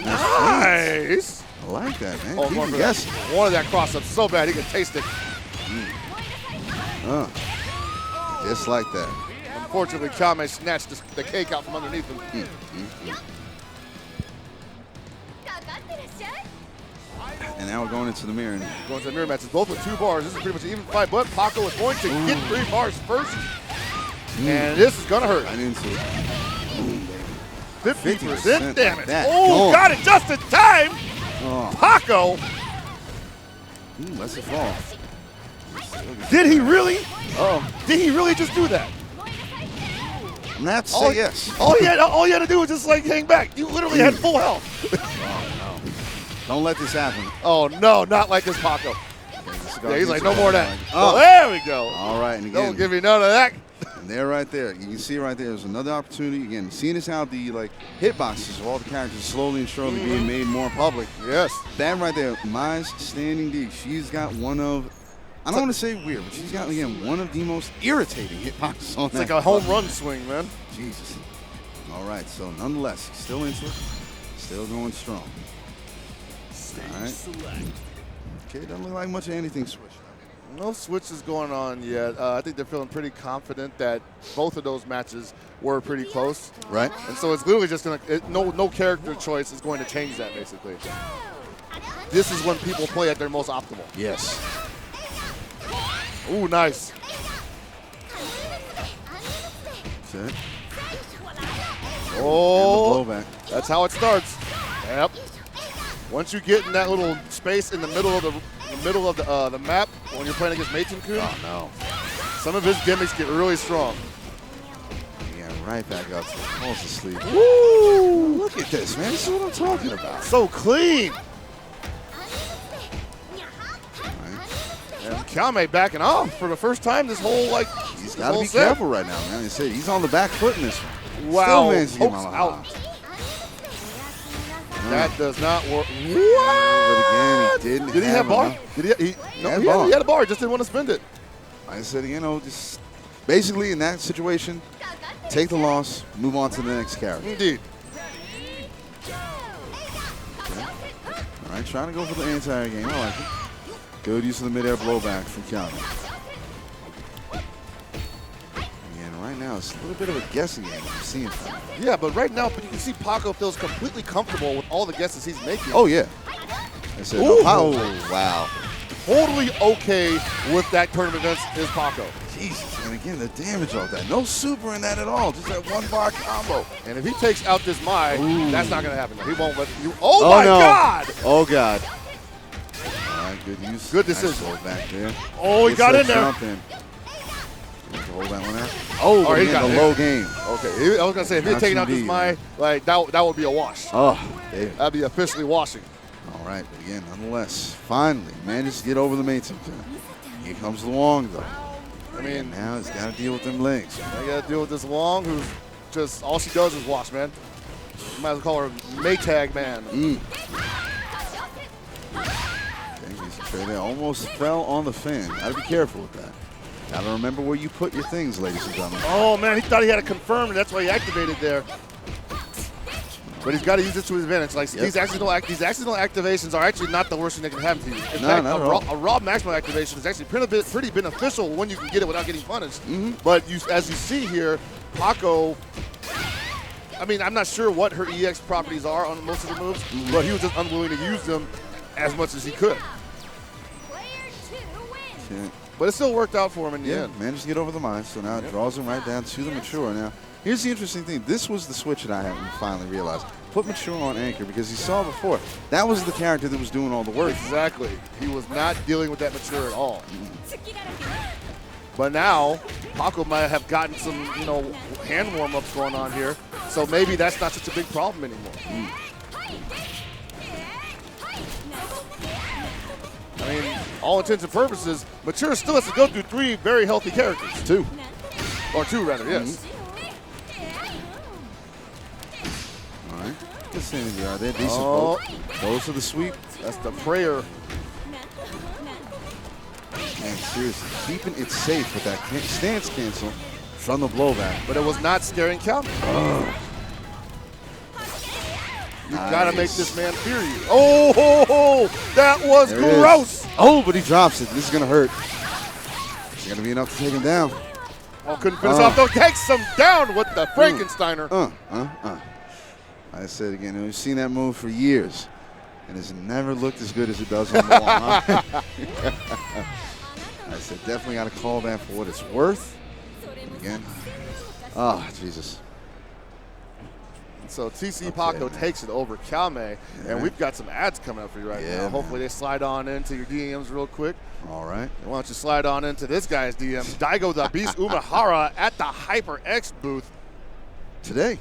Nice. I like that, man. Oh, Keep yes. Wanted that cross-up so bad he could taste it. Just like that. Unfortunately, Kyame snatched the cake out from underneath him. And now we're going into the mirror. Going to the mirror matches, both with 2 bars. This is pretty much an even fight, but Paco is going to get 3 bars first. And this is going to hurt. Right into it. 50% damage. Oh, got it just in time. Paco. Lets it fall. Did he really? Did he really just do that? I'm not to say yes. All he had to do was just like hang back. You literally had full health. Don't let this happen. Oh, no, not like this, Paco. Yeah, he's like, no more of that. Oh, there we go. All right, and again. Don't give me none of that. And there right there. You can see right there, there's another opportunity. Again, seeing as how the hitboxes of all the characters slowly and surely being made more public. Yes. That right there, Mai's standing D. She's got one of, I don't want to say weird, but she's got, again, one of the most irritating hitboxes on that. It's like a home run swing, man. Jesus. All right, so nonetheless, still into it, still going strong. All right. Okay, doesn't look like much of anything switched. No switches going on yet. I think they're feeling pretty confident that both of those matches were pretty close. Right. And so it's literally just going to, no character choice is going to change that, basically. This is when people play at their most optimal. Yes. Ooh, nice. Set. Oh, and the blowback. That's how it starts. Yep. Once you get in that little space in the middle of the map when you're playing against Meitenkun, some of his gimmicks get really strong. Yeah, right back up to the pulse of sleep. Woo! Look at this, man. This is what I'm talking about. So clean. And Kyame backing off for the first time this whole He's got to be careful right now, man. I say he's on the back foot in this one. Wow. Still out. That does not work. What? But again, he Did he have bar? Did he had a bar. Just didn't want to spend it. I said, just basically in that situation, take the loss, move on to the next character. Indeed. Okay. All right, trying to go for the entire game. I like it. Good use of the mid-air blowback from Kyame. And right now, it's a little bit of a guessing game I'm seeing from him. Yeah, but right now, you can see Paco feels completely comfortable with all the guesses he's making. Oh, yeah. I said, wow. Totally okay with that turn of events is Paco. Jesus, and again, the damage off that. No super in that at all. Just that 1-bar combo. And if he takes out this Mai, that's not going to happen. He won't let you. Oh my God! Oh, God. All right, good use. Good decision. Nice back there. Oh, he got in there. Jump in. to hold that one out. Oh, but he again, got the it. low game. Okay, I was gonna say if he had taken out this like that would be a wash. Oh, David. That'd be officially washing. All right, but again, nonetheless, finally managed to get over the main team. Here comes Luong, though. I mean, now he's got to deal with them legs. I got to deal with this Long, who's just all she does is wash, man. You might as well call her Maytag Man. They almost fell on the fan. Got to be careful with that. Got to remember where you put your things, ladies and gentlemen. Oh man, he thought he had it confirmed, and that's why he activated there. But he's got to use this to his advantage. Like these accidental activations are actually not the worst thing that can happen to you. In fact, a raw maximum activation is actually pretty beneficial when you can get it without getting punished. But as you see here, Paco. I mean, I'm not sure what her EX properties are on most of the moves, but he was just unwilling to use them as much as he could. But it still worked out for him in the end. Managed to get over the mine, so now it draws him right down to the mature. Now, here's the interesting thing. This was the switch that I haven't finally realized. Put mature on anchor because he saw before. That was the character that was doing all the work. Exactly. He was not dealing with that mature at all. But now, Paco might have gotten some, hand warm-ups going on here. So maybe that's not such a big problem anymore. I mean, all intents and purposes, Mature still has to go through 3 very healthy characters. 2. Or 2, rather, yes. All right. Good synergy out there. Decent poke. Goes to the sweep. That's the prayer. And seriously, keeping it safe with that stance cancel from the blowback. But it was not scaring Calvin. You gotta make this man fear you. Oh, that was gross. Oh, but he drops it. This is gonna hurt. It's gonna be enough to take him down. Oh, couldn't finish off though. Takes him down with the Frankensteiner. I said again, we've seen that move for years, and it's never looked as good as it does on the wall. Huh? I said definitely got to call that for what it's worth. And again, Jesus. So TC Paco takes it over Calme, and we've got some ads coming up for you right now. Hopefully they slide on into your DMs real quick. All right. And why don't you slide on into this guy's DMs? Daigo the Beast Umehara at the HyperX booth. Today,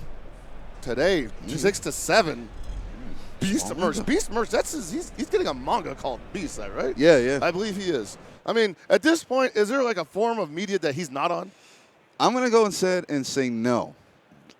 6 to 7. Beast merch. Beast merch, he's getting a manga called Beast, right? Yeah. I believe he is. I mean, at this point, is there like a form of media that he's not on? I'm going to go instead and say no.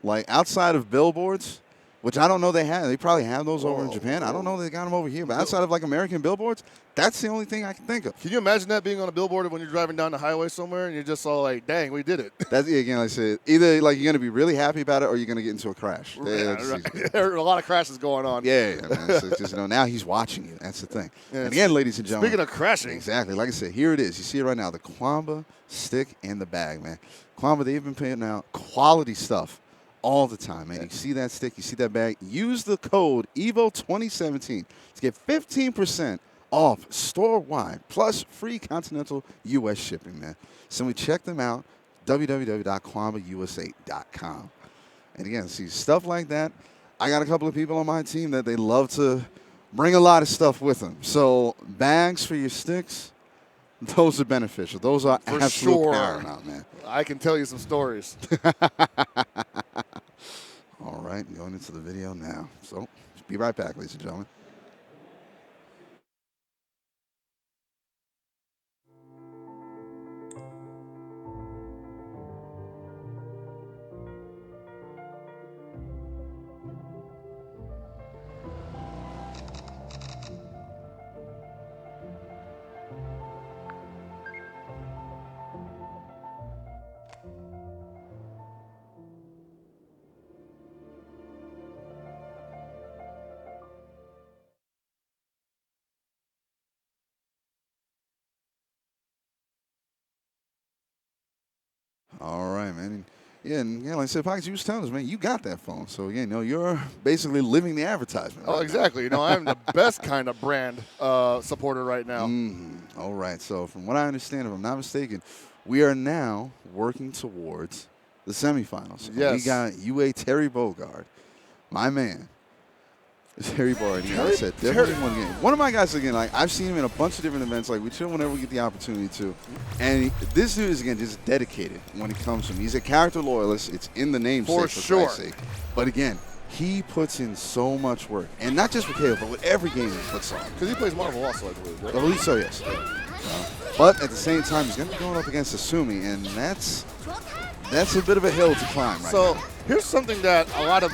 Like outside of billboards, which I don't know they have. They probably have those over in Japan. I don't know they got them over here. But outside of like American billboards, that's the only thing I can think of. Can you imagine that being on a billboard when you're driving down the highway somewhere and you're just all like, dang, we did it? That's again, like I said, either like you're going to be really happy about it or you're going to get into a crash. There are a lot of crashes going on. Yeah, man. So it's just, now he's watching you. That's the thing. And again, ladies and gentlemen. Speaking of crashing. Exactly. Like I said, here it is. You see it right now. The Kwamba stick and the bag, man. Kwamba, they've been putting out quality stuff all the time, man. You see that stick, you see that bag. Use the code EVO2017 to get 15% off store-wide, plus free continental U.S. shipping, man. So we check them out, www.kwambausa.com. And again, see, stuff like that, I got a couple of people on my team that they love to bring a lot of stuff with them. So bags for your sticks, those are beneficial. Those are absolute paramount, man. I can tell you some stories. All right, going into the video now. So, be right back, ladies and gentlemen. All right, man. And like I said, Pockets, you was telling us, man, you got that phone. So, again, you're basically living the advertisement. Oh, exactly. I'm the best kind of brand supporter right now. All right. So, from what I understand, if I'm not mistaken, we are now working towards the semifinals. Yes. We got UA Terry Bogard, my man, Terry Bogard, like I said, definitely one game. One of my guys, again, like I've seen him in a bunch of different events. Like we chill whenever we get the opportunity to. And this dude is, again, just dedicated when it comes to him. He's a character loyalist. It's in the name, for sure. But again, he puts in so much work. And not just with KOF, but with every game he puts on. Because he plays Marvel also, I believe, right? I believe so, yes. But at the same time, he's going to be going up against Asumi, and that's a bit of a hill to climb right now. So here's something that a lot of,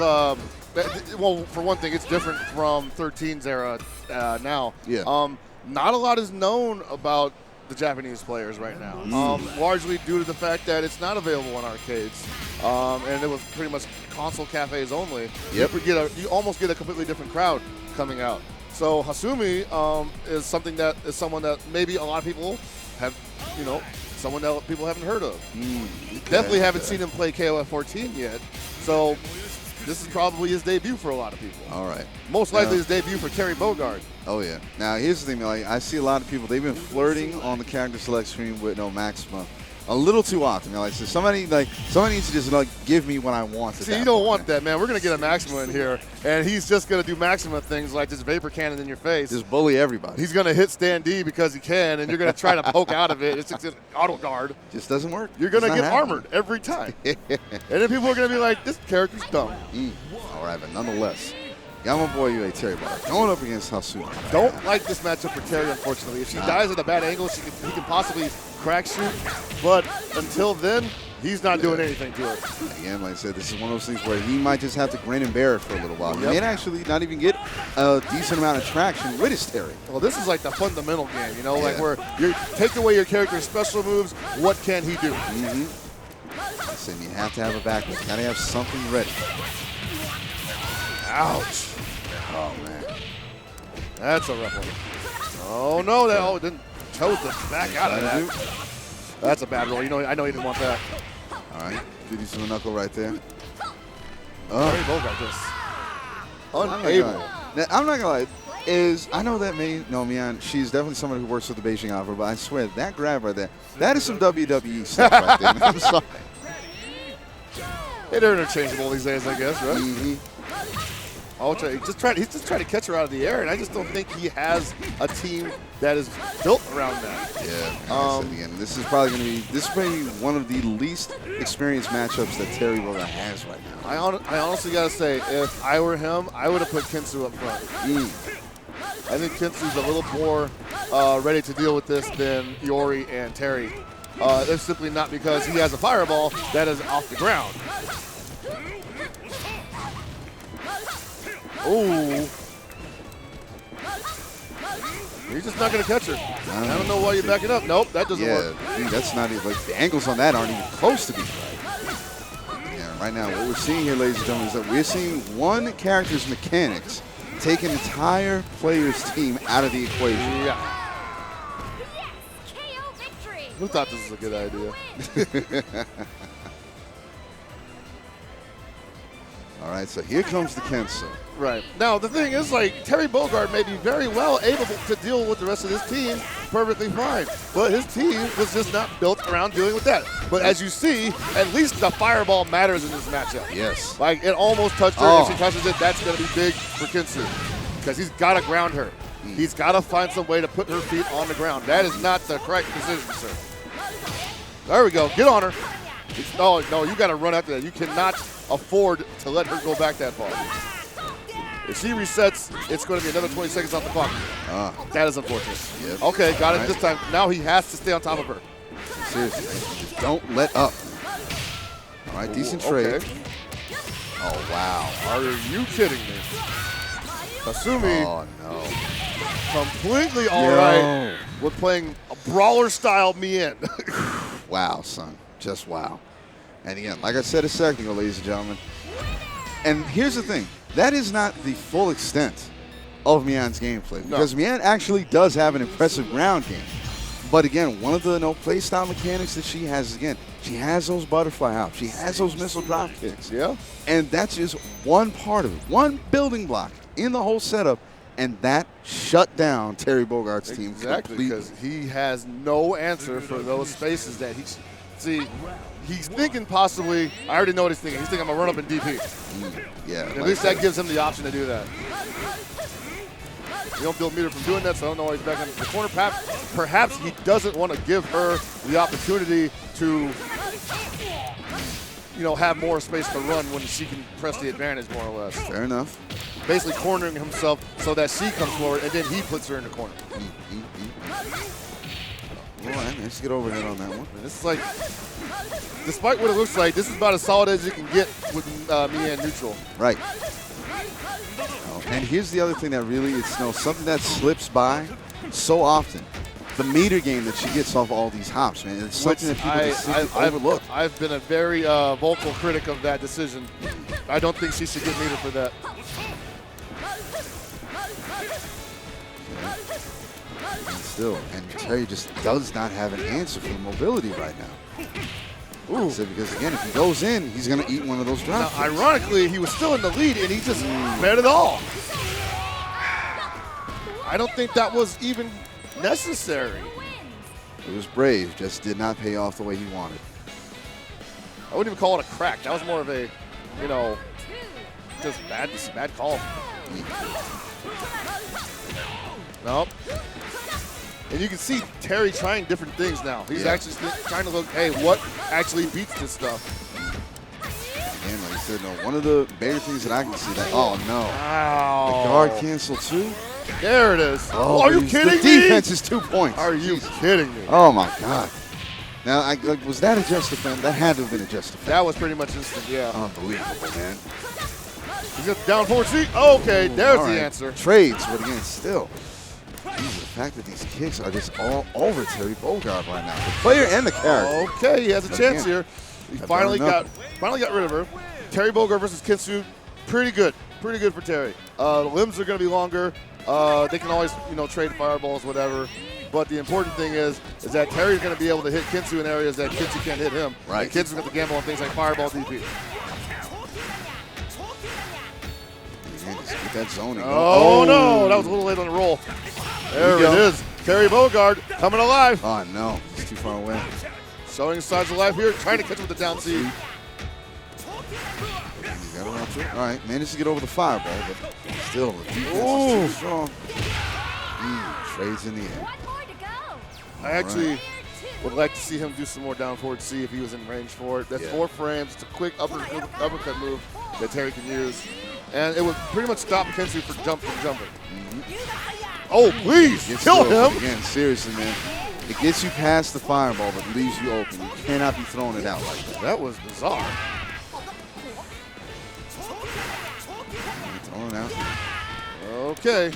well, for one thing, it's different from 13's era now. Yeah. Not a lot is known about the Japanese players right now, largely due to the fact that it's not available in arcades, and it was pretty much console cafes only. Yep. You almost get a completely different crowd coming out. So Hasumi is someone that maybe a lot of people have, someone that people haven't heard of. Definitely haven't seen him play KOF 14 yet. So this is probably his debut for a lot of people. All right. Most likely his debut for Terry Bogard. Oh, yeah. Now, here's the thing. Like, I see a lot of people, they've been flirting on the character select screen with Maxima a little too often. Like, so somebody needs to just, give me what I want. See, you don't want that, man. We're going to get a Maxima in here, and he's just going to do Maxima things like this vapor cannon in your face. Just bully everybody. He's going to hit Stand D because he can, and you're going to try to poke out of it. It's just auto guard. Just doesn't work. You're going to get armored every time. And then people are going to be like, this character's dumb. All right, but nonetheless, got my boy UA Terry Bogard going up against Hasumi. Don't like this matchup for Terry, unfortunately. If she dies at a bad angle, he can possibly crack shoot. But until then, he's not doing anything to her. Again, like I said, this is one of those things where he might just have to grin and bear it for a little while. He may actually not even get a decent amount of traction with his Terry. Well, this is like the fundamental game, like where you take away your character's special moves, what can he do? Listen, you have to have a backup. You got to have something ready. Ouch. Oh, man. That's a rough one. Oh, no. That didn't chose to back out of that. That's a bad roll. I know you didn't want that. All right. Did you see the knuckle right there? Terry Bogard just unable. Now, I'm not going to lie. I know that Mian, she's definitely someone who works with the Beijing Opera, but I swear, that grab right there, that is some WWE stuff right there. I'm sorry. They're interchangeable these days, I guess, right? He's just trying to catch her out of the air, and I just don't think he has a team that is built around that. Yeah. Like I said again, this is probably one of the least experienced matchups that Terry Bogard has right now. I honestly gotta say, if I were him, I would have put Kinsu up front. I think Kinsu's a little more ready to deal with this than Iori and Terry. It's simply not because he has a fireball that is off the ground. Ooh. He's just not going to catch her. I don't know why you're backing up. Nope, that doesn't work. Dude, that's not even, the angles on that aren't even close to being right. Yeah, right now, what we're seeing here, ladies and gentlemen, is that we're seeing one character's mechanics take an entire player's team out of the equation. Yeah. Who thought this was a good idea? All right, so here comes the Kenso. Right. Now, the thing is, Terry Bogard may be very well able to deal with the rest of his team perfectly fine, but his team was just not built around dealing with that. But as you see, at least the fireball matters in this matchup. Yes. It almost touched her. If she touches it, that's going to be big for Kinsu because he's got to ground her. He's got to find some way to put her feet on the ground. That is not the correct decision, sir. There we go. Get on her. No, you got to run after that. You cannot afford to let her go back that far. If she resets, it's going to be another 20 seconds off the clock. That is unfortunate. Yep. Okay, got it this time. Now he has to stay on top of her. Seriously, don't let up. All right, decent trade. Okay. Oh, wow. Are you kidding me? Asumi. Oh, no. Completely all right with playing a brawler-style Mien. Wow, son. Just wow. And again, like I said a second ago, ladies and gentlemen, and here's the thing. That is not the full extent of Mian's gameplay. Because Mian actually does have an impressive ground game. But again, one of the play style mechanics that she has is, again, she has those butterfly hops. She has those missile drop kicks. Yeah. And that's just one part of it. One building block in the whole setup. And that shut down Terry Bogard's team completely. Because he has no answer for those spaces that See, he's thinking possibly, I already know what he's thinking. He's thinking I'm going to run up in DP. Yeah. At least that gives him the option to do that. You don't build meter from doing that, so I don't know why he's back in the corner. Perhaps he doesn't want to give her the opportunity to, have more space to run when she can press the advantage, more or less. Fair enough. Basically cornering himself so that she comes forward, and then he puts her in the corner. All right, let's get overhead on that one. This is like, despite what it looks like, this is about as solid as you can get with me and neutral. Right. And here's the other thing that really is something that slips by so often. The meter game that she gets off all these hops, man. It's something that people just overlook. I've been a very vocal critic of that decision. I don't think she should get meter for that. And still, and Terry just does not have an answer for the mobility right now. Ooh. So because again, if he goes in, he's going to eat one of those drop kicks. Ironically, he was still in the lead, and he just bet it all. I don't think that was even necessary. It was brave, just did not pay off the way he wanted. I wouldn't even call it a crack. That was more of a, just bad call. Nope. And you can see Terry trying different things now. He's actually trying to look, hey, what actually beats this stuff? And like I said, one of the bigger things that I can see oh no. Wow. The guard cancel too? There it is. Oh, are you kidding me? The defense is 2 points. Are you kidding me? Oh my God. Now, was that a just defense? That had to have been a just defense. That was pretty much instant, yeah. Unbelievable, man. He's got the down forward seat. Okay, there's the answer. Trades, but again, still. Jeez, the fact that these kicks are just all over Terry Bogard right now. The player and the character. Okay, he has a chance here. He finally got rid of her. Terry Bogard versus Kinsu, pretty good. Pretty good for Terry. The limbs are going to be longer. They can always, trade fireballs, whatever. But the important thing is that Terry's going to be able to hit Kinsu in areas that Kinsu can't hit him. Right. And Kinsu's got to gamble on things like fireball, DP. Man, just get that zoning. Oh, no, that was a little late on the roll. There it is. Terry Bogard coming alive. Oh, no. He's too far away. Showing signs of life here, trying to catch him with the down C. Got around to it. All right, managed to get over the fireball, but still, the defense is too strong. Trades in the air. I actually would like to see him do some more down forward C if he was in range for it. That's 4 frames. It's a quick uppercut move that Terry can use. And it would pretty much stop Kinsu from jumping. Oh, please, kill him. Again, seriously, man. It gets you past the fireball, but leaves you open. You cannot be throwing it out like that. That was bizarre. Throwing out. Okay.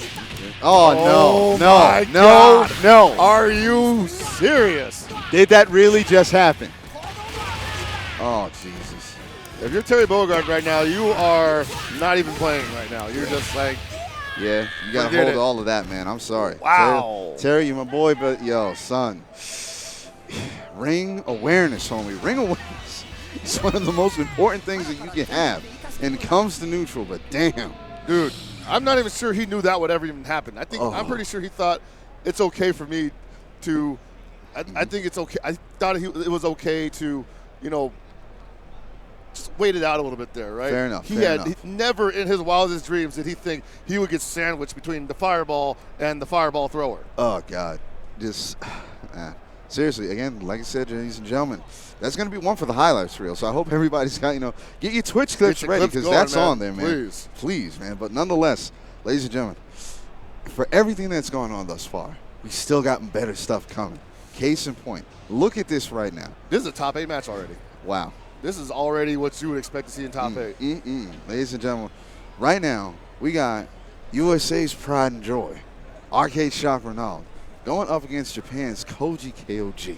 Oh, no. Are you serious? Did that really just happen? Oh, Jesus. If you're Terry Bogard right now, you are not even playing right now. You're just like, yeah, you got to hold all of that, man. I'm sorry. Wow. Terry, you're my boy, but yo, son. Ring awareness, homie. Ring awareness is one of the most important things that you can have. And it comes to neutral, but damn. Dude, I'm not even sure he knew that would ever even happen. I'm pretty sure he thought it's okay for me to, I think it's okay. I thought it was okay to, just wait it out a little bit there, right? Fair enough. He never in his wildest dreams did he think he would get sandwiched between the fireball and the fireball thrower. Oh, God. Just, seriously, again, like I said, ladies and gentlemen, that's going to be one for the highlights reel. So I hope everybody's got, get your Twitch clips ready because that's on there, man. Please, man. But nonetheless, ladies and gentlemen, for everything that's going on thus far, we still got better stuff coming. Case in point, look at this right now. This is a top 8 match already. Wow. This is already what you would expect to see in top 8. Ladies and gentlemen, right now, we got USA's pride and joy, Arcade Shock Ronald, going up against Japan's Koji KOG.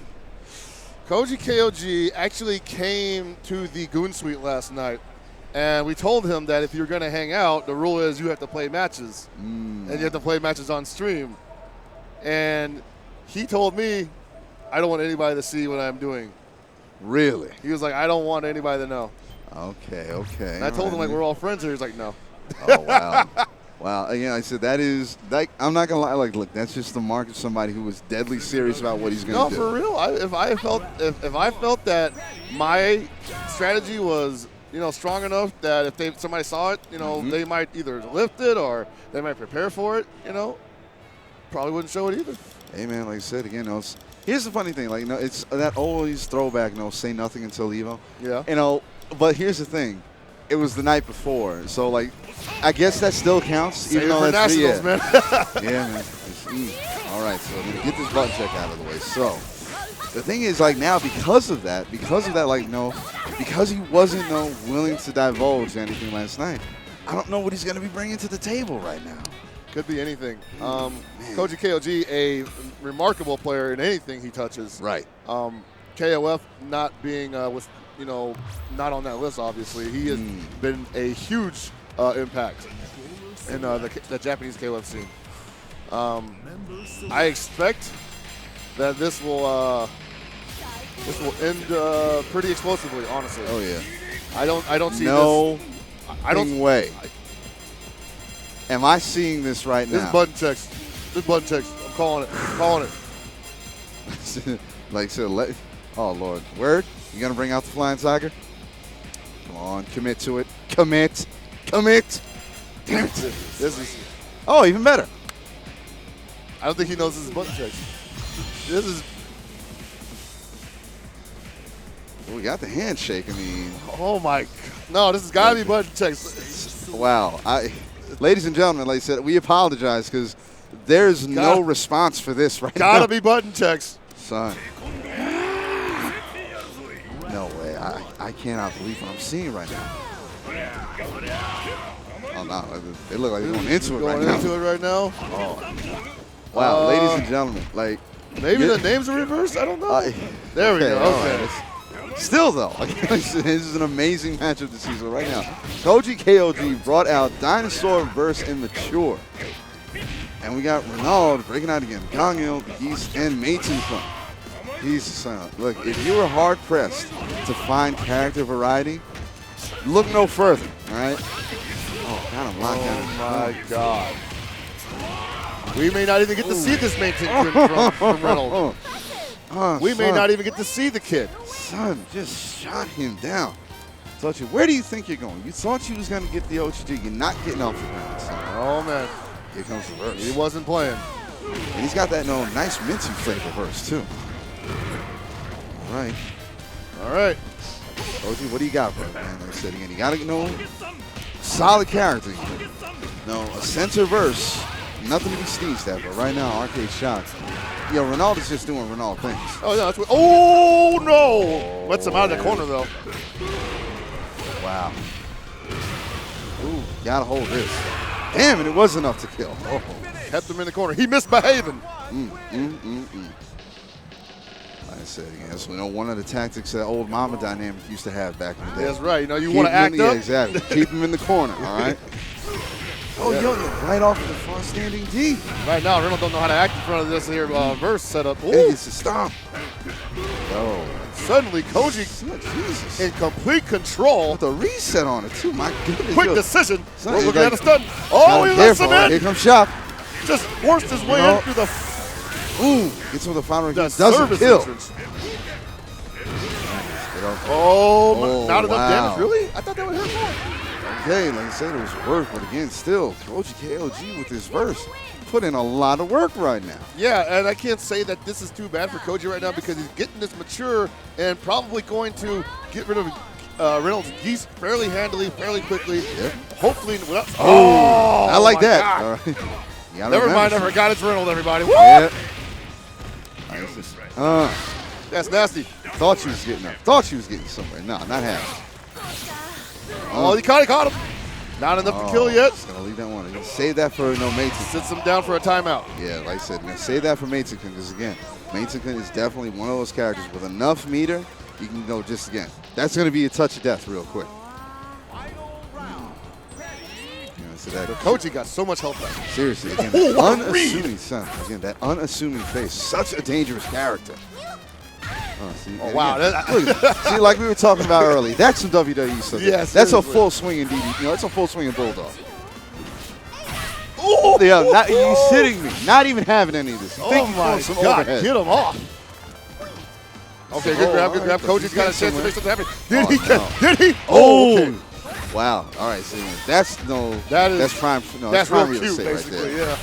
Koji KOG actually came to the Goon Suite last night, and we told him that if you're going to hang out, the rule is you have to play matches, and you have to play matches on stream. And he told me, I don't want anybody to see what I'm doing. Really? He was like, I don't want anybody to know. Okay. And I told him, like, we're all friends here. He's like, no. Oh, wow. Wow, again, I said that is like I'm not gonna lie. Like, look, that's just the mark of somebody who was deadly serious about what he's gonna do. No, for real. If I felt that my strategy was strong enough that if somebody saw it, they might either lift it or they might prepare for it. Probably wouldn't show it either. Hey man, like I said again, here's the funny thing. Like it's that always throwback. Say nothing until EVO. Yeah. But here's the thing. It was the night before, so like, I guess that still counts, even though that's Nationals, man. Yeah, man. All right, so I'm gonna get this button check out of the way. So, the thing is, like now, because of that, like because he wasn't willing to divulge anything last night, I don't know what he's gonna be bringing to the table right now. Could be anything. Koji KOG, a remarkable player in anything he touches. Right. KOF not being not on that list, obviously. He has been a huge impact in the Japanese KOF scene. I expect that this will end pretty explosively, honestly. Oh yeah. I don't see no way. Am I seeing this right now? This button checks. I'm calling it. Like so, oh Lord, word. You gonna bring out the flying tiger? Come on, commit to it. Commit. Damn it. This is. Oh, even better. I don't think he knows this is button checks. This is. Well, we got the handshake. I mean. Oh my. No, this has got to be button checks. Wow. Ladies and gentlemen, like I said, we apologize because there's no response for this right now. Gotta be button checks. Son. No way. I cannot believe what I'm seeing right now. Oh, no. They look like they're going into it right now. Oh. Wow, ladies and gentlemen. Like, maybe the names are reversed? I don't know. There we go. Okay. Right. Still, though, this is an amazing matchup this season right now. Koji KOG brought out Dinosaur vs. Immature. And we got Ronald breaking out again. Gangil, Geese, and Meitin-kun. Jesus, look, if you were hard-pressed to find character variety, look no further, all right? Oh, got him locked down. Oh, my God. We may not even get to see this Meitin-kun from Ronald. We may not even get to see the kid. Son, just shot him down. Thought you, where do you think you're going? You thought you was going to get the OTG. You're not getting off the ground, son. Oh, man. Here comes the verse. He wasn't playing. And he's got that nice minty flavor verse, too. All right. All right. OG, what do you got, bro? Man, like I said again, you got to solid character. A center verse. Nothing to be sneezed at, but right now, Arcade Shock. Yo, Ronaldo's just doing Ronaldo things. Oh, yeah. That's what, oh, no. Lets him out of the corner, though. Wow. Ooh, got to hold this. Damn, and it was enough to kill. Oh. Kept him in the corner. He misbehaving. Like I said, yes, we know one of the tactics that old mama dynamic used to have back in the day. That's right. You want to act up? Yeah, exactly. Keep him in the corner, all right? Oh, yo, right off of the front standing D. Right now, Reynolds don't know how to act in front of this here verse setup. He gets to stomp. Oh. Suddenly, Koji in complete control. With a reset on it, too. My goodness. Quick decision. Son, We're looking at a stun. Oh, he lets him in. Here comes Shock. Just forced his way in through the... Ooh, gets with the final. Doesn't kill. Oh, not enough damage, really? I thought that would hurt more. Okay, like I said, it was work, but again, still, Koji KOG with his verse put in a lot of work right now. Yeah, and I can't say that this is too bad for Koji right now because he's getting this mature and probably going to get rid of Reynolds' Geese fairly handily, fairly quickly. Yep. Hopefully. I like that. All right. Never mind, I forgot it's Reynolds, everybody. Woo! Yep. That's nasty. Thought she was getting up. Thought she was getting somewhere. No, not happening. Oh, he caught him. Not enough to kill yet. Just gonna leave that one. Save that for Meitin. Sits him down for a timeout. Yeah, like I said, man, save that for Meitin because again, Meitin is definitely one of those characters with enough meter. You can go just again. That's gonna be a touch of death real quick. So that Koji got so much health back. Seriously, again, that unassuming son. Again, that unassuming face. Such a dangerous character. Wow. Look, see, like we were talking about earlier, that's some WWE stuff. Yes, that's a full swinging DD. That's a full swinging bulldog. Yeah, not, you kidding me? Not even having any of this. You think Oh he's my throwing some God! overhead. Get him off. Okay, good grab, good grab. Cody's got a chance to make something happen. Did he? Did he? Oh, okay. Wow. All right, see, that's prime. No, that's prime real real cute, estate basically. right there. Yeah.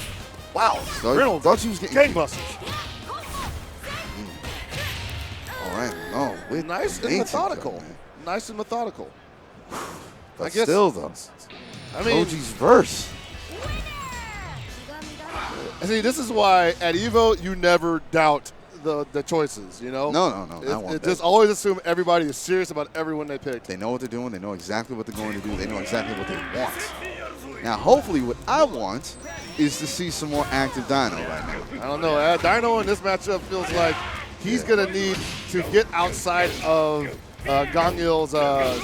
Wow. Reynolds, Thought you was getting gangbusters. All right, no. Nice and methodical. Nice and methodical. But I guess still, though. I mean, Koji's verse. See, this is why at EVO you never doubt the choices. You know. No. Just always assume everybody is serious about everyone they picked. They know what they're doing. They know exactly what they're going to do. They know exactly what they want. Now, hopefully, what I want is to see some more active Dino right now. I don't know. Dino in this matchup feels like he's going to need to get outside of Gong-il's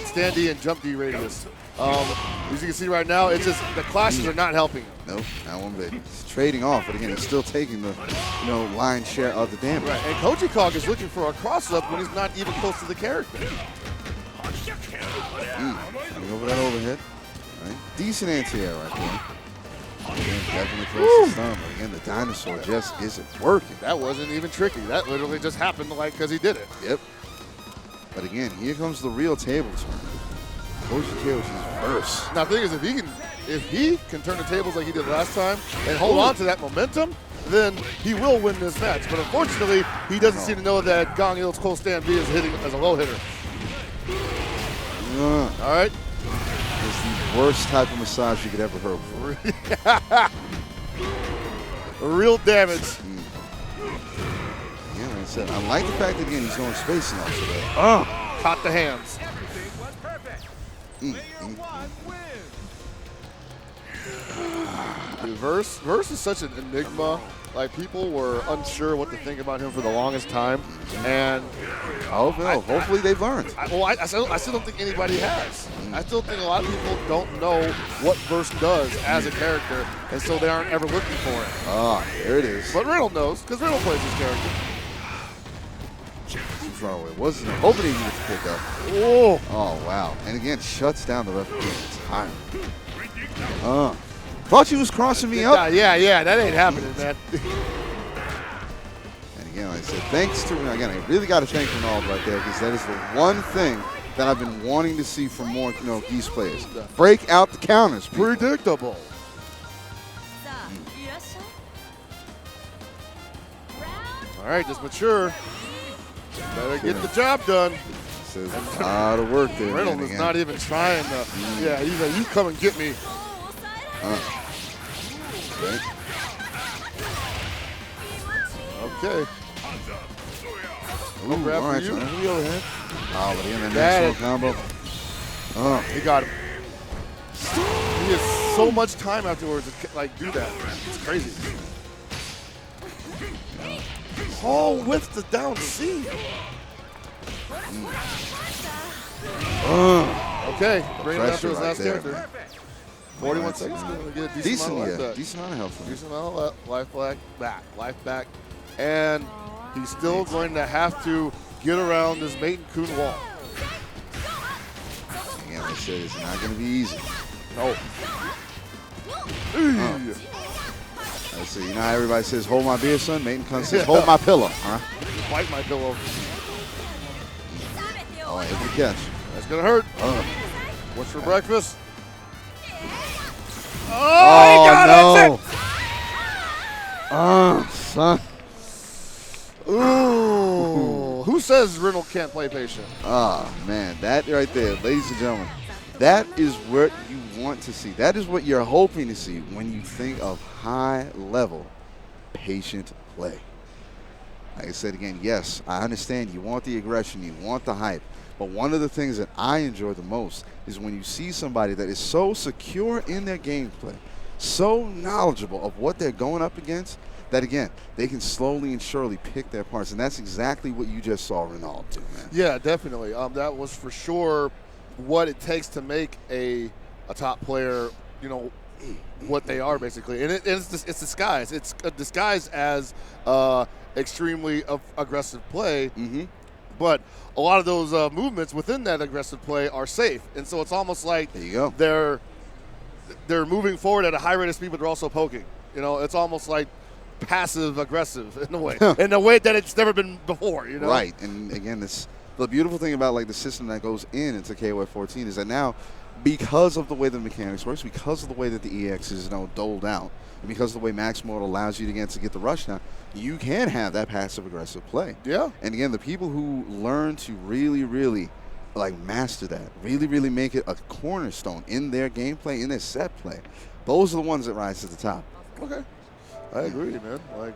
stand D and jump D radius. As you can see right now, it's just the clashes are not helping him. Nope, not one bit. He's trading off, but again, he's still taking the lion's share of the damage. Right, and Koji Kong is looking for a cross-up when he's not even close to the character. Coming over that overhead. Right. Decent anti-air right there. Again, definitely close to stun, but again, the dinosaur just isn't working. That wasn't even tricky. That literally just happened because he did it. Yep. But again, here comes the real table turn. Koji Kyoji's verse. Now, the thing is, if he can turn the tables like he did last time and hold on to that momentum, then he will win this match. But unfortunately, he doesn't seem to know that Gong-il's close stand B is hitting as a low hitter. All right. It's the worst type of massage you could ever hope for. Real damage. Yeah, like I said, I like the fact that again he's going spacing also there. Caught the hands. Verse is such an enigma. Like, people were unsure what to think about him for the longest time, and hopefully they've learned. I still don't think anybody has. I still think a lot of people don't know what Verse does as a character, and so they aren't ever looking for it. There it is. But Riddle knows, because Riddle plays his character. Wasn't hoping he would pick up. Oh, wow. And again, shuts down the referee entirely. Thought you was crossing me up. Yeah, that ain't happening, man. And again, like I said, thanks to, again, I really got to thank Ronald right there, because that is the one thing that I've been wanting to see from more, Geese players. Break out the counters. Predictable. All right, just mature. Better get the job done. Says a lot of work there. Reynolds is not even trying to. Yeah, he's like, you come and get me. Right. Okay. Ooh, grab all right, for you. so that's the overhead. But again, that national combo. He got him. He has so much time afterwards to do that. It's crazy. Oh, with the down C. Okay, bring him down to his last character. 41 seconds. Gonna get a decent amount of life back. Decent amount of health. Decent amount of life back. And he's still going to have to get around this Maiden-kun wall. Again, like I said, it's not going to be easy. No. Let's see, you know how everybody says, hold my beer, son? Maiden-kun says, hold my pillow. Bite my pillow. Oh, hit the catch. That's going to hurt. What's for breakfast? Oh, no. Son. Ooh. Who says Riddle can't play patient? Man, that right there, ladies and gentlemen, that is what you want to see. That is what you're hoping to see when you think of high-level patient play. Like I said again, yes, I understand you want the aggression, you want the hype, but one of the things that I enjoy the most is when you see somebody that is so secure in their gameplay, so knowledgeable of what they're going up against, that again, they can slowly and surely pick their parts. And that's exactly what you just saw Ronald do, man. Yeah, definitely. That was for sure what it takes to make a top player, what they are basically. And it's disguised. It's disguised as extremely aggressive play. But a lot of those movements within that aggressive play are safe. And so it's almost like they're they're moving forward at a high rate of speed, but they're also poking. You know, it's almost like passive aggressive in a way, in a way that it's never been before. You know, right? And again, the beautiful thing about like the system that goes into KOF 14 is that now, because of the way the mechanics works, because of the way that the EX is doled out, and because of the way max mode allows you to get the rush down, you can have that passive aggressive play. Yeah. And again, the people who learn to really, really like master that, really make it a cornerstone in their gameplay, in their set play, those are the ones that rise to the top. Okay. I agree, man. Like,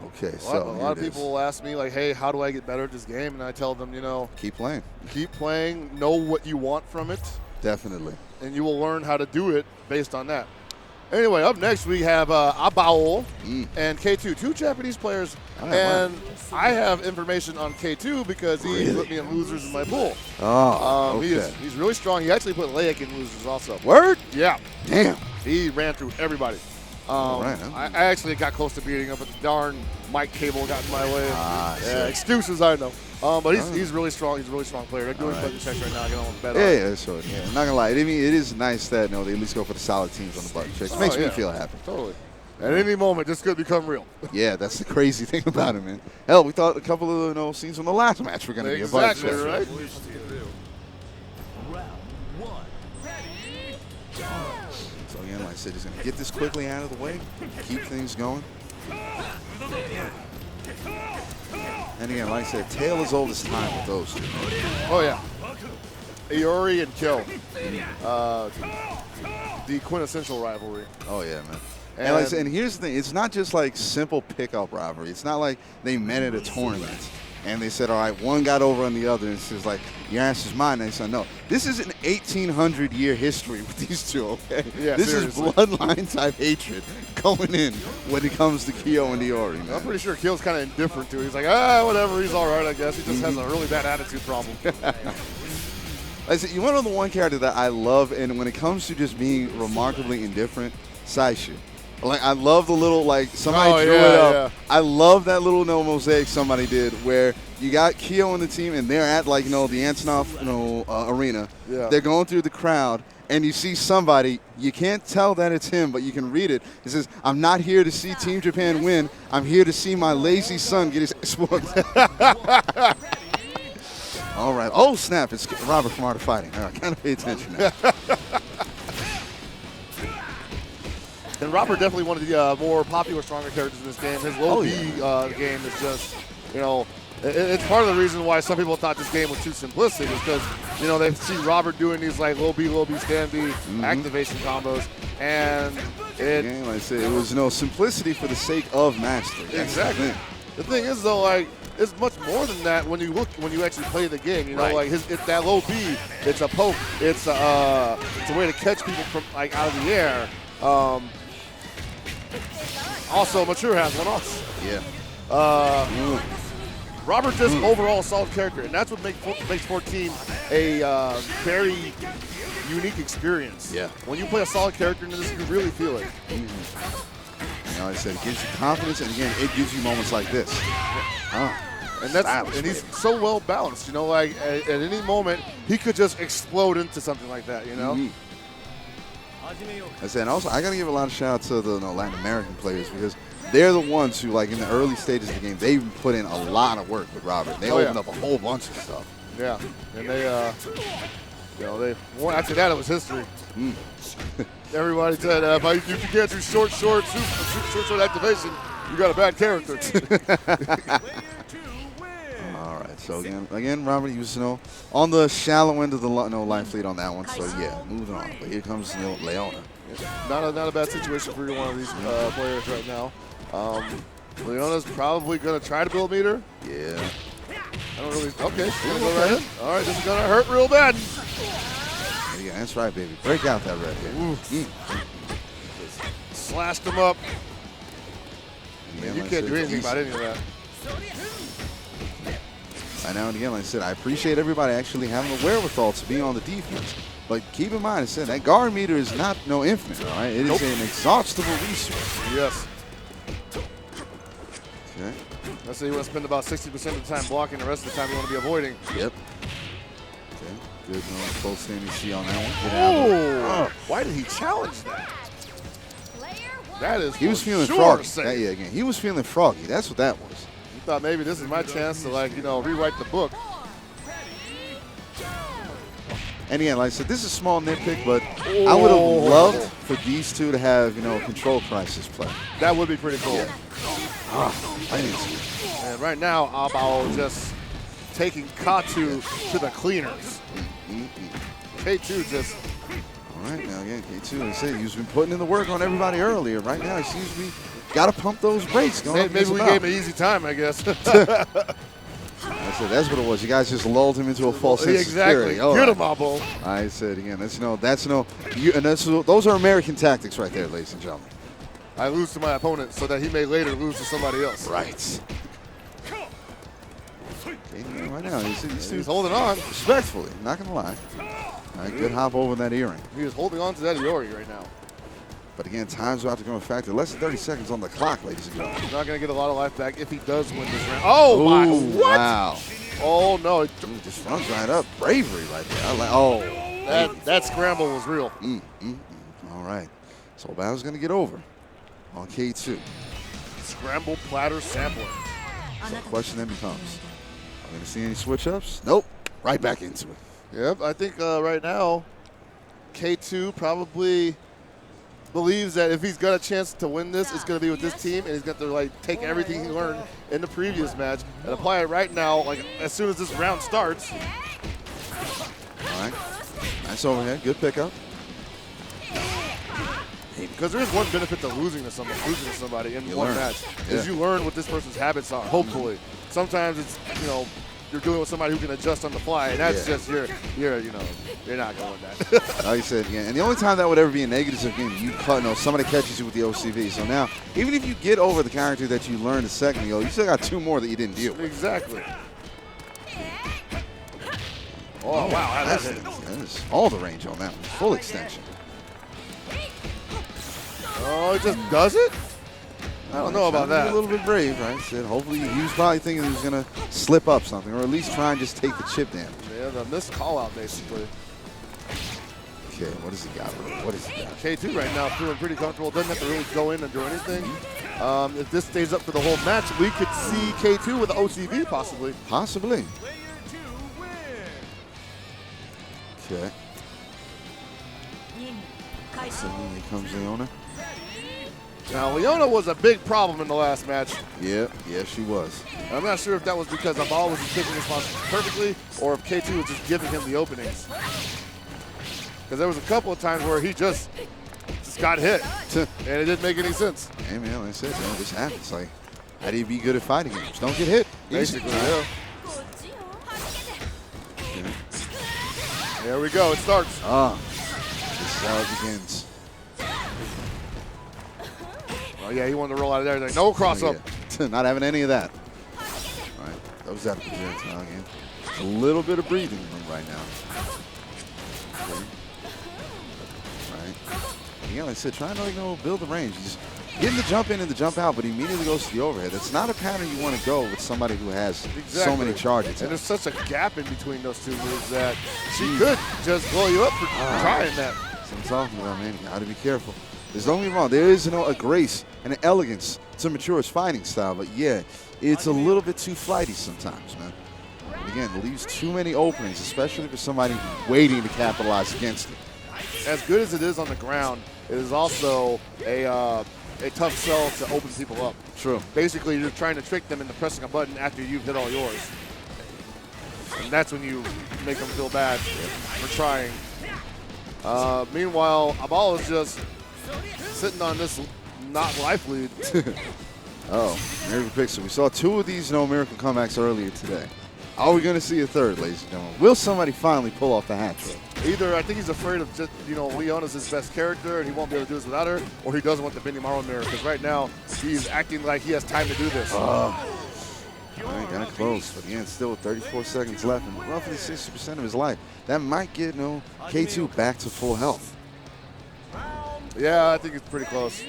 okay, a lot of people will ask me, like, hey, how do I get better at this game? And I tell them, keep playing. Keep playing, know what you want from it. Definitely. And you will learn how to do it based on that. Anyway, up next we have Abao and K2, 2 Japanese players. And I have information on K2 because he put me in losers in my pool. Oh, okay. He's really strong. He actually put Layak in losers also. Word? Yeah. Damn. He ran through everybody. I actually got close to beating him, but the darn mic cable got in my way. Excuses, I know. But he's really strong. He's a really strong player. They're doing button checks right now. I can almost bet on it. Yeah, that's right. Yeah, I'm not gonna lie. I mean, it is nice that they at least go for the solid teams on the button checks. It makes me feel happy. Totally. At any moment, this could become real. Yeah, that's the crazy thing about it, man. Hell, we thought a couple of scenes from the last match were gonna be a button check. Exactly right. So again, like I said, he's gonna get this quickly out of the way, keep things going. And again, like I said, tale as old as time with those two. Oh, yeah. Iori and Kill. The quintessential rivalry. Oh, yeah, man. And like I said, and here's the thing. It's not just like simple pickup rivalry. It's not like they met at a tournament and they said, all right, one got over on the other. And it's just like, your ass is mine. And they said, no. This is an 1,800-year history with these two, okay? Yeah, this seriously. is bloodline-type hatred going in when it comes to Kyo and Iori, man. I'm pretty sure Kill's kind of indifferent to it. He's like, whatever. He's all right, I guess. He just has a really bad attitude problem. I said, you want to know the one character that I love, and when it comes to just being remarkably indifferent, Saishu. Like, I love the little, like, somebody drew it up. Yeah. I love that little mosaic somebody did where you got Kyo on the team, and they're at, like, the Antonov arena. Yeah. They're going through the crowd, and you see somebody, you can't tell that it's him, but you can read it. It says, I'm not here to see Team Japan win. I'm here to see my lazy son get his ass whooped. All right. Oh, snap. It's Robert from Art of Fighting. All right, kind of pay attention now. And Robert definitely one of the more popular, stronger characters in this game. His low B game is just, it's part of the reason why some people thought this game was too simplistic is because, they see Robert doing these like low B, stand B activation combos. And like I said, it was simplicity for the sake of mastery. Exactly. The thing is, though, like, it's much more than that when you actually play the game. Like it's that low B, it's a poke, it's a way to catch people from like out of the air. Also, Mature has one also. Yeah. Robert just overall a solid character, and that's what makes 14 a very unique experience. Yeah. When you play a solid character in this, you really feel it. Like I said, it gives you confidence, and again, it gives you moments like this. And he's so well balanced. Like at any moment he could just explode into something like that. I said, and also I gotta give a lot of shout out to the Latin American players because they're the ones who, like in the early stages of the game, they put in a lot of work with Robert. They opened up a whole bunch of stuff. Yeah, and after that it was history. Everybody said, if you can get through short activation, you got a bad character. All right, so again, Robert, he was on the shallow end of the line fleet on that one. So yeah, moving on. But here comes Leona. Not a bad situation for either one of these players right now. Leona's probably gonna try to build meter. Yeah. I don't really. Okay, she's gonna go right in. All right, this is gonna hurt real bad. Yeah, that's right, baby. Break out that red hit. Slashed him up. Yeah, you can't do anything about any of that. Now and again, like I said, I appreciate everybody actually having the wherewithal to be on the defense. But keep in mind, I said that guard meter is not infinite, all right? It is an exhaustible resource. Yes. Okay. Let's say you want to spend about 60% of the time blocking, the rest of the time you want to be avoiding. Yep. Okay. Good close standing C on that one. Get out of Oh, why did he challenge that? That is He was feeling sure froggy. Yeah, again, he was feeling froggy. That's what that was. He thought maybe this is my chance to, like, you know, rewrite the book. And again, like I said, this is a small nitpick, but I would have loved for these two to have, you know, Control Crisis play. That would be pretty cool. Yeah. And right now, Abao just taking Katu to the cleaners. K2 just... All right, now again, K2, like I said, he's been putting in the work on everybody earlier. Right now, he seems to be got to pump those brakes. Maybe we gave him an easy time, I guess. That's what it was. You guys just lulled him into a false sense of security. Get him, Abo. I said again, those are American tactics right there, ladies and gentlemen. I lose to my opponent so that he may later lose to somebody else. Right. Okay, right now, he's holding on. Respectfully, not going to lie. All right, good hop over that earring. He is holding on to that Iori right now. But again, time's about to go in factor. Less than 30 seconds on the clock, ladies and gentlemen. He's not going to get a lot of life back if he does win this round. Oh, my. What? Wow. Oh, no. It just runs right up. Bravery right there. That scramble was real. All right. So Battle's going to get over on K2. Scramble platter sampler. So the question then becomes, are we going to see any switch-ups? Nope. Right back into it. Yep, I think right now, K2 probably believes that if he's got a chance to win this, it's going to be with this team, and he's got to like take everything he learned in the previous match and apply it right now, like as soon as this round starts. All right, nice overhead, good pickup. Because there is one benefit to losing to somebody in one match, is you learn what this person's habits are. Hopefully, sometimes it's you're dealing with somebody who can adjust on the fly, and that's just you're not going that. Like you said, and the only time that would ever be a negative is if somebody catches you with the OCV. So now, even if you get over the character that you learned a second ago, you still got two more that you didn't deal with. Exactly. Oh wow, that is all the range on that one, full extension. Oh, it just does it? I don't know about that. A little bit brave, right? Said hopefully he was probably thinking he was going to slip up something, or at least try and just take the chip damage. Yeah, the missed call out basically. Okay, what does he got? What does he got? K2 right now feeling pretty comfortable. Doesn't have to really go in and do anything. If this stays up for the whole match, we could see K2 with the OCV possibly. Possibly. Okay. So here comes Leona. Now, Leona was a big problem in the last match. Yeah, she was. I'm not sure if that was because Abal was taking response perfectly or if K2 was just giving him the openings. Because there was a couple of times where he just got hit, and it didn't make any sense. Hey, man, like I said, this happens. Like, how do you be good at fighting games? Don't get hit. Basically, yeah. There we go. It starts. This is how it begins. Oh, yeah, he wanted to roll out of there. Like, no cross up. Yeah. Not having any of that. All right, that was out of projectile again. A little bit of breathing room right now. Okay. All right. Yeah, like I said, trying to build the range. He's getting the jump in and the jump out, but he immediately goes to the overhead. That's not a pattern you want to go with somebody who has so many charges. And there's such a gap in between those two moves that she could just blow you up for trying that. That's what I'm talking about, man. You got to be careful. Don't get me wrong, there is a grace and an elegance to Matura's fighting style, but yeah, it's a little bit too flighty sometimes, man. And again, it leaves too many openings, especially for somebody waiting to capitalize against it. As good as it is on the ground, it is also a tough sell to open people up. True. Basically, you're trying to trick them into pressing a button after you've hit all yours. And that's when you make them feel bad for trying. Meanwhile, Abal is just sitting on this not life lead. Miracle Pixel. We saw two of these miracle comebacks earlier today. Are we going to see a third, ladies and gentlemen? Will somebody finally pull off the hat trick? Either I think he's afraid of just, Leona's his best character and he won't be able to do this without her, or he doesn't want the Benimaru mirror because right now he's acting like he has time to do this. Got close, but again, still with 34 seconds left and roughly 60% of his life. That might get K2 back to full health. Yeah, I think it's pretty close.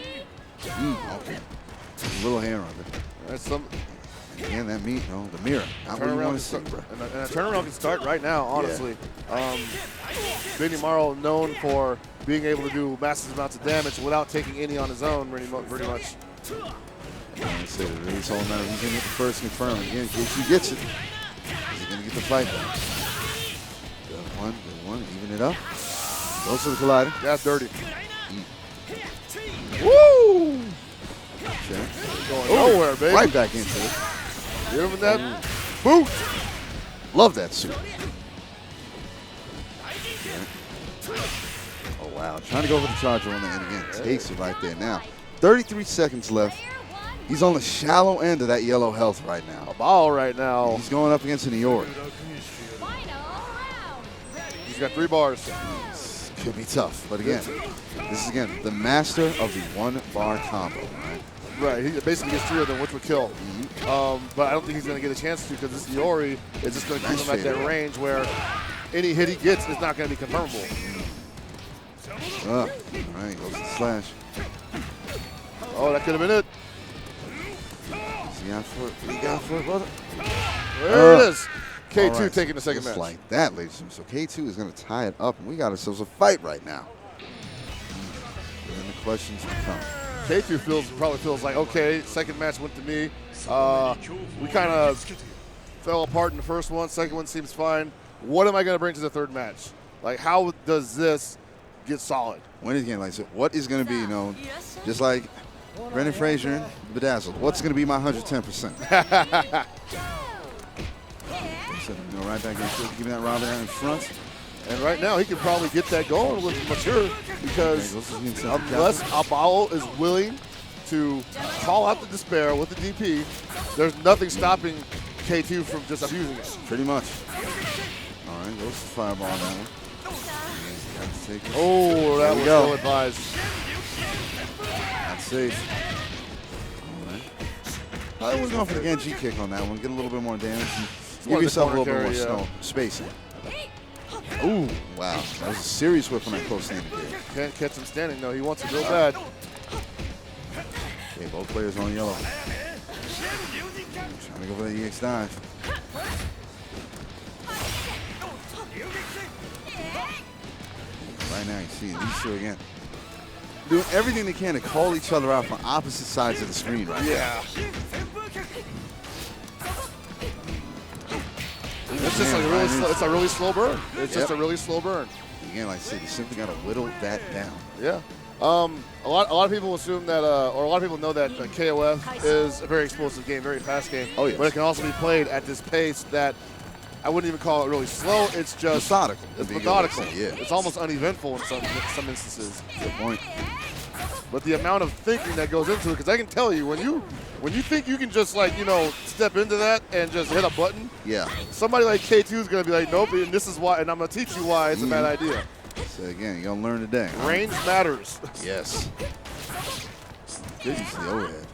Okay. A little hair on it. That's some. Again, that meat, no, the mirror. Not what you want to see, bro. And a turnaround can start right now, honestly. Benny Morrow known for being able to do massive amounts of damage without taking any on his own, pretty much. I said it really is all matter. He's going to get the first confirm. Again, in case he gets it, he's going to get the fight back. Good one, even it up. Goes to the collider. That's dirty. Woo! Okay. Going nowhere, baby. Right back into it. Get him in that boot. Love that suit. Oh, wow. Trying to go for the charger on that, and again, takes it right there. Now, 33 seconds left. He's on the shallow end of that yellow health right now. A ball right now. He's going up against an Iori. He's got 3 bars. Could be tough, but again, this is again the master of the 1-bar combo, right? Right, he basically gets 3 of them, which would kill. But I don't think he's going to get a chance to because this Iori is just going to keep him at that range where any hit he gets is not going to be confirmable. All right, goes to the slash. Oh, that could have been it. He got for it, brother. There it is. K2 right, taking the second just match. like that, ladies and gentlemen. So K2 is going to tie it up, and we got ourselves a fight right now. And the questions come. K2 probably feels like, okay, second match went to me. We kind of fell apart in the first one. Second one seems fine. What am I going to bring to the third match? Like, how does this get solid? When again, like I said, what is going to be, you know, just like Brendan Fraser and Bedazzled, what's going to be my 110%? Go right back into it, giving that Robin out in front. And right now, he can probably get that going with Mature because unless Abao is willing to call out the Despair with the DP, there's nothing stopping K2 from just abusing it. Pretty much. All right, goes to Fireball on that one. Oh, that was so advised. That's safe. All right. I was going for the Genji kick on that one. Get a little bit more damage. Give yourself a little bit more spacing. Ooh, wow. That was a serious whip on that close standing there. Can't catch him standing, though. He wants it real bad. Okay, both players on yellow. Trying to go for the EX dive. Right now, you see these two again doing everything they can to call each other out from opposite sides of the screen right now. It's just it's a really slow burn. It's just a really slow burn. Again, like I said, you simply got to whittle that down. Yeah. A lot of people assume that, or a lot of people know that KOF is a very explosive game, very fast game. Oh, yes. But it can also be played at this pace that I wouldn't even call it really slow. It's just methodical. It's methodical. Yeah. It's almost uneventful in some instances. Good point. But the amount of thinking that goes into it, because I can tell you when you think you can just step into that and just hit a button. Yeah. Somebody like K2 is going to be like, nope, and this is why, and I'm going to teach you why it's a bad idea. So again, you're going to learn today. Range matters. Yes. Good use of the overhead.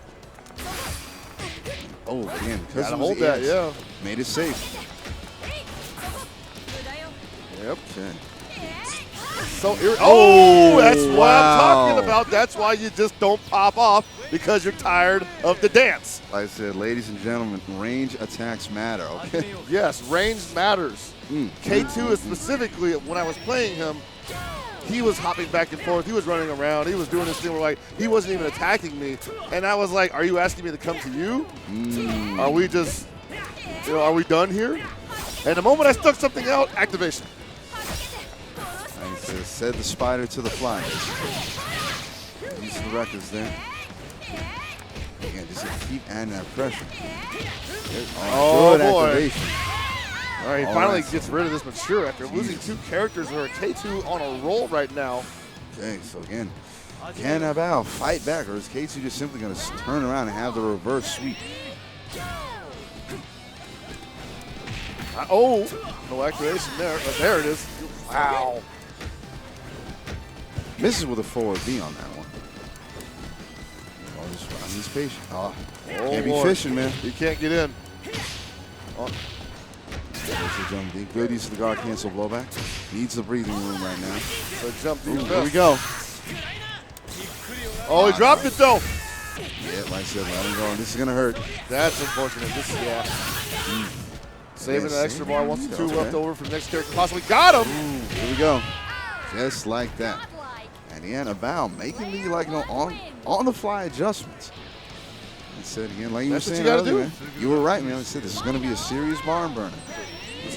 Oh, again, because gotta hold that, yeah. Made it safe. Yep. Okay. So, that's what I'm talking about. That's why you just don't pop off, because you're tired of the dance. Like I said, ladies and gentlemen, range attacks matter, okay? Yes, range matters. K2 is specifically, when I was playing him, he was hopping back and forth. He was running around. He was doing this thing where, he wasn't even attacking me. And I was like, are you asking me to come to you? Are we just, are we done here? And the moment I stuck something out, activation. I said the spider to the fly. These are the records there. Again, just keep adding that pressure. Oh, good boy. activation. All right, he finally gets rid of this Mature after losing 2 characters who are K2 on a roll right now. Okay, so again, can Abao fight back, or is K2 just simply going to turn around and have the reverse sweep? No activation there. But there it is. Wow. Misses with a forward B on that one. He's patient. Can't be fishing, man. You can't get in. Good use of the guard cancel blowback. Needs the breathing room right now. So jump. Here we go. Oh, he dropped it though. Yeah, like I said, let him go. This is going to hurt. That's unfortunate. This is, yeah. Saving the extra bar. 1 to 2 left over for the next character. Possibly got him. Here we go. Just like that. And again, Avow making the on the fly adjustments. I said again, like you were saying earlier, man, you were right, man. I said this is going to be a serious barn burner. The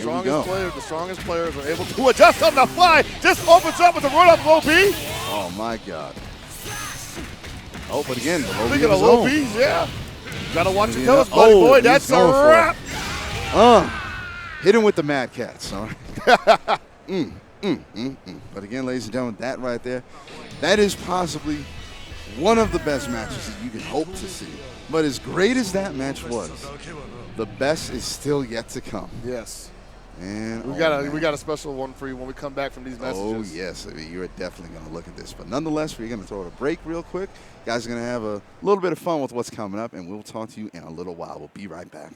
strongest players are able to adjust on the fly. Just opens up with a run up low B. Oh my God. Oh, but again, the low B Speaking of low B's, yeah. Gotta watch your toes, buddy Oh, boy. That's a wrap. Hit him with the Mad Cats. All right. But again, ladies and gentlemen, that right there, that is possibly one of the best matches that you can hope to see. But as great as that match was, the best is still yet to come. Yes. And we got a special one for you when we come back from these messages. Oh yes, I mean, you're definitely going to look at this. But nonetheless, we're going to throw it a break real quick. Guys are going to have a little bit of fun with what's coming up, and we'll talk to you in a little while. We'll be right back.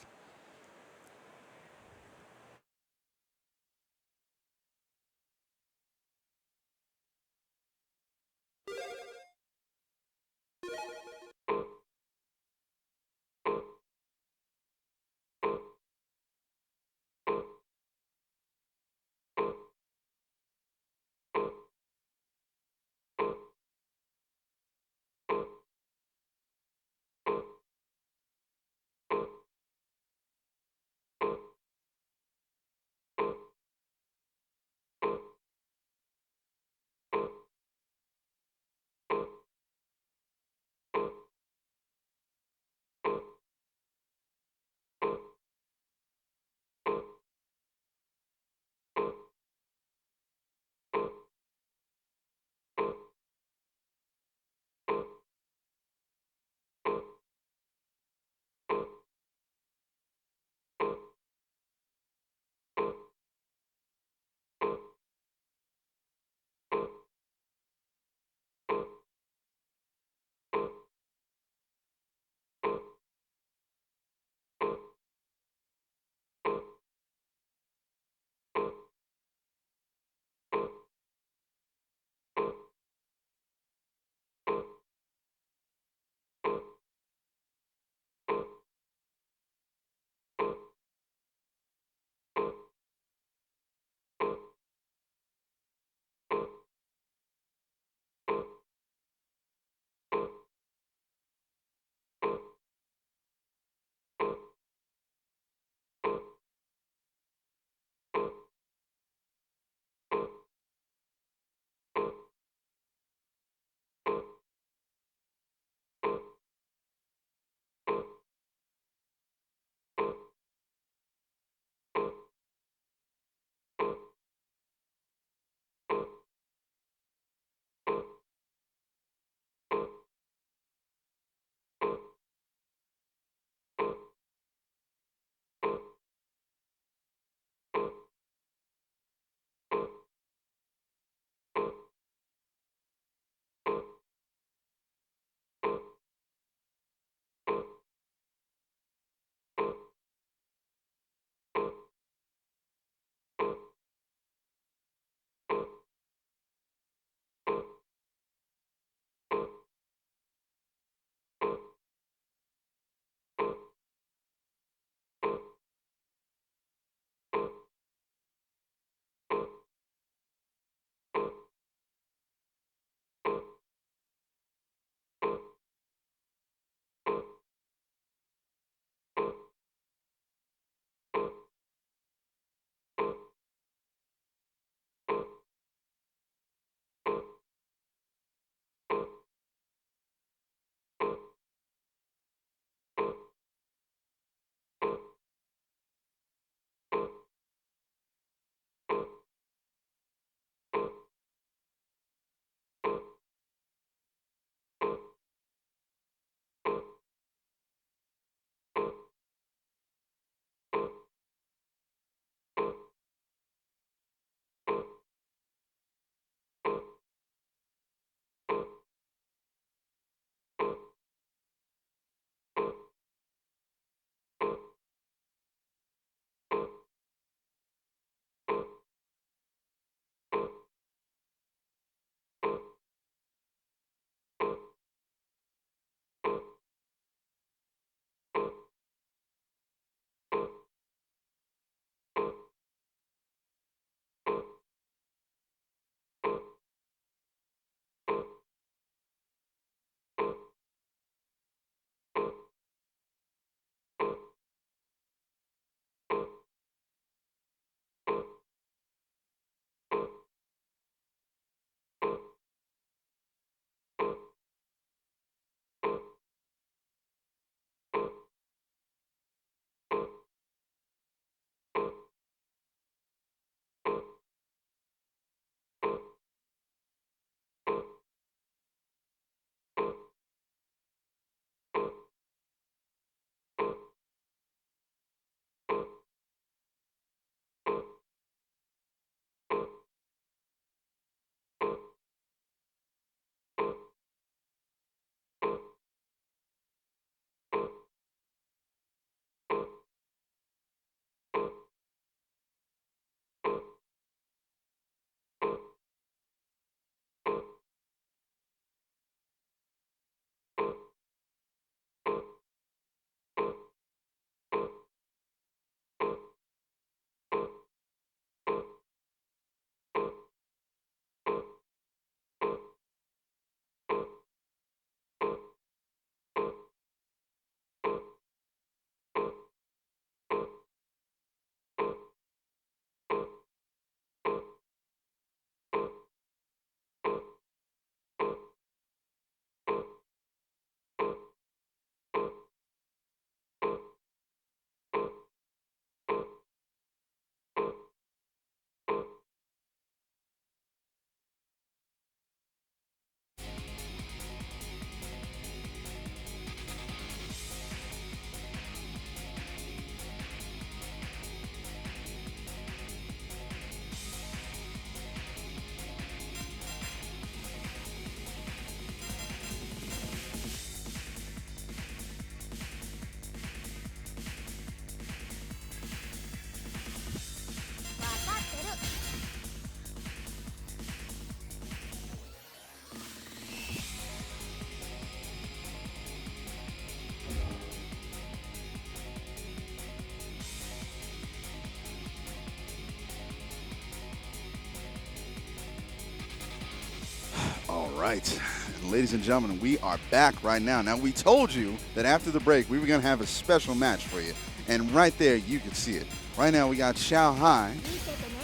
right. Ladies and gentlemen, we are back right now. Now, we told you that after the break, we were going to have a special match for you. And right there, you can see it. Right now, we got Xiao Hai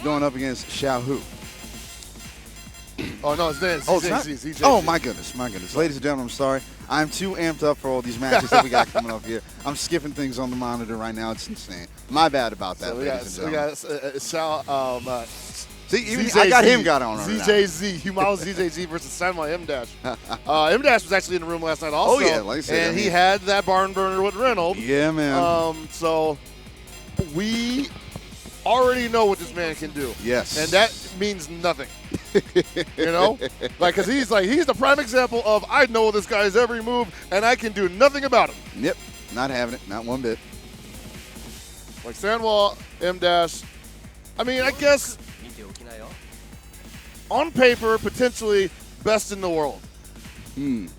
going up against Xiao Hu. Oh, no, it's ZJZ. Oh, my goodness. Ladies and gentlemen, I'm sorry. I'm too amped up for all these matches that we got coming up here. I'm skipping things on the monitor right now. It's insane. My bad about that, So ladies and we got Xiao, see, even I got him got on right ZJZ, Humao ZJZ versus Sanwa M-Dash. M-Dash was actually in the room last night also. Oh, yeah, like I said. And he had that barn burner with Reynolds. Yeah, man. So we already know what this man can do. Yes. And that means nothing. You know? Like, because he's the prime example of I know this guy's every move and I can do nothing about him. Yep. Not having it. Not one bit. Like Sanwa M-Dash, I mean, I guess on paper, potentially best in the world.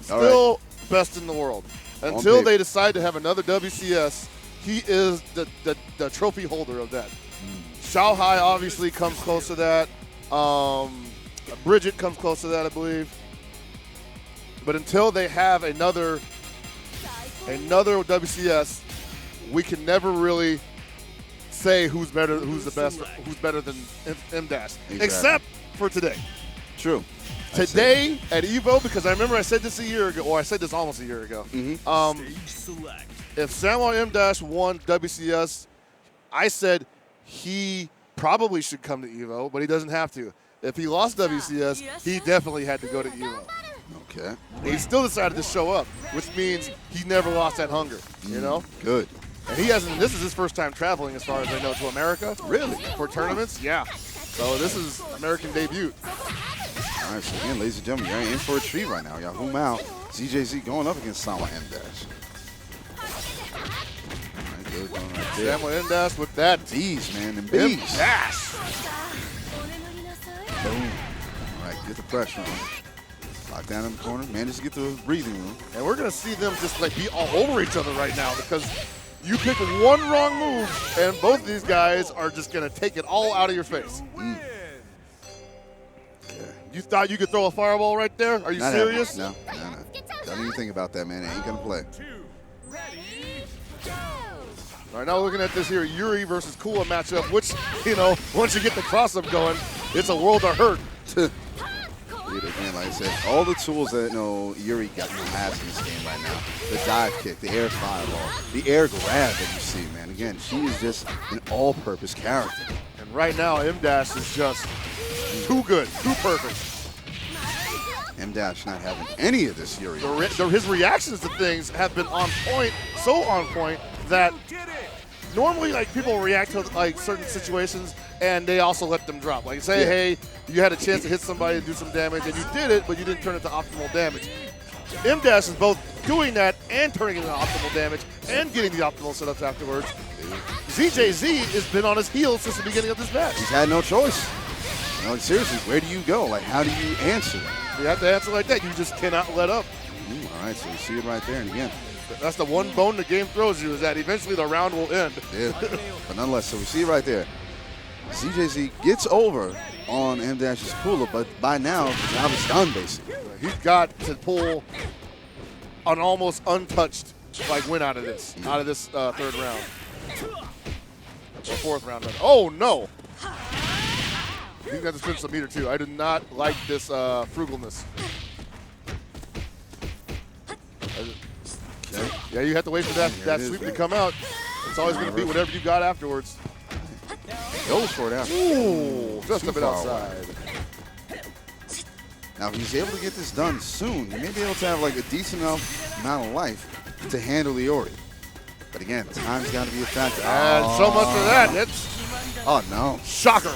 Still best in the world. Until they decide to have another WCS, he is the trophy holder of that. Xiao Hai obviously comes close to that. Bridget comes close to that, I believe. But until they have another WCS, we can never really say who's better, who's the best, who's better than M-Dash. Exactly. Except for today. True. Today at EVO, because I remember I said this a year ago, or I said this almost a year ago. Stage select. If Sanwa M-Dash won WCS, I said he probably should come to EVO, but he doesn't have to. If he lost WCS, he definitely had to go to EVO. Okay. He still decided to show up, which means he never lost that hunger, you know? Good. And he hasn't, this is his first time traveling, as far as I know, to America. Really? For tournaments? Yeah. So this is American debut. All right, so again, ladies and gentlemen, you're in for a treat right now. Y'all Humao, ZJZ going up against Sanwa M-Dash. Good going right there. Sanwa M-Dash with that. B's, man, and B's. M-Dash. Boom. All right, get the pressure on. Lock down in the corner, manage to get to the breathing room. And we're going to see them just like be all over each other right now because you pick one wrong move and both of these guys are just going to take it all out of your face. You thought you could throw a fireball right there? Are you serious? No. Don't even think about that, man. It ain't going to play. All right, now we're looking at this here Yuri versus Kula matchup, which, you know, once you get the cross-up going, it's a world of hurt. Again, like I said, all the tools that Yuri got has in this game right now. The dive kick, the air fireball, the air grab that you see, man. Again, she is just an all-purpose character. And right now, M-Dash is just too good, too perfect. M-Dash not having any of this Yuri. His reactions to things have been on point, so on point that normally like people react to like certain situations and they also let them drop. Like say, hey, you had a chance to hit somebody and do some damage and you did it, but you didn't turn it to optimal damage. M-Dash is both doing that and turning it into optimal damage and getting the optimal setups afterwards. ZJZ has been on his heels since the beginning of this match. He's had no choice. You know, seriously, where do you go? Like, how do you answer that? You have to answer like that. You just cannot let up. All right, so you see it right there. And again, that's the one bone the game throws you is that eventually the round will end. Yeah, but nonetheless, so we see it right there. ZJZ gets over on M-Dash's Kula, but by now, the job is done, basically. He's got to pull an almost untouched win out of this third round. Or fourth round. Oh, no. I think that just finished the meter, too. I do not like this frugalness. Okay. Yeah, you have to wait for that sweep to come out. It's always going to be whatever you got afterwards. Goes for it after. Ooh, just a bit outside. Now, if he's able to get this done soon, he may be able to have like a decent enough amount of life to handle the Ori. But again, time's got to be a factor. And so much for that. It's oh no, shocker.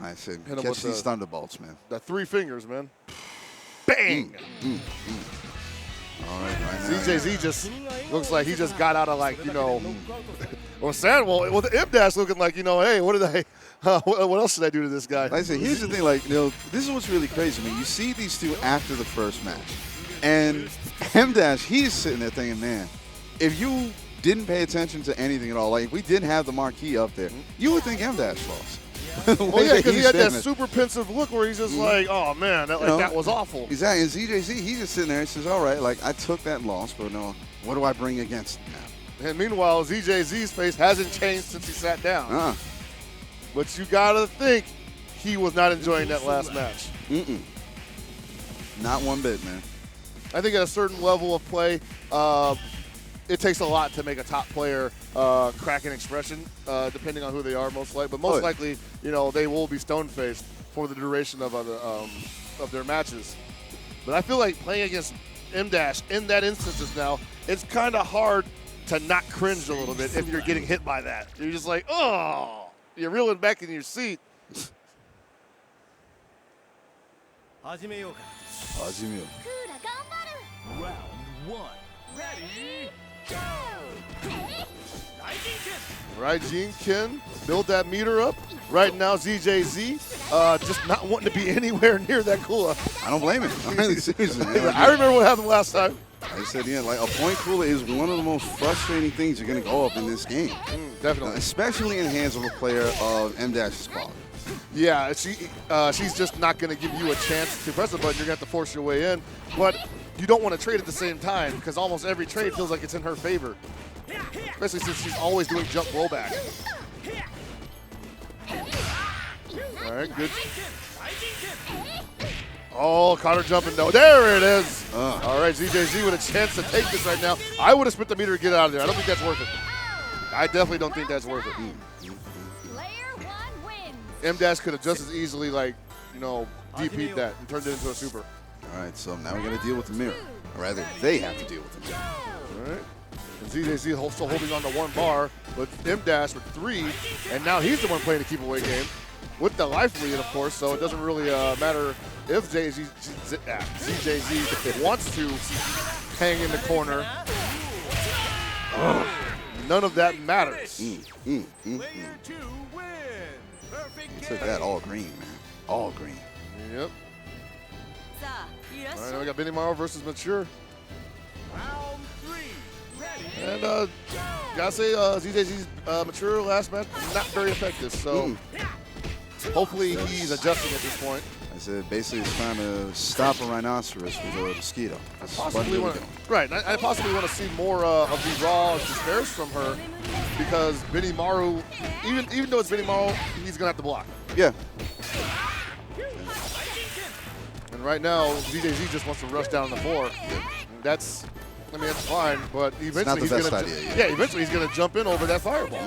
I said, catch these thunderbolts, man. The 3 fingers, man. Bang. All right, right now. ZJZ just looks like he just got out of or Sandwell with M-Dash looking like, hey, what else should I do to this guy? Like I said, here's the thing, this is what's really crazy. I mean, you see these two after the first match, and M-Dash, he's sitting there thinking, man, if you didn't pay attention to anything at all, like if we didn't have the marquee up there, you would think M-Dash lost. Well, yeah, because he had that super pensive look where he's just like, oh, man, that was awful. Exactly. And ZJZ, he's just sitting there and says, all right, like, I took that loss, but no, what do I bring against him now? And meanwhile, ZJZ's face hasn't changed since he sat down. But you got to think he was not enjoying that last match. Not one bit, man. I think at a certain level of play, it takes a lot to make a top player crack an expression, depending on who they are, most likely. But most likely, they will be stone-faced for the duration of their matches. But I feel like playing against M-Dash in that instance now, it's kind of hard to not cringe a little bit if you're getting hit by that. You're just like, oh, you're reeling back in your seat. Hajime. Round 1. Ready, go! Raijin Ken, build that meter up. Right now, ZJZ just not wanting to be anywhere near that Kula. I don't blame him. Seriously, I remember what happened last time. I said, like a point Kula is one of the most frustrating things you're going to go up in this game. Definitely. Especially in the hands of a player of M-Dash's quality. Yeah, she's just not going to give you a chance to press the button. You're going to have to force your way in. But you don't want to trade at the same time because almost every trade feels like it's in her favor. Especially since she's always doing jump rollback. All right, good. Oh, caught her jumping though. There it is. All right, ZJZ with a chance to take this right now. I would have spent the meter to get out of there. I don't think that's worth it. I definitely don't think that's worth it. M-Dash could have just as easily, DP'd that and turned it into a super. All right, so now we got to deal with the mirror. Or rather, they have to deal with the mirror. All right. And ZJZ still holding on to one bar, but M-Dash with 3, and now he's the one playing the keep away game with the life lead, of course, so it doesn't really matter if ZJZ wants to hang in the corner. None of that matters. He took that all green, man. All green. Yep. All right, now we got Benimaru versus Mature. Round 3. Ready, and gotta say, ZJZ's Mature last match, not very effective, so hopefully he's adjusting at this point. I said basically it's trying to stop a rhinoceros with a mosquito. I possibly want to see more of the raw despairs from her because Benimaru, even though it's Benimaru, he's gonna have to block. Yeah. And right now, ZJZ just wants to rush down the floor. That's fine, but eventually eventually he's gonna jump in over that fireball.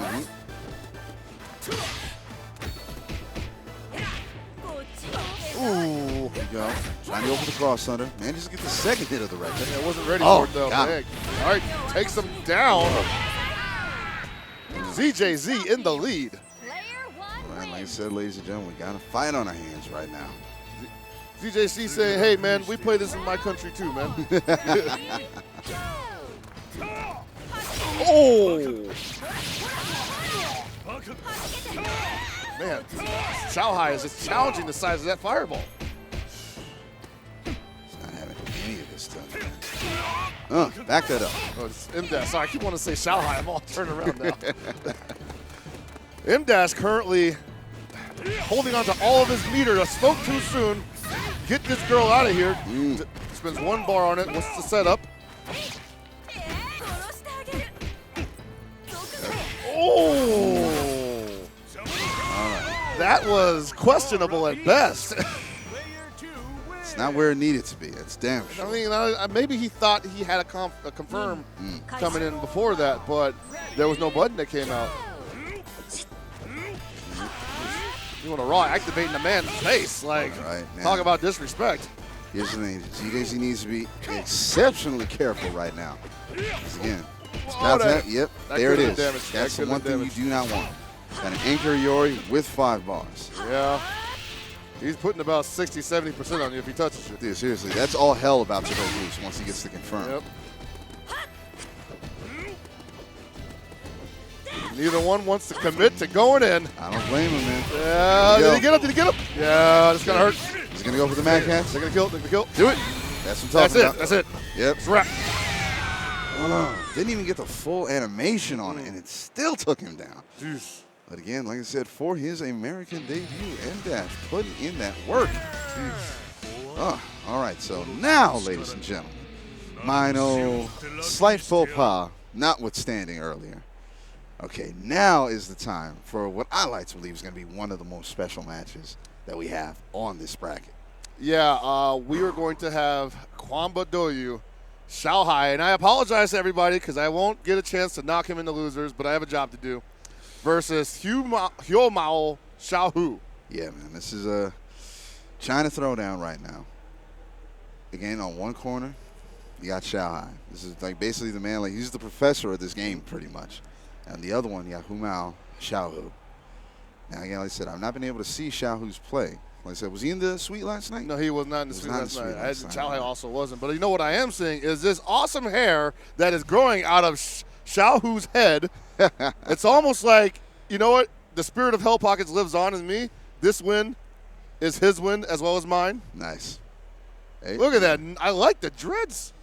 Ooh. There you go. Trying to open the cross under. Man, just get the second hit of the record. Yeah, wasn't ready for it, though. All right, takes him down. ZJZ in the lead. All right, like I said, ladies and gentlemen, we got a fight on our hands right now. ZJC saying, hey, man, we play this in my country, too, man. Oh! Man, Xiaohai is just challenging the size of that fireball. He's not having any of this stuff. Back that up. Oh, it's M-Dash. Sorry, I keep wanting to say Xiaohai. I'm all turned around now. M-Dash currently holding on to all of his meter. I spoke too soon. Get this girl out of here. Spends one bar on it. What's the setup? Oh! That was questionable at best. It's not where it needed to be. It's damn sure. I mean, maybe he thought he had a confirm coming in before that, but there was no button that came out. You want to raw activating the man's face. Like, talk about disrespect. Here's the thing. ZJZ needs to be exceptionally careful right now. Because again, there it is. That's the one thing you do not want. Got an anchor Yori with 5 bars. Yeah. He's putting about 60-70% on you if he touches you. Dude, seriously, that's all hell about to go loose once he gets to confirm. Yep. Neither one wants to commit to going in. I don't blame him, man. Yeah, did he get up? Did he get up? Yeah, it's going to hurt. He's going to go for the Mad Cats. They're going to kill. They're going to kill. Do it. That's what I'm talking about. That's it. Yep. It's a wrap. Didn't even get the full animation on it, and it still took him down. Jeez. But again, like I said, for his American debut, N-Dash putting in that work. All right, so now, ladies and gentlemen, Mino, slight faux pas, notwithstanding earlier. Okay, now is the time for what I like to believe is going to be one of the most special matches that we have on this bracket. Yeah, we are going to have Kwamba Doyu, Xiaohai, and I apologize to everybody because I won't get a chance to knock him into losers, but I have a job to do, versus Hyomao Xiaohu. Yeah, man, this is a China throwdown right now. Again, on one corner, you got Xiaohai. This is like basically the man, like he's the professor of this game pretty much. And the other one, you got Hyomao Xiaohu. Now, again, like I said, I've not been able to see Xiaohu's play. Like I said, was he in the suite last night? No, he was not in the suite last night. Xiaohai also wasn't. But you know what I am seeing is this awesome hair that is growing out of Xiaohu's head. It's almost like, you know what? The spirit of Hell Pockets lives on in me. This win is his win as well as mine. Nice. Hey, look at that. I like the dreads.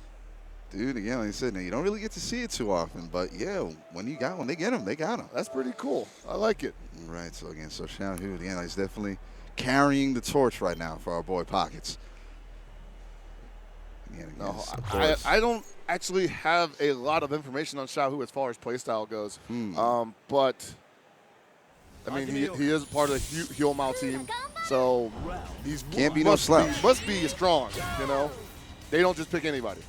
Dude, again, like I said, now you don't really get to see it too often, but yeah, when they get them, they got them. That's pretty cool. I like it. All right, so again, so Xiaohu, again, he's definitely carrying the torch right now for our boy Pockets. Again, no, I don't actually have a lot of information on Xiaohu as far as playstyle goes, but I mean, he is part of the Hyomao team, so he's can't be no slouch. Must be strong, you know. They don't just pick anybody.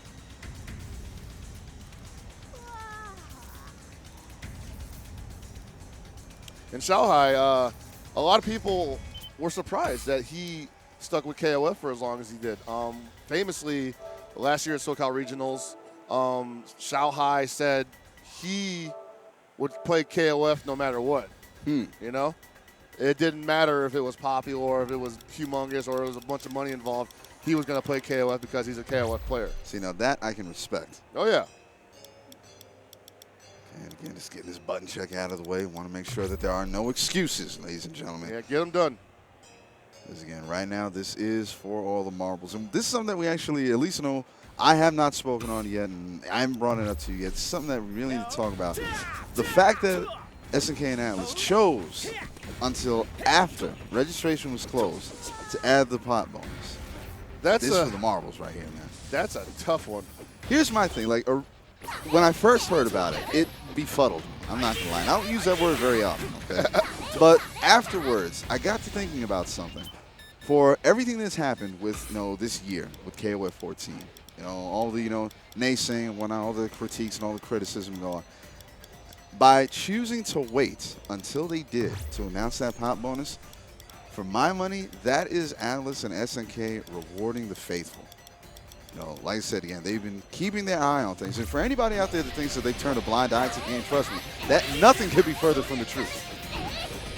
And Xiaohai, a lot of people were surprised that he stuck with KOF for as long as he did. Famously, last year at SoCal Regionals, Xiaohai said he would play KOF no matter what. You know? It didn't matter if it was popular or if it was humongous or there was a bunch of money involved. He was going to play KOF because he's a KOF player. See, now that I can respect. Oh, yeah. And again, just getting this button check out of the way. Want to make sure that there are no excuses, ladies and gentlemen. Yeah, get them done. Because again, right now, this is for all the marbles. And this is something that we actually, at least know, I have not spoken on yet, and I haven't brought it up to you yet. It's something that we really need to talk about. The fact that SNK and Atlas chose until after registration was closed to add the pot bonus. This is for the marbles right here, man. That's a tough one. Here's my thing. Like, when I first heard about it, it befuddled me. I'm not going to lie. I don't use that word very often, okay? But afterwards, I got to thinking about something. For everything that's happened with, this year with KOF 14, all the, naysaying and whatnot, all the critiques and all the criticism and all that, by choosing to wait until they did to announce that pop bonus, for my money, that is Atlas and SNK rewarding the faithful. Like I said, again, they've been keeping their eye on things. And for anybody out there that thinks that they turned a blind eye to the game, trust me, that nothing could be further from the truth.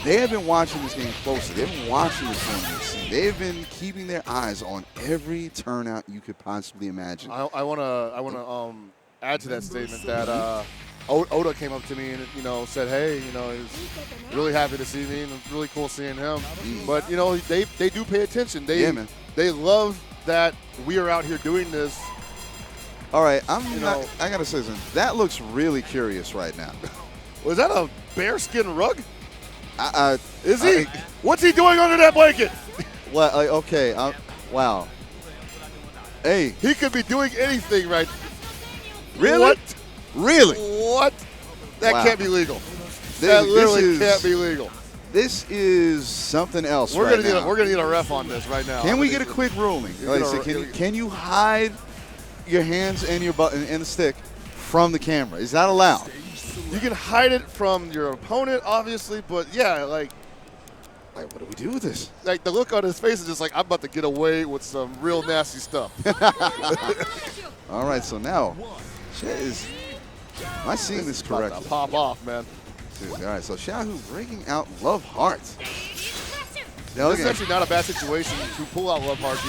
They have been watching this game closely. They've been watching this game. They've been keeping their eyes on every turnout you could possibly imagine. I want to add to that statement that Oda came up to me and said, hey, he's really happy to see me and it's really cool seeing him. But they do pay attention. They love that we are out here doing this. All right, I gotta say something. That looks really curious right now. Was that a bearskin rug? Is he? What's he doing under that blanket? Well, okay. Wow. Hey, he could be doing anything right. Really? What? Really? What? That can't be legal. That literally can't be legal. This is something else. We're gonna need a ref on this right now. Can we get a quick ruling? Can you hide your hands and your button and the stick from the camera? Is that allowed? You can hide it from your opponent, obviously, but yeah, like what do we do with this? Like the look on his face is just like I'm about to get away with some real nasty stuff. All right, so now, am I seeing this correctly? Pop off, man. All right, so Xiaohu breaking out Love Heart. This is actually not a bad situation to pull out Love Heart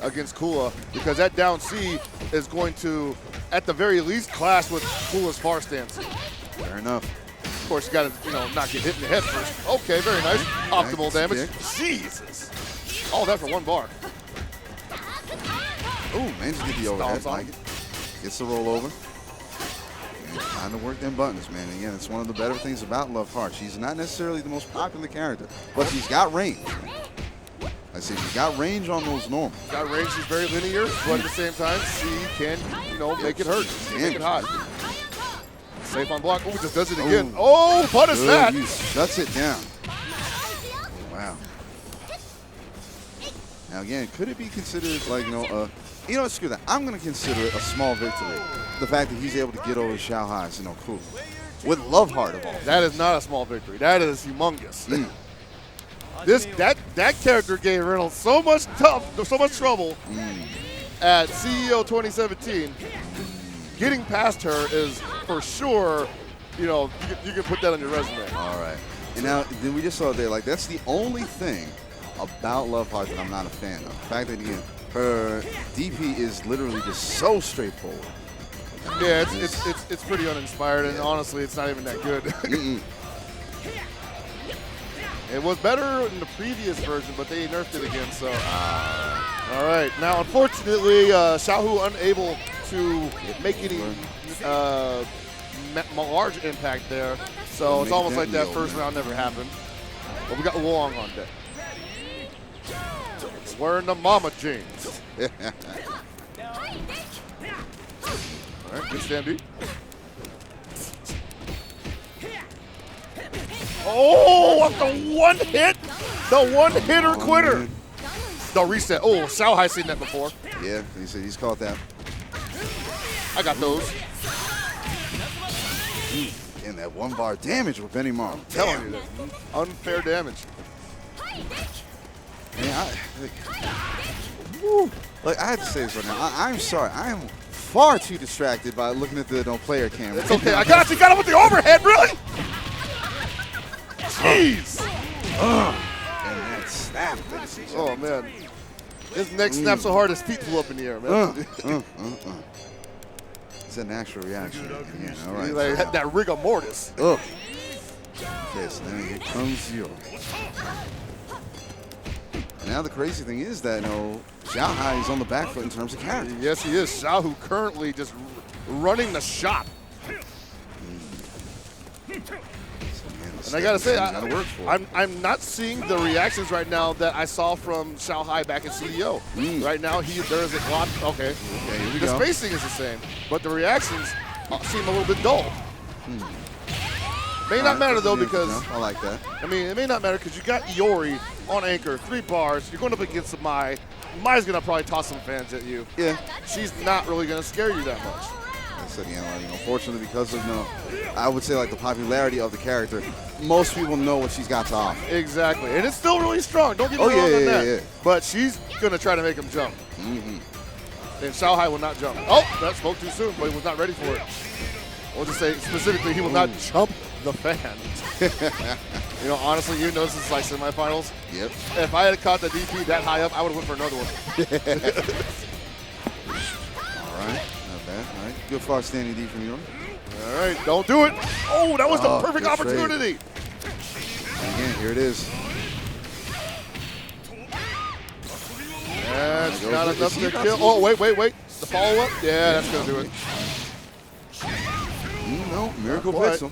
against Kula, because that down C is going to, at the very least, clash with Kula's far stance. Fair enough. Of course, you got to not get hit in the head first. Okay, very nice. Optimal damage. Jesus. All that for one bar. Oh, man, just get the overhead. Like it. Gets the roll over. Time to work them buttons, man. Again, it's one of the better things about Love Heart. She's not necessarily the most popular character, but she's got range. I say she's got range on those normals. Got range, she's very linear, but at the same time, she can, make it hurt. Make it hot. Safe on block. Oh, just does it again. Ooh. Oh, punish that. He shuts it down. Wow. Now again, could it be considered like, screw that. I'm going to consider it a small victory. The fact that he's able to get over Xiao Hai is, cool. With Love Heart of all. That is not a small victory. That is humongous. That character gave Reynolds so much trouble at CEO 2017. Getting past her is for sure, you can put that on your resume. All right. And now, then we just saw there, like, that's the only thing about Love Heart that I'm not a fan of. The fact that, again, her DP is literally just so straightforward. Yeah, it's pretty uninspired, and honestly, it's not even that good. It was better in the previous version, but they nerfed it again, so. All right, now unfortunately, Xiaohu unable to make any large impact there, so it's almost like that first round never happened. But we got Wong on deck. Wearing the mama jeans. All right, good stand B. Oh, the one hit! The one-hitter quitter! The reset. Oh, Xiao Hai seen that before. Yeah, he's caught that. I got those. And that 1-bar damage with Benny Mar. I'm telling you that. Unfair damage. Man, I have to say this right now. I'm sorry. I am far too distracted by looking at the player camera. It's okay. I got you. Got him with the overhead, really? Jeez. And that snap. Oh, man. His neck snapped so hard his feet flew up in the air, man. It's a natural reaction. Again. All right. Like that rigor mortis. Okay, so now here comes Zero. And now the crazy thing is that, Xiao Hai is on the back foot in terms of character. Yes, he is. Xiaohu currently just running the shop. And I gotta say, I'm not seeing the reactions right now that I saw from Xiao Hai back in CEO. Right now, there's a lot. Okay, here we the go. spacing is the same, but the reactions seem a little bit dull. May not matter though, because I like that. I mean, it may not matter because you got Iori on anchor, 3 bars. You're going up against Mai. Mai's gonna probably toss some fans at you. Yeah. She's not really gonna scare you that much. I said, unfortunately, because of I would say like the popularity of the character, most people know what she's got to offer. Exactly, and it's still really strong. Don't get me wrong on that. Yeah. But she's gonna try to make him jump. And Xiao Hai will not jump. Oh, that spoke too soon, but he was not ready for it. We'll just say specifically, he will not jump the fan. Honestly, this is like semifinals. Yep. If I had caught the DP that high up, I would have went for another one. All right, not bad. All right, good far standing D from you. All right, don't do it. Oh, that was the perfect opportunity. And again, here it is. That's not enough to kill. Oh, wait. The follow-up? Yeah, that's going to do it. No, Miracle Pixel.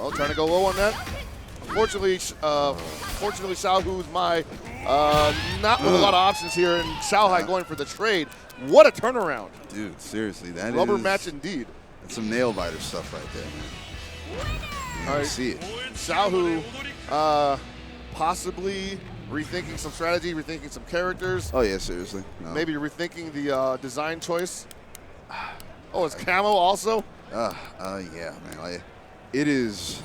Oh, trying to go low on that. Fortunately, Xiaohu's Mai not with a lot of options here, and Xiao Hai going for the trade. What a turnaround. Dude, seriously, that Rubber is match indeed. That's some nail-biter stuff right there, man. All right. See it. Xiaohu possibly rethinking some strategy, rethinking some characters. Oh, yeah, seriously. No. Maybe rethinking the design choice. Oh, it's camo also? Yeah, man. Like, it is.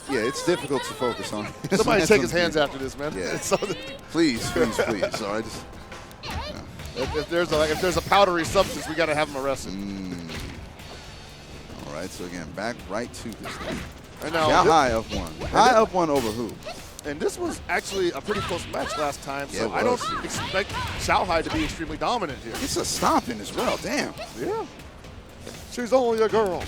Yeah, it's difficult to focus on. Somebody take his hands after this, man. Yeah. Please. All right, just. If there's a powdery substance, we got to have him arrested. All right, so again, back right to this thing. And now Xiao Hai up 1. Hai up 1 over who? And this was actually a pretty close match last time, Yeah, so I don't expect Xiao Hai to be extremely dominant here. It's a stomping as well, damn. Yeah. She's only a girl.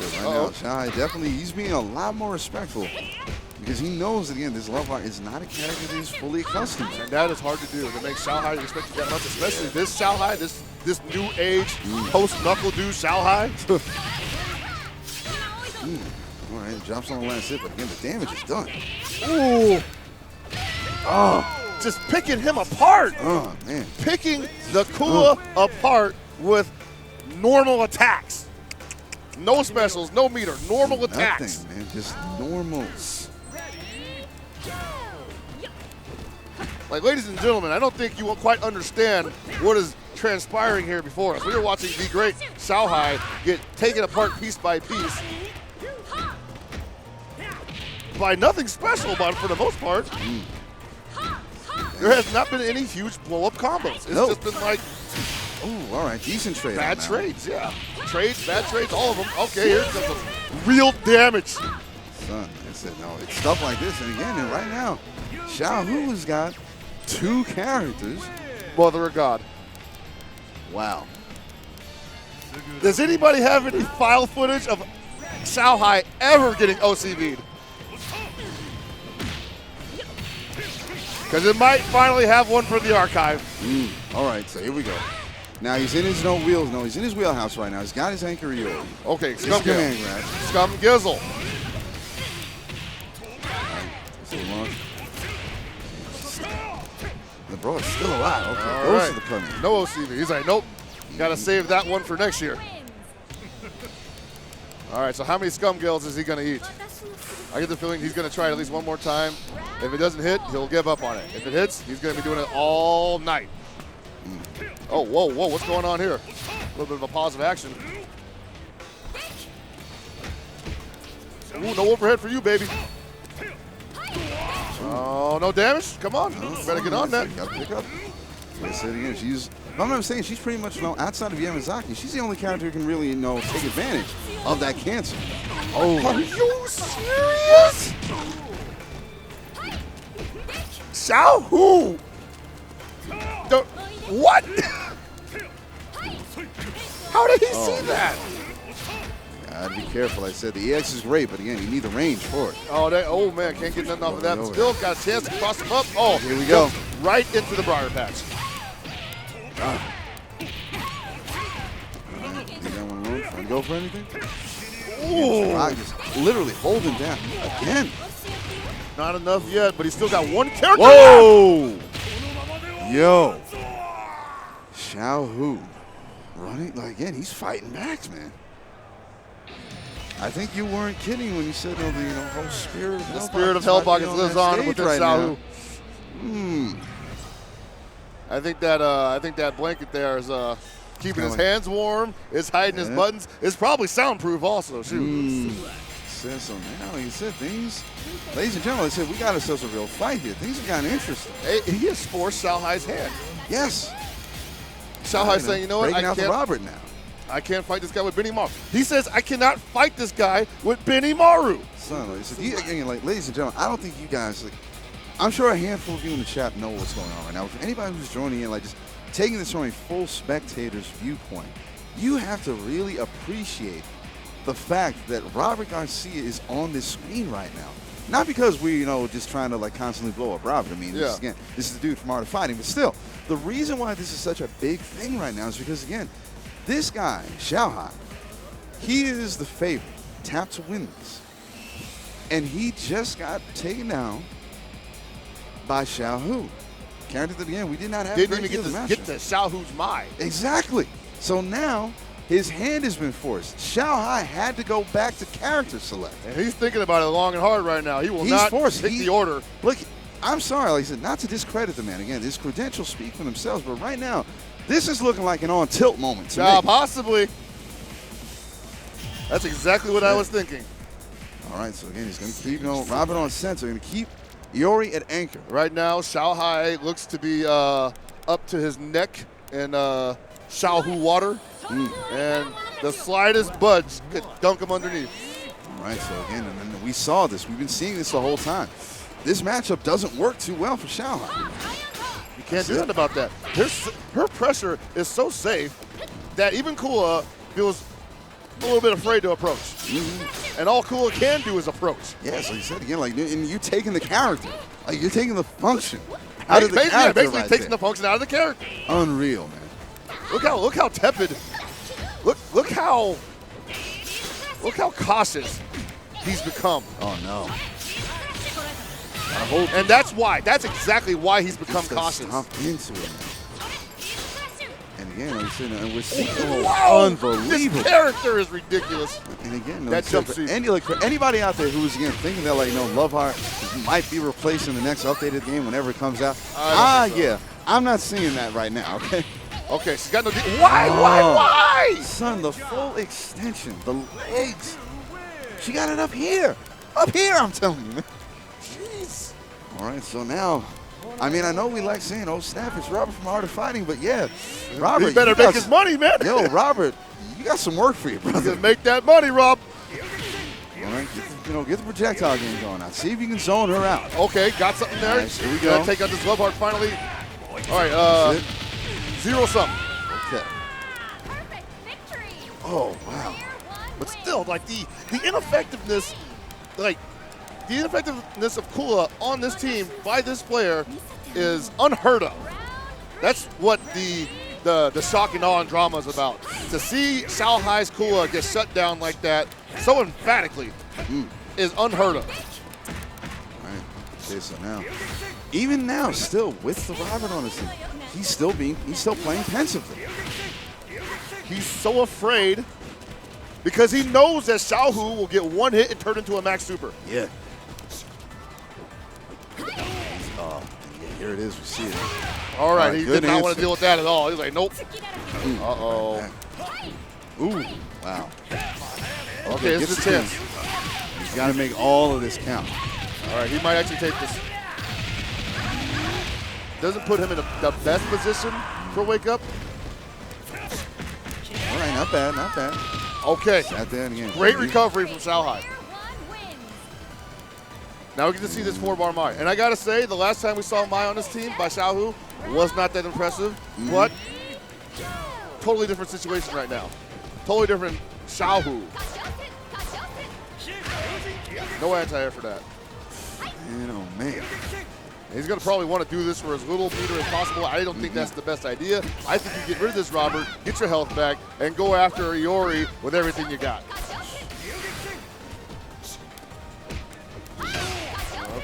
Right now, Xiao Hai definitely, he's being a lot more respectful because he knows, again, this Love Heart is not a character that he's fully accustomed to. And that is hard to do, to make Xiao Hai respected that much, especially this Xiao Hai, this this new age post-knuckle dude, Xiaohai. All right, drops on the last hit, but again, the damage is done. Ooh. Oh, just picking him apart. Oh, man. Picking the Kua apart with normal attacks. No specials, no meter, normal attacks. Nothing, man, just normals. Like, ladies and gentlemen, I don't think you will quite understand what is transpiring here before us. We are watching the great Xiaohai get taken apart piece by piece by nothing special, but for the most part, there has not been any huge blow-up combos. It's just been like, oh, all right, decent trade. Bad trades, yeah. Trades, bad trades, all of them. Okay, here comes the real damage. Son, I said, no, it's stuff like this. And again, and right now, Xiao Hu's got 2 characters. Mother of God. Wow. Does anybody have any file footage of Xiaohai ever getting OCV'd? Because it might finally have one for the archive. All right, so here we go. Now he's in his he's in his wheelhouse right now. He's got his anchor Iori. Okay, Scum grab. Scum Gizzle. The bro is still alive. Okay, All those right. are the coming. No OCV. He's like, nope. Got to save that one for next year. All right, so how many Scum Gills is he going to eat? I get the feeling he's going to try it at least one more time. If it doesn't hit, he'll give up on it. If it hits, he's going to be doing it all night. Oh, whoa, what's going on here? A little bit of a pause of action. Ooh, no overhead for you, baby. Oh, no damage? Come on. Better get on that. Got to pick up. Like I said again, if I'm not mistaken, she's pretty much, outside of Yamazaki, she's the only character who can really, take advantage of that cancer. Oh. Are you serious? Xiao Hu? What? How did he see that? Gotta be careful. I said the EX is great, but again, you need the range for it. Oh man, can't get nothing off of that. Still got a chance to cross him up. Oh, here we go. Right into the briar patch. You got one alone? Want to go for anything? Ooh. Rock just literally holding down again. Not enough yet, but he's still got one character. Whoa! Yo. Xiao Hu running, again, he's fighting back, man. I think you weren't kidding when you said, the whole spirit of the spirit of Hell Pockets lives on within Xiao Hu. I think that blanket there is keeping his hands warm. It's hiding his buttons. It's probably soundproof also. Shoot. Says so now. He said things, ladies and gentlemen, I said we got ourselves a real fight here. Things are kind of interesting. Hey, he has forced Xiaohai's hand. Yes. Xiaohai saying, you know what? Breaking out the Robert now. I can't fight this guy with Benny Maru. He says, I cannot fight this guy with Benny Maru. Son, again, ladies and gentlemen, I don't think you guys, I'm sure a handful of you in the chat know what's going on right now. For anybody who's joining in, just taking this from a full spectator's viewpoint, you have to really appreciate the fact that Robert Garcia is on this screen right now. Not because we, just trying to constantly blow up Robert. I mean, this is the dude from Art of Fighting. But still, the reason why this is such a big thing right now is because, again, this guy, Xiaohai, he is the favorite, tapped to win this. And he just got taken down by Xiao Hu. Character that, again, we did not have Didn't even get to Xiao Hu's mind. Exactly. So now his hand has been forced. Xiaohai had to go back to character select. And he's thinking about it long and hard right now. He will not pick the order. Look, I'm sorry, like I said, not to discredit the man. Again, his credentials speak for themselves, but right now, this is looking like an on-tilt moment to me. Possibly. That's exactly what I was thinking. All right, so again, he's going to keep Robert on center. Going to keep Iori at anchor. Right now, Xiaohai looks to be up to his neck in Xiao Hu water. And the slightest budge could dunk him underneath. All right, so again, and we saw this. We've been seeing this the whole time. This matchup doesn't work too well for Xiaohai. You can't do nothing about that. Her pressure is so safe that even Kua feels a little bit afraid to approach. And all Kua can do is approach. Yeah, so you said again, and you taking the character. You're taking the function out of the character. Basically takes the function out of the character. Unreal, man. Look how tepid. Look how cautious he's become. Oh no. And that's why. That's exactly why he's become cautious. Into it. And again, we're seeing unbelievable. unbelievable. This character is ridiculous. And again, that jumpsuit. For anybody out there who's again thinking that Loveheart might be replaced in the next updated game whenever it comes out. Yeah, I'm not seeing that right now. Okay. Okay, she's got no. Why? Son, the full extension, the legs. She got it up here. Up here, I'm telling you, man. Jeez. All right, so now, I know we like saying, oh, snap, it's Robert from Art of Fighting, but yeah, Robert. He better make his money, man. Yo, Robert, you got some work for you, brother. Make that money, Rob. All right, get the projectile game going out. See if you can zone her out. Okay, got something there. Nice, here we go. Take out this Loveheart finally. All right, 0-something. Okay. Perfect victory. Oh, wow. But still, like the ineffectiveness, of Kula on this team by this player is unheard of. That's what the shock and awe and drama is about. To see Shanghai's Kula get shut down like that so emphatically is unheard of. All right. Okay, so now, even now, still with the Robert on his team, he's still playing pensively. He's so afraid because he knows that Xiaohu will get one hit and turn into a max super. Yeah. Here it is. We see it. All right, he did not want to deal with that at all. He's like, nope. Uh-oh. Ooh. Wow. Okay, this is a chance. He's got to make all of this count. All right, he might actually take this. Doesn't put him in the best position for wake up. All right, not bad, not bad. Okay. Sat there again. Great recovery from Shanghai. Now we get to see this 4-bar Mai. And I got to say, the last time we saw Mai on this team by Xiaohu was not that impressive, but totally different situation right now. Totally different Xiaohu. No anti-air for that. Man, oh, man. He's going to probably want to do this for as little meter as possible. I don't think that's the best idea. I think you get rid of this, Robert, get your health back, and go after Iori with everything you got.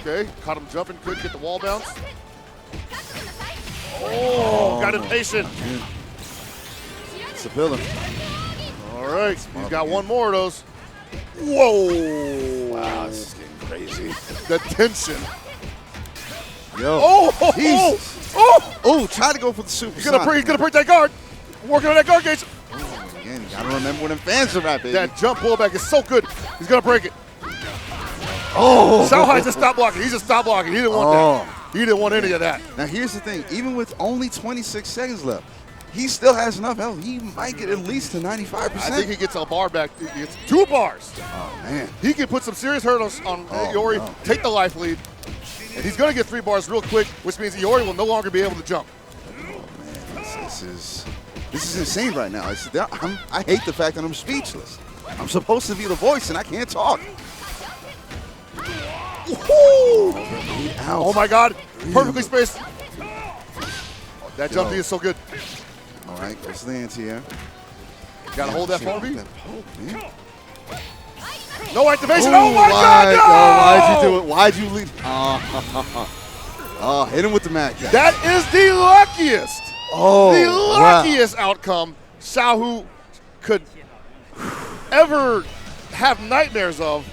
Okay, caught him jumping, couldn't get the wall bounce. Oh, got impatient. It's a pillar. All right, he's got one more of those. Whoa. Wow, this is getting crazy. The tension. Yo. Jesus. Oh, try to go for the super. He's gonna break that guard. Working on that guard gauge. Again, you gotta remember when them fans are at, baby. That jump pullback is so good. He's gonna break it. Oh, Shanghai just stopped blocking. He just stopped blocking. He didn't want that. He didn't want any of that. Now here's the thing. Even with only 26 seconds left, he still has enough health. He might get at least to 95%. I think he gets a bar back. He gets 2 bars. Oh, man. He can put some serious hurt on Iori, take the life lead. And he's going to get 3 bars real quick, which means Iori will no longer be able to jump. Oh, man. This is insane right now. I hate the fact that I'm speechless. I'm supposed to be the voice, and I can't talk. Oh, my God. Perfectly spaced. That jump D is so good. All right, goes to the anti-air. Got to hold that for me. Man. No activation. Oh, my God, no! Why'd you do it? Why'd you leave? Oh, hit him with the mat. That is the luckiest. The luckiest outcome Xiaohu could ever have nightmares of.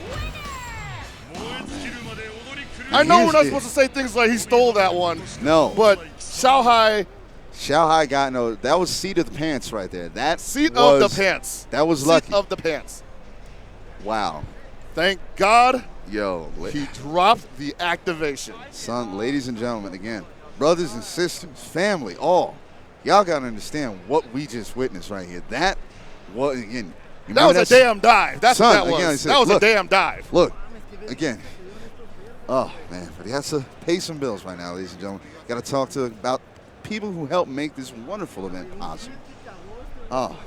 I know we're not supposed to say things like he stole that one. No. But Shanghai got that was seat of the pants right there. That seat of the pants. That was lucky. Seat of the pants. Wow. Thank God. Yo. He dropped the activation. Son, ladies and gentlemen, again, brothers and sisters, family, all. Y'all got to understand what we just witnessed right here. That was, again. That was a damn dive. That's what that was. Again, that was a damn dive. Look, again. Oh, man, but he has to pay some bills right now, ladies and gentlemen. Got to talk about people who helped make this wonderful event possible. Oh,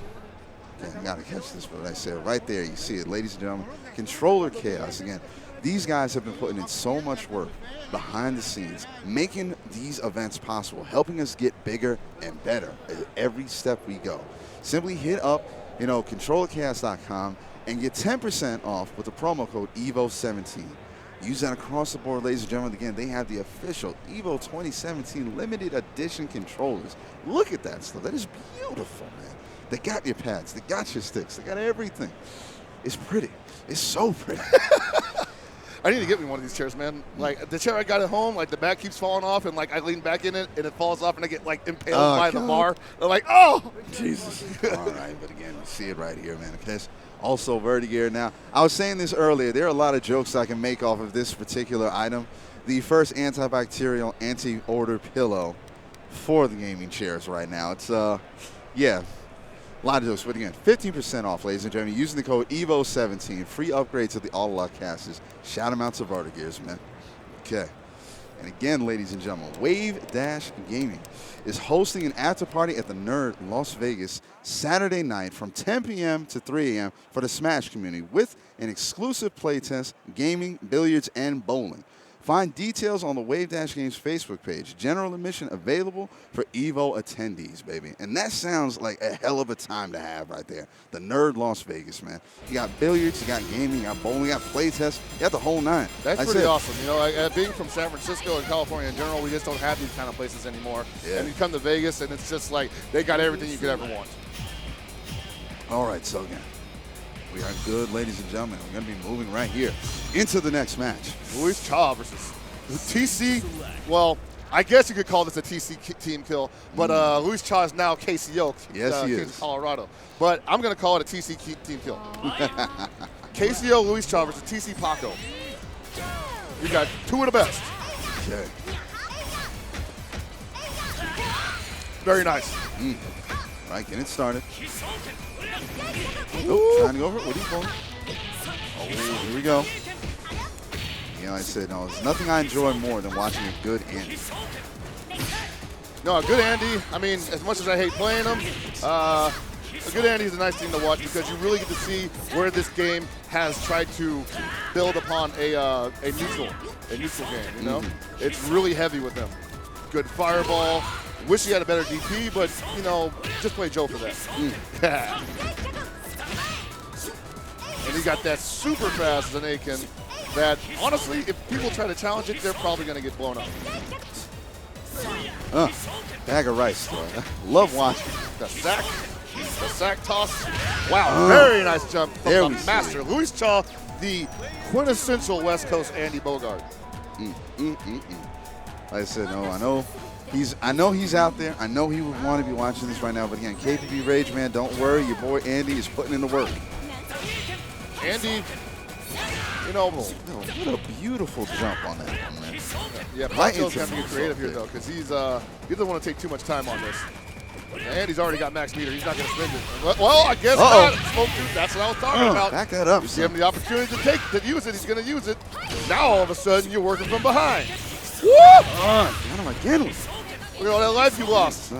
Again, got to catch this, but I said right there, you see it, ladies and gentlemen. Controller chaos. Again, these guys have been putting in so much work behind the scenes, making these events possible, helping us get bigger and better at every step we go. Simply hit up, controllerchaos.com and get 10% off with the promo code EVO17. Use that across the board, ladies and gentlemen. Again, they have the official EVO 2017 limited edition controllers. Look at that stuff. That is beautiful, man. They got your pads. They got your sticks. They got everything. It's pretty. It's so pretty. I need to get me one of these chairs, man. Like, the chair I got at home, like, the back keeps falling off, and, like, I lean back in it, and it falls off, and I get, like, impaled by the bar. I'm like, oh! Jesus. All right, but again, you see it right here, man. That's also Vertigear. Now, I was saying this earlier. There are a lot of jokes I can make off of this particular item. The first antibacterial anti-odor pillow for the gaming chairs right now. It's, yeah. A lot of jokes, but again, 15% off, ladies and gentlemen, using the code EVO17. Free upgrade to the all-luck casters. Shout them out to Vertigears, man. Okay. And again, ladies and gentlemen, Wave Dash Gaming is hosting an after party at the Nerd in Las Vegas Saturday night from 10 p.m. to 3 a.m. for the Smash community with an exclusive playtest, gaming, billiards, and bowling. Find details on the Wave Dash Games Facebook page. General admission available for EVO attendees, baby. And that sounds like a hell of a time to have right there. The Nerd Las Vegas, man. You got billiards, you got gaming, you got bowling, you got playtests, you got the whole nine. That's pretty awesome. You know, like, being from San Francisco and California in general, we just don't have these kind of places anymore. Yeah. And you come to Vegas, and it's just like they got everything you could ever want. All right, so again, we are good, ladies and gentlemen. We're going to be moving right here into the next match. Luis Cha versus TC. Well, I guess you could call this a TC team kill, but Luis Cha is now KCO. Yes, he is. Colorado. But I'm going to call it a TC team kill. KCO Luis Cha versus TC Paco. You got two of the best. Okay. Very nice. All right, getting it started. Oh, trying to go over it. What are you pulling? Oh, here we go. You know, like I said, no, there's nothing I enjoy more than watching a good Andy. No, a good Andy, I mean, as much as I hate playing him, a good Andy is a nice thing to watch because you really get to see where this game has tried to build upon a neutral game, you know? It's really heavy with him. Good fireball. Wish he had a better DP, but, you know, just play Joe for that. And he got that super fast Zanakin that, honestly, if people try to challenge it, they're probably going to get blown up. Bag of rice. Love watching. The sack toss. Wow, very nice jump from the master. Luis Cha, the quintessential West Coast Andy Bogart. Like I said, no, I know he's out there. I know he would want to be watching this right now. But again, KPB Rage, man, don't worry. Your boy Andy is putting in the work. Andy, you know, what a beautiful jump on that one, man. Yeah, Paco's going to be creative here, though, because he doesn't want to take too much time on this. And Andy's already got max meter. He's not going to spend it. Well, I guess not. That's what I was talking about. Back that up. You give him the opportunity to use it. He's going to use it. Now, all of a sudden, you're working from behind. Woo! Got him again. Look at all that life you lost.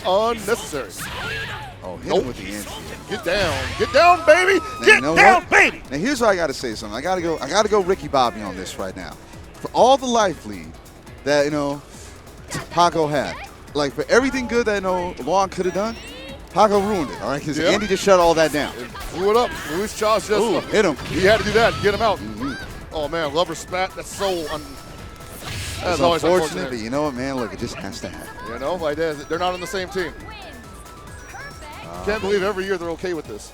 Unnecessary. Oh, hit him with the anti. Get down, baby. Get down, baby. Now here's where I got to say something. I got to go Ricky Bobby on this right now. For all the life lead that Paco had, like for everything good that Luan could have done, Paco ruined it. All right, because Andy just shut all that down. Blew it up. Luis Cha's just hit him. He had to do that. Get him out. Oh man, lover spat. That's so. That's unfortunate, but you know what, man? Look, it just has to happen. You know, like that. They're not on the same team. Can't believe every year they're okay with this.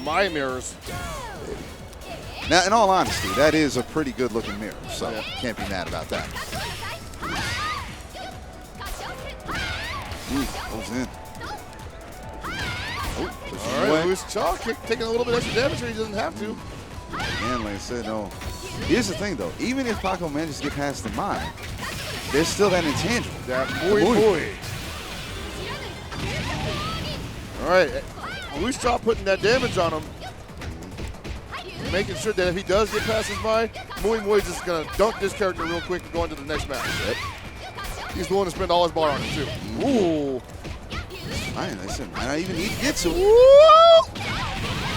My mirrors. Now, in all honesty, that is a pretty good-looking mirror, so can't be mad about that. Goes in. All right, Luis Cha taking a little bit extra damage here. He doesn't have to. Again, like I said, no. Here's the thing, though. Even if Paco manages to get past the mine, there's still that intangible. That boy. All right, Luis Cha putting that damage on him. Making sure that if he does get past his mind, Muy is just going to dunk this character real quick and go into the next match. he's willing to spend all his bar on it, too. Ooh. Man, I said, might not even need to get to it.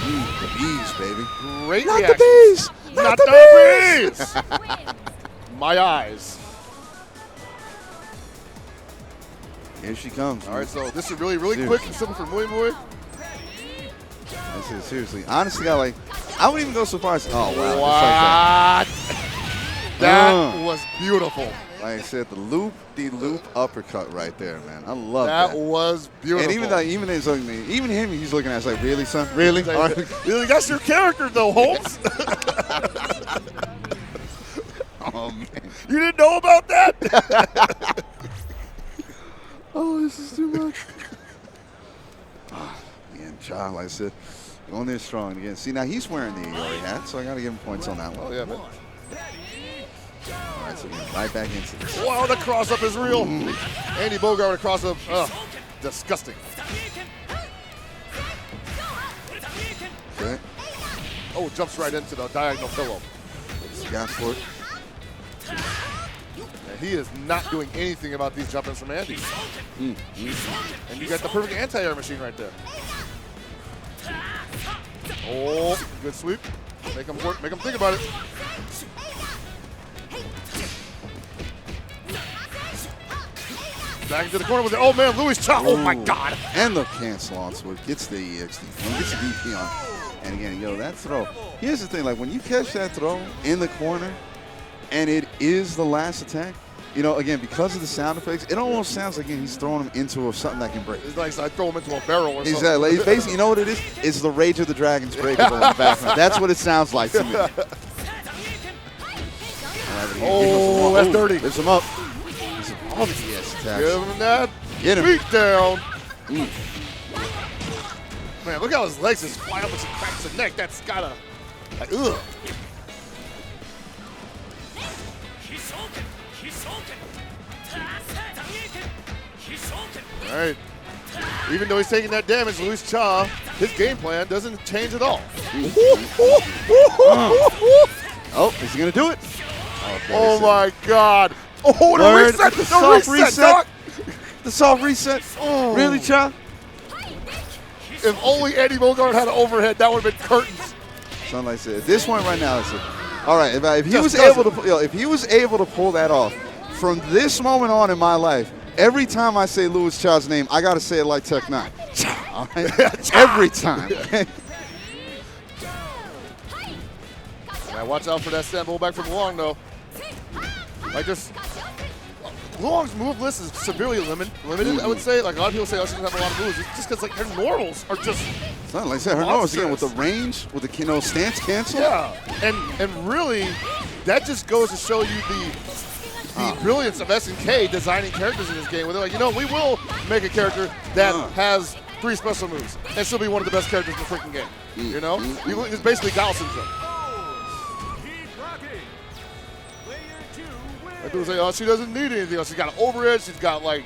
The bees, baby. Great Not reaction. the bees! Not the bees! My eyes. Here she comes. All right, so this is really, really Seriously. quick and simple for Muy Muy. This is seriously. Honestly, I wouldn't even go so far as. Oh, wow. What? Just like That that. was beautiful. Like I said, the loop uppercut right there, man. I love that. That was beautiful. And even him, he's looking at us like, really, son? Really? Like, All right. really, that's your character, though, Holmes. Oh, man. You didn't know about that? Oh, this is too much. Man, Cha, like I said, going there strong again. See, now he's wearing the Iori hat, so I got to give him points on that one. Oh, yeah, man. All right, so again, right back into this. Wow, the cross-up is real. Andy Bogart with a cross-up. Disgusting. Okay. Oh, jumps right into the diagonal pillow. Got for it. And he is not doing anything about these jump-ins from Andy. And you got the perfect anti-air machine right there. Oh, good sweep. Make him work. Make him think about it. Back into the corner with it. Oh, man, Louis Cha. Oh, my God. And the cancel on, so it gets the EXD. Gets the DP on. And again, that throw. Here's the thing, like when you catch that throw in the corner and it is the last attack, again, because of the sound effects, it almost sounds like he's throwing him into something that can break. It's like I throw him into a barrel or something. Exactly. Like, basically, you know what it is? It's the Rage of the Dragons breakable in the background. That's what it sounds like to me. Oh, that's dirty. Lift him up. All the ES attacks. Give him that Get him. beat down. Man, look how his legs just fly up and she cracks the neck. That's gotta, ugh. All right. Even though he's taking that damage, Louis Cha, his game plan doesn't change at all. Oh, is he going to do it? Oh, my God. Oh, the Word. reset. The soft reset. Doc. The soft reset. Oh. Really, Cha? If only Eddie Bogart had an overhead, that would have been curtains. Something like that. This one right now is all right. If he Just was does able to, if he was able to pull that off, from this moment on in my life, every time I say Louis Cha's name, I gotta say it like Tech 9. All right? Every time. Now watch out for that stand pull back from Luong, though. Like this. Luong's move list is severely limited, I would say. Like a lot of people say, oh, she doesn't have a lot of moves. It's just because like her normals are just. It's not like I said, her nose again with the range, with the stance cancel. Yeah, and really, that just goes to show you the brilliance of SNK designing characters in this game. Where they're like, we will make a character that has 3 special moves and still be one of the best characters in the freaking game. It's basically Gal syndrome. People say, oh, she doesn't need anything else. She's got an overhead. She's got, I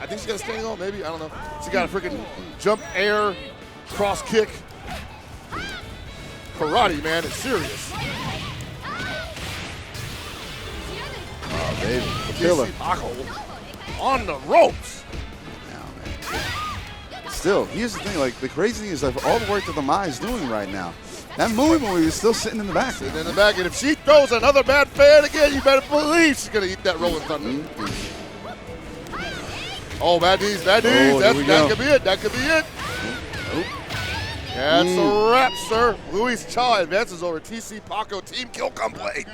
think she's got a standing on, maybe. I don't know. She got a freaking jump, air, cross kick. Karate, man. It's serious. Oh, baby. The killer. On the ropes. Still, here's the thing. Like, the crazy thing is that all the work that the Mai is doing right now, that Muy is still sitting in the back. Sitting in the back, and if she throws another bad fan again, you better believe she's going to eat that rolling thunder. Oh, bad knees, bad knees. Oh, that could be it. That could be it. That's a wrap, sir. Louis Cha advances over TC Paco. Team kill complete.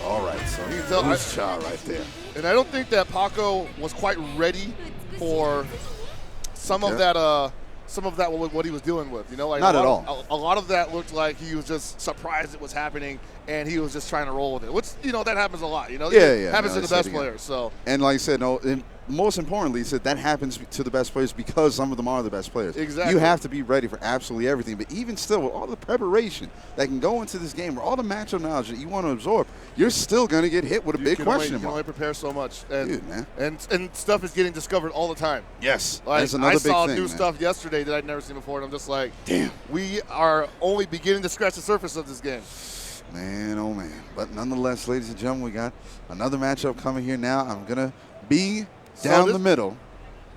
All right, so You can tell Louis Cha right there. And I don't think that Paco was quite ready for some of that what he was dealing with. Not at all. A lot of that looked like he was just surprised it was happening, and he was just trying to roll with it. Which that happens a lot. It happens to the best players. So. And like I said, and most importantly, he said that happens to the best players because some of them are the best players. Exactly. You have to be ready for absolutely everything. But even still, with all the preparation that can go into this game, or all the matchup knowledge that you want to absorb, you're still going to get hit with a big question mark. You can only prepare so much. And, Dude, man. And stuff is getting discovered all the time. Yes, that's another big thing. I saw new stuff yesterday that I'd never seen before, and I'm just like, damn. We are only beginning to scratch the surface of this game. Man, oh man. But nonetheless, ladies and gentlemen, we got another matchup coming here now. I'm going to be down the middle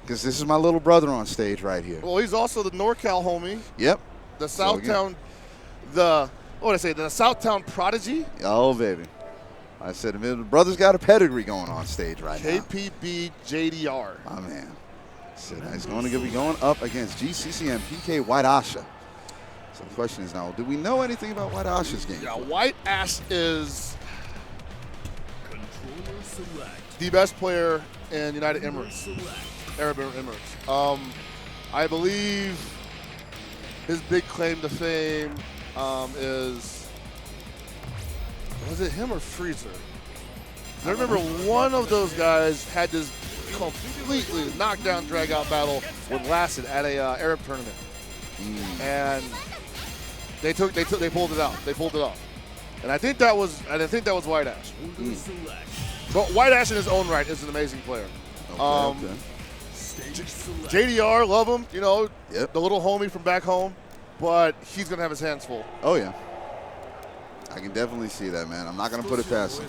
because this is my little brother on stage right here. Well, he's also the NorCal homie. Yep. The Southtown, the Southtown prodigy. Oh, baby. I said, the brother's got a pedigree going on stage right now. KPB JDR. My man. So he's going to be going up against GCCM PK White Asha. So the question is now, do we know anything about White Asha's game? Yeah, White Ash is the best player in United Emirates, Arab Emirates. I believe his big claim to fame is, was it him or Freezer? I remember one of those guys had this completely knockdown, drag-out battle with Lassad at a Arab tournament, and they pulled it out. They pulled it off, and I think that was White Ash. But White Ash in his own right is an amazing player. Okay. JDR, love him. You know, the little homie from back home, but he's gonna have his hands full. Oh yeah. I can definitely see that, man. I'm not going to put it past him.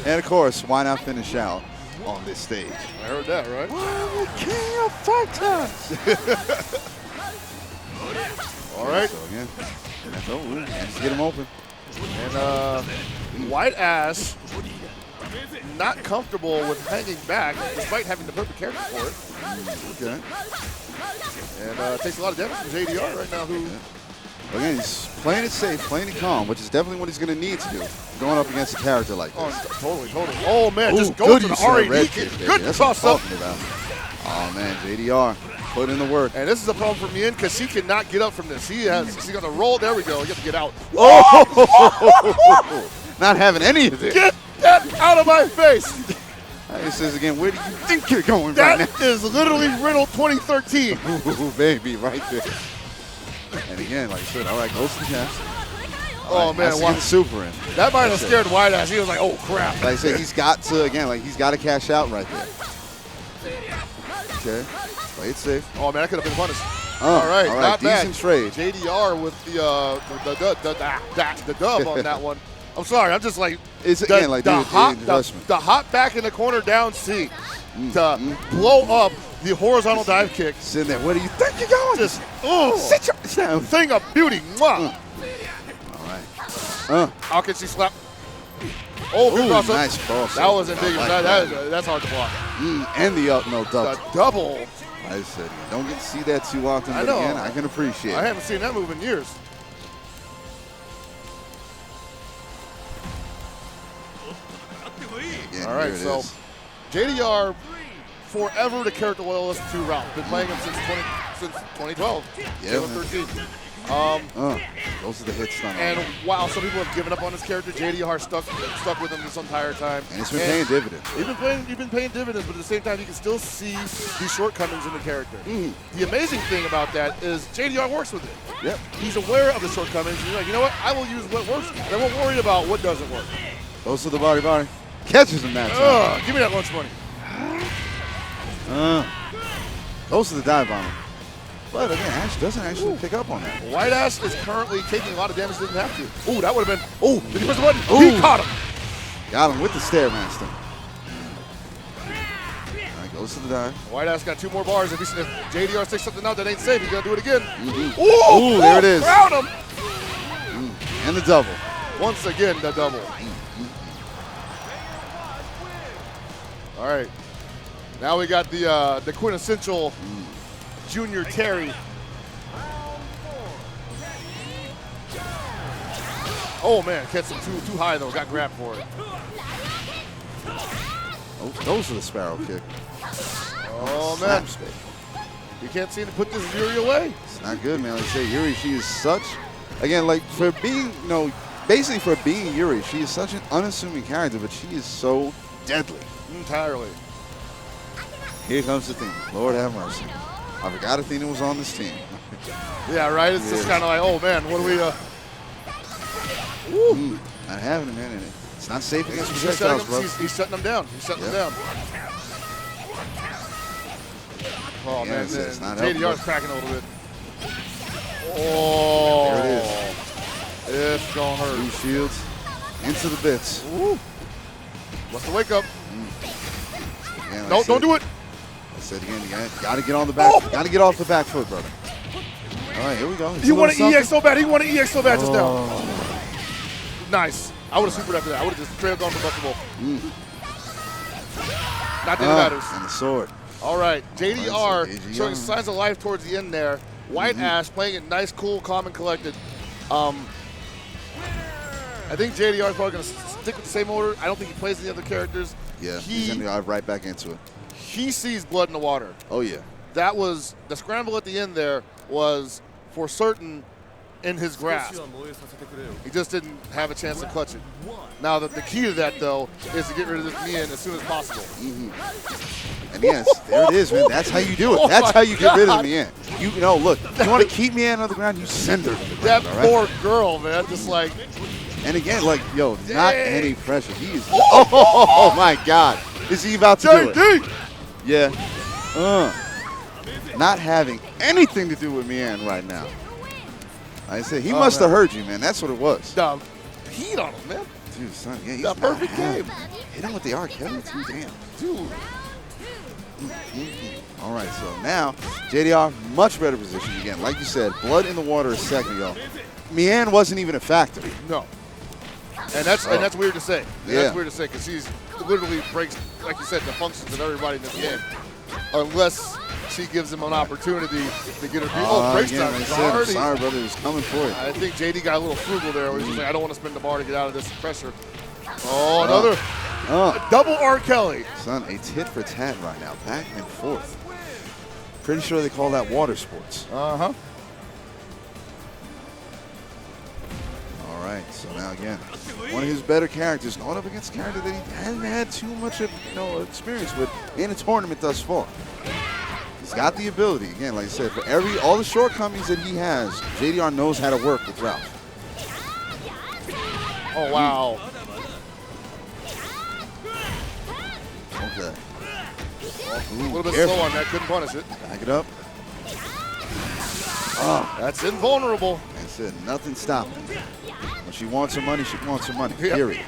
And, of course, why not finish out on this stage? I heard that, right? King of fighters! All right. So, again, let's get him open. And White Ash, not comfortable with hanging back, despite having the perfect character for it. Okay. And takes a lot of damage from JDR right now, who... Again, he's playing it safe, playing it calm, which is definitely what he's going to need to do, going up against a character like this. Oh, totally. Oh, man, just go to the RAD kick. Good cross up. Oh, man, JDR, put in the work. And this is a problem for Mien because he cannot get up from this. He's going to roll. There we go. You have to get out. Oh! Not having any of this. Get that out of my face. He says again, where do you think you're going right now? That is literally Riddle 2013. Ooh, baby, right there. And again, like I said, all right, goes to the chest. Oh, man. Get super in. That might have scared White Ash. He was like, oh, crap. Like I said, he's got to, again, like he's got to cash out right there. Okay. Play it safe. Oh, man, that could have been punished. All right, not decent trade. JDR with the dub on that one. I'm sorry, I'm just like, it's again like the hop back in the corner down C to blow up the horizontal dive kick. Sitting there, where do you think you're going? Just, sit your thing of beauty. Mwah. All right. How can she slap? Oh, good cross up. Nice cross. That was ambiguous. That's hard to block. And the up, no double. The double. I said, you don't get to see that too often, but again, I can appreciate it. I haven't seen that move in years. Again, all right, so JDR, forever the character loyalist to Ralph. Been playing him since 2012. Yeah, 13. Those are the hits. And wow, some people have given up on his character. JDR stuck with him this entire time. And it's been paying dividends. You've been paying dividends, but at the same time, you can still see these shortcomings in the character. The amazing thing about that is JDR works with it. Yep. He's aware of the shortcomings. And you're like, you know what? I will use what works. And I won't worry about what doesn't work. Those are the body. Catches him that time. Give me that lunch money. Those are the dive bomber. But again, Ash doesn't actually pick up on that. White Ash is currently taking a lot of damage, didn't have to. Ooh, that would have been. Oh, did he press the button? He caught him. Got him with the Stairmaster. All right, goes to the dive. White Ash got 2 more bars. If JDR sticks something out that ain't safe, he's going to do it again. Ooh, there it is. Found him. And the double. Once again, the double. All right. Now we got the quintessential Junior Terry. Oh man, catch him too high though. Got grabbed for it. Oh, those are the sparrow kick. Oh man, you can't seem to put this Yuri away. It's not good, man. Like I say, Yuri, she is such, again, like for being, basically for being Yuri, she is such an unassuming character, but she is so deadly. Entirely. Here comes the thing. Lord have mercy. I forgot Athena was on this team. Yeah, right? It's just kind of like, oh, man, what do we... Not having it, man. It's not safe against projectiles, bro. He's shutting them down. He's shutting them down. Oh, man. JDR's cracking a little bit. Oh. There it is. It's going to hurt. 2 shields. into the bits. Ooh. What's the wake up? Again, No, don't do it. I said again, you got to get on the back. Got to get off the back foot, brother. All right, here we go. He wanted EX so bad. He wanted EX so bad just now. Nice. I would have supered after that. I would have just straight up gone for Buckable. Not that it matters. And the sword. All right, JDR showing signs of life towards the end there. White Ash playing it nice, cool, calm, and collected. I think JDR is probably going to stick with the same order. I don't think he plays the other characters. Yeah, he's going to dive right back into it. He sees blood in the water. Oh, yeah. That was, the scramble at the end there was for certain in his grasp. He just didn't have a chance to clutch it. Now, the key to that, though, is to get rid of this Mian as soon as possible. And yes, there it is, man. That's how you do it. That's how you get rid of Mian. You know, look, you want to keep Mian on the ground, you send her to the ground, that poor girl, man, just like. And again, like, yo, not any pressure. He is. Oh, my God. Is he about to do it? Yeah. Not having anything to do with Mian right now. I said, he must have heard you, man. That's what it was. Heat on him, man. Dude, son, yeah, he's the perfect game. Hit him with the R. Kelly, too, damn. Dude. All right, so now JDR, much better position again. Like you said, blood in the water a second ago. Mian wasn't even a factor. No. And that's weird to say. Yeah. That's weird to say because she's literally breaks, like you said, the functions of everybody in this game. Unless she gives him an opportunity to get her feet. Breaks down. Sorry, brother, he was coming for it. I think JD got a little frugal there where he's just like, I don't want to spend the bar to get out of this pressure. Oh, another double R. Kelly. Son, it's hit for tat right now, back and forth. Pretty sure they call that water sports. Uh-huh. All right, so now again, one of his better characters going up against a character that he hasn't had too much of, experience with in a tournament thus far. He's got the ability, again, like I said, for all the shortcomings that he has, JDR knows how to work with Ralph. Oh, wow. Okay. A little bit slow on that, couldn't punish it. Back it up. That's invulnerable. That's it, nothing stopping. When she wants her money, she wants her money, period.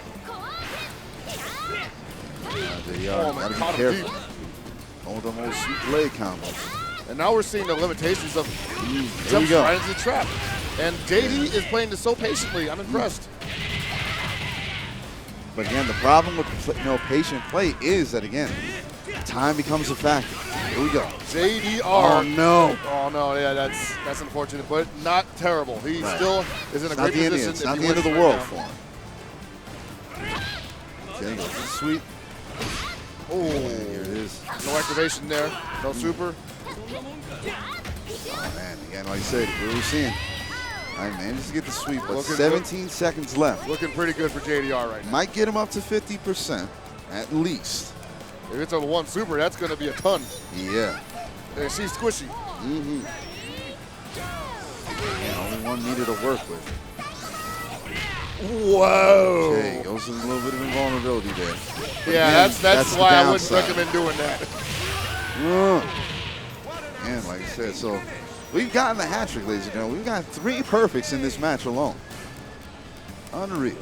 JDR, gotta be careful. With them old sweet blade combos. And now we're seeing the limitations of jumps right into the trap. And JD is playing this so patiently. I'm impressed. But again, the problem with patient play is that, again, time becomes a factor. Here we go. JDR. Oh, no. Oh, no. Yeah, that's unfortunate, but not terrible. He still is in a great position. It's not the end of the world for him. Okay, sweet. Oh, here it is. No activation there. No super. Oh, man. Again, like I said, what are we seeing? All right, man, just to get the sweep, but 17 seconds left. Looking pretty good for JDR right now. Might get him up to 50%, at least. If it's a one super, that's going to be a ton. Yeah. And she's squishy. Yeah, only one needed to work with. Whoa. Okay, goes with a little bit of invulnerability there. Yeah, that's why I wouldn't recommend doing that. And like I said, so we've gotten the hat trick, ladies and gentlemen. We've got 3 perfects in this match alone. Unreal.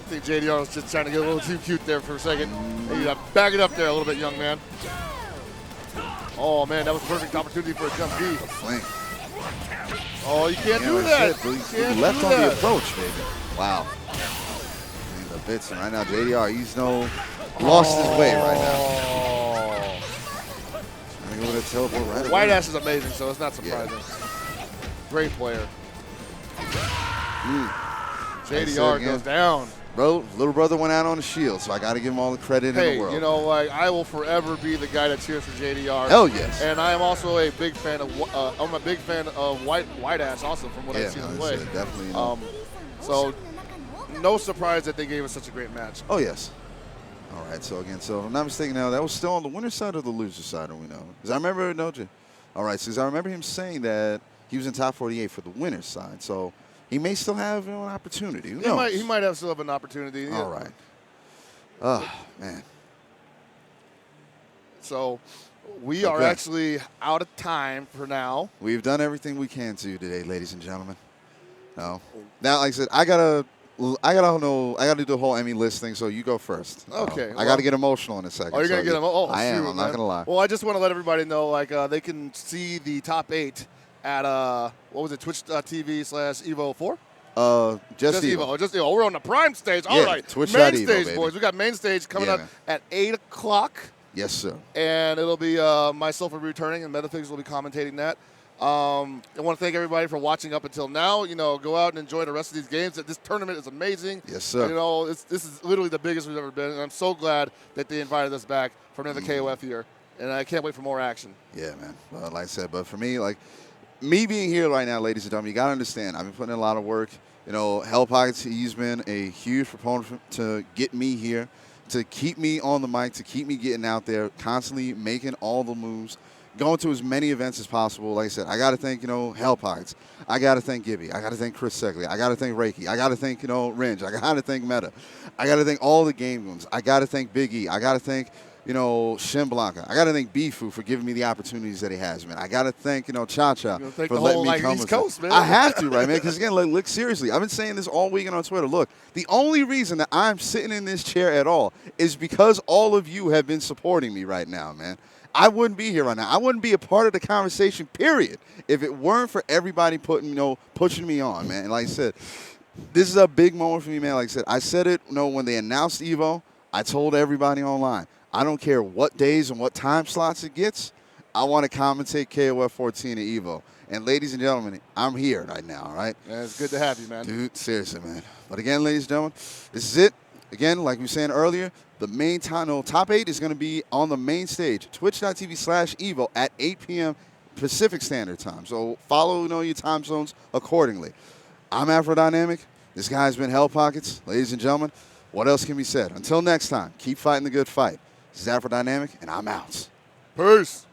I think JDR was just trying to get a little too cute there for a second. You got to back it up there a little bit, young man. Oh, man, that was a perfect opportunity for a jump D. Flank. Oh, you can't do that. He left on the approach, baby. Wow. And the bits, and right now, JDR, he's lost his way right now. Trying to go with a teleport right away. White Ash is amazing, so it's not surprising. Great player. JDR goes down. Bro, little brother went out on the shield, so I got to give him all the credit in the world. You know, like, I will forever be the guy that cheers for JDR. Hell yes. And I am also a big fan of White Ash also from what I've seen him play. Definitely. So no surprise that they gave us such a great match. Oh yes. All right. So again, so if I'm not mistaken, now that was still on the winner's side or the loser's side, do we know? Because I remember All right. So I remember him saying that he was in top 48 for the winner's side. So. He may still have an opportunity. Who knows? He might still have an opportunity. All right. Oh, man. So we are actually out of time for now. We've done everything we can to today, ladies and gentlemen. No. Now, like I said, I got to I gotta do the whole Emmy list thing. So you go first. Okay. I gotta get emotional in a second. Oh, you're gonna get them. Oh, I am. shoot, I'm not man. gonna lie. Well, I just want to let everybody know, like, they can see the top 8 at what was it? Twitch.tv/EVO 4. Just Evo. Just Evo. We're on the prime stage. All right. Twitch.evo, Main stage, baby. boys. We got main stage coming up man. at 8 o'clock. Yes, sir. And it'll be myself will be returning, and Metaphysics will be commentating that. I want to thank everybody for watching up until now. You know, go out and enjoy the rest of these games. This tournament is amazing. Yes, sir. You know, this is literally the biggest we've ever been, and I'm so glad that they invited us back for another KOF year. And I can't wait for more action. Yeah, man. Well, like I said, but for me, like, me being here right now, ladies and gentlemen, you got to understand, I've been putting in a lot of work. You know, Hell Pockets, he's been a huge proponent to get me here, to keep me on the mic, to keep me getting out there, constantly making all the moves, going to as many events as possible. Like I said, I got to thank, you know, Hell Pockets. I got to thank Gibby. I got to thank Chris Segley. I got to thank Reiki. I got to thank, you know, Ringe. I got to thank Meta. I got to thank all the game rooms. I got to thank Big E. I got to thank, you know, Shin Blanca. I got to thank Bifu for giving me the opportunities that he has, man. I got to thank, you know, Cha-Cha for letting me come. East Coast, man. I have to, right, man? Because, again, look, seriously, I've been saying this all weekend on Twitter. Look, the only reason that I'm sitting in this chair at all is because all of you have been supporting me right now, man. I wouldn't be here right now. I wouldn't be a part of the conversation, period, if it weren't for everybody pushing me on, man. And like I said, this is a big moment for me, man. Like I said it, you know, when they announced EVO, I told everybody online, I don't care what days and what time slots it gets. I want to commentate KOF 14 at EVO. And ladies and gentlemen, I'm here right now, all right? Man, it's good to have you, man. Dude, seriously, man. But again, ladies and gentlemen, this is it. Again, like we were saying earlier, the main top 8 is going to be on the main stage, twitch.tv/EVO at 8 p.m. Pacific Standard Time. So follow, you know, your time zones accordingly. I'm Afrodynamic. This guy's been Hell Pockets. Ladies and gentlemen, what else can be said? Until next time, keep fighting the good fight. This is Afrodynamic, and I'm out. Peace.